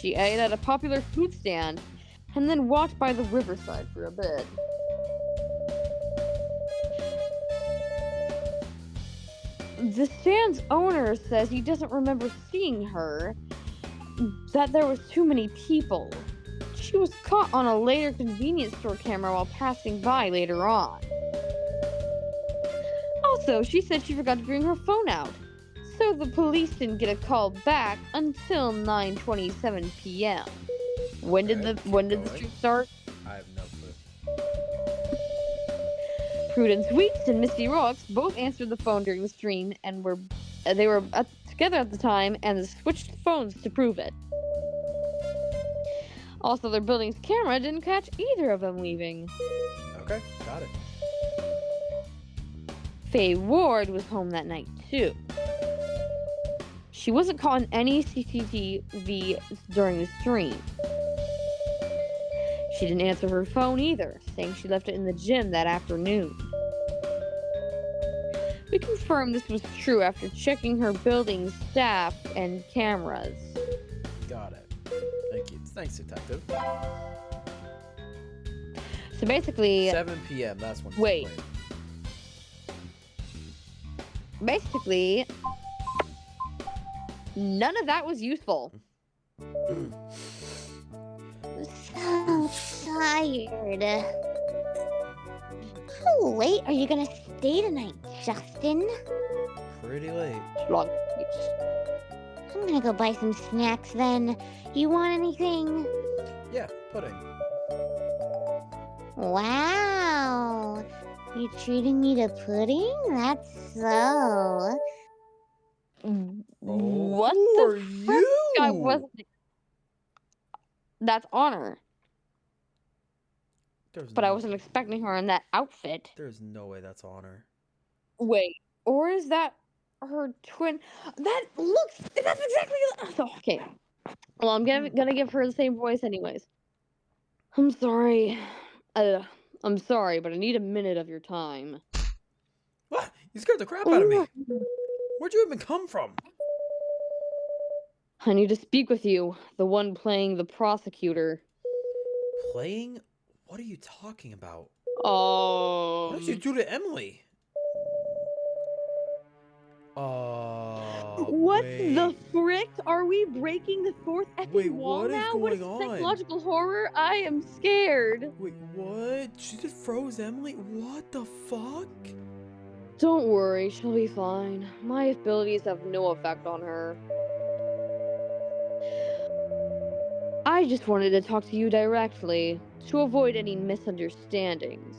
She ate at a popular food stand and then walked by the riverside for a bit. The stand's owner says he doesn't remember seeing her, that there was too many people. She was caught on a later convenience store camera while passing by later on. Also, she said she forgot to bring her phone out, so the police didn't get a call back until 9:27 p.m. When did the stream start? I have no clue. Prudence Weeks and Misty Rocks both answered the phone during the stream and were together at the time and switched phones to prove it. Also, their building's camera didn't catch either of them leaving. Okay, got it. Faye Ward was home that night too. She wasn't caught in any CCTV during the stream. She didn't answer her phone either, saying she left it in the gym that afternoon. We confirmed this was true after checking her building's staff and cameras. Got it. Thank you. Thanks, detective. So basically... 7 p.m., that's when it's Wait. played. Basically... none of that was useful. So tired. How late are you gonna stay tonight, Justin? Pretty late. Long. I'm gonna go buy some snacks then. You want anything? Yeah, pudding. Wow. You treating me to pudding? That's so... What Who the are frick? you? I wasn't... That's Honor. But I wasn't expecting her in that outfit. There's no way that's Honor. Wait, or is that her twin? That's exactly... Oh, okay. Well, I'm gonna give her the same voice anyways. I'm sorry. I'm sorry, but I need a minute of your time. What? You scared the crap out of me. Where'd you even come from? I need to speak with you, the one playing the prosecutor. Playing? What are you talking about? Oh. What did you do to Emily? What wait. the frick? Are we breaking the fourth effing wall what is now? going What is on? psychological horror? I am scared. Wait, what? She just froze Emily? What the fuck? Don't worry, she'll be fine. My abilities have no effect on her. I just wanted to talk to you directly, to avoid any misunderstandings.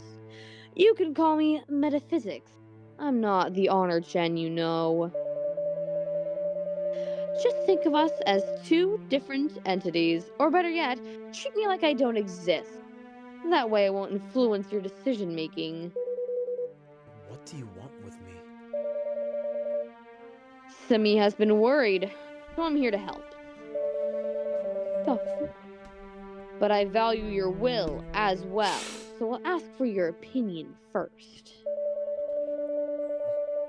You can call me Metaphysics. I'm not the Honor Chen you know. Just think of us as two different entities, or better yet, treat me like I don't exist. That way I won't influence your decision making. What do you want with me? Simi has been worried, so I'm here to help. Oh. But I value your will as well, so I'll ask for your opinion first.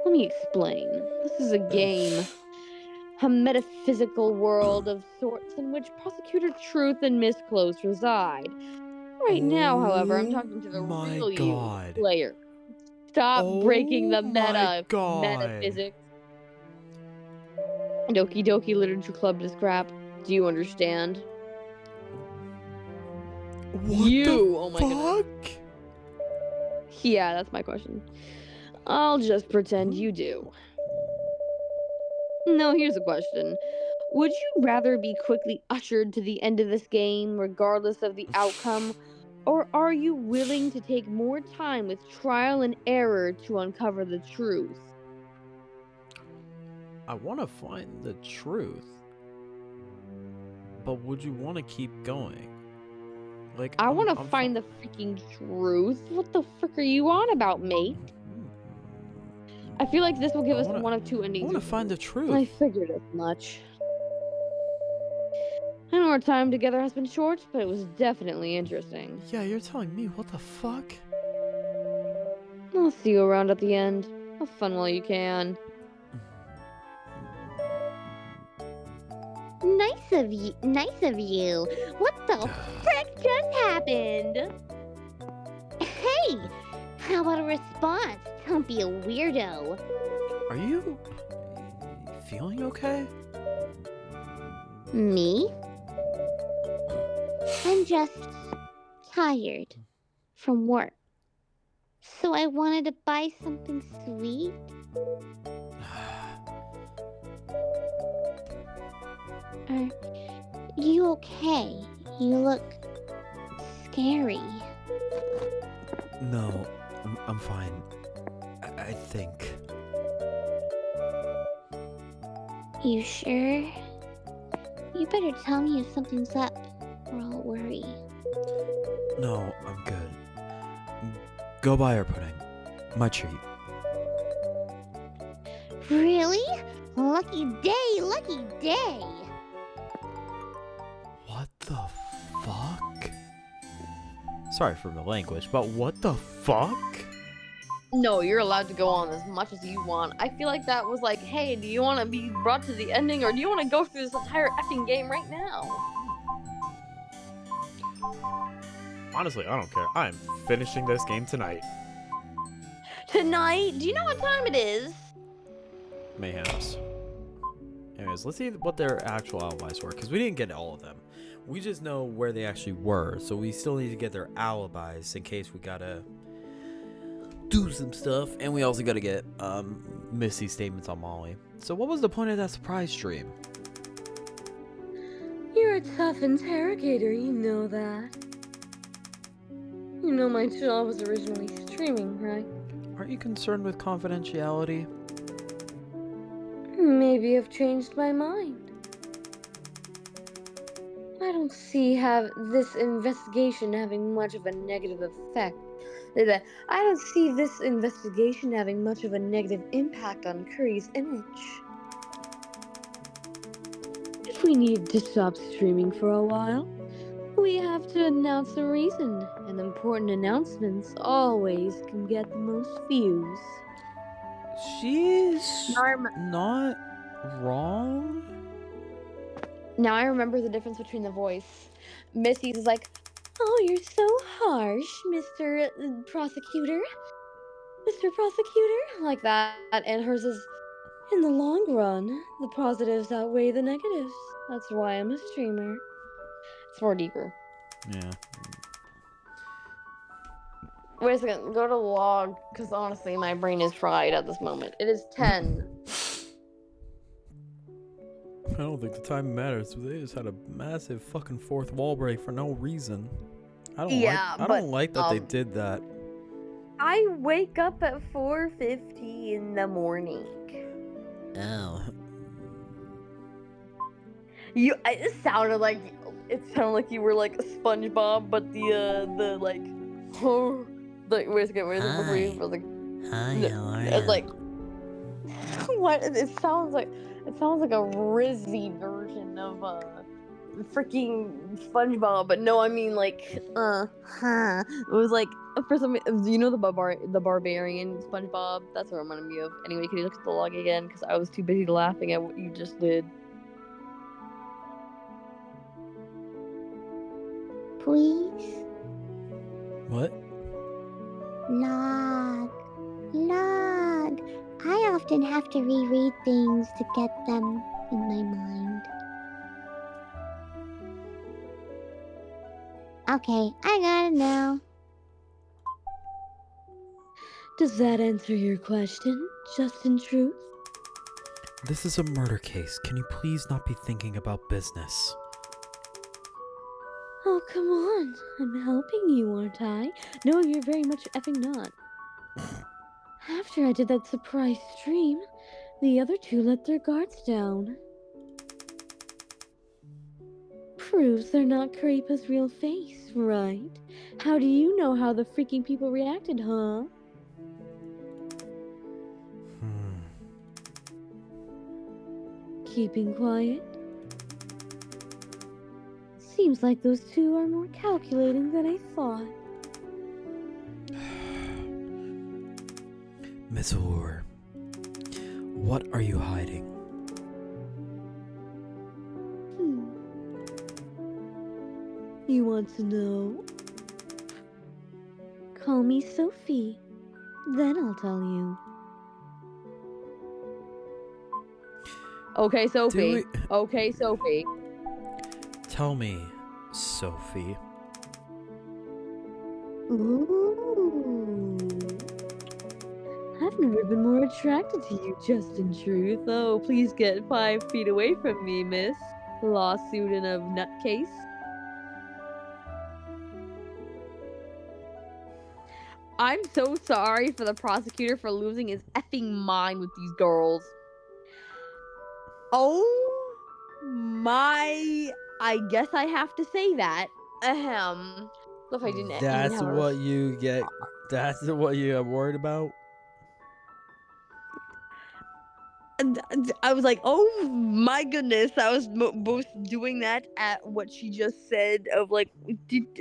Let me explain. This is a game. A metaphysical world of sorts in which Prosecutor Truth and Miss Close reside. Right now, however, I'm talking to the real you, player. Stop breaking the meta, metaphysics. Doki Doki Literature Club to scrap. Do you understand? What the Oh my goodness. Yeah, that's my question. I'll just pretend you do. No, here's a question. Would you rather be quickly ushered to the end of this game, regardless of the outcome, or are you willing to take more time with trial and error to uncover the truth? I want to find the truth. But would you want to keep going? Like, I want to find the freaking truth. What the frick are you on about, mate? I feel like this will give us one of two endings. I want to find the truth. I figured as much. I don't our time together has been short, but it was definitely interesting. Yeah, you're telling me. What the fuck? I'll see you around at the end. Have fun while you can. Nice of you. Nice of you. What the frick just happened? Hey, how about a response? Don't be a weirdo. Are you feeling okay? Me? I'm just tired from work. So I wanted to buy something sweet. Are you okay? You look scary. No, I'm fine. I think. You sure? You better tell me if something's up, or I'll worry. No, I'm good. Go buy her pudding. My treat. Really? Lucky day, lucky day! What the fuck? Sorry for the language, but what the fuck? No, you're allowed to go on as much as you want. I feel like that was like, hey, do you want to be brought to the ending, or do you want to go through this entire effing game right now? Honestly, I don't care. I'm finishing this game tonight. Tonight? Do you know what time it is? Mayhems. Anyways, let's see what their actual alibis were, because we didn't get all of them. We just know where they actually were, so we still need to get their alibis in case we gotta do some stuff, and we also gotta get Missy's statements on Molly. So what was the point of that surprise stream? You're a tough interrogator, you know that. You know my job was originally streaming, right? Aren't you concerned with confidentiality? Maybe I've changed my mind. I don't see this investigation having much of a negative effect. I don't see this investigation having much of a negative impact on Curry's image. If we need to stop streaming for a while, we have to announce a reason, and important announcements always can get the most views. She's Norm. not wrong. Now I remember the difference between the voice. Missy's is like, Oh, you're so harsh, Mr. Prosecutor. Mr. Prosecutor? Like that. And hers is, in the long run, the positives outweigh the negatives. That's why I'm a streamer. it's more deeper. Yeah. Wait a second, go to log, because honestly, my brain is fried at this moment. It is 10. I don't think the time matters. They just had a massive fucking fourth wall break for no reason. I don't like that they did that. I wake up at 4:50 in the morning. Oh. It sounded like you were like SpongeBob, but the like, wait a second, where's it before you? Hi, how are It's you? like, what? It sounds like a Rizzy version of freaking SpongeBob, but no, I mean like, It was like for some, you know the barbarian SpongeBob. That's what it reminded me of. Anyway, can you look at the log again? Because I was too busy laughing at what you just did. Please? What? Log. Log. I often have to reread things to get them in my mind. Okay, I got it now. Does that answer your question, just in truth? This is a murder case. Can you please not be thinking about business? Oh, come on. I'm helping you, aren't I? No, you're very much effing not. After I did that surprise stream, the other two let their guards down. Proves they're not Karipa's real face, right? How do you know how the freaking people reacted, huh? Keeping quiet? Seems like those two are more calculating than I thought. Miss Allure, what are you hiding? You want to know? Call me Sophie. Then I'll tell you. Okay, Sophie. we- Okay, Sophie. Tell me, Sophie. Ooh. I've never been more attracted to you, just in truth. Oh, please get 5 feet away from me, miss. Lawsuit in a nutcase. I'm so sorry for the prosecutor for losing his effing mind with these girls. Oh my, I guess I have to say that. Ahem. If I didn't even That's have what you get. That's what you are worried about. I was like, oh my goodness, I was both doing that at what she just said of like,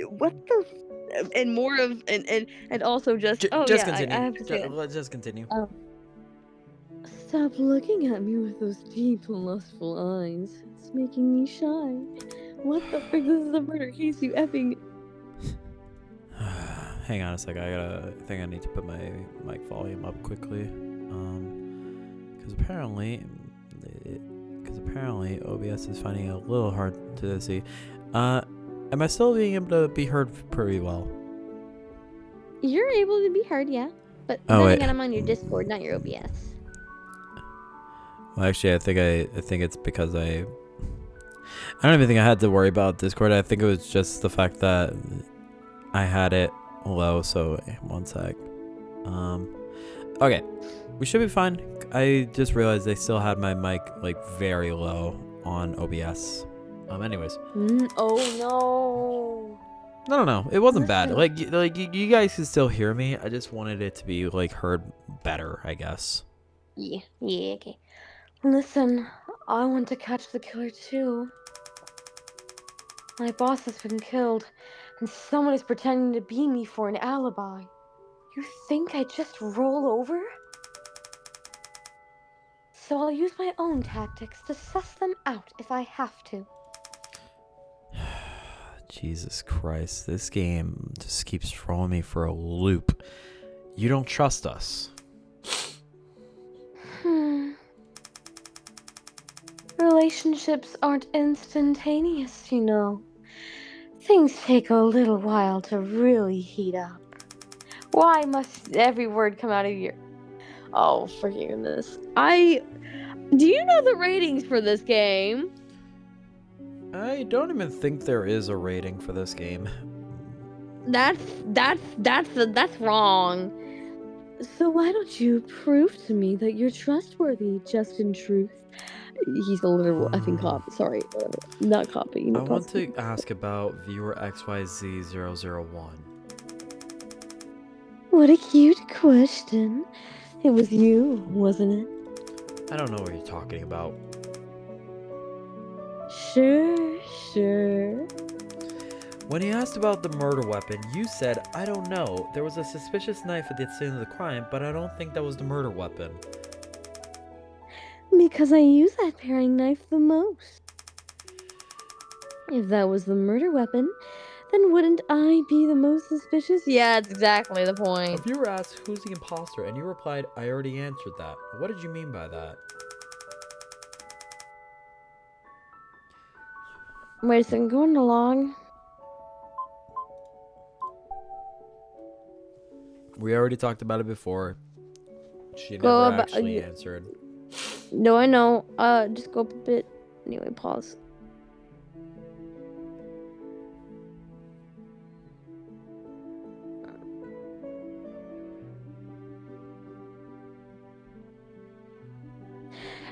what the, and more of, and also just, oh Just yeah, continue. I have to say that. Let's just continue. Stop looking at me with those deep, lustful eyes. It's making me shy. What the frick? This is a murder case, you effing. Hang on a sec. I think I need to put my mic volume up quickly. Because apparently OBS is finding it a little hard to see. Am I still being able to be heard pretty well? You're able to be heard, yeah. But Oh, then wait. again, I'm on your Discord, not your OBS. Well, actually, I think it's because I don't even think I had to worry about Discord. I think it was just the fact that I had it low. So one sec. Okay, we should be fine. I just realized they still had my mic like very low on OBS. Anyways. Oh No. It wasn't bad. Listen. Like you guys can still hear me. I just wanted it to be like heard better, I guess. Yeah, okay. Listen, I want to catch the killer too. My boss has been killed, and someone is pretending to be me for an alibi. You think I'd just roll over? So I'll use my own tactics to suss them out if I have to. Jesus Christ, this game just keeps throwing me for a loop. You don't trust us. Relationships aren't instantaneous, you know. Things take a little while to really heat up. Why must every word come out of your... Oh, forgive goodness. Do you know the ratings for this game? I don't even think there is a rating for this game. That's wrong. So why don't you prove to me that you're trustworthy, just in truth? He's a literal effing cop. Sorry, whatever. Not cop, but you know. I want to ask about viewer XYZ001. What a cute question. It was you, wasn't it? I don't know what you're talking about. Sure. When he asked about the murder weapon, you said, I don't know. There was a suspicious knife at the scene of the crime, but I don't think that was the murder weapon. Because I use that paring knife the most. If that was the murder weapon, then wouldn't I be the most suspicious? Yeah, that's exactly the point. A viewer asked, who's the imposter? And you replied, I already answered that. What did you mean by that? Wait a second, going along. We already talked about it before. She Go never about- actually answered. No, I know. Just go up a bit. Anyway, pause.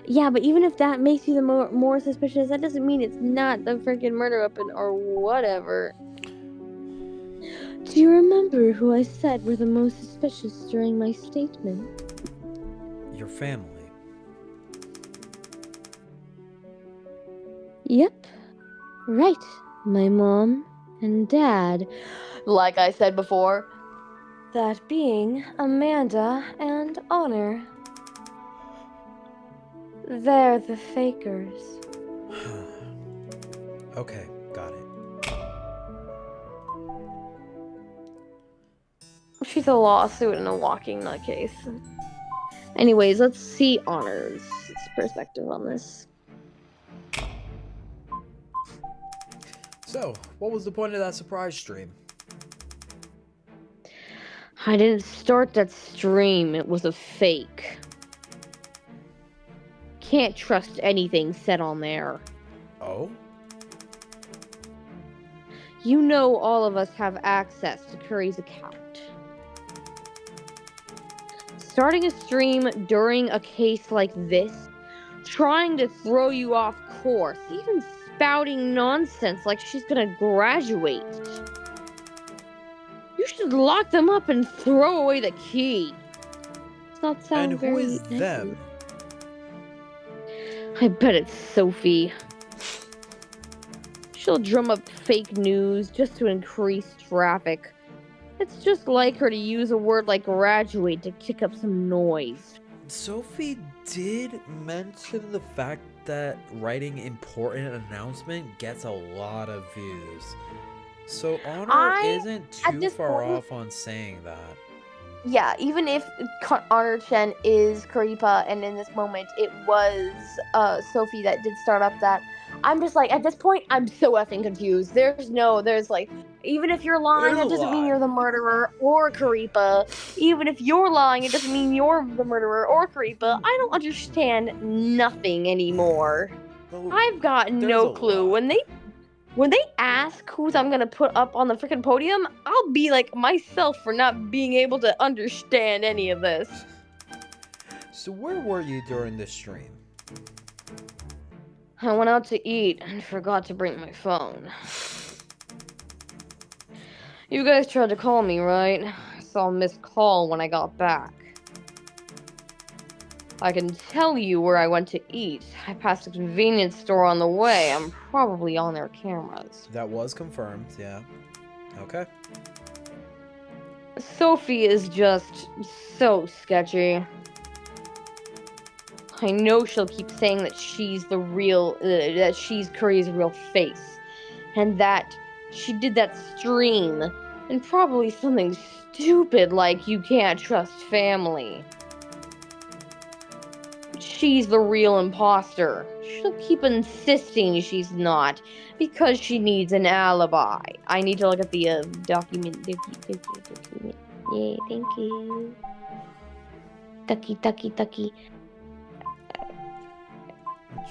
Yeah, but even if that makes you the more suspicious, that doesn't mean it's not the freaking murder weapon or whatever. Do you remember who I said were the most suspicious during my statement? Your family. Yep. Right. my mom and dad. Like I said before, that being Amanda and Honor. They're the fakers. Okay, got it. She's a lawsuit and a walking nutcase. Anyways, let's see Honor's perspective on this. So, what was the point of that surprise stream? I didn't start that stream, it was a fake. Can't trust anything said on there. Oh? You know all of us have access to Curry's account. Starting a stream during a case like this, trying to throw you off course, even spouting nonsense like she's gonna graduate. You should lock them up and throw away the key. Does not sound And who very is nice. them? I bet it's Sophie. She'll drum up fake news just to increase traffic. It's just like her to use a word like graduate to kick up some noise. Sophie did mention the fact that writing important announcement gets a lot of views. So Honor isn't at too this far point- off on saying that. Yeah, even if Honor Chen is Karipa, and in this moment it was Sophie that did start up that, I'm just like, at this point, I'm so effing confused. There's like, even if you're lying, There's that a doesn't mean lot. you're the murderer or Karipa. Even if you're lying, it doesn't mean you're the murderer or Karipa. I don't understand nothing anymore. Well, I've got there's no a clue. lot. When they ask who's I'm gonna put up on the freaking podium, I'll be like myself for not being able to understand any of this. So where were you during this stream? I went out to eat and forgot to bring my phone. You guys tried to call me, right? I saw a missed call when I got back. I can tell you where I went to eat. I passed a convenience store on the way. I'm probably on their cameras. That was confirmed, yeah. Okay. Sophie is just so sketchy. I know she'll keep saying that she's that she's Curry's real face. And that she did that stream. And probably something stupid like you can't trust family. She's the real imposter. She'll keep insisting she's not, because she needs an alibi. I need to look at the document. Document. Yay, thank you. Tucky.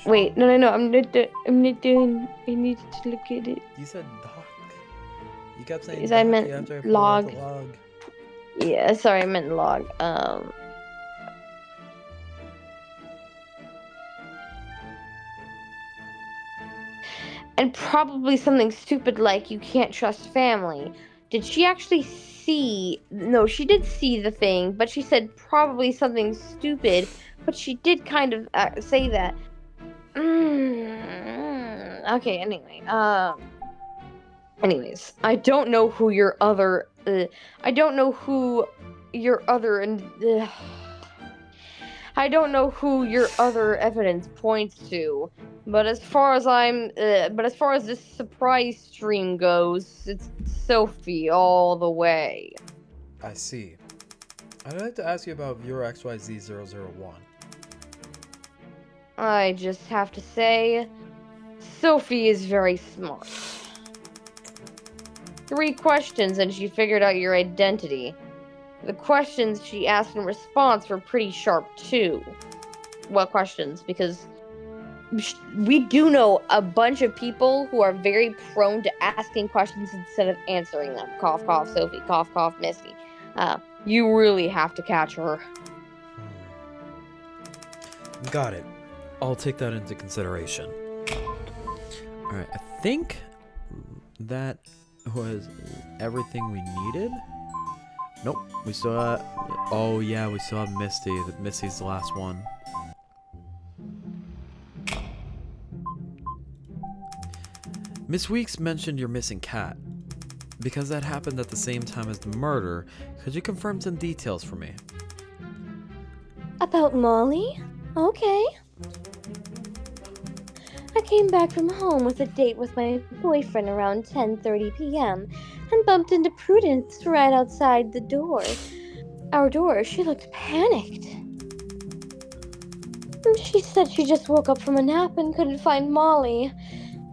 Wait, no, I'm not doing. I need to look at it. You said doc. You kept saying Yes, doc I meant after I pulled out the log. log. Yeah, sorry, I meant log. And probably something stupid like you can't trust family. Did she actually see? No, she did see the thing, but she said probably something stupid. But she did kind of say that. Okay. Anyway. Anyways, I don't know who your other. I don't know who your other I don't know who your other evidence points to, but as far as this surprise stream goes, it's Sophie all the way. I see. I'd like to ask you about viewer XYZ001. I just have to say, Sophie is very smart. 3 questions and she figured out your identity. The questions she asked in response were pretty sharp too. What questions? Because we do know a bunch of people who are very prone to asking questions instead of answering them. Cough, cough, Sophie. Cough, cough, Misty. You really have to catch her. Got it. I'll take that into consideration. Alright, I think that was everything we needed. Nope, we still got... Oh yeah, we still have Misty. Misty's the last one. Miss Weeks mentioned your missing cat. Because that happened at the same time as the murder, could you confirm some details for me? About Molly? Okay. I came back from home with a date with my boyfriend around 10:30 p.m. and bumped into Prudence right outside the door. Our door. She looked panicked. She said she just woke up from a nap and couldn't find Molly,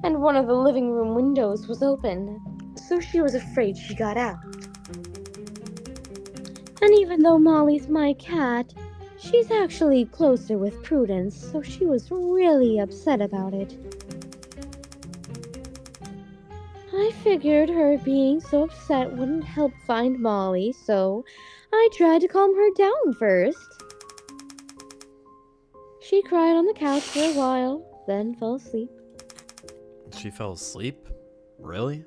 and one of the living room windows was open, so she was afraid she got out. And even though Molly's my cat, she's actually closer with Prudence, so she was really upset about it. I figured her being so upset wouldn't help find Molly, so I tried to calm her down first. She cried on the couch for a while, then fell asleep. She fell asleep? Really?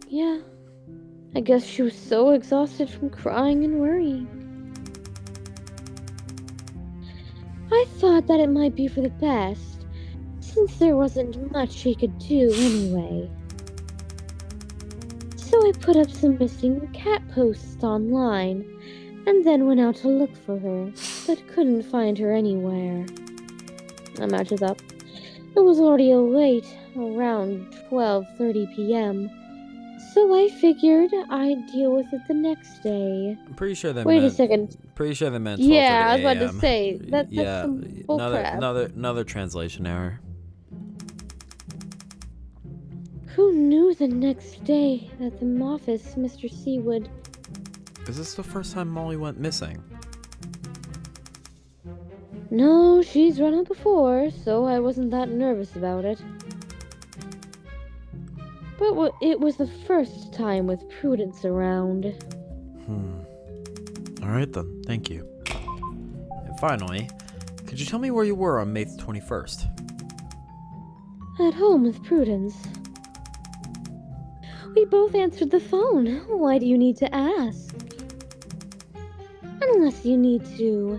Yeah, I guess she was so exhausted from crying and worrying. I thought that it might be for the best, since there wasn't much she could do anyway. So I put up some missing cat posts online, and then went out to look for her, but couldn't find her anywhere. That matches up. It was already late, around 12:30 p.m., so I figured I'd deal with it the next day. I'm pretty sure they Wait meant. a second. Pretty sure they meant 12:30 Yeah, I was about to a.m. say, that's yeah, some bullcrap. another translation error. Who knew the next day that the office, Mr. C would... Is this the first time Molly went missing? No, she's run out before, so I wasn't that nervous about it. But it was the first time with Prudence around. Alright then, thank you. And finally, could you tell me where you were on May 21st? At home with Prudence. We both answered the phone. Why do you need to ask? Unless you need to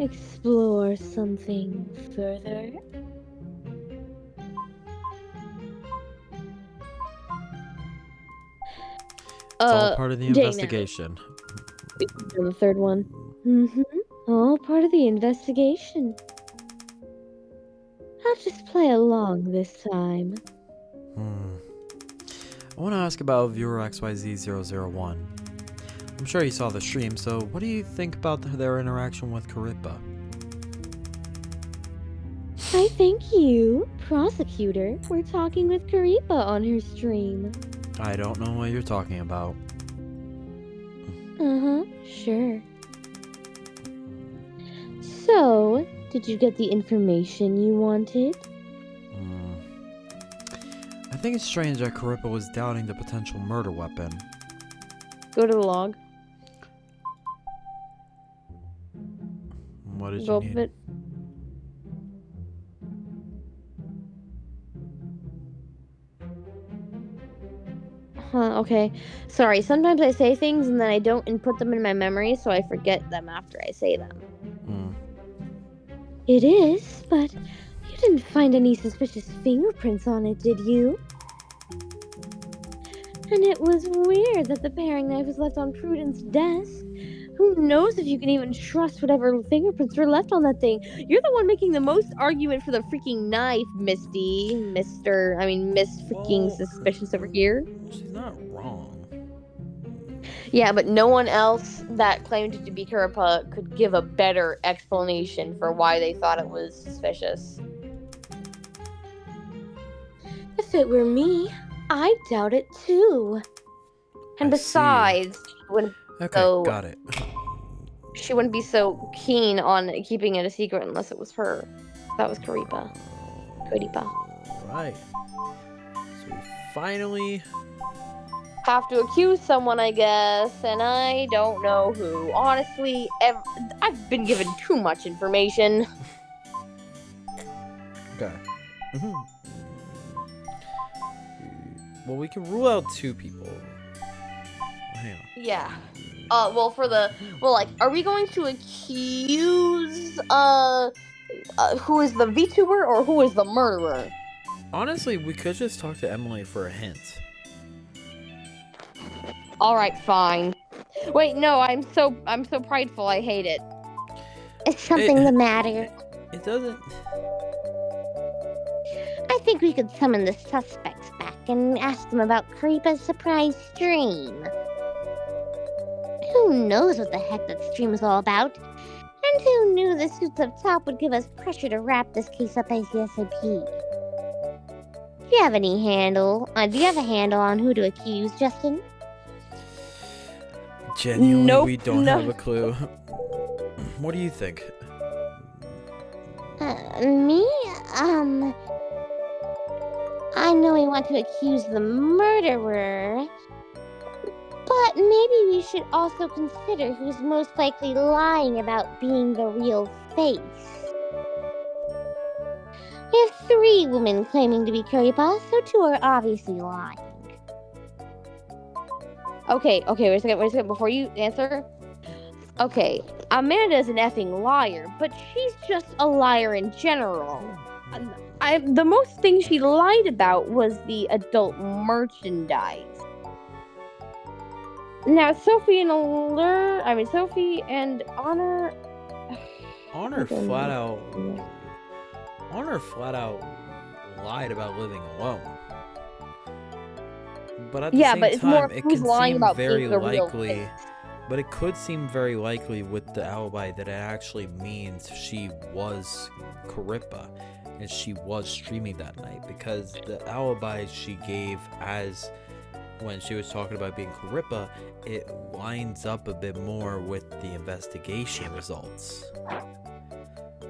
explore something further. It's all part of the Jane, investigation. on the third one. All part of the investigation. I'll just play along this time. I want to ask about viewer XYZ001. I'm sure you saw the stream, so what do you think about their interaction with Karipa? I thank you, prosecutor, were talking with Karipa on her stream. I don't know what you're talking about. Sure. So, did you get the information you wanted? I think it's strange that Karipa was doubting the potential murder weapon. Go to the log. What did Go you up a need? bit. Okay. Sorry, sometimes I say things and then I don't input them in my memory, so I forget them after I say them. It is, but you didn't find any suspicious fingerprints on it, did you? And it was weird that the paring knife was left on Prudence's desk. Who knows if you can even trust whatever fingerprints were left on that thing? You're the one making the most argument for the freaking knife, Miss freaking suspicious over here. She's not wrong. Yeah, but no one else that claimed to be Karipa could give a better explanation for why they thought it was suspicious. If it were me, I'd doubt it too. And I besides, Okay, got it. she wouldn't be so keen on keeping it a secret unless it was her. That was Karipa. Right. So we finally... Have to accuse someone, I guess, and I don't know who. Honestly, I've been given too much information. Okay. Well, we can rule out two people. Hang on. Yeah. Are we going to accuse, who is the VTuber or who is the murderer? Honestly, we could just talk to Emily for a hint. All right, fine. Wait, no, I'm so prideful. I hate it. Is something the matter? It doesn't. I think we could summon the suspects back and ask them about Karipa's surprise stream. Who knows what the heck that stream is all about? And who knew the suits up top would give us pressure to wrap this case up ASAP? Do you have a handle on who to accuse, Justin? Genuinely, Nope, we don't no. have a clue. What do you think? Me? I know we want to accuse the murderer, but maybe we should also consider who's most likely lying about being the real face. We have 3 women claiming to be Karipa, so 2 are obviously lying. Okay, wait a second, before you answer. Okay, Amanda's an effing liar, but she's just a liar in general. The most thing she lied about was the adult merchandise. Now, Sophie and Honor... Honor flat out lied about living alone. But at the same but it's time, more it who's could lying seem about very being the real likely. face. But it could seem very likely with the alibi that it actually means she was Karipa and she was streaming that night, because the alibi she gave as when she was talking about being Karipa, it lines up a bit more with the investigation results.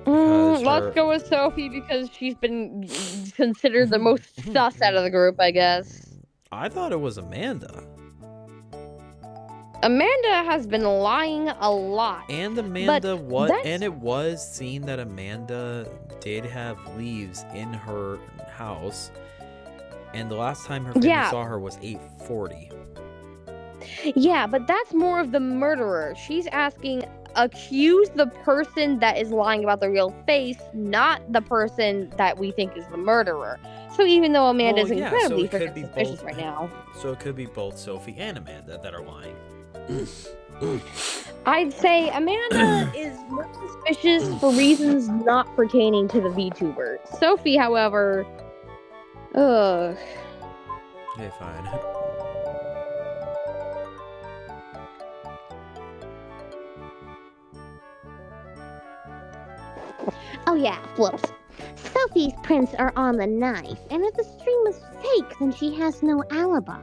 Let's go with Sophie because she's been considered the most sus out of the group, I guess. I thought it was Amanda. Amanda has been lying a lot. And it was seen that Amanda did have leaves in her house, and the last time her family saw her was 8:40. Yeah, but that's more of the murderer. She's asking, accuse the person that is lying about the real face, not the person that we think is the murderer. So even though Amanda's incredibly freaking suspicious right now. So it could be both Sophie and Amanda that are lying. I'd say Amanda is more suspicious for reasons not pertaining to the VTuber. Sophie, however, ugh. Okay, fine. Oh yeah, whoops. Sophie's prints are on the knife, and if the stream was fake, then she has no alibi.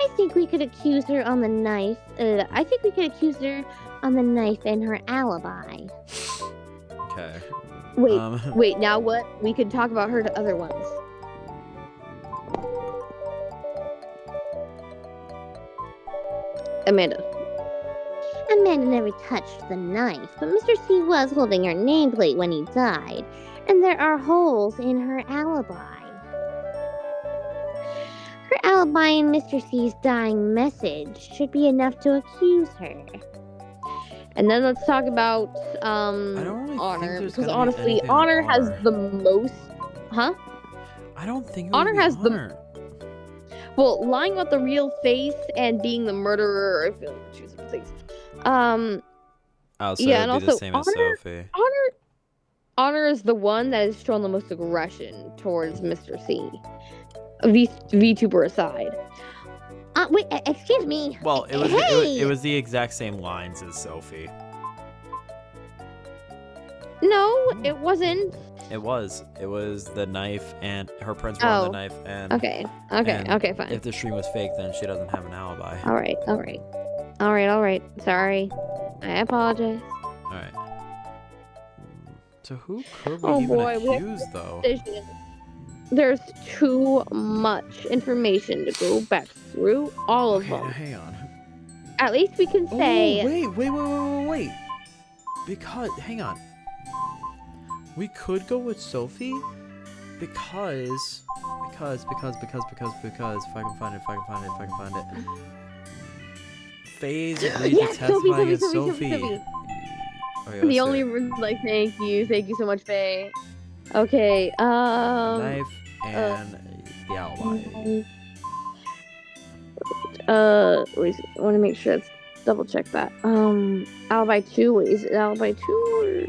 I think we could accuse her on the knife. On the knife and her alibi. Okay. Wait, now what? We could talk about her to other ones. Amanda never touched the knife, but Mr. C was holding her nameplate when he died, and there are holes in her alibi. Her alibi in Mr. C's dying message should be enough to accuse her. And then let's talk about Honor, because honestly, Honor has the most. Huh? I don't think Honor has the. Well, lying about the real face and being the murderer, I feel like two different things. I'll say yeah, and it'd be also the same as Sophie. Honor is the one that has shown the most aggression towards Mr. C. VTuber aside. Wait, excuse me. Well, it was the exact same lines as Sophie. No, it wasn't. It was the knife, and her prints were on the knife, and okay, fine. if the stream was fake, then she doesn't have an alibi. All right. Sorry, I apologize. All right. So who could we even accuse, though? There's too much information to go back through all of them. Hang on. At least we can say. Wait. Because, hang on. We could go with Sophie because if I can find it. FaZe agreed to testify against Sophie. The only thank you so much, Faye. Okay. Knife and the alibi. Wait. I want to make sure that's double check that. Alibi 2. Wait, is it alibi 2 or?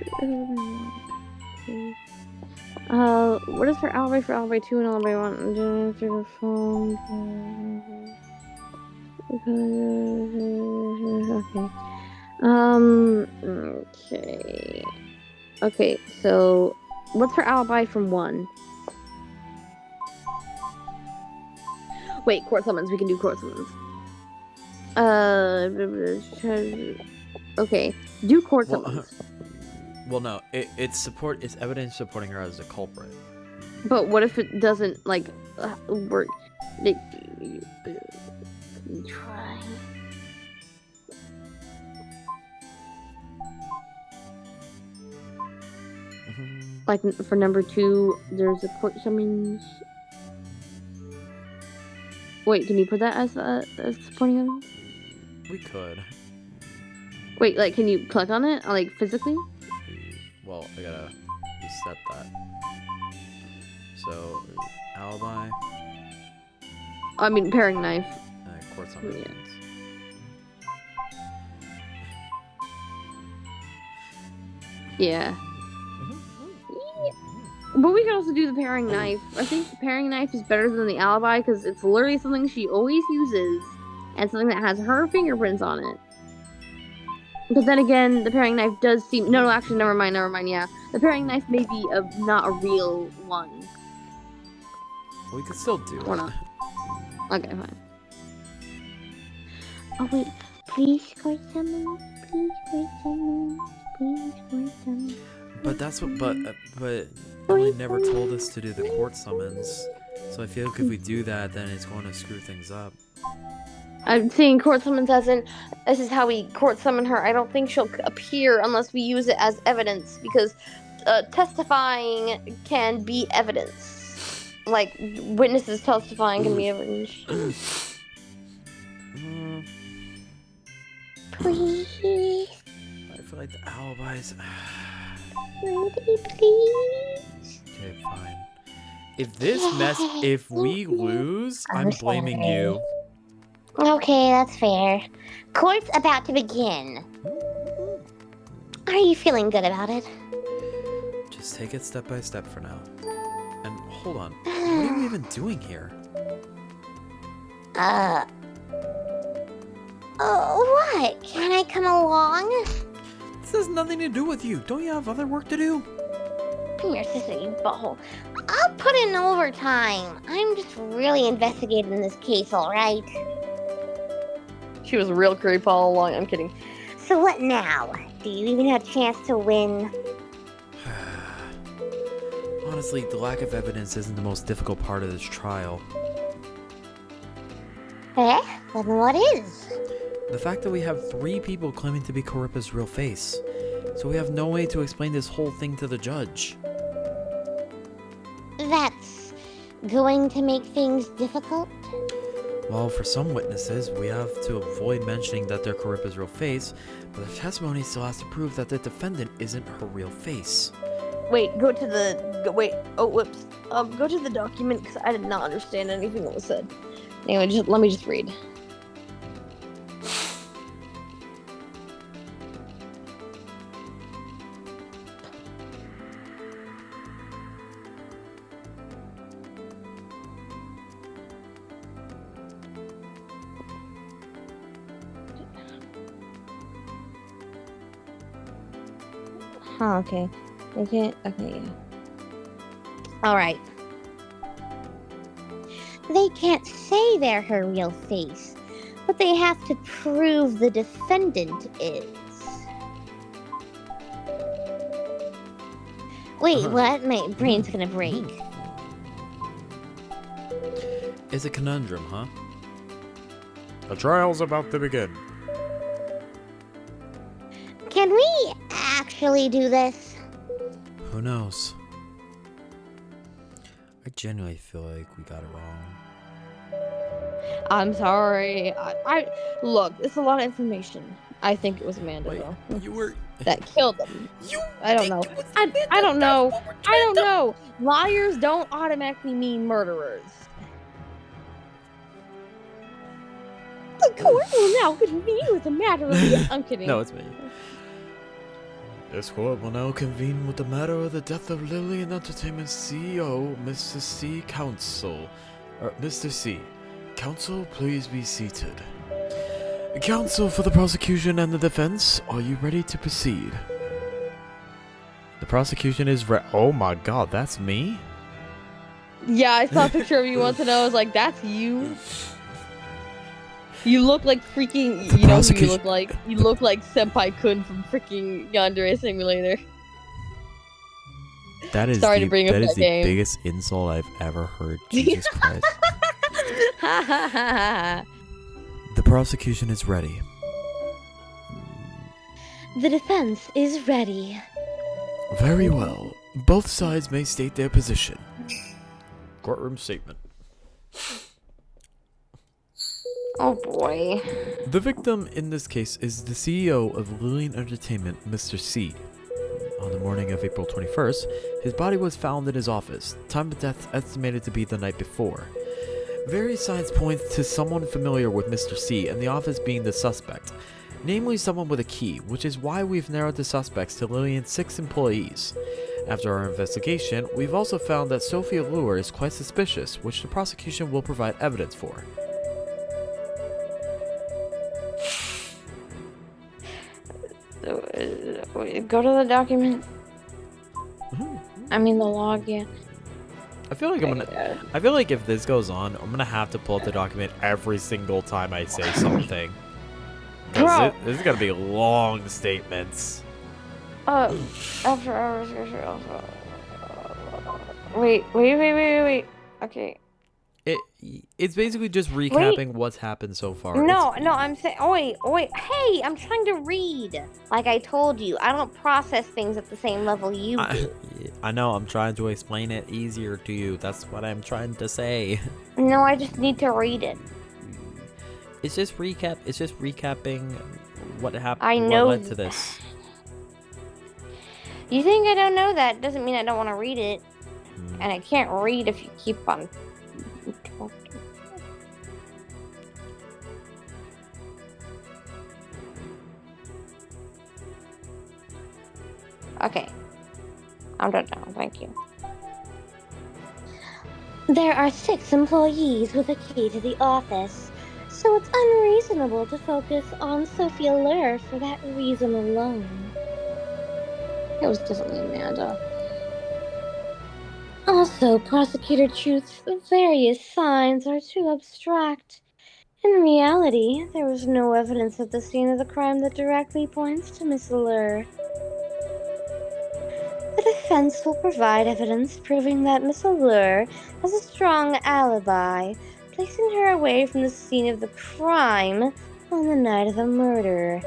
What is her alibi for alibi 2 and alibi 1? Okay. Okay. Okay, so what's her alibi from 1? Wait, court summons. We can do court summons. Okay. Do court summons. Well, no. It's evidence supporting her as the culprit. But what if it doesn't, like, work? Try. Like, for number 2, there's a court summons. Wait, can you put that as supporting evidence? We could. Wait, like, can you click on it, like, physically? Well, I gotta reset that. So, alibi. I mean, paring knife. Court summons. Yeah. Yeah. But we can also do the paring knife. I think the paring knife is better than the alibi because it's literally something she always uses and something that has her fingerprints on it. But then again, the paring knife does seem... No, actually, never mind, yeah. The paring knife may be not a real one. We could still do Or it. not. Okay, fine. Oh wait, please court summons. Please court summons. Please court summons. But that's what... But Emily never told us to do the court summons. So I feel like if we do that, then it's going to screw things up. I'm seeing court summons as in, this is how we court summon her. I don't think she'll appear unless we use it as evidence, because testifying can be evidence. Like, witnesses testifying can be evidence. Please. I feel like the alibis... Pretty please. Okay, fine. If we lose, I'm blaming you. Okay, that's fair. Court's about to begin. Are you feeling good about it? Just take it step by step for now. And hold on, what are we even doing here? Oh, what? Can I come along? This has nothing to do with you. Don't you have other work to do? Your sister, you butthole. I'll put in overtime. I'm just really investigating this case, alright? She was real creep all along. I'm kidding. So what now? Do you even have a chance to win? Honestly, the lack of evidence isn't the most difficult part of this trial. Eh? Then what is? The fact that we have 3 people claiming to be Caripa's real face. So we have no way to explain this whole thing to the judge. That's going to make things difficult? Well, for some witnesses, we have to avoid mentioning that they're Caripa's real face, but their testimony still has to prove that the defendant isn't her real face. Wait, go to the... Wait, oh, whoops. Go to the document, because I did not understand anything that was said. Anyway, let me just read. Oh, okay. Okay, yeah. Alright. They can't say they're her real face, but they have to prove the defendant is. Wait, what? My brain's gonna break. It's a conundrum, huh? The trial's about to begin. Can we actually do this? Who knows? I genuinely feel like we got it wrong. I'm sorry. I look, it's a lot of information. I think it was Amanda Wait, though. you were. That killed them. You. I don't know. I don't know. I don't know. Liars don't automatically mean murderers. The court will now convene with the matter of the... I'm kidding. No, it's me. This court will now convene with the matter of the death of Lillian Entertainment CEO, Mr. C. Counsel. Mr. C. Counsel, please be seated. Counsel for the prosecution and the defense, are you ready to proceed? The prosecution is oh my god, that's me? Yeah, I saw a picture of you once and I was like, that's you? You look like freaking, you know who you look like? You look like Senpai Kun from freaking Yandere Simulator. That is Sorry to bring up that is that the game. biggest insult I've ever heard. Jesus Christ. Ha ha ha ha. The prosecution is ready. The defense is ready. Very well. Both sides may state their position. Courtroom statement. Oh boy. The victim in this case is the CEO of Lillian Entertainment, Mr. C. On the morning of April 21st, his body was found in his office. Time of death estimated to be the night before. Various signs point to someone familiar with Mr. C and the office being the suspect, namely someone with a key, which is why we've narrowed the suspects to Lillian's 6 employees. After our investigation, we've also found that Sophia Lure is quite suspicious, which the prosecution will provide evidence for. Go to the document. I mean the log, yeah. I feel like if this goes on, I'm gonna have to pull up the document every single time I say something. Bro. This is gonna be long statements. After hours. Wait. Okay. It's basically just recapping what's happened so far. No, I'm saying. Oh wait. Hey, I'm trying to read. Like I told you, I don't process things at the same level you do. I know. I'm trying to explain it easier to you. That's what I'm trying to say. No, I just need to read it. It's just recap. It's just recapping what happened. I know what led to this. You think I don't know that? Doesn't mean I don't want to read it. And I can't read if you keep on talking. Okay. I'm done now. Thank you. There are 6 employees with a key to the office, so it's unreasonable to focus on Sophia Lure for that reason alone. It was definitely Amanda. Also, Prosecutor Truth's various signs are too abstract. In reality, there was no evidence at the scene of the crime that directly points to Miss Allure. The defense will provide evidence proving that Miss Allure has a strong alibi, placing her away from the scene of the crime on the night of the murder.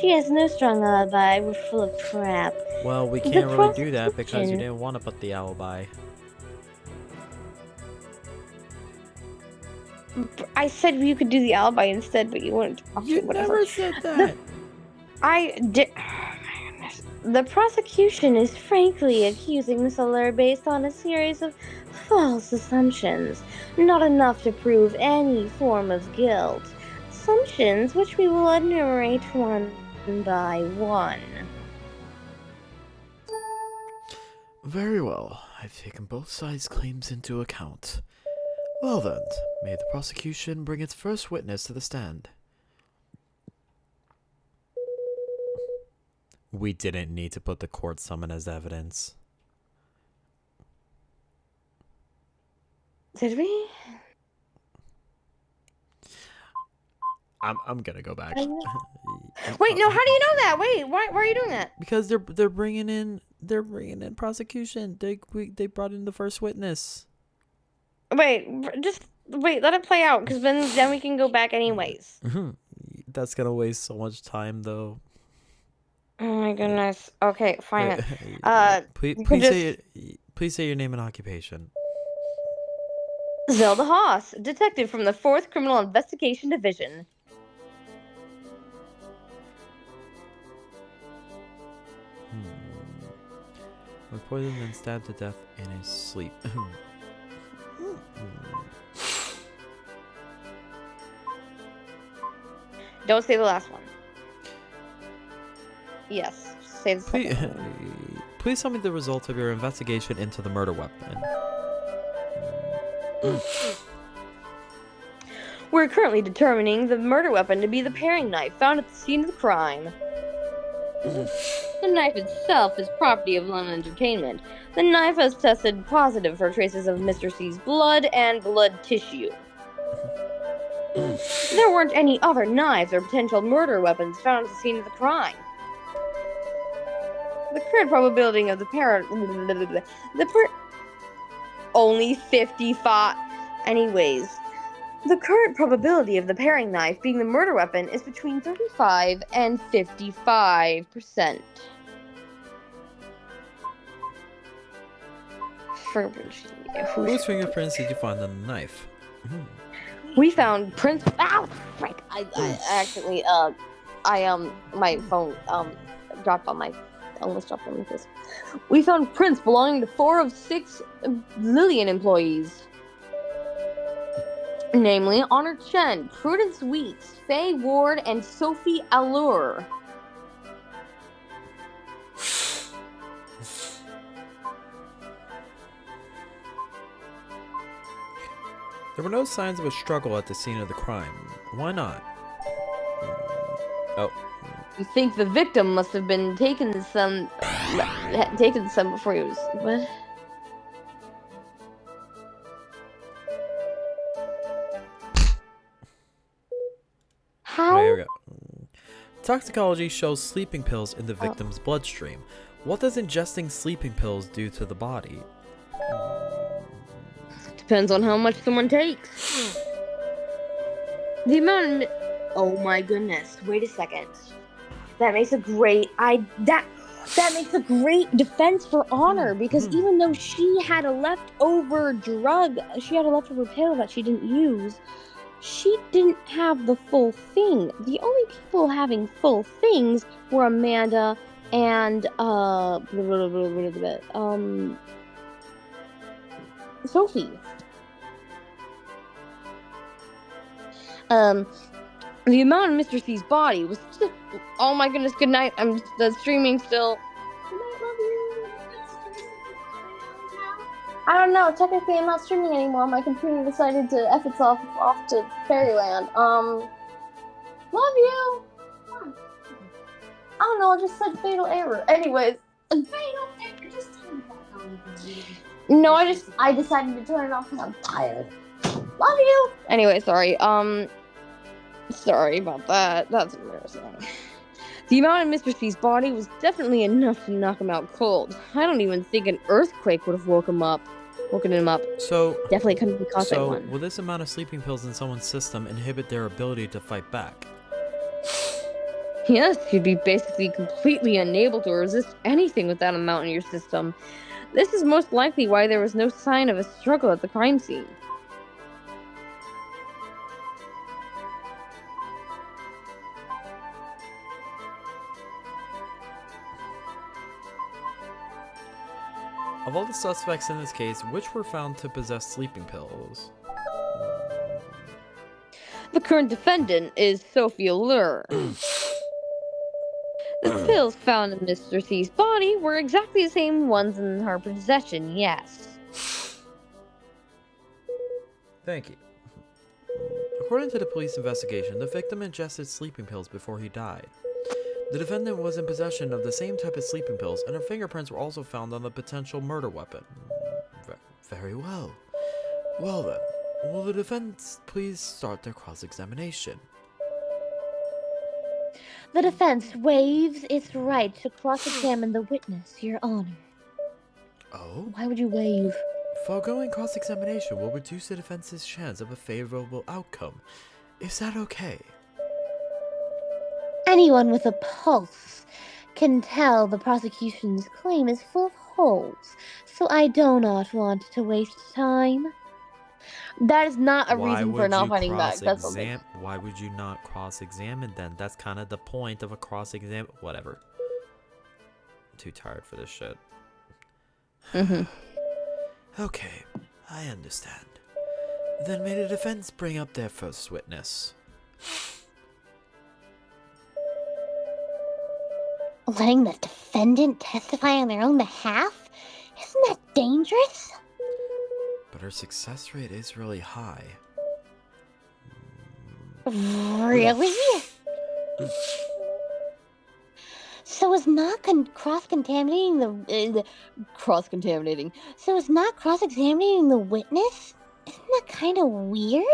She has no strong alibi, we're full of crap. Well, we can't really do that because you didn't want to put the alibi. I said you could do the alibi instead, but you wouldn't. You never said that. I did. Oh my goodness. The prosecution is frankly accusing Miss Allure based on a series of false assumptions, not enough to prove any form of guilt. Assumptions which we will enumerate one by one. Very well. I've taken both sides' claims into account. Well then, may the prosecution bring its first witness to the stand. We didn't need to put the court summon as evidence. Did we? I'm gonna go back. Wait, no. How do you know that? Wait, why are you doing that? Because they're bringing in prosecution. They brought in the first witness. Wait, just wait. Let it play out, because then we can go back anyways. That's gonna waste so much time, though. Oh my goodness. Okay, fine. Please say your name and occupation. Zelda Haas, detective from the 4th Criminal Investigation Division. was poisoned and stabbed to death in his sleep. Don't say the last one. Yes, say the Please, second one. please tell me the results of your investigation into the murder weapon. We're currently determining the murder weapon to be the paring knife found at the scene of the crime. The knife itself is property of London Entertainment. The knife has tested positive for traces of Mr. C's blood and blood tissue. There weren't any other knives or potential murder weapons found at the scene of the crime. The current probability of only 55. Anyways, the current probability of the paring knife being the murder weapon is between 35 and 55%. Whose fingerprints did you find on the knife? We found prints. Ow, frick! I accidentally my phone dropped on my. Almost dropped on my face. We found prints belonging to 4 of 6 Lillian employees. Namely, Honor Chen, Prudence Weeks, Faye Ward, and Sophie Allure. There were no signs of a struggle at the scene of the crime. Why not? Oh. You think the victim must have been taken some before he was. What? How? There we go. Toxicology shows sleeping pills in the victim's bloodstream. What does ingesting sleeping pills do to the body? Depends on how much someone takes. The amount of oh my goodness! Wait a second. That makes a great that makes a great defense for Honor, because even though she had a leftover pill that she didn't use, she didn't have the full thing. The only people having full things were Amanda and Sophie. The amount of Mr. C's body was just, oh my goodness, good night. I'm streaming still. Good night, love you. I don't know, technically I'm not streaming anymore. My computer decided to F itself off to Fairyland. Love you. I don't know, I just said fatal error. Anyways. Fatal error, just turn it back on. No, I decided to turn it off because I'm tired. Love you. Anyway, sorry. Sorry about that. That's embarrassing. The amount of Mr. C's body was definitely enough to knock him out cold. I don't even think an earthquake would have woken him up. So Definitely couldn't be caused by one. will this amount of sleeping pills in someone's system inhibit their ability to fight back? Yes, you'd be basically completely unable to resist anything with that amount in your system. This is most likely why there was no sign of a struggle at the crime scene. Of all the suspects in this case, which were found to possess sleeping pills? The current defendant is Sophie Allure. The pills found in Mr. C's body were exactly the same ones in her possession, yes. Thank you. According to the police investigation, the victim ingested sleeping pills before he died. The defendant was in possession of the same type of sleeping pills, and her fingerprints were also found on the potential murder weapon. Very well. Well then, will the defense please start their cross-examination? The defense waives its right to cross-examine the witness, Your Honor. Oh? Why would you waive? Foregoing cross-examination will reduce the defense's chance of a favorable outcome. Is that okay? Anyone with a pulse can tell the prosecution's claim is full of holes, so I do not want to waste time. That is not a reason for not fighting back. Why would you not cross-examine then? That's kind of the point of a cross-exam. Whatever. I'm too tired for this shit. Mm-hmm. Okay, I understand. Then may the defense bring up their first witness. Letting the defendant testify on their own behalf? Isn't that dangerous? But her success rate is really high. Really? So is not cross-contaminating Cross-contaminating. So is not cross-examining the witness? Isn't that kind of weird?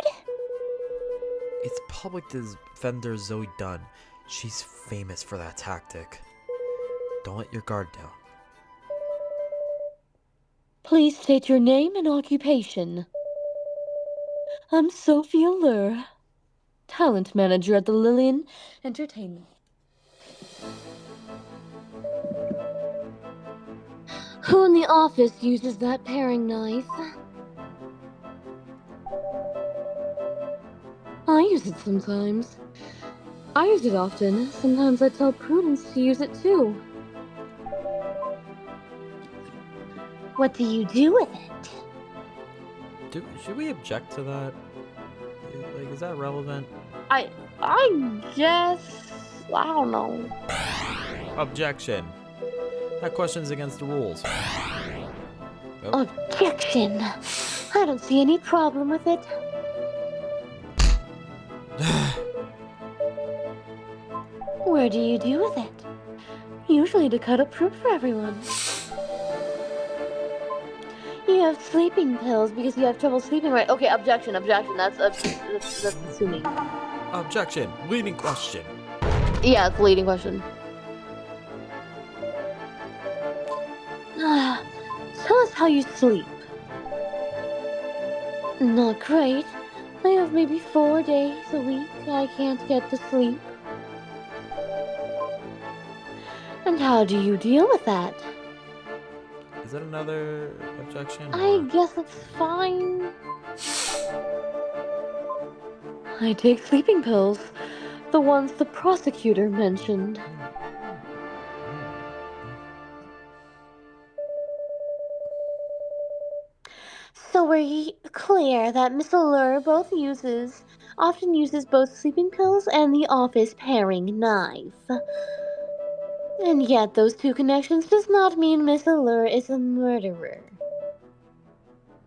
It's public defender Zoe Dunn. She's famous for that tactic. Don't let your guard down. Please state your name and occupation. I'm Sophia Lur, talent manager at the Lillian Entertainment. Who in the office uses that paring knife? I use it sometimes. I use it often. Sometimes I tell Prudence to use it too. What do you do with it? Should we object to that? Like, is that relevant? I guess, I don't know. Objection. That question's against the rules. Objection. I don't see any problem with it. Where do you do with it? Usually to cut up fruit for everyone. You have sleeping pills because you have trouble sleeping, right? Okay, objection. That's assuming. Objection. Leading question. Yeah, it's a leading question. Tell us how you sleep. Not great. I have maybe 4 days a week I can't get to sleep. And how do you deal with that? Is that another objection? I guess it's fine. I take sleeping pills. The ones the prosecutor mentioned. So we're clear that Miss Allure often uses both sleeping pills and the office paring knife. And yet those two connections does not mean Miss Allure is a murderer.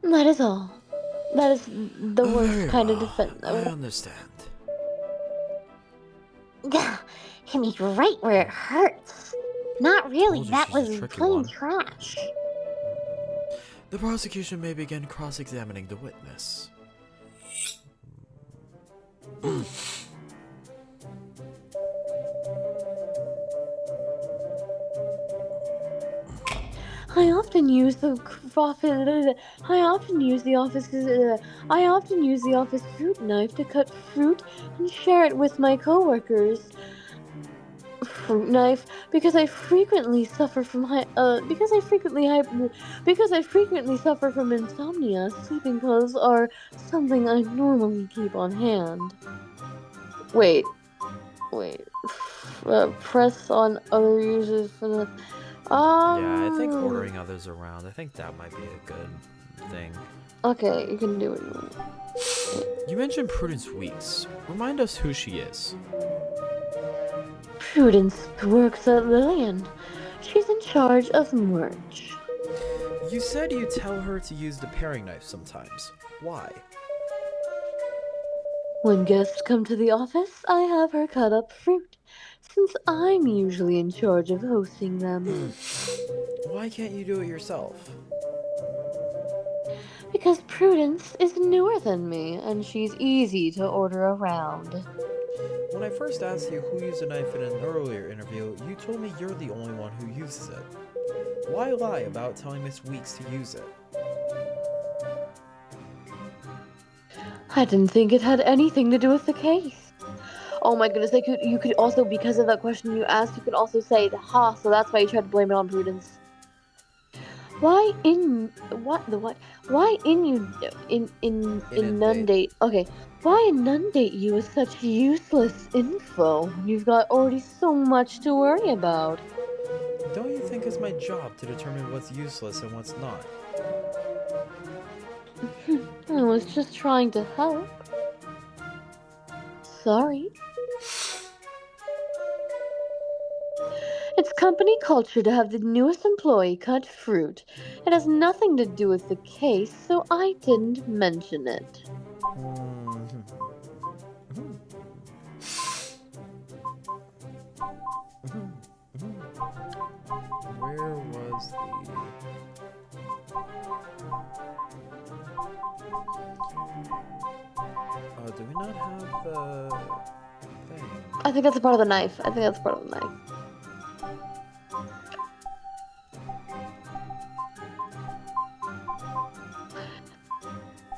That is all. That is the worst kind of defense. I understand. Hit me right where it hurts. Not really, Told you that she's a was tricky plain one. trash. The prosecution may begin cross-examining the witness. I often use the office fruit knife to cut fruit and share it with my coworkers. Fruit knife because I frequently suffer from suffer from insomnia. Sleeping pills are something I normally keep on hand. Wait. Press on other users for the. Yeah, I think ordering others around, I think that might be a good thing. Okay, you can do it. You mentioned Prudence Weeks. Remind us who she is. Prudence works at Lillian. She's in charge of merch. You said you tell her to use the paring knife sometimes. Why? When guests come to the office, I have her cut up fruit, since I'm usually in charge of hosting them. Why can't you do it yourself? Because Prudence is newer than me, and she's easy to order around. When I first asked you who used a knife in an earlier interview, you told me you're the only one who uses it. Why lie about telling Miss Weeks to use it? I didn't think it had anything to do with the case. Oh my goodness, you could also, because of that question you asked, you could also say, so that's why you tried to blame it on Prudence. Why inundate you with such useless info when you've got already so much to worry about? Don't you think it's my job to determine what's useless and what's not? I was just trying to help. Sorry. It's company culture to have the newest employee cut fruit. It has nothing to do with the case, so I didn't mention it. Where was the... do we not have the thing? I think that's a part of the knife.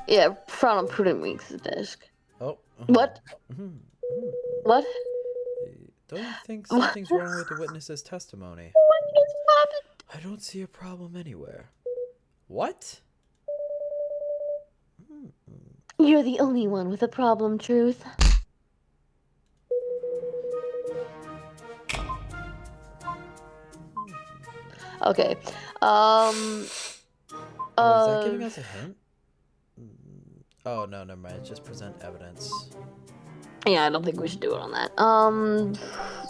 Yeah, found on Prudent Weeks' desk. Oh. What? What? Don't you think something's wrong with the witness's testimony? What just happened? I don't see a problem anywhere. What? You're the only one with a problem, Truth. Okay. Is that giving us a hint? Oh, no, never mind. Just present evidence. Yeah, I don't think we should do it on that.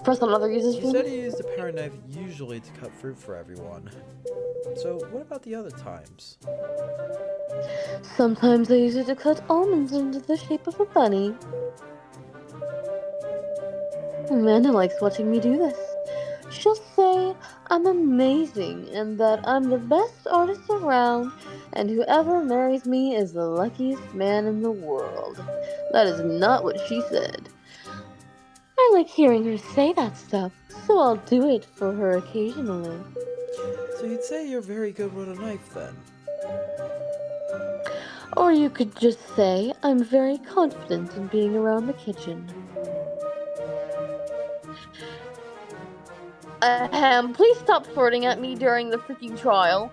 Press on other uses. You said he used a paring knife usually to cut fruit for everyone. So, what about the other times? Sometimes I use it to cut almonds into the shape of a bunny. Amanda likes watching me do this. She'll say I'm amazing and that I'm the best artist around, and whoever marries me is the luckiest man in the world. That is not what she said. I like hearing her say that stuff, so I'll do it for her occasionally. So you'd say you're very good with a knife, then? Or you could just say I'm very confident in being around the kitchen. Please stop flirting at me during the freaking trial.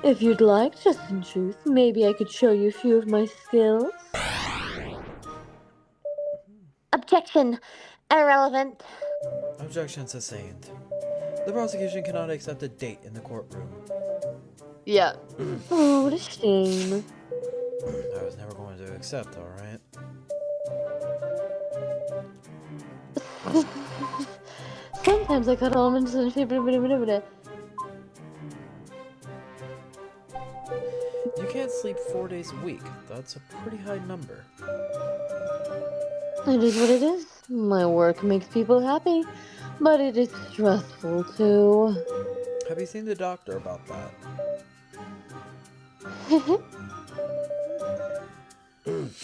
If you'd like, just in truth, maybe I could show you a few of my skills. Objection. Irrelevant. Objection sustained. The prosecution cannot accept a date in the courtroom. Yeah. Oh, what a shame. I was never going to accept, alright? Sometimes I cut almonds in shape of You can't sleep 4 days a week. That's a pretty high number. It is what it is. My work makes people happy, but it is stressful too. Have you seen the doctor about that?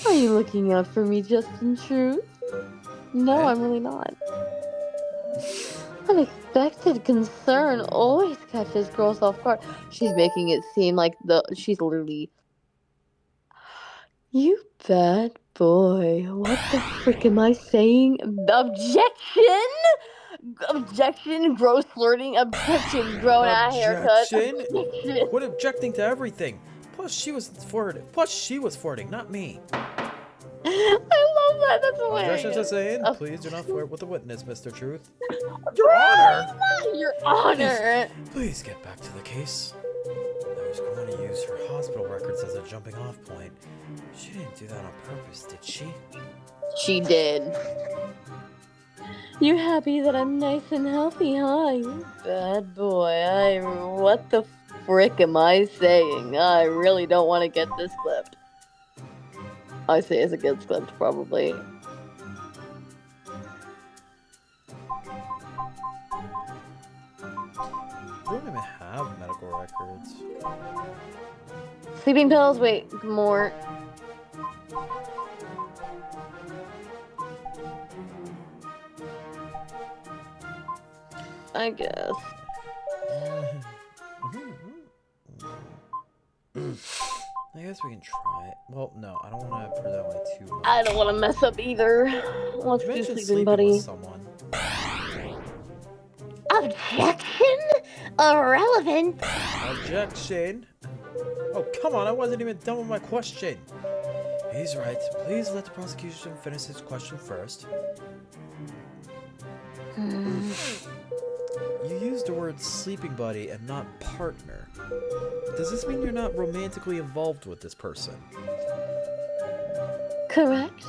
Are you looking out for me just in truth? No, I'm really not. Unexpected concern always catches girls off guard. She's making it seem like she's literally... You bad boy. What the frick am I saying? Objection! Objection, gross flirting, objection, grown eye haircut. Objection? Objection. Quit objecting to everything. Plus she was flirting, not me. I love that. That's hilarious. Objection sustained. Please do not flirt with the witness, Mr. Truth. Your Honor! Your Honor! Please get back to the case. I was going to use her hospital records as a jumping off point. She didn't do that on purpose, did she? She did. You happy that I'm nice and healthy, huh? You bad boy. What the frick am I saying? I really don't want to get this clipped. I say as it gets clipped, probably. We don't even have medical records. Sleeping pills? Wait, more. I guess. I guess we can try it. Well, no, I don't want to present like too much. I don't want to mess up either. Let's You do mentioned sleeping, buddy. with someone. Objection. Irrelevant. Objection. Oh, come on, I wasn't even done with my question. He's right. Please let the prosecution finish his question first. You used used the word sleeping buddy and not partner. Does this mean you're not romantically involved with this person? Correct.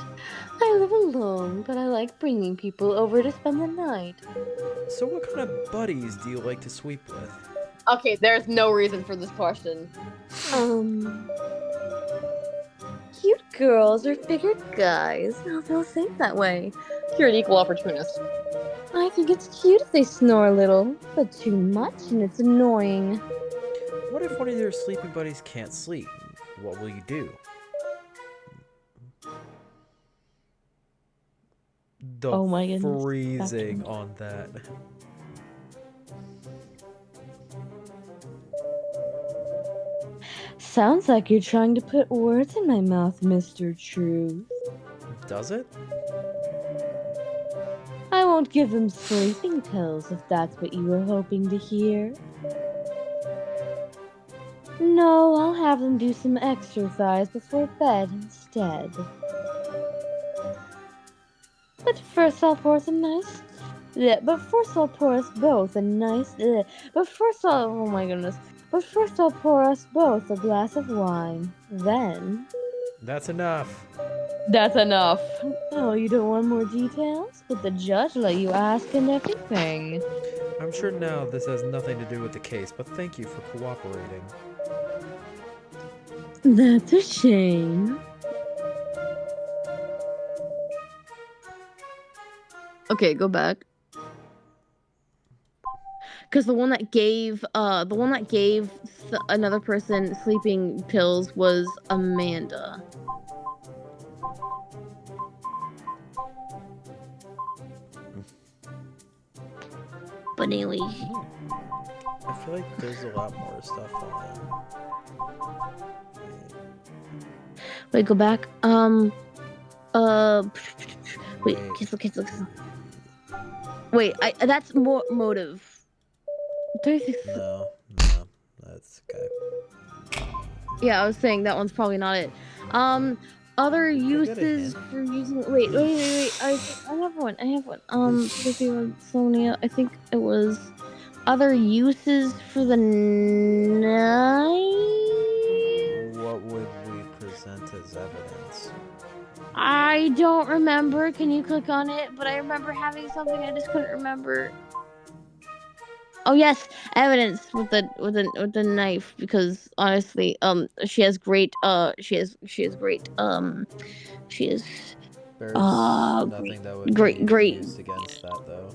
I live alone, but I like bringing people over to spend the night. So what kind of buddies do you like to sleep with? Okay, there's no reason for this question. Cute girls or bigger guys. I'll feel safe that way. You're an equal opportunist. I think it's cute if they snore a little, but too much and it's annoying. What if one of your sleeping buddies can't sleep? What will you do? The Oh my goodness. freezing on that. Sounds like you're trying to put words in my mouth, Mr. Truth. Does it? I won't give them sleeping pills if that's what you were hoping to hear. No, I'll have them do some exercise before bed instead. But first I'll pour some nice... But first I'll pour us both a nice... oh my goodness. But first I'll pour us both a glass of wine. Then... That's enough. That's enough. Oh, you don't want more details? But the judge let you ask and everything. I'm sure now this has nothing to do with the case, but thank you for cooperating. That's a shame. Okay, go back. Because the one that gave another person sleeping pills was Amanda. But anyway. I feel like there's a lot more stuff on it. Wait, go back. Wait, cancel. Wait, that's more motive. 36. No, that's okay. Yeah, I was saying that one's probably not it. Other uses for using. Wait. I have one. Sonia. I think it was other uses for the knife. What would we present as evidence? I don't remember. Can you click on it? But I remember having something. I just couldn't remember. Oh yes, evidence with the knife, because honestly, she has great There's nothing that would be used against that though.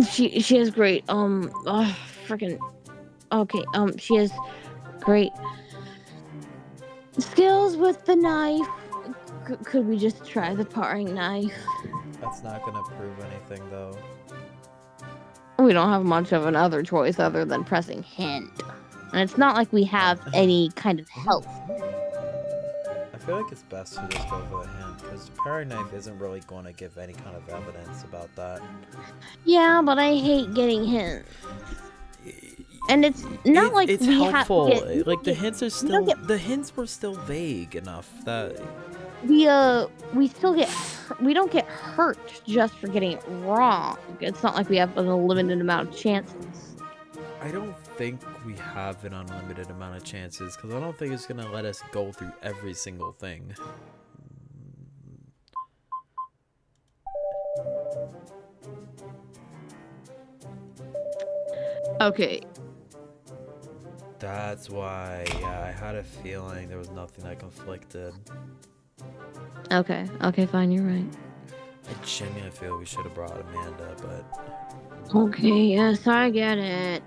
She has great freaking okay, she has great skills with the knife. Could we just try the paring knife? That's not gonna prove anything though. We don't have much of another choice other than pressing hint. And it's not like we have any kind of help. I feel like it's best to just go for the hint, because the paring knife isn't really going to give any kind of evidence about that. Yeah, but I hate getting hints. And it's not like it's we helpful. have... Like, the hints are still... The hints were still vague enough that... We still get... We don't get hurt just for getting it wrong. It's not like we have an unlimited amount of chances. I don't think we have an unlimited amount of chances, because I don't think it's going to let us go through every single thing. Okay. That's why, yeah, I had a feeling there was nothing that conflicted. Okay, fine, you're right. I genuinely feel we should have brought Amanda, but... Okay, yes, I get it.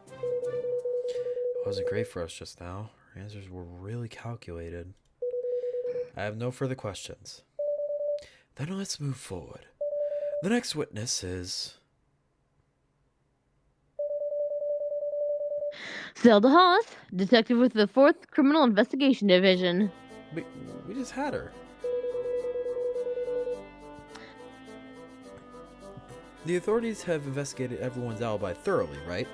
It wasn't great for us just now. Our answers were really calculated. I have no further questions. Then let's move forward. The next witness is... Zelda Haas, detective with the 4th Criminal Investigation Division. We just had her. The authorities have investigated everyone's alibi thoroughly, right?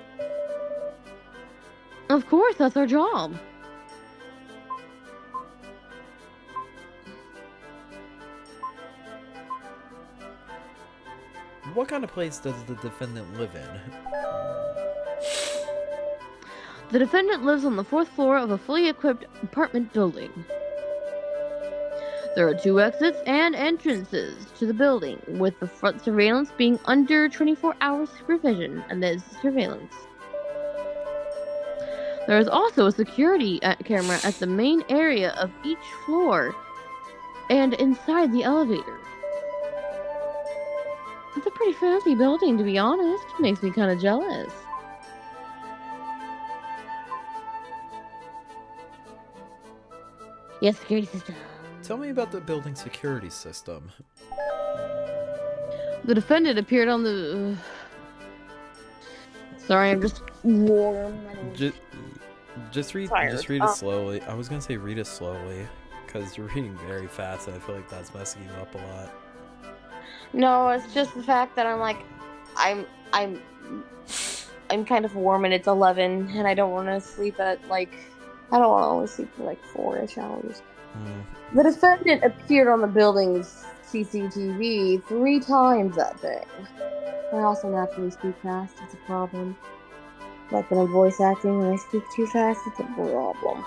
Of course, that's our job. What kind of place does the defendant live in? The defendant lives on the 4th floor of a fully equipped apartment building. There are 2 exits and entrances to the building, with the front surveillance being under 24-hour supervision, and that is surveillance. There is also a security camera at the main area of each floor and inside the elevator. It's a pretty fancy building, to be honest. Makes me kind of jealous. Yes, security system. Tell me about the building security system. The defendant appeared on the... Sorry, I'm just warm. Just read it slowly. I was gonna say read it slowly, because you're reading very fast, and I feel like that's messing you up a lot. No, it's just the fact that I'm kind of warm and it's 11, and I don't want to sleep at I don't want to only sleep for 4-ish hours. The defendant appeared on the building's CCTV 3 times that day. I also naturally speak fast, it's a problem. Like when I'm voice acting and I speak too fast, it's a problem.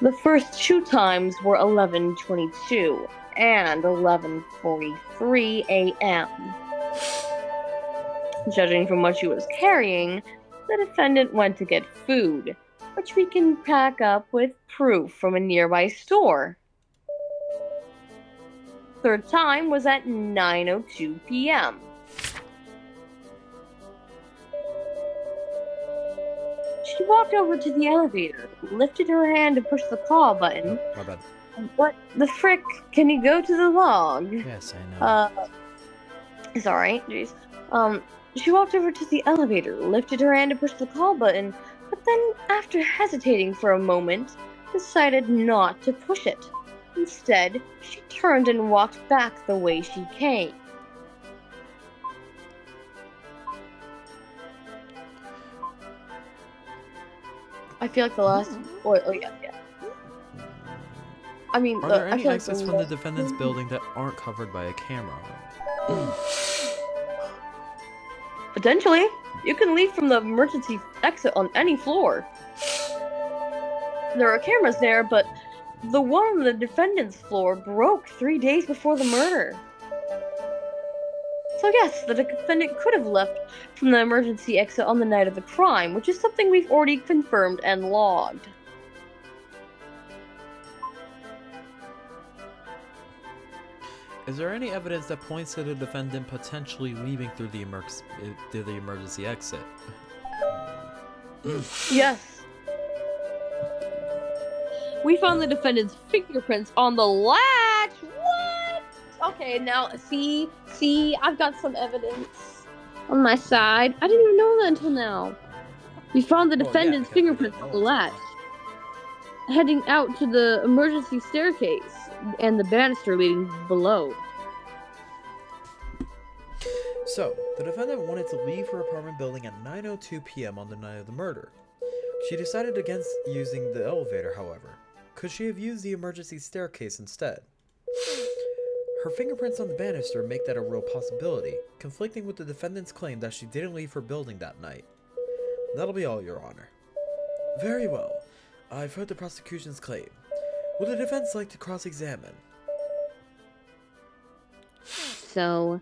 The first 2 times were 11:22 and 11:43 a.m. Judging from what she was carrying, the defendant went to get food, which we can pack up with proof from a nearby store. Third time was at 9:02 p.m. She walked over to the elevator, lifted her hand to push the call button. My bad. What the frick? Can you go to the log? Yes, I know. It's alright, jeez. She walked over to the elevator, lifted her hand to push the call button, but then, after hesitating for a moment, decided not to push it. Instead, she turned and walked back the way she came. I feel like the last... Oh yeah. I mean, Are there any exits from the defendant's building that aren't covered by a camera? Potentially. You can leave from the emergency exit on any floor. There are cameras there, but the one on the defendant's floor broke 3 days before the murder. So yes, the defendant could have left from the emergency exit on the night of the crime, which is something we've already confirmed and logged. Is there any evidence that points to the defendant potentially leaving through the emergency exit? Yes. We found the defendant's fingerprints on the latch. What? Okay, now see, I've got some evidence on my side. I didn't even know that until now. We found the defendant's fingerprints on the latch, heading out to the emergency staircase and the banister leading below. So, the defendant wanted to leave her apartment building at 9:02 p.m. on the night of the murder. She decided against using the elevator, however. Could she have used the emergency staircase instead? Her fingerprints on the banister make that a real possibility, conflicting with the defendant's claim that she didn't leave her building that night. That'll be all, Your Honor. Very well. I've heard the prosecution's claim. Would the defense like to cross-examine? So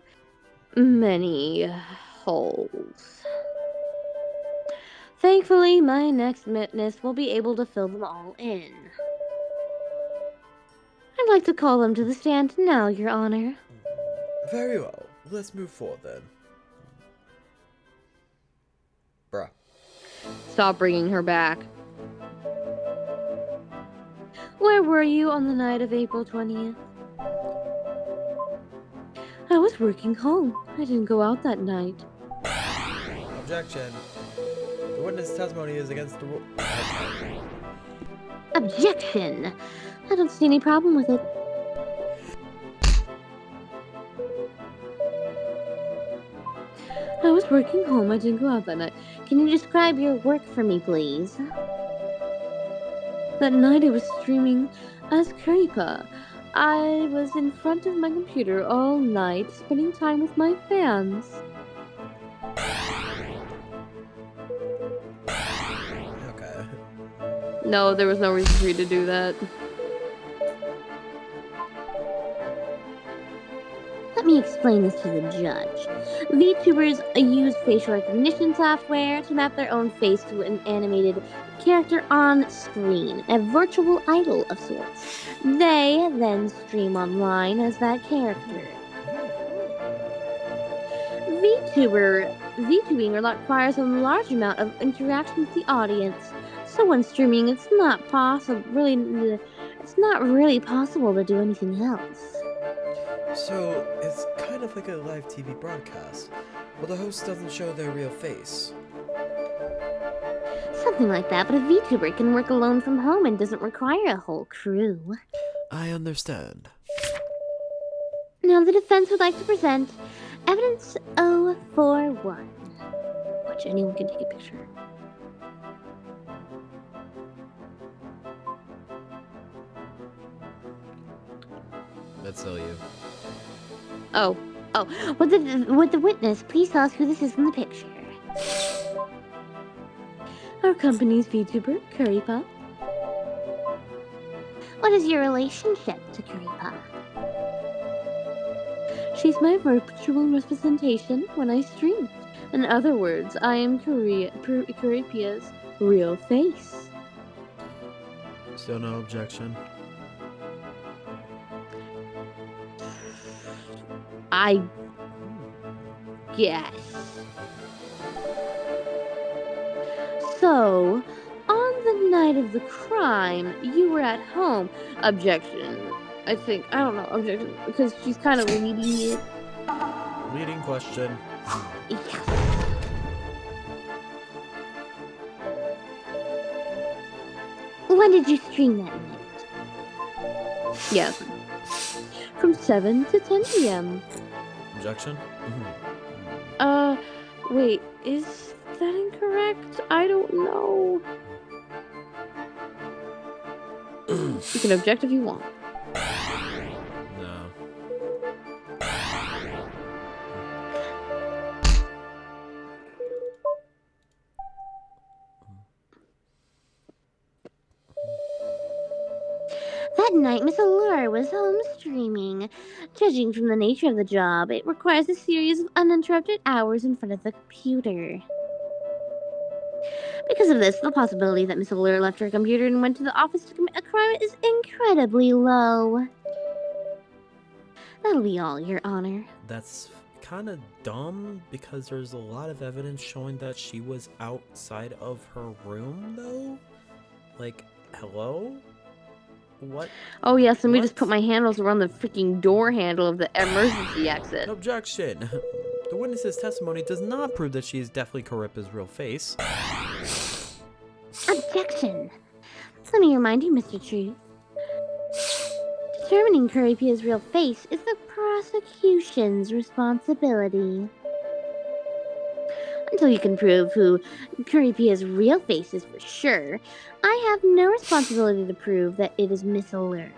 many holes. Thankfully, my next witness will be able to fill them all in. I'd like to call them to the stand now, Your Honor. Very well. Let's move forward then. Bruh. Stop bringing her back. Where were you on the night of April 20th? I was working home. I didn't go out that night. Objection. The witness testimony is against the rule. Objection! I don't see any problem with it. I was working home. I didn't go out that night. Can you describe your work for me, please? That night I was streaming as Creepa. I was in front of my computer all night, spending time with my fans. Okay. No, there was no reason for you to do that. Let me explain this to the judge. VTubers use facial recognition software to map their own face to an animated character on screen, a virtual idol of sorts. They then stream online as that character. VTubing requires a large amount of interaction with the audience. So when streaming, it's not really possible to do anything else. So, it's kind of like a live TV broadcast, but the host doesn't show their real face. Something like that, but a VTuber can work alone from home and doesn't require a whole crew. I understand. Now the defense would like to present evidence 041, which anyone can take a picture. That's still you. Oh, would the witness please tell us who this is in the picture? Our company's VTuber, Currypa. What is your relationship to Karipa? She's my virtual representation when I stream. In other words, I am Currypa's real face. Still no objection. I guess. So, on the night of the crime, you were at home. Objection. I don't know, objection, because she's kind of leading it. Leading question. Yes. When did you stream that night? Yes. From 7 to 10 p.m. Objection? Wait, is that incorrect? I don't know. You can object if you want. No. That night, Miss Allure was home streaming. Judging from the nature of the job, it requires a series of uninterrupted hours in front of the computer. Because of this, the possibility that Miss Allure left her computer and went to the office to commit a crime is incredibly low. That'll be all, Your Honor. That's kind of dumb because there's a lot of evidence showing that she was outside of her room, though. Like, hello? What? Oh yes, let me just What? put my handles around the freaking door handle of the emergency exit. Objection! The witness's testimony does not prove that she is definitely Karipa's real face. Objection. Let me remind you, Mr. Truth. Determining Karipa's real face is the prosecution's responsibility. Until you can prove who Karipa's real face is for sure, I have no responsibility to prove that it is Miss Allure.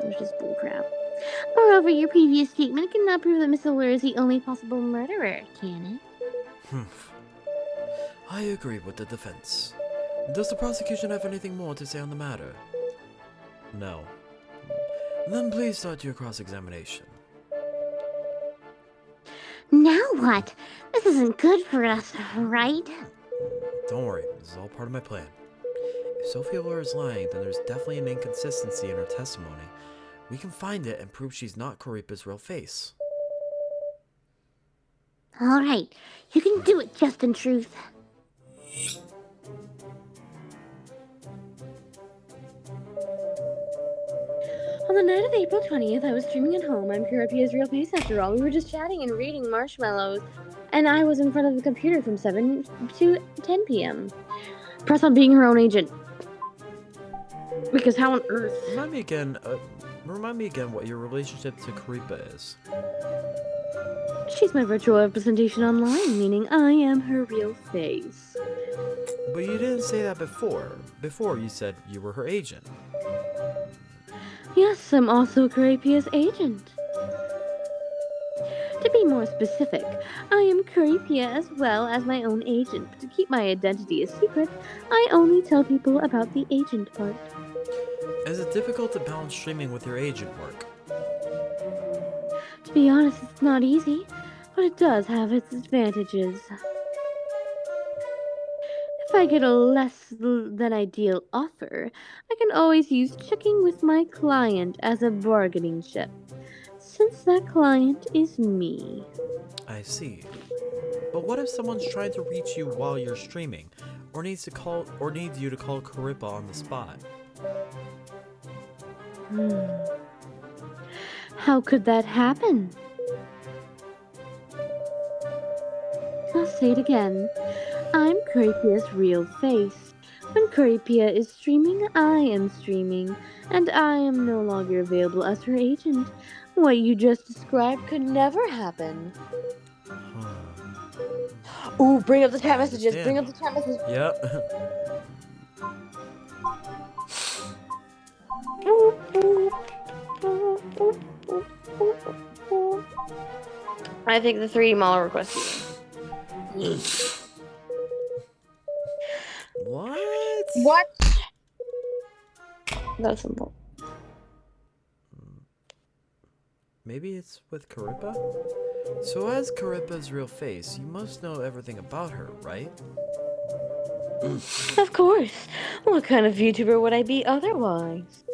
Which is bullcrap. Moreover, your previous statement cannot prove that Miss Allure is the only possible murderer, can it? I agree with the defense. Does the prosecution have anything more to say on the matter? No. Then please start your cross-examination. Now what? This isn't good for us, right? Don't worry, this is all part of my plan. If Sophia Allure is lying, then there's definitely an inconsistency in her testimony. We can find it and prove she's not Karipa's real face. Alright, you can do it, Justin Truth. On the night of April 20th, I was streaming at home. I'm Karipa's real face after all. We were just chatting and reading marshmallows, and I was in front of the computer from 7 to 10 p.m. Press on being her own agent. Because how on earth? Remind me again what your relationship to Karipa is. She's my virtual representation online, meaning I am her real face. But you didn't say that before. Before you said you were her agent. Yes, I'm also Caripia's agent. To be more specific, I am Caripia as well as my own agent. But to keep my identity a secret, I only tell people about the agent part. Is it difficult to balance streaming with your agent work? To be honest, it's not easy, but it does have its advantages. If I get a less than ideal offer, I can always use checking with my client as a bargaining chip, since that client is me. I see. But what if someone's trying to reach you while you're streaming, or needs you to call Carippa on the spot? How could that happen? I'll say it again. I'm Caripia's real face. When Caripia is streaming, I am streaming, and I am no longer available as her agent. What you just described could never happen. Ooh, bring up the chat I messages. Bring up understand. the chat messages. Yep. I think the 3D model request. What? What? That's simple. Maybe it's with Carippa? So as Carippa's real face, you must know everything about her, right? Of course. What kind of VTuber would I be otherwise?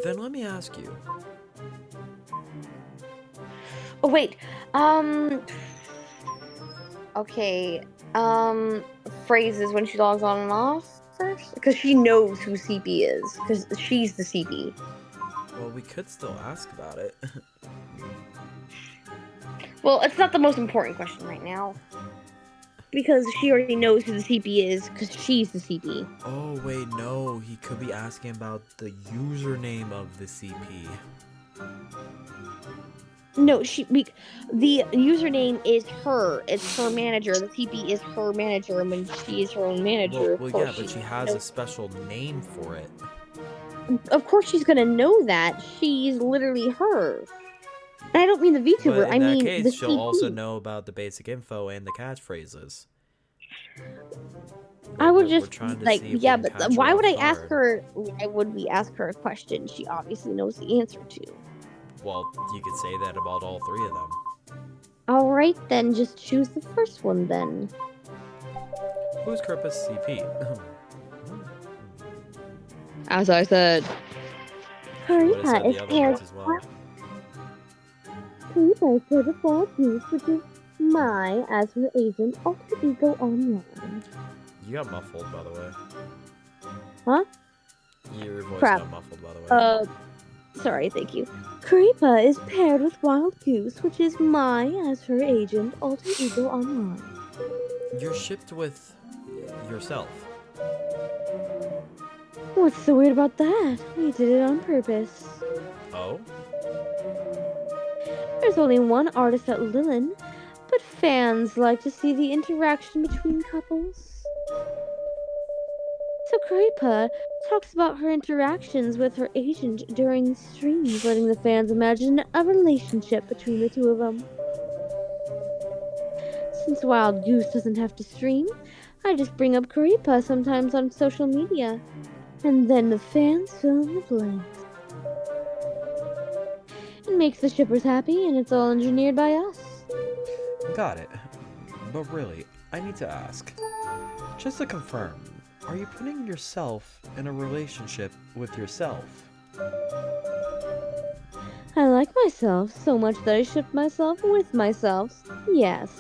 Then let me ask you. Oh wait. Okay. Phrases when she logs on and off first, because she knows who CP is, because she's the CP. Well, we could still ask about it. Well, it's not the most important question right now, because she already knows who the CP is, because she's the CP. Oh, wait, no. He could be asking about the username of the CP. No, the username is her. It's her manager. The CP is her manager, and when she is her own manager, Well, of course yeah, but she has a special name for it. Of course she's gonna know that. She's literally her. And I don't mean the VTuber, But I in that mean case, the she'll CP. also know about the basic info and the catchphrases. I would We're just trying to like, see if we yeah, can but catch her why off would I ask guard. her? Why would we ask her a question she obviously knows the answer to? Well, you could say that about all 3 of them. All right, then just choose the first one then. Who's Carippa's CP? As I said, She would have said Carippa is the other paired. ones as well. Carippa is paired with VODs, which is my as her agent, Octo Ego Online. You got muffled, by the way. Huh? Your voice Crap. got muffled, by the way. Sorry, thank you. Carippa is paired with Wild Goose, which is my as her agent, Alter Ego Online. You're shipped with yourself. What's so weird about that? We did it on purpose. Oh? There's only one artist at Lilin, but fans like to see the interaction between couples. So Carippa talks about her interactions with her agent during streams, letting the fans imagine a relationship between the 2 of them. Since Wild Goose doesn't have to stream, I just bring up Carippa sometimes on social media, and then the fans fill in the blanks. It makes the shippers happy, and it's all engineered by us. Got it. But really, I need to ask. Just to confirm, are you putting yourself in a relationship with yourself? I like myself so much that I ship myself with myself. Yes.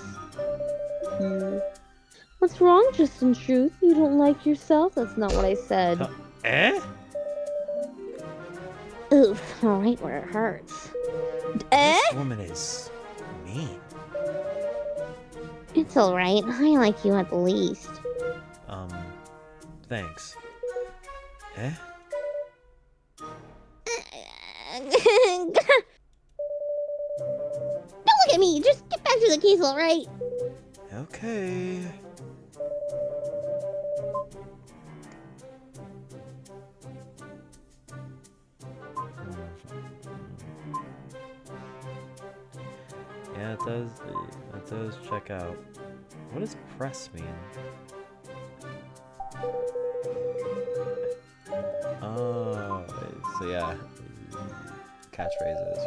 What's wrong, just in truth? You don't like yourself? That's not what I said. Eh? Oof, right where it hurts. This woman is mean. It's alright. I like you at least. Thanks. Eh? Don't look at me! Just get back to the case, alright? Okay. Yeah, it does. It does check out. What does press mean? Oh, so yeah, catchphrases.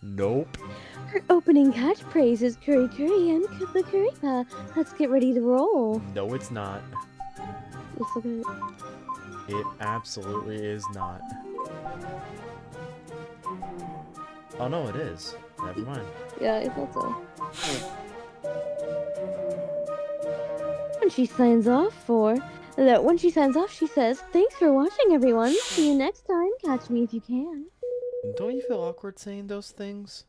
Nope. Her opening catchphrase is curry curry and the curry pa. Let's get ready to roll. No, it's not. Let's look at it. It absolutely is not. Oh no, it is. Never mind. Yeah, I thought so. When she signs off, she says, "Thanks for watching, everyone. See you next time. Catch me if you can." Don't you feel awkward saying those things?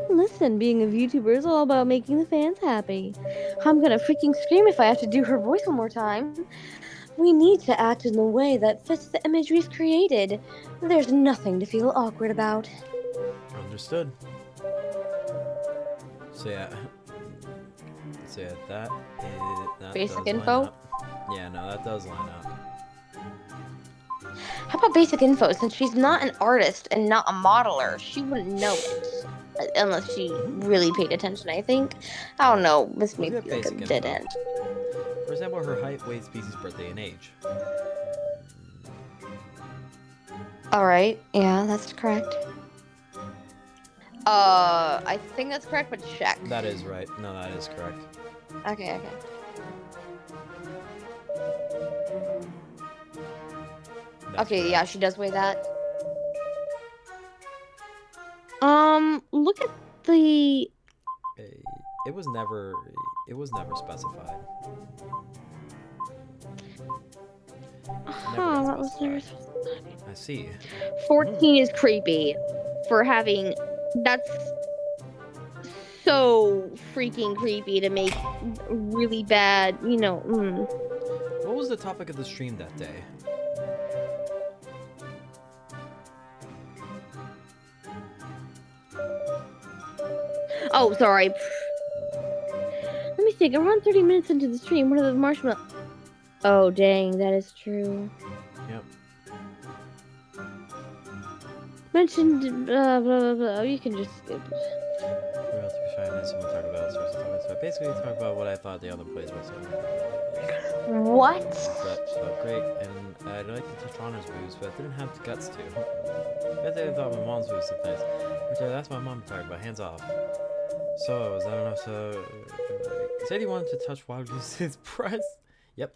Listen, being a VTuber is all about making the fans happy. I'm gonna freaking scream if I have to do her voice one more time. We need to act in a way that fits the image we've created. There's nothing to feel awkward about. Understood. So yeah. So yeah, that Basic does line info? up. Yeah, no, that does line up. How about basic info? Since she's not an artist and not a modeler, she wouldn't know it. Unless she really paid attention, I think. I don't know. This may Look be at like a basic dead info. end. For example, her height, weight, species, birthday, and age. Alright, yeah, that's correct. I think that's correct, but check. That is right. No, that is correct. Okay. That's Okay, yeah, she does weigh that. Look at the. It was never specified. Huh, that was never. I see. 14 is creepy for having. That's so freaking creepy to make really bad, you know. What was the topic of the stream that day? Oh, sorry. Let me think. Around 30 minutes into the stream, one of the marshmallow. Oh, dang, that is true. Yep. Mentioned blah blah blah. You can just skip. We're about to be fine. Someone talk about source of topics. So I basically talk about what I thought the other plays were. What? That felt great, and I'd like to touch on his moves, but I didn't have the guts to. I think I thought my mom's moves looked nice. Which that's my mom talking about. Hands off. So, is that enough? So, he said he wanted to touch Wild Goose's breast. Yep.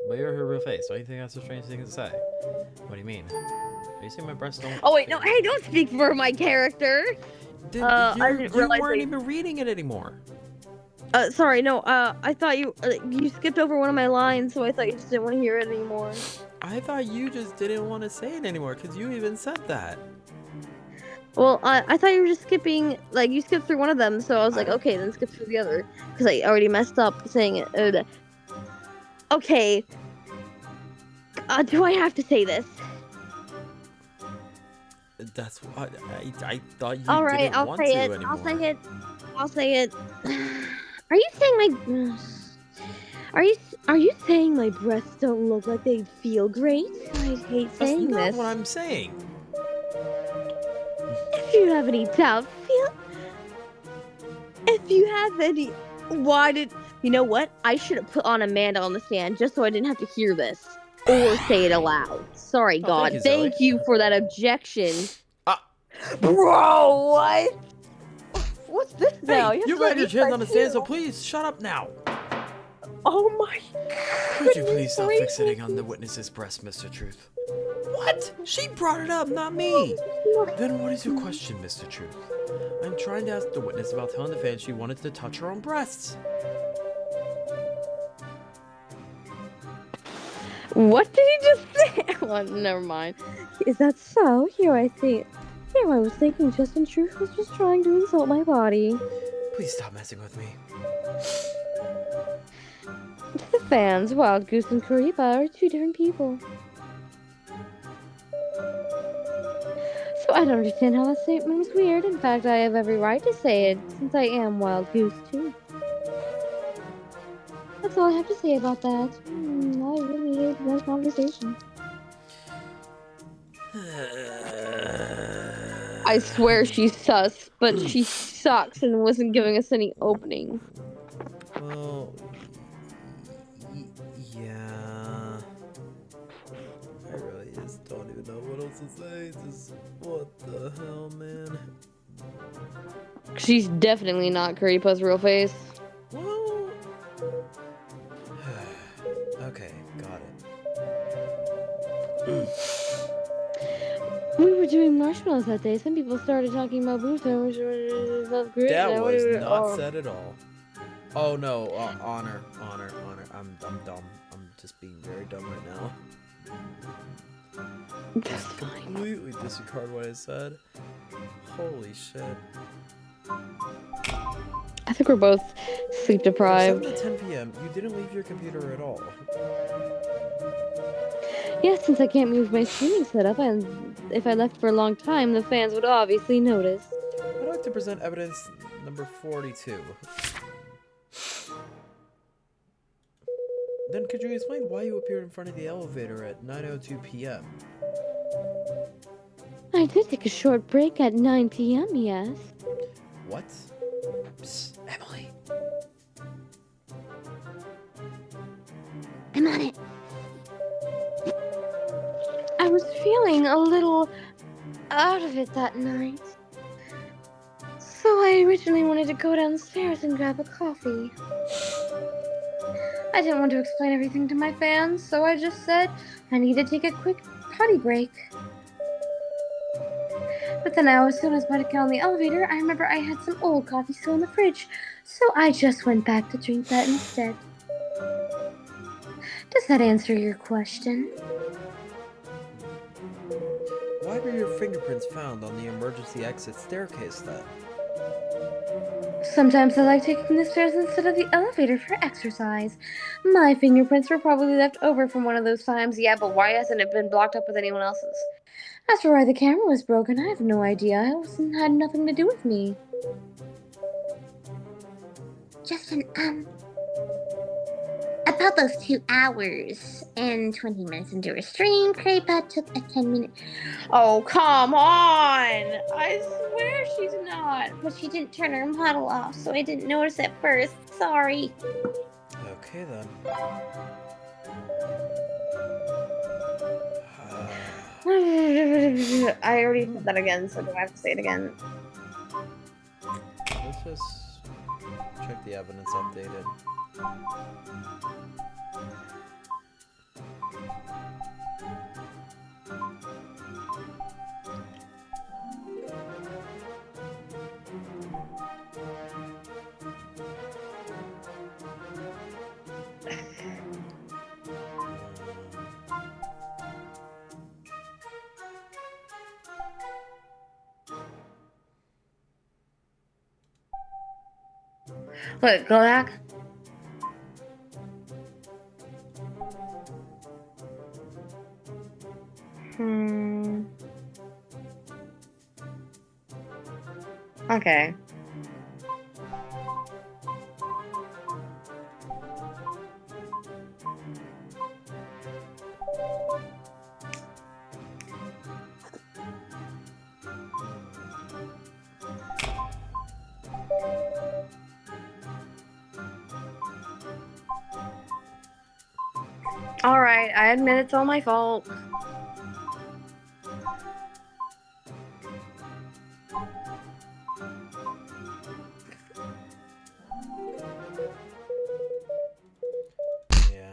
But you're her real face. Why do you think that's a strange thing to say? What do you mean? Are you saying my breasts don't? Oh, wait, no, hey, don't speak for my character. I didn't You realize weren't they- even reading it anymore. Sorry, no. I thought you skipped over one of my lines, so I thought you just didn't want to hear it anymore. I thought you just didn't want to say it anymore because you even said that. Well, I thought you were just skipping, like, you skipped through one of them, so I was like, okay, then skip through the other, because I already messed up saying it. Okay. Do I have to say this? That's what I thought you All right, didn't I'll want say to it. anymore. I'll say it. Are you saying my... Are you saying my breasts don't look like they feel great? I hate That's saying not this. what I'm saying. If you have any doubt, if you have any... Why did... You know what? I should have put on Amanda on the stand just so I didn't have to hear this. Or say it aloud. Sorry, Oh, God. thank you, Thank Zoe. you for that objection. Ah. Bro, what? What's this now? Hey, have you to let got your me chins fight on the stand, so you. please shut up now. Oh my... Could you please stop gracious. fixating on the witness's breast, Mr. Truth? What? She brought it up, not me. Then what is your question, Mr. Truth? I'm trying to ask the witness about telling the fans she wanted to touch her own breasts. What did he just say? Well, never mind. Is that so? Here I was thinking Justin Truth was just trying to insult my body. Please stop messing with me. To the fans, Wild Goose and Kuripa are two different people. So I don't understand how that statement was weird. In fact, I have every right to say it, since I am Wild Goose too. That's all I have to say about that. I really hate that conversation. I swear she's sus, but she sucks and wasn't giving us any opening. Well, yeah. I really just don't even know what else to say. Just what the hell, man. She's definitely not Kuripa's real face. Well, okay, got it. We were doing marshmallows that day. Some people started talking about boobs. That was not said at all. Oh no, honor. I'm dumb. I'm just being very dumb right now. That's fine. Completely disregard what I said. Holy shit. I think we're both sleep From deprived. 7 to 10 p.m., you didn't leave your computer at all. Yeah, since I can't move my streaming setup, and if I left for a long time, the fans would obviously notice. I'd like to present evidence number 42. Then could you explain why you appeared in front of the elevator at 9:02 p.m.? I did take a short break at 9 p.m., yes. What? Psst, Emily. I'm on it. I was feeling a little out of it that night. So I originally wanted to go downstairs and grab a coffee. I didn't want to explain everything to my fans, so I just said I need to take a quick potty break. But then as soon as I got on the elevator, I remember I had some old coffee still in the fridge, so I just went back to drink that instead. Does that answer your question? Why were your fingerprints found on the emergency exit staircase then? Sometimes I like taking the stairs instead of the elevator for exercise. My fingerprints were probably left over from one of those times, yeah, but why hasn't it been blocked up with anyone else's? As for why the camera was broken, I have no idea. It had nothing to do with me. Justin, about those 2 hours and 20 minutes into her stream, Creepa took a 10-minute. Oh, come on! I swear she's not. But she didn't turn her model off, so I didn't notice at first. Sorry. Okay then. I already said that again, so do I have to say it again? Let's just check the evidence updated. Wait, go back. Okay. Alright, I admit it's all my fault. Yeah.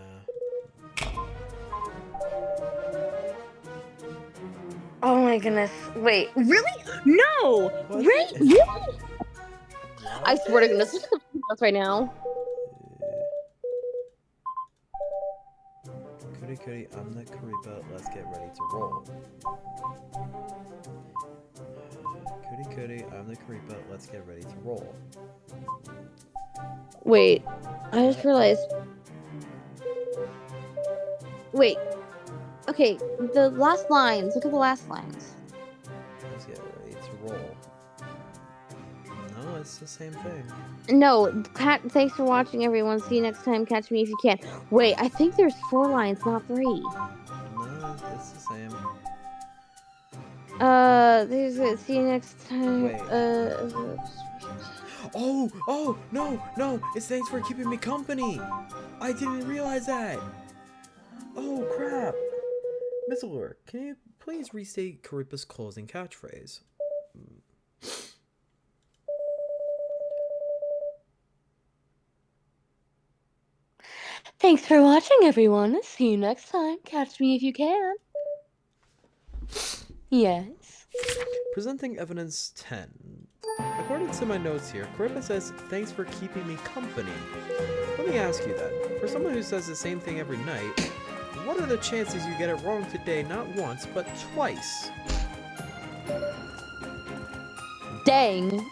Oh my goodness. Wait, really? No! What? Right? Really? I swear to goodness, look at the videos right now. Cootie, I'm the Kuripa. Let's get ready to roll. Cootie, I'm the Kuripa. Let's get ready to roll. Wait, I just realized. Wait. Okay, the last lines. Look at the last lines. Let's get ready to roll. No, it's the same thing. No, thanks for watching, everyone. See you next time. Catch me if you can. Wait, I think there's 4 lines, not 3. No, it's the same. See you next time. Wait. Oh, no, it's thanks for keeping me company. I didn't realize that. Oh, crap. Miss Allure, can you please restate Karipa's closing catchphrase? Thanks for watching, everyone. See you next time. Catch me if you can. Yes. Presenting evidence 10. According to my notes here, Karipa says, thanks for keeping me company. Let me ask you then, for someone who says the same thing every night, what are the chances you get it wrong today not once, but twice? Dang.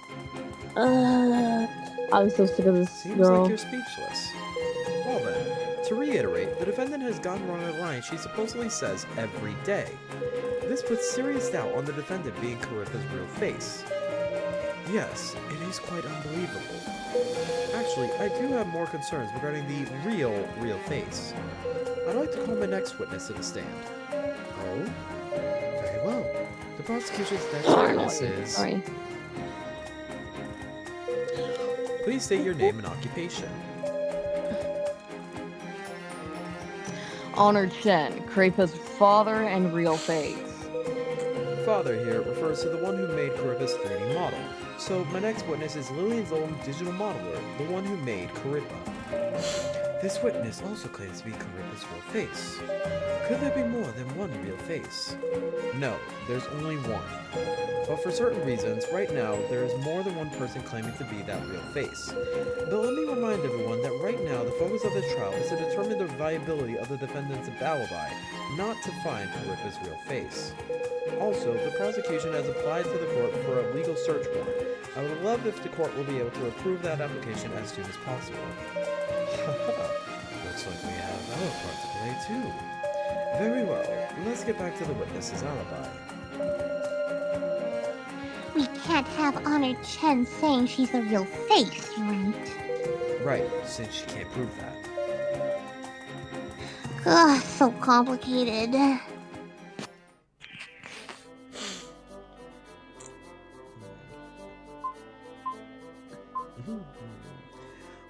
I'm so sick of this Seems girl. like you're speechless. Well then, to reiterate, the defendant has gotten wrong a line she supposedly says every day. This puts serious doubt on the defendant being Karipa's real face. Yes, it is quite unbelievable. Actually, I do have more concerns regarding the real face. I'd like to call my next witness to the stand. Oh? Very well. The prosecution's next witness is... Sorry. Please state your name and occupation. Honor Chen, Karipa's father and real face. Father here refers to the one who made Karipa's 3D model. So my next witness is Lillian's own digital modeler, the one who made Karipa. This witness also claims to be Karipa's real face. Could there be more than one real face? No, there's only one. But for certain reasons, right now, there is more than one person claiming to be that real face. But let me remind everyone that right now, the focus of the trial is to determine the viability of the defendant's alibi, not to find Karipa's real face. Also, the prosecution has applied to the court for a legal search warrant. I would love if the court will be able to approve that application as soon as possible. Looks like we have our part to play too. Very well, let's get back to the witness's alibi. We can't have Honor Chen saying she's the real face, right? Right, since she can't prove that. Ugh, so complicated.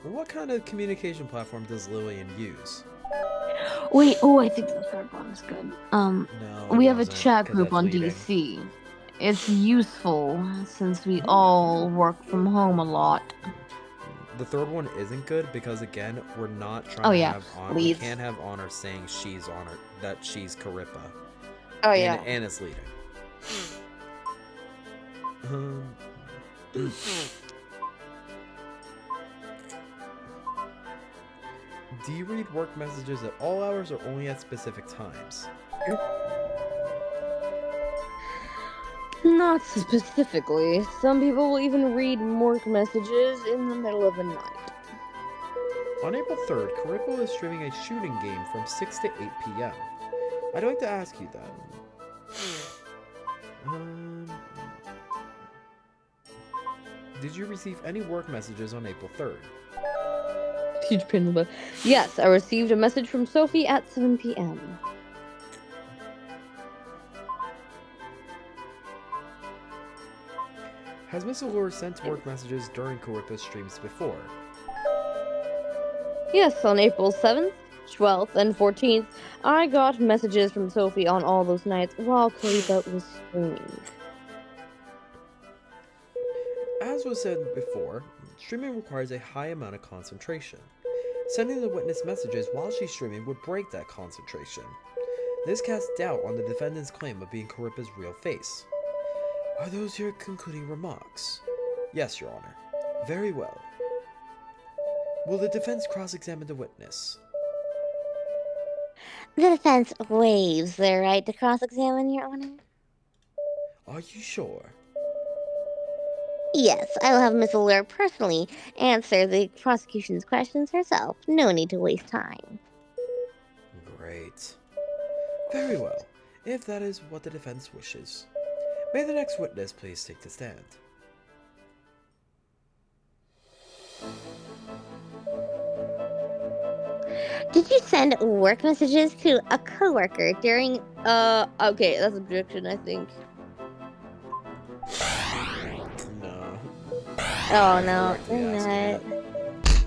What kind of communication platform does Lillian use? Wait, I think the third one is good. No, We it have a wasn't, chat 'cause group that's on leading. DC. It's useful since we all work from home a lot. The third one isn't good because again, we're not trying Oh, to yeah, have honor. leads. We can't have honor saying she's honor that she's Karipa. Oh And it's leading. Do you read work messages at all hours or only at specific times? Not specifically. Some people will even read work messages in the middle of the night. On April 3rd, Karipa is streaming a shooting game from 6 to 8 p.m. I'd like to ask you then. Did you receive any work messages on April 3rd? Huge pain in the butt. Yes, I received a message from Sophie at 7 p.m. Has Miss Allure sent work messages during Karipa's streams before? Yes, on April 7th, 12th, and 14th, I got messages from Sophie on all those nights while Karipa was streaming. As was said before, streaming requires a high amount of concentration. Sending the witness messages while she's streaming would break that concentration. This casts doubt on the defendant's claim of being Karipa's real face. Are those your concluding remarks? Yes, Your Honor. Very well. Will the defense cross-examine the witness? The defense waives their right to cross-examine, Your Honor. Are you sure? Yes, I will have Miss Allure personally answer the prosecution's questions herself. No need to waste time. Great. Very well, if that is what the defense wishes. May the next witness please take the stand. Did you send work messages to a coworker during... Okay, that's objection, I think. Oh no, Directly dang asking it. it.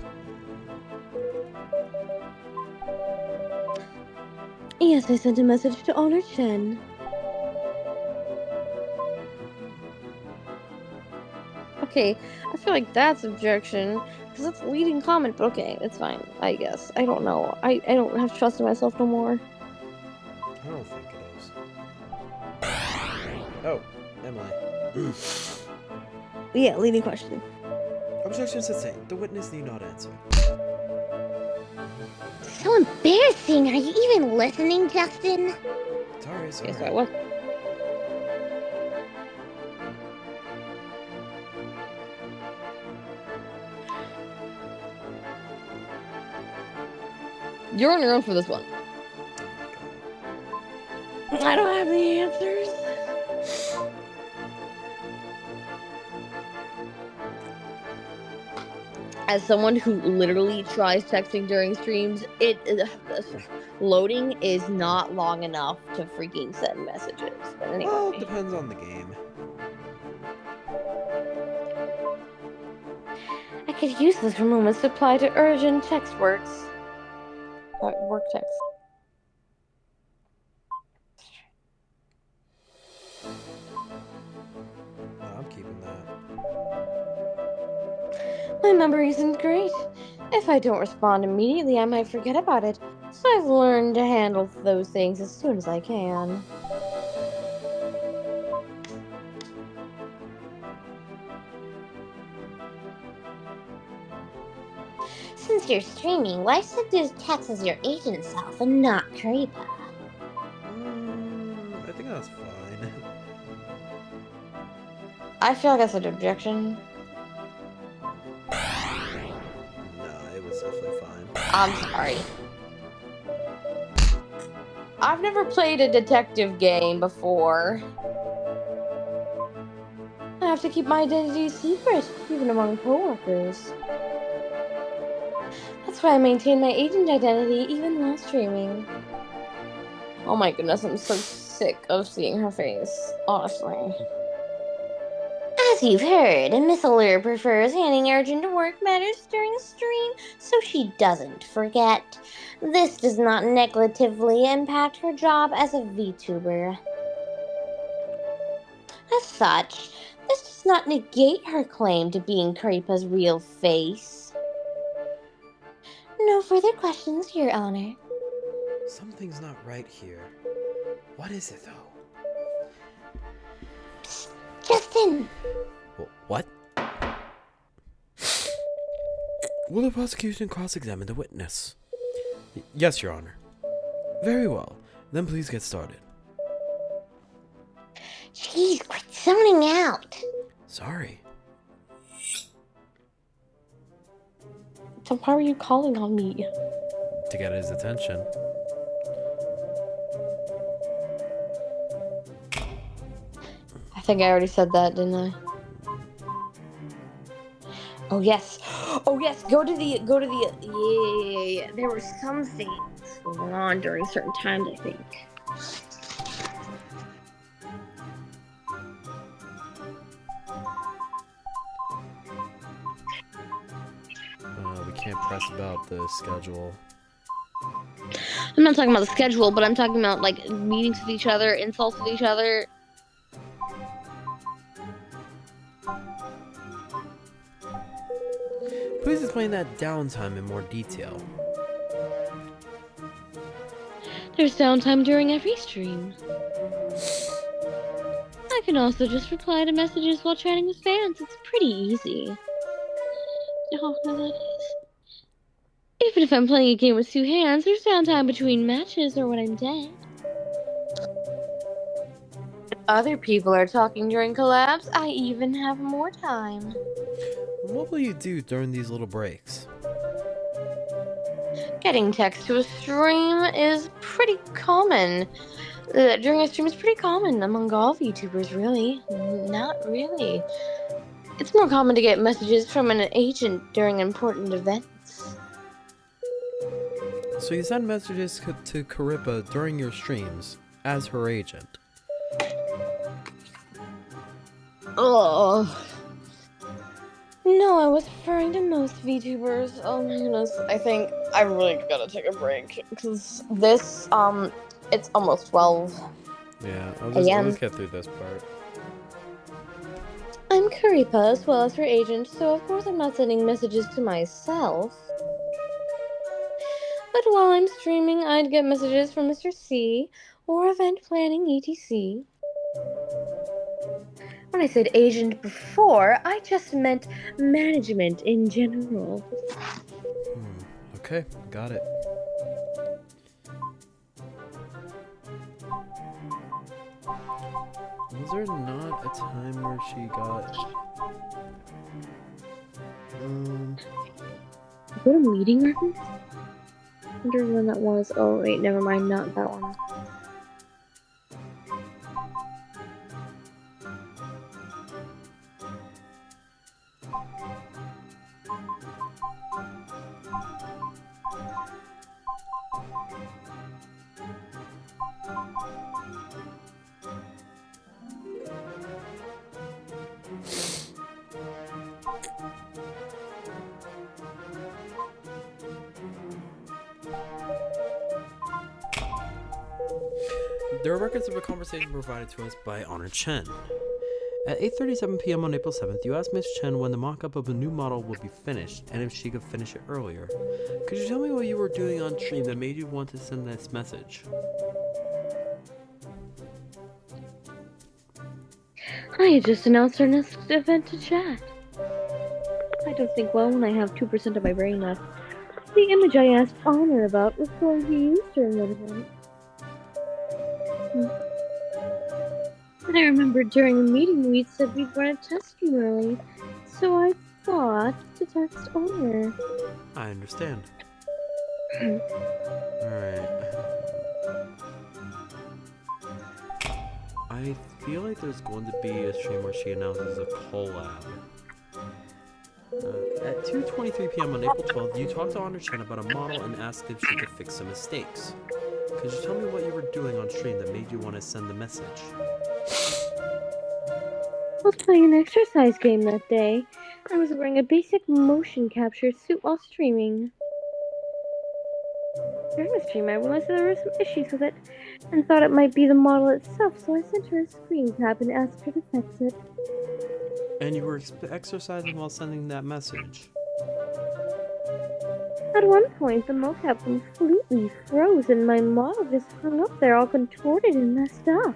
Yes, I sent a message to Honor Chen. Okay, I feel like that's objection because that's leading comment, but okay, it's fine. I guess I don't know. I don't have trust in myself no more. I don't think it is. Oh, Emily. Yeah, leading question. Objection sustained. The witness need not answer. So embarrassing. Are you even listening, Justin? Sorry, sorry. Okay, so I was. You're on your own for this one. I don't have the answers. As someone who literally tries texting during streams, loading is not long enough to freaking send messages. But anyway. Well, it depends on the game. I could use this for moments to apply to urgent text works. Work text. No, I'm keeping that. My memory isn't great. If I don't respond immediately, I might forget about it. So I've learned to handle those things as soon as I can. Since you're streaming, why send those texts as your agent self and not Creepa? I think that's fine. I feel like that's an objection. No, it was definitely fine. I'm sorry. I've never played a detective game before. I have to keep my identity secret, even among coworkers. That's why I maintain my agent identity even while streaming. Oh my goodness, I'm so sick of seeing her face, honestly. As you've heard, Miss Allure prefers handling urgent work matters during a stream so she doesn't forget. This does not negatively impact her job as a VTuber. As such, this does not negate her claim to being Creepa's real face. No further questions, Your Honor. Something's not right here. What is it, though? Psst, Justin! What? Will the prosecution cross-examine the witness? Yes, Your Honor. Very well. Then please get started. Jeez, quit zoning out! Sorry. So why were you calling on me? To get his attention. I think I already said that, didn't I? Oh yes. Oh yes, go to the yeah. There were some things going on during certain times, I think. We can't press about the schedule. I'm not talking about the schedule, but I'm talking about like meetings with each other, insults with each other. Please explain that downtime in more detail. There's downtime during every stream. I can also just reply to messages while chatting with fans. It's pretty easy. Oh, no, that is. Even if I'm playing a game with two hands, there's downtime between matches or when I'm dead. Other people are talking during collabs. I even have more time. What will you do during these little breaks? Getting text to a stream is pretty common. During a stream is pretty common among all VTubers, really. Not really. It's more common to get messages from an agent during important events. So you send messages to Creepa during your streams as her agent. Oh. No, I was referring to most VTubers. Oh my goodness, I think I really gotta take a break because this it's almost 12 Yeah, I'll a.m. just get through this part. I'm Karipa as well as her agent, so of course I'm not sending messages to myself. But while I'm streaming, I'd get messages from Mr. C or event planning etc. When I said agent before, I just meant management in general. Okay, got it. Was there not a time where she got... Go to meeting records? I wonder when that was. Oh wait, never mind, not that one. There are records of a conversation provided to us by Honor Chen. At 8:37 p.m. on April 7th, you asked Miss Chen when the mock-up of a new model would be finished, and if she could finish it earlier. Could you tell me what you were doing on stream that made you want to send this message? I had just announced our next event to chat. I don't think well when I have 2% of my brain left. The image I asked Honor about was going to be used during that event. And I remember during the meeting we said we'd run a test stream early, so I thought to text Honor. I understand. Alright. I feel like there's going to be a stream where she announces a collab. At 2:23 p.m. on April 12th, you talked to Honor Chen about a model and asked if she could fix some mistakes. Could you tell me what you were doing on stream that made you want to send the message? I was playing an exercise game that day. I was wearing a basic motion capture suit while streaming. During the stream, I realized that there were some issues with it, and thought it might be the model itself, so I sent her a screen cap and asked her to fix it. And you were exercising while sending that message? At one point, the mocap completely froze, and my model just hung up there all contorted and messed up.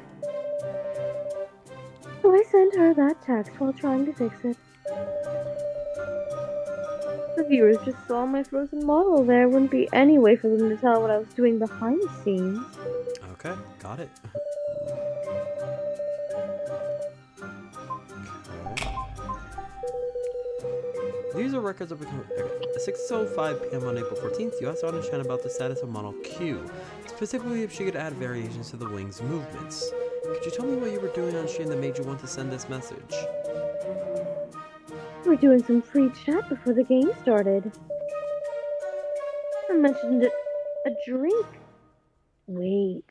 So I sent her that text while trying to fix it. The viewers just saw my frozen model there. Wouldn't be any way for them to tell what I was doing behind the scenes. Okay, got it. These are records of 6:05 p.m. on April 14th. You asked Honor Chen about the status of Model Q, specifically if she could add variations to the wing's movements. Could you tell me what you were doing on stream that made you want to send this message? We were doing some free chat before the game started. I mentioned a drink. Wait.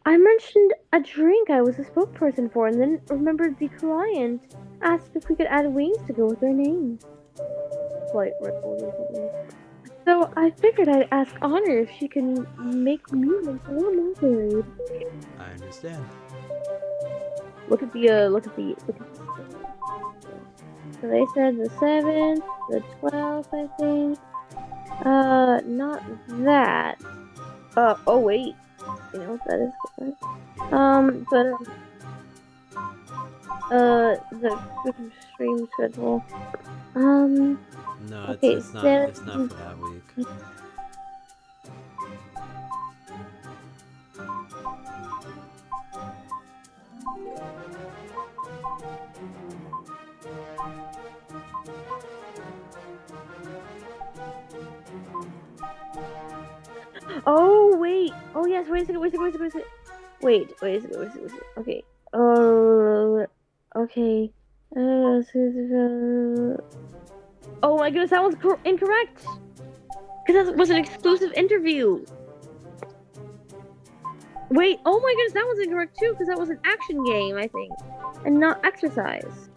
I mentioned a drink I was a spokesperson for, and then remembered the client asked if we could add wings to go with their names. Slight ripple. So I figured I'd ask Honor if she can make me look a little more varied. I understand. Look at the. So they said the 7th, the 12th, I think. Not that. Oh wait. You know, that is good. The stream schedule. No, okay, it's not for that week. Oh wait. Oh yes. Wait a second. Wait a second. Okay. Okay. Oh my goodness, that was incorrect. Because that was an exclusive interview. Wait. Oh my goodness, that was incorrect too. Because that was an action game, I think, and not exercise.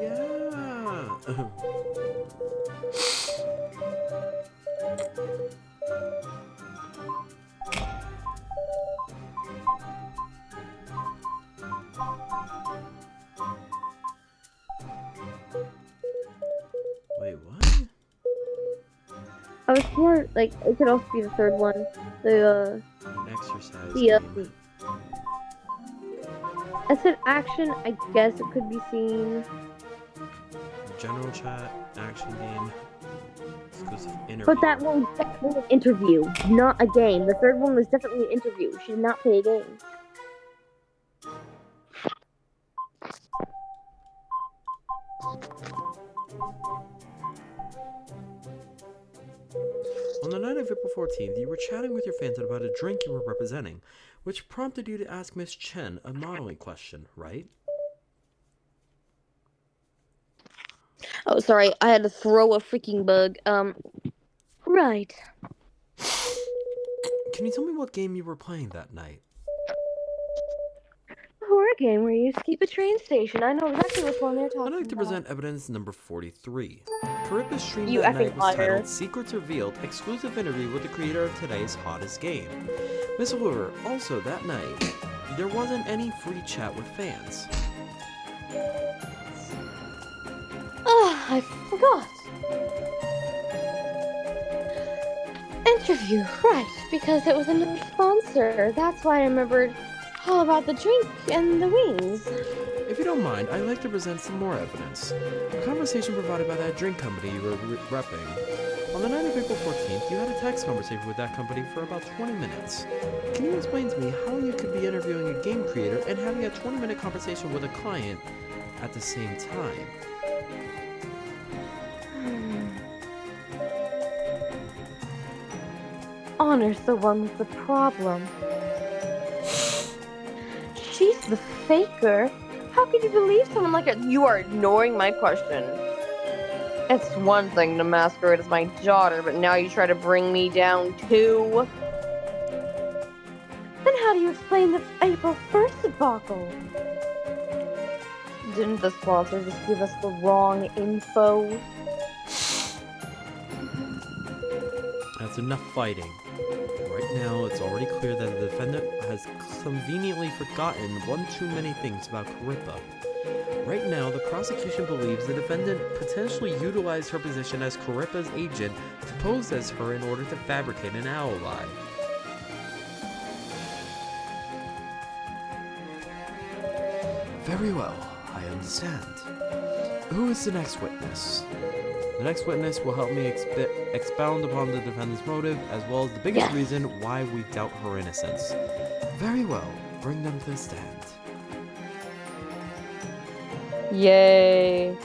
yeah. Wait, what? I was more like it could also be the third one. The An exercise the game. I said action. I guess it could be seen. General chat, action game, exclusive interview. But that one was definitely an interview, not a game. The third one was definitely an interview. She did not play a game. On the night of April 14th, you were chatting with your fans about a drink you were representing, which prompted you to ask Miss Chen a modeling question, right? Oh, sorry. I had to throw a freaking bug. Right. Can you tell me what game you were playing that night? A horror game where you escape a train station. I know exactly which one they're talking about. I'd like to present evidence number 43. Carippa's stream You that effing night was liar. titled Secrets Revealed, exclusive interview with the creator of today's hottest game. Miss Allure, also that night, there wasn't any free chat with fans. Ah, I forgot. Interview, right, because it was a new sponsor. That's why I remembered all about the drink and the wings. If you don't mind, I'd like to present some more evidence. A conversation provided by that drink company you were repping. On the night of April 14th, you had a text conversation with that company for about 20 minutes. Can you explain to me how you could be interviewing a game creator and having a 20-minute conversation with a client at the same time? Honor's the one with the problem. She's the faker. How could you believe someone like her? You are ignoring my question. It's one thing to masquerade as my daughter, but now you try to bring me down too. Then how do you explain the April 1st debacle? Didn't the sponsor just give us the wrong info? That's enough fighting. Right now, it's already clear that the defendant has conveniently forgotten one too many things about Carippa. Right now, the prosecution believes the defendant potentially utilized her position as Carippa's agent to pose as her in order to fabricate an alibi. Very well, I understand. Who is the next witness? The next witness will help me expound upon the defendant's motive, as well as the biggest reason why we doubt her innocence. Very well, bring them to the stand. Yay.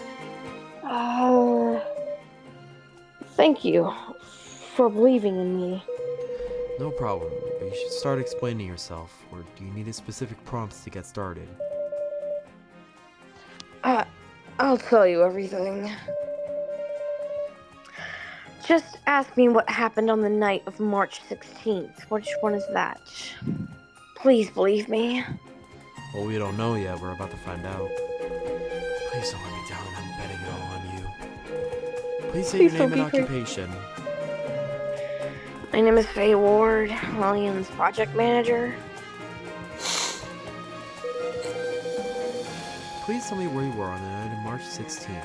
Thank you for believing in me. No problem, but you should start explaining yourself, or do you need a specific prompts to get started? I'll tell you everything. Just ask me what happened on the night of March 16th. Which one is that? Please believe me. Well, we don't know yet. We're about to find out. Please don't let me down. I'm betting it all on you. Please say your name and occupation. My name is Faye Ward, Williams project manager. Please tell me where you were on the night of March 16th.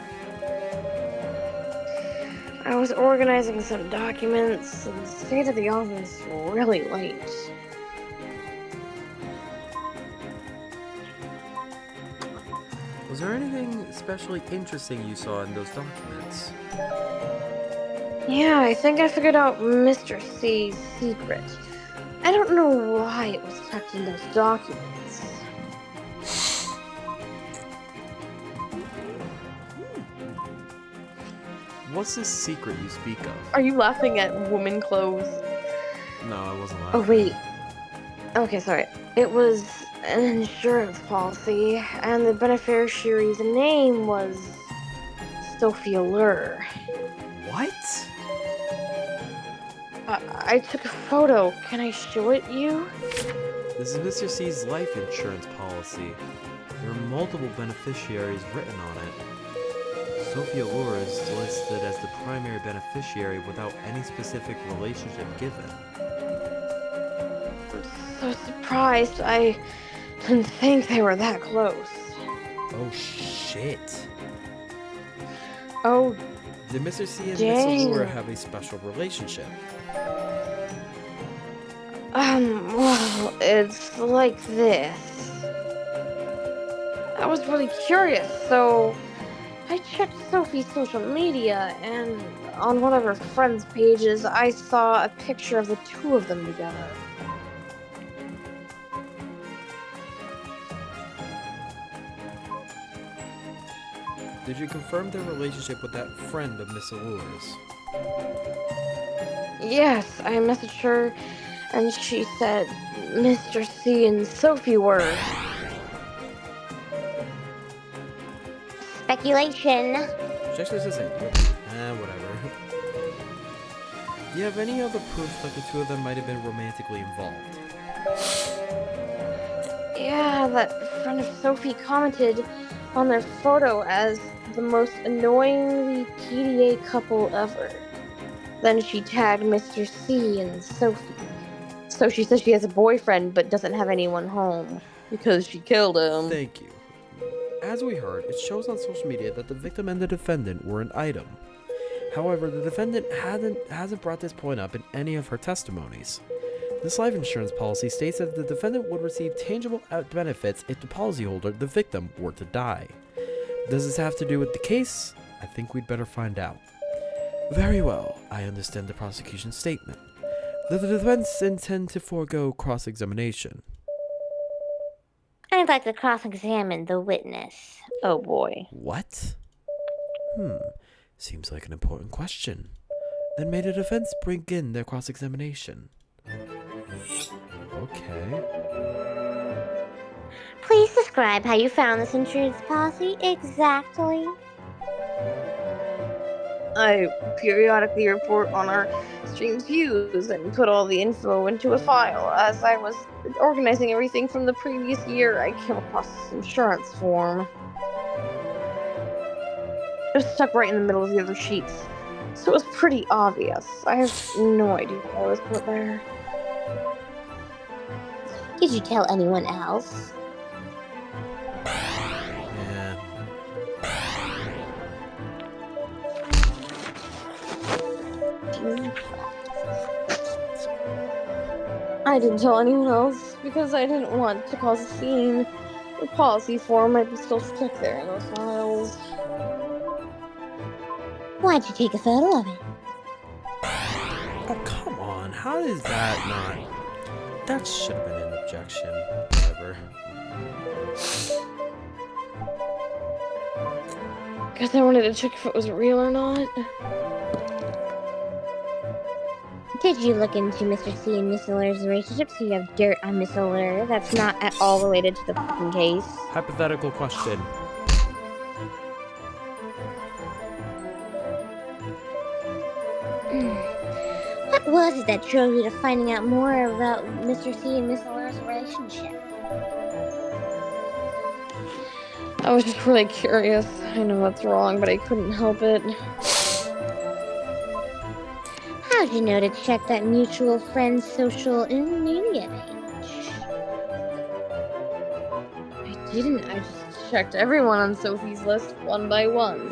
I was organizing some documents and stayed at the office really late. Was there anything especially interesting you saw in those documents? Yeah, I think I figured out Mr. C's secret. I don't know why it was tucked in those documents. What's this secret you speak of? Are you laughing at woman clothes? No, I wasn't laughing. Oh, wait. Okay, sorry. It was an insurance policy, and the beneficiary's name was Sophia Lure. What? I took a photo. Can I show it you? This is Mr. C's life insurance policy. There are multiple beneficiaries written on it. Sophie Allure is listed as the primary beneficiary without any specific relationship given. I'm so surprised. I didn't think they were that close. Oh shit. Oh, Did Mr. C and Miss dang. Allure have a special relationship? Well, it's like this. I was really curious, so I checked Sophie's social media, and on one of her friends' pages, I saw a picture of the two of them together. Did you confirm their relationship with that friend of Miss Allure's? Yes, I messaged her, and she said Mr. C and Sophie were. Speculation. Actually, this isn't. Whatever. Do you have any other proof that the two of them might have been romantically involved? Yeah, that friend of Sophie commented on their photo as the most annoyingly PDA couple ever. Then she tagged Mr. C and Sophie. So she says she has a boyfriend but doesn't have anyone home because she killed him. Thank you. As we heard, it shows on social media that the victim and the defendant were an item. However, the defendant hasn't brought this point up in any of her testimonies. This life insurance policy states that the defendant would receive tangible benefits if the policyholder, the victim, were to die. Does this have to do with the case? I think we'd better find out. Very well, I understand the prosecution's statement. Does the defense intend to forego cross-examination? I'd like to cross-examine the witness. Oh boy. What? Seems like an important question. Then may the defense bring in their cross-examination. Okay. Please describe how you found this insurance policy exactly. I periodically report on our stream's views and put all the info into a file. As I was organizing everything from the previous year, I came across this insurance form. It was stuck right in the middle of the other sheets, so it was pretty obvious. I have no idea how it was put there. Did you tell anyone else? Yeah. I didn't tell anyone else because I didn't want to cause a scene. The policy form might be still stuck there in those files. Why'd you take a photo of it? Oh, come on. How is that not? That should have been an objection. Whatever. Guess I wanted to check if it was real or not. Did you look into Mr. C and Miss Allure's relationship so you have dirt on Miss Allure that's not at all related to the fucking case? Hypothetical question. What was it that drove you to finding out more about Mr. C and Miss Allure's relationship? I was just really curious. I know that's wrong, but I couldn't help it. How'd you know to check that mutual friend's social media page? I didn't. I just checked everyone on Sophie's list one by one.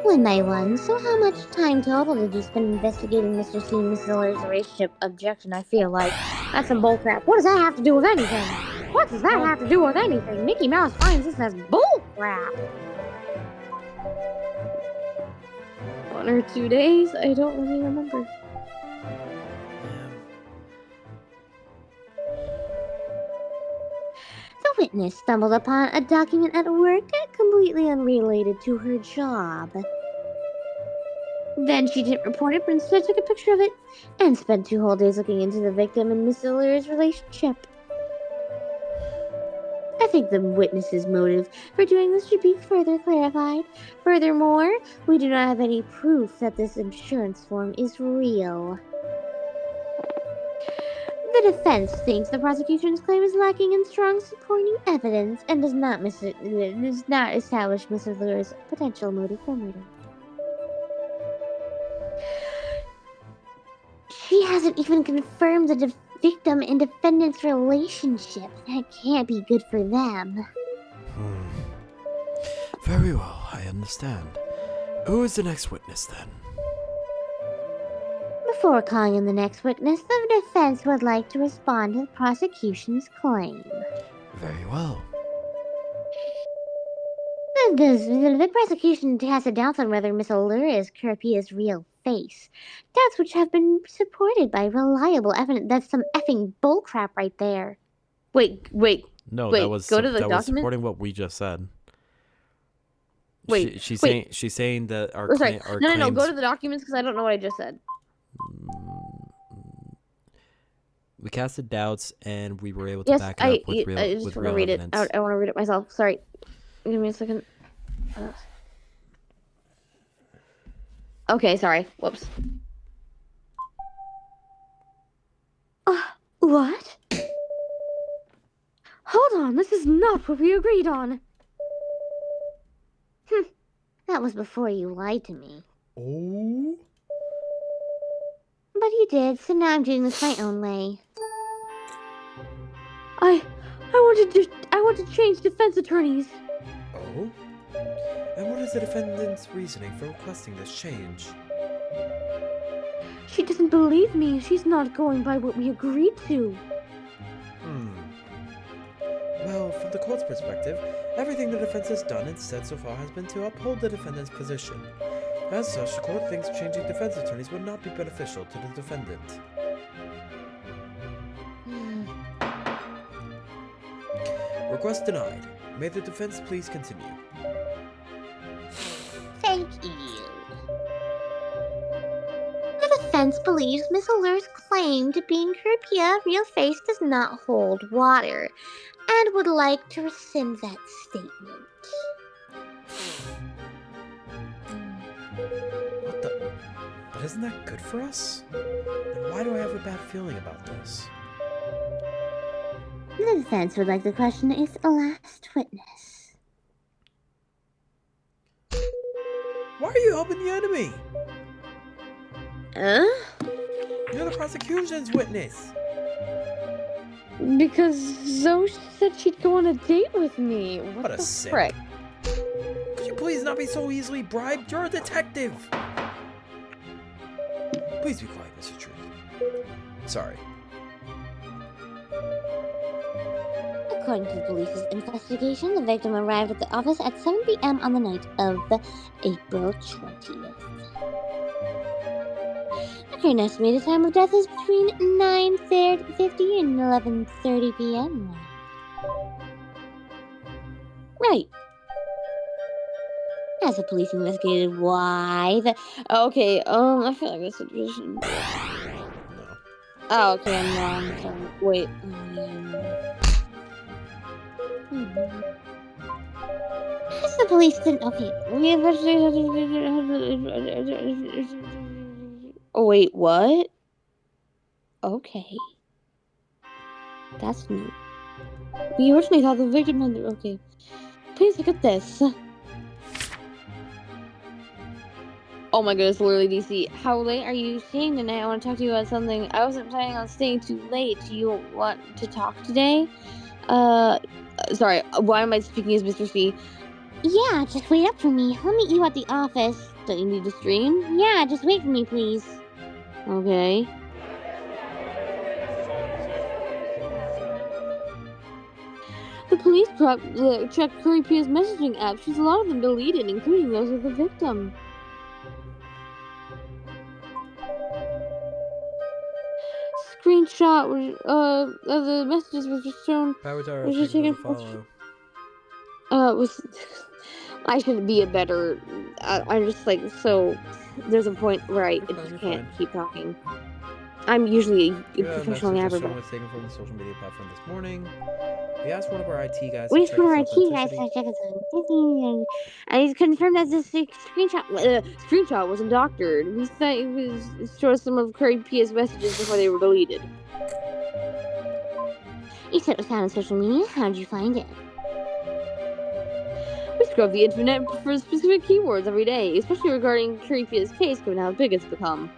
One by one. So how much time total did you spend investigating Mr. C and Miss Allure's relationship? Objection, I feel like. That's some bullcrap. What does that have to do with anything? What does that have to do with anything? Mickey Mouse finds this as bullcrap. 1 or 2 days? I don't really remember. The witness stumbled upon a document at work completely unrelated to her job. Then she didn't report it, but instead took a picture of it and spent 2 whole days looking into the victim and Miss Allure's relationship. I think the witness's motive for doing this should be further clarified. Furthermore, we do not have any proof that this insurance form is real. The defense thinks the prosecution's claim is lacking in strong supporting evidence and does not establish Mrs. Lure's potential motive for murder. She hasn't even confirmed the victim and defendant's relationship. That can't be good for them. Very well, I understand. Who is the next witness then? Before calling in the next witness, the defense would like to respond to the prosecution's claim. Very well. The prosecution has a doubt on whether Miss Allure is Curapia's real face. Doubts which have been supported by reliable evidence. That's some effing bullcrap right there. Wait. No, Wait, that was go to the that was document? supporting what we just said. Wait, she's wait. saying that our Oh, sorry. our No, claims... go to the documents because I don't know what I just said. We casted doubts and we were able to Yes, back it up with real, I just with want to real read evidence. it. I want to read it myself. Sorry. Give me a second. Okay, sorry. Whoops. What? Hold on, this is not what we agreed on. That was before you lied to me. Oh. But you did, so now I'm doing this my own way. I want to change defense attorneys. Oh? And what is the defendant's reasoning for requesting this change? She doesn't believe me. She's not going by what we agreed to. Well, from the court's perspective, everything the defense has done and said so far has been to uphold the defendant's position. As such, the court thinks changing defense attorneys would not be beneficial to the defendant. Request denied. May the defense please continue. Thank you. The defense believes Miss Allure's claim to being Curupia real face does not hold water, and would like to rescind that statement. What the? But isn't that good for us? Then why do I have a bad feeling about this? The defense would like to question its last witness. Why are you helping the enemy? Huh? You're the prosecution's witness. Because Zoe said she'd go on a date with me. What a the simp. frick? Could you please not be so easily bribed? You're a detective. Please be quiet, Mr. Truth. Sorry. According to the police's investigation, the victim arrived at the office at 7 p.m. on the night of April 20th. The current estimated time of death is between 9:50 and 11:30 p.m. Right. As the police investigated why the... Okay, I feel like this situation. No. Oh, okay, I'm wrong. Sorry. Wait. As the police didn't... Okay. Oh, wait, what? Okay. That's new. We originally thought the victim had... Okay. Please look at this. Oh my goodness, literally, DC. How late are you staying tonight? I want to talk to you about something. I wasn't planning on staying too late. Do you want to talk today? Sorry, why am I speaking as Mr. C? Yeah, just wait up for me. I'll meet you at the office. Don't you need to stream? Yeah, just wait for me, please. Okay. The police checked Curipia's messaging app. She's a lot of them deleted, including those of the victim. Screenshot of the messages was just shown. Was just taken. Was I should be a better. I'm just like so. There's a point where I just can't keep talking. I'm usually a professional message never. was taken from the social media platform this morning. We asked one of our IT guys. We to asked check one of our its IT guys authenticity. to check its authenticity, and he's confirmed that this screenshot. Screenshot wasn't doctored. We thought it was showed some of Curipia's messages before they were deleted. You said it was found on social media. How'd you find it? We scrub the internet for specific keywords every day, especially regarding Curipia's case given how big it's become.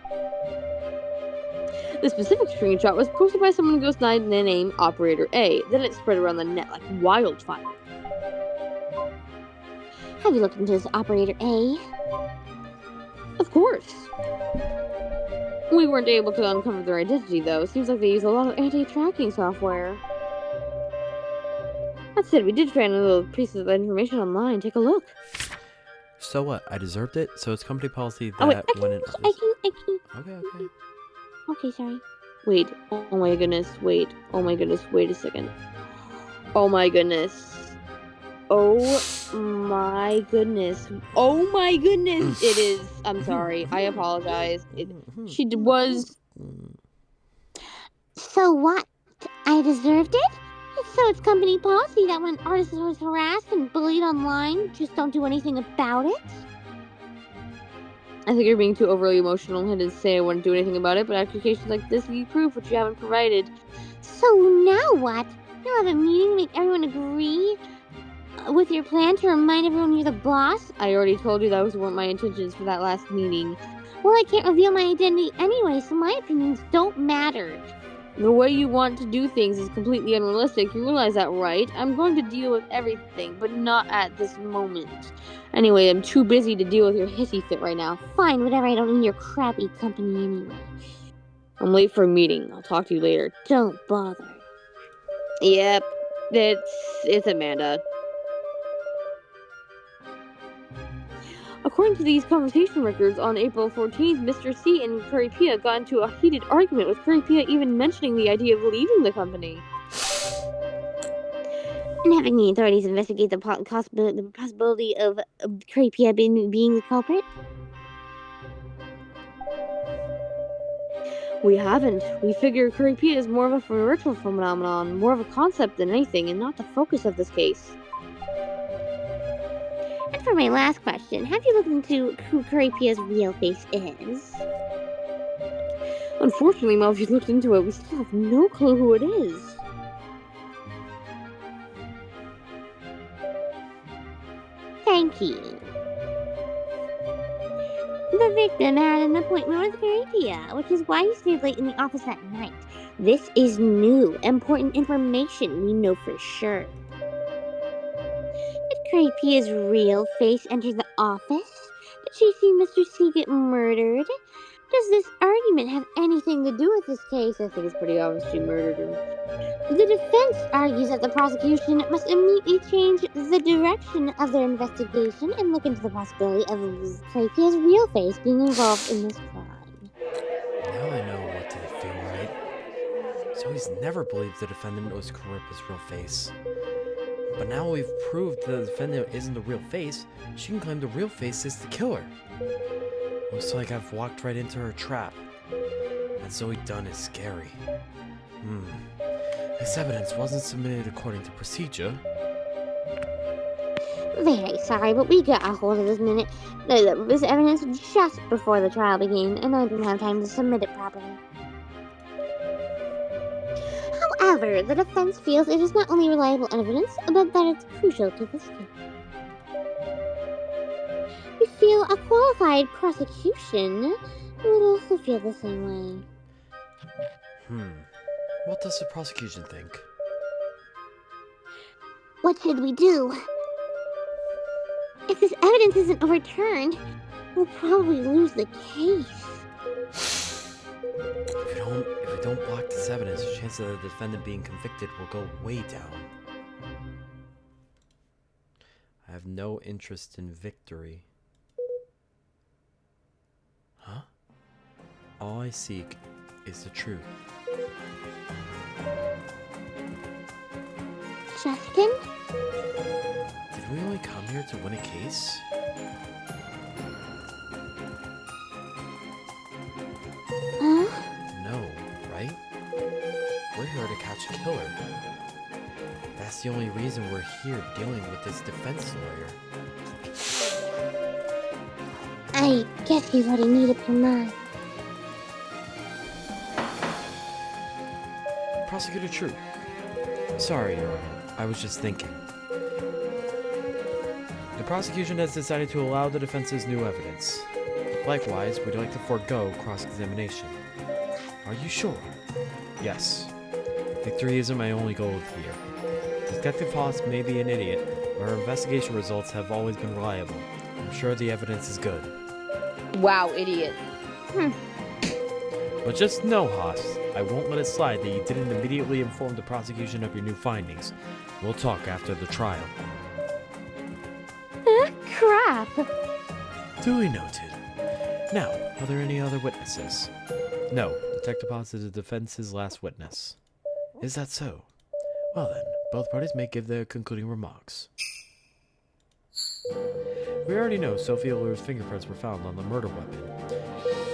The specific screenshot was posted by someone who goes by the name Operator A. Then it spread around the net like wildfire. Have you looked into this Operator A? Of course. We weren't able to uncover their identity, though. Seems like they use a lot of anti-tracking software. That said, we did find a little piece of information online. Take a look. So what? I deserved it? So it's company policy that Oh wait, when it... I can. Okay. Okay, sorry. Wait. Oh my goodness. Wait. Oh my goodness. Wait a second. Oh my goodness. Oh my goodness. Oh my goodness. It is. I'm sorry. I apologize. She was. So what? I deserved it? So it's company policy that when artists are harassed and bullied online, just don't do anything about it? I think you're being too overly emotional. I didn't say I wouldn't do anything about it, but accusations like this need proof, which you haven't provided. So now what? You'll have a meeting to make everyone agree with your plan to remind everyone you're the boss? I already told you those weren't my intentions for that last meeting. Well, I can't reveal my identity anyway, so my opinions don't matter. The way you want to do things is completely unrealistic. You realize that, right? I'm going to deal with everything, but not at this moment. Anyway, I'm too busy to deal with your hissy fit right now. Fine, whatever, I don't need your crappy company anyway. I'm late for a meeting. I'll talk to you later. Don't bother. Yep, it's Amanda. According to these conversation records, on April 14th, Mr. C and Currypia got into a heated argument, with Currypia even mentioning the idea of leaving the company. And having the authorities investigate the possibility of Currypia being the culprit? We haven't. We figure Currypia is more of a virtual phenomenon, more of a concept than anything, and not the focus of this case. And for my last question, have you looked into who Currypia's real face is? Unfortunately, Mel, if you looked into it, we still have no clue who it is. Thank you. The victim had an appointment with Currypia, which is why he stayed late in the office that night. This is new, important information we know for sure. Did Currypia's real face enter the office? Did she see Mr. C get murdered? Does this argument have anything to do with this case? I think it's pretty obvious she murdered him. The defense argues that the prosecution must immediately change the direction of their investigation and look into the possibility of Currypia's real face being involved in this crime. Now I know what didn't feel right. So he's never believed the defendant was Currypia's real face. But now we've proved the defendant isn't the real face, she can claim the real face is the killer. Looks like I've walked right into her trap. That Zoe Dunn is scary. This evidence wasn't submitted according to procedure. Very sorry, but we got a hold of this evidence just before the trial began, and I didn't have time to submit it properly. However, the defense feels it is not only reliable evidence, but that it's crucial to this case. We feel a qualified prosecution would also feel the same way. What does the prosecution think? What should we do? If this evidence isn't overturned, we'll probably lose the case. If we don't block this evidence, the chance of the defendant being convicted will go way down. I have no interest in victory. Huh? All I seek is the truth. Justin? Did we only come here to win a case? Huh? No, right? We're here to catch a killer. That's the only reason we're here dealing with this defense lawyer. I guess you've already made up your mind. Prosecutor True, Sorry, Your Honor. I was just thinking. The prosecution has decided to allow the defense's new evidence. Likewise, we'd like to forego cross-examination. Are you sure? Yes. Victory isn't my only goal here. Detective Haas may be an idiot, but her investigation results have always been reliable. I'm sure the evidence is good. Wow, idiot. But just know, Haas, I won't let it slide that you didn't immediately inform the prosecution of your new findings. We'll talk after the trial. Crap! Duly noted. Now, are there any other witnesses? No, Detective Haas is the defense's last witness. Is that so? Well then, both parties may give their concluding remarks. We already know Sophie Allure's fingerprints were found on the murder weapon.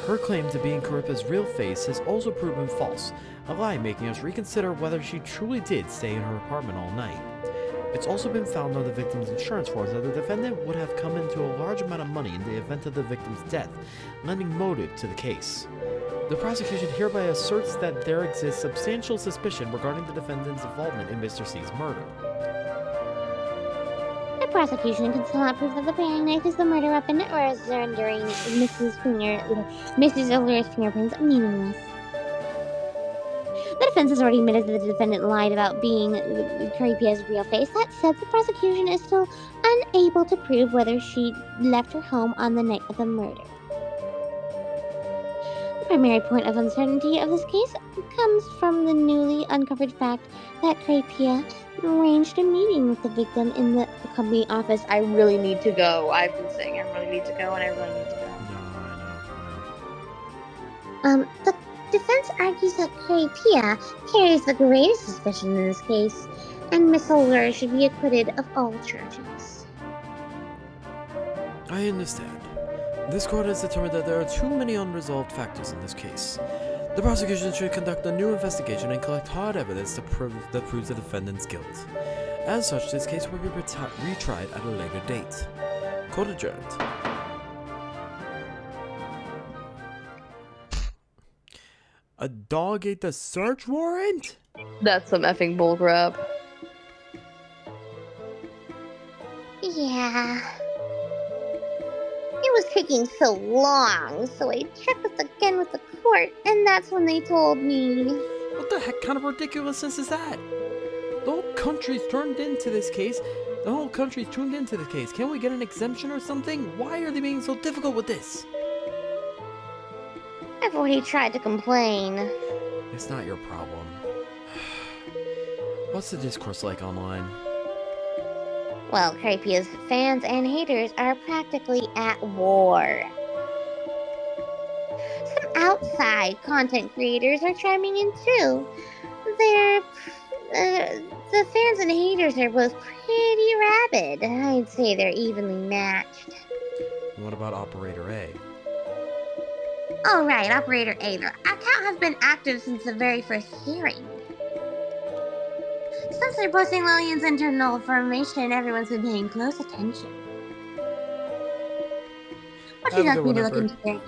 Her claim to being Caripa's real face has also proven false, a lie making us reconsider whether she truly did stay in her apartment all night. It's also been found on the victim's insurance forms that the defendant would have come into a large amount of money in the event of the victim's death, lending motive to the case. The prosecution hereby asserts that there exists substantial suspicion regarding the defendant's involvement in Mr. C's murder. The prosecution can still not prove that the paring knife is the murder weapon, or is rendering Mrs. Allure's fingerprints meaningless. The defense has already admitted that the defendant lied about being Caripa's real face. That said, the prosecution is still unable to prove whether she left her home on the night of the murder. The primary point of uncertainty of this case comes from the newly uncovered fact that Caripia arranged a meeting with the victim in the Company office. I really need to go. I've been saying I really need to go, and I really need to go. The defense argues that Caripia carries the greatest suspicion in this case, and Miss Allure should be acquitted of all charges. I understand. This court has determined that there are too many unresolved factors in this case. The prosecution should conduct a new investigation and collect hard evidence that proves the defendant's guilt. As such, this case will be retried at a later date. Court adjourned. A dog ate the search warrant? That's some effing bullcrap. Yeah. It was taking so long, so I checked again with the court, and that's when they told me. What the heck kind of ridiculousness is that? The whole country's tuned into this case. Can't we get an exemption or something? Why are they being so difficult with this? I've already tried to complain. It's not your problem. What's the discourse like online? Well, Caripia's fans and haters are practically at war. Some outside content creators are chiming in too. The fans and haters are both pretty rabid. I'd say they're evenly matched. What about Operator A? Oh right, Operator A. Their account has been active since the very first hearing. Since they're posting Lillian's internal information, everyone's been paying close attention. What do you like me to look into their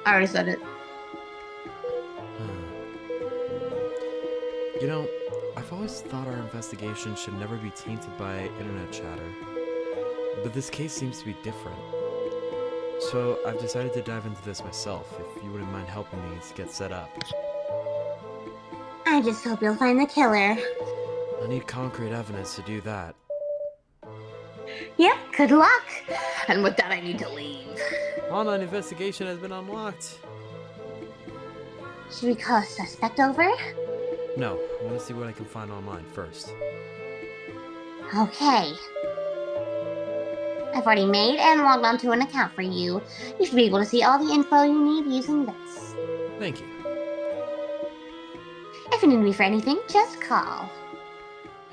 I already said it. You know, I've always thought our investigation should never be tainted by internet chatter. But this case seems to be different. So I've decided to dive into this myself, if you wouldn't mind helping me to get set up. I just hope you'll find the killer. I need concrete evidence to do that. Yep, good luck. And with that, I need to leave. Online investigation has been unlocked. Should we call a suspect over? No, I want to see what I can find online first. Okay. I've already made and logged onto an account for you. You should be able to see all the info you need using this. Thank you. If you need me for anything, just call.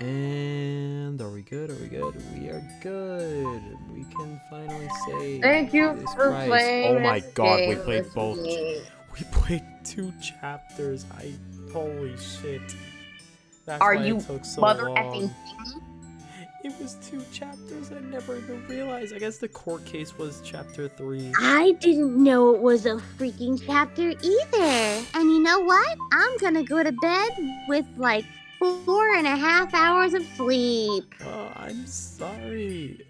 And are we good? We are good. We can finally say Thank you Jesus for Christ. playing Oh my this god, we game played with both. me. We played 2 chapters. Holy shit. That's Are why you it took so mother long. effing It was 2 chapters. I never even realized. I guess the court case was chapter 3. I didn't know it was a freaking chapter either. And you know what? I'm gonna go to bed with like 4.5 hours of sleep. Oh, I'm sorry.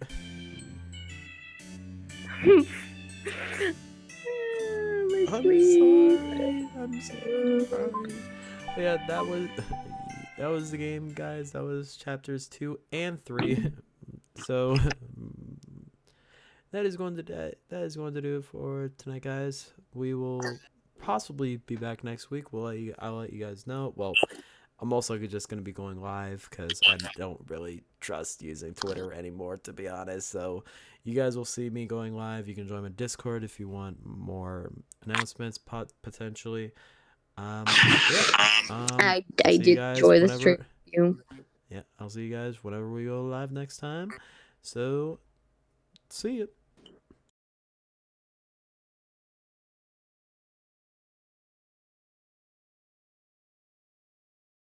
I'm sorry. I'm so sorry. But yeah, that was the game, guys. That was chapters 2 and 3. So that is going to do it for tonight, guys. We will possibly be back next week. I'll let you guys know. Well, I'm also just going to be going live because I don't really trust using Twitter anymore, to be honest. So you guys will see me going live. You can join my Discord if you want more announcements, potentially. I see you did guys enjoy the whenever- stream. Yeah, I'll see you guys whenever we go live next time. So, see you.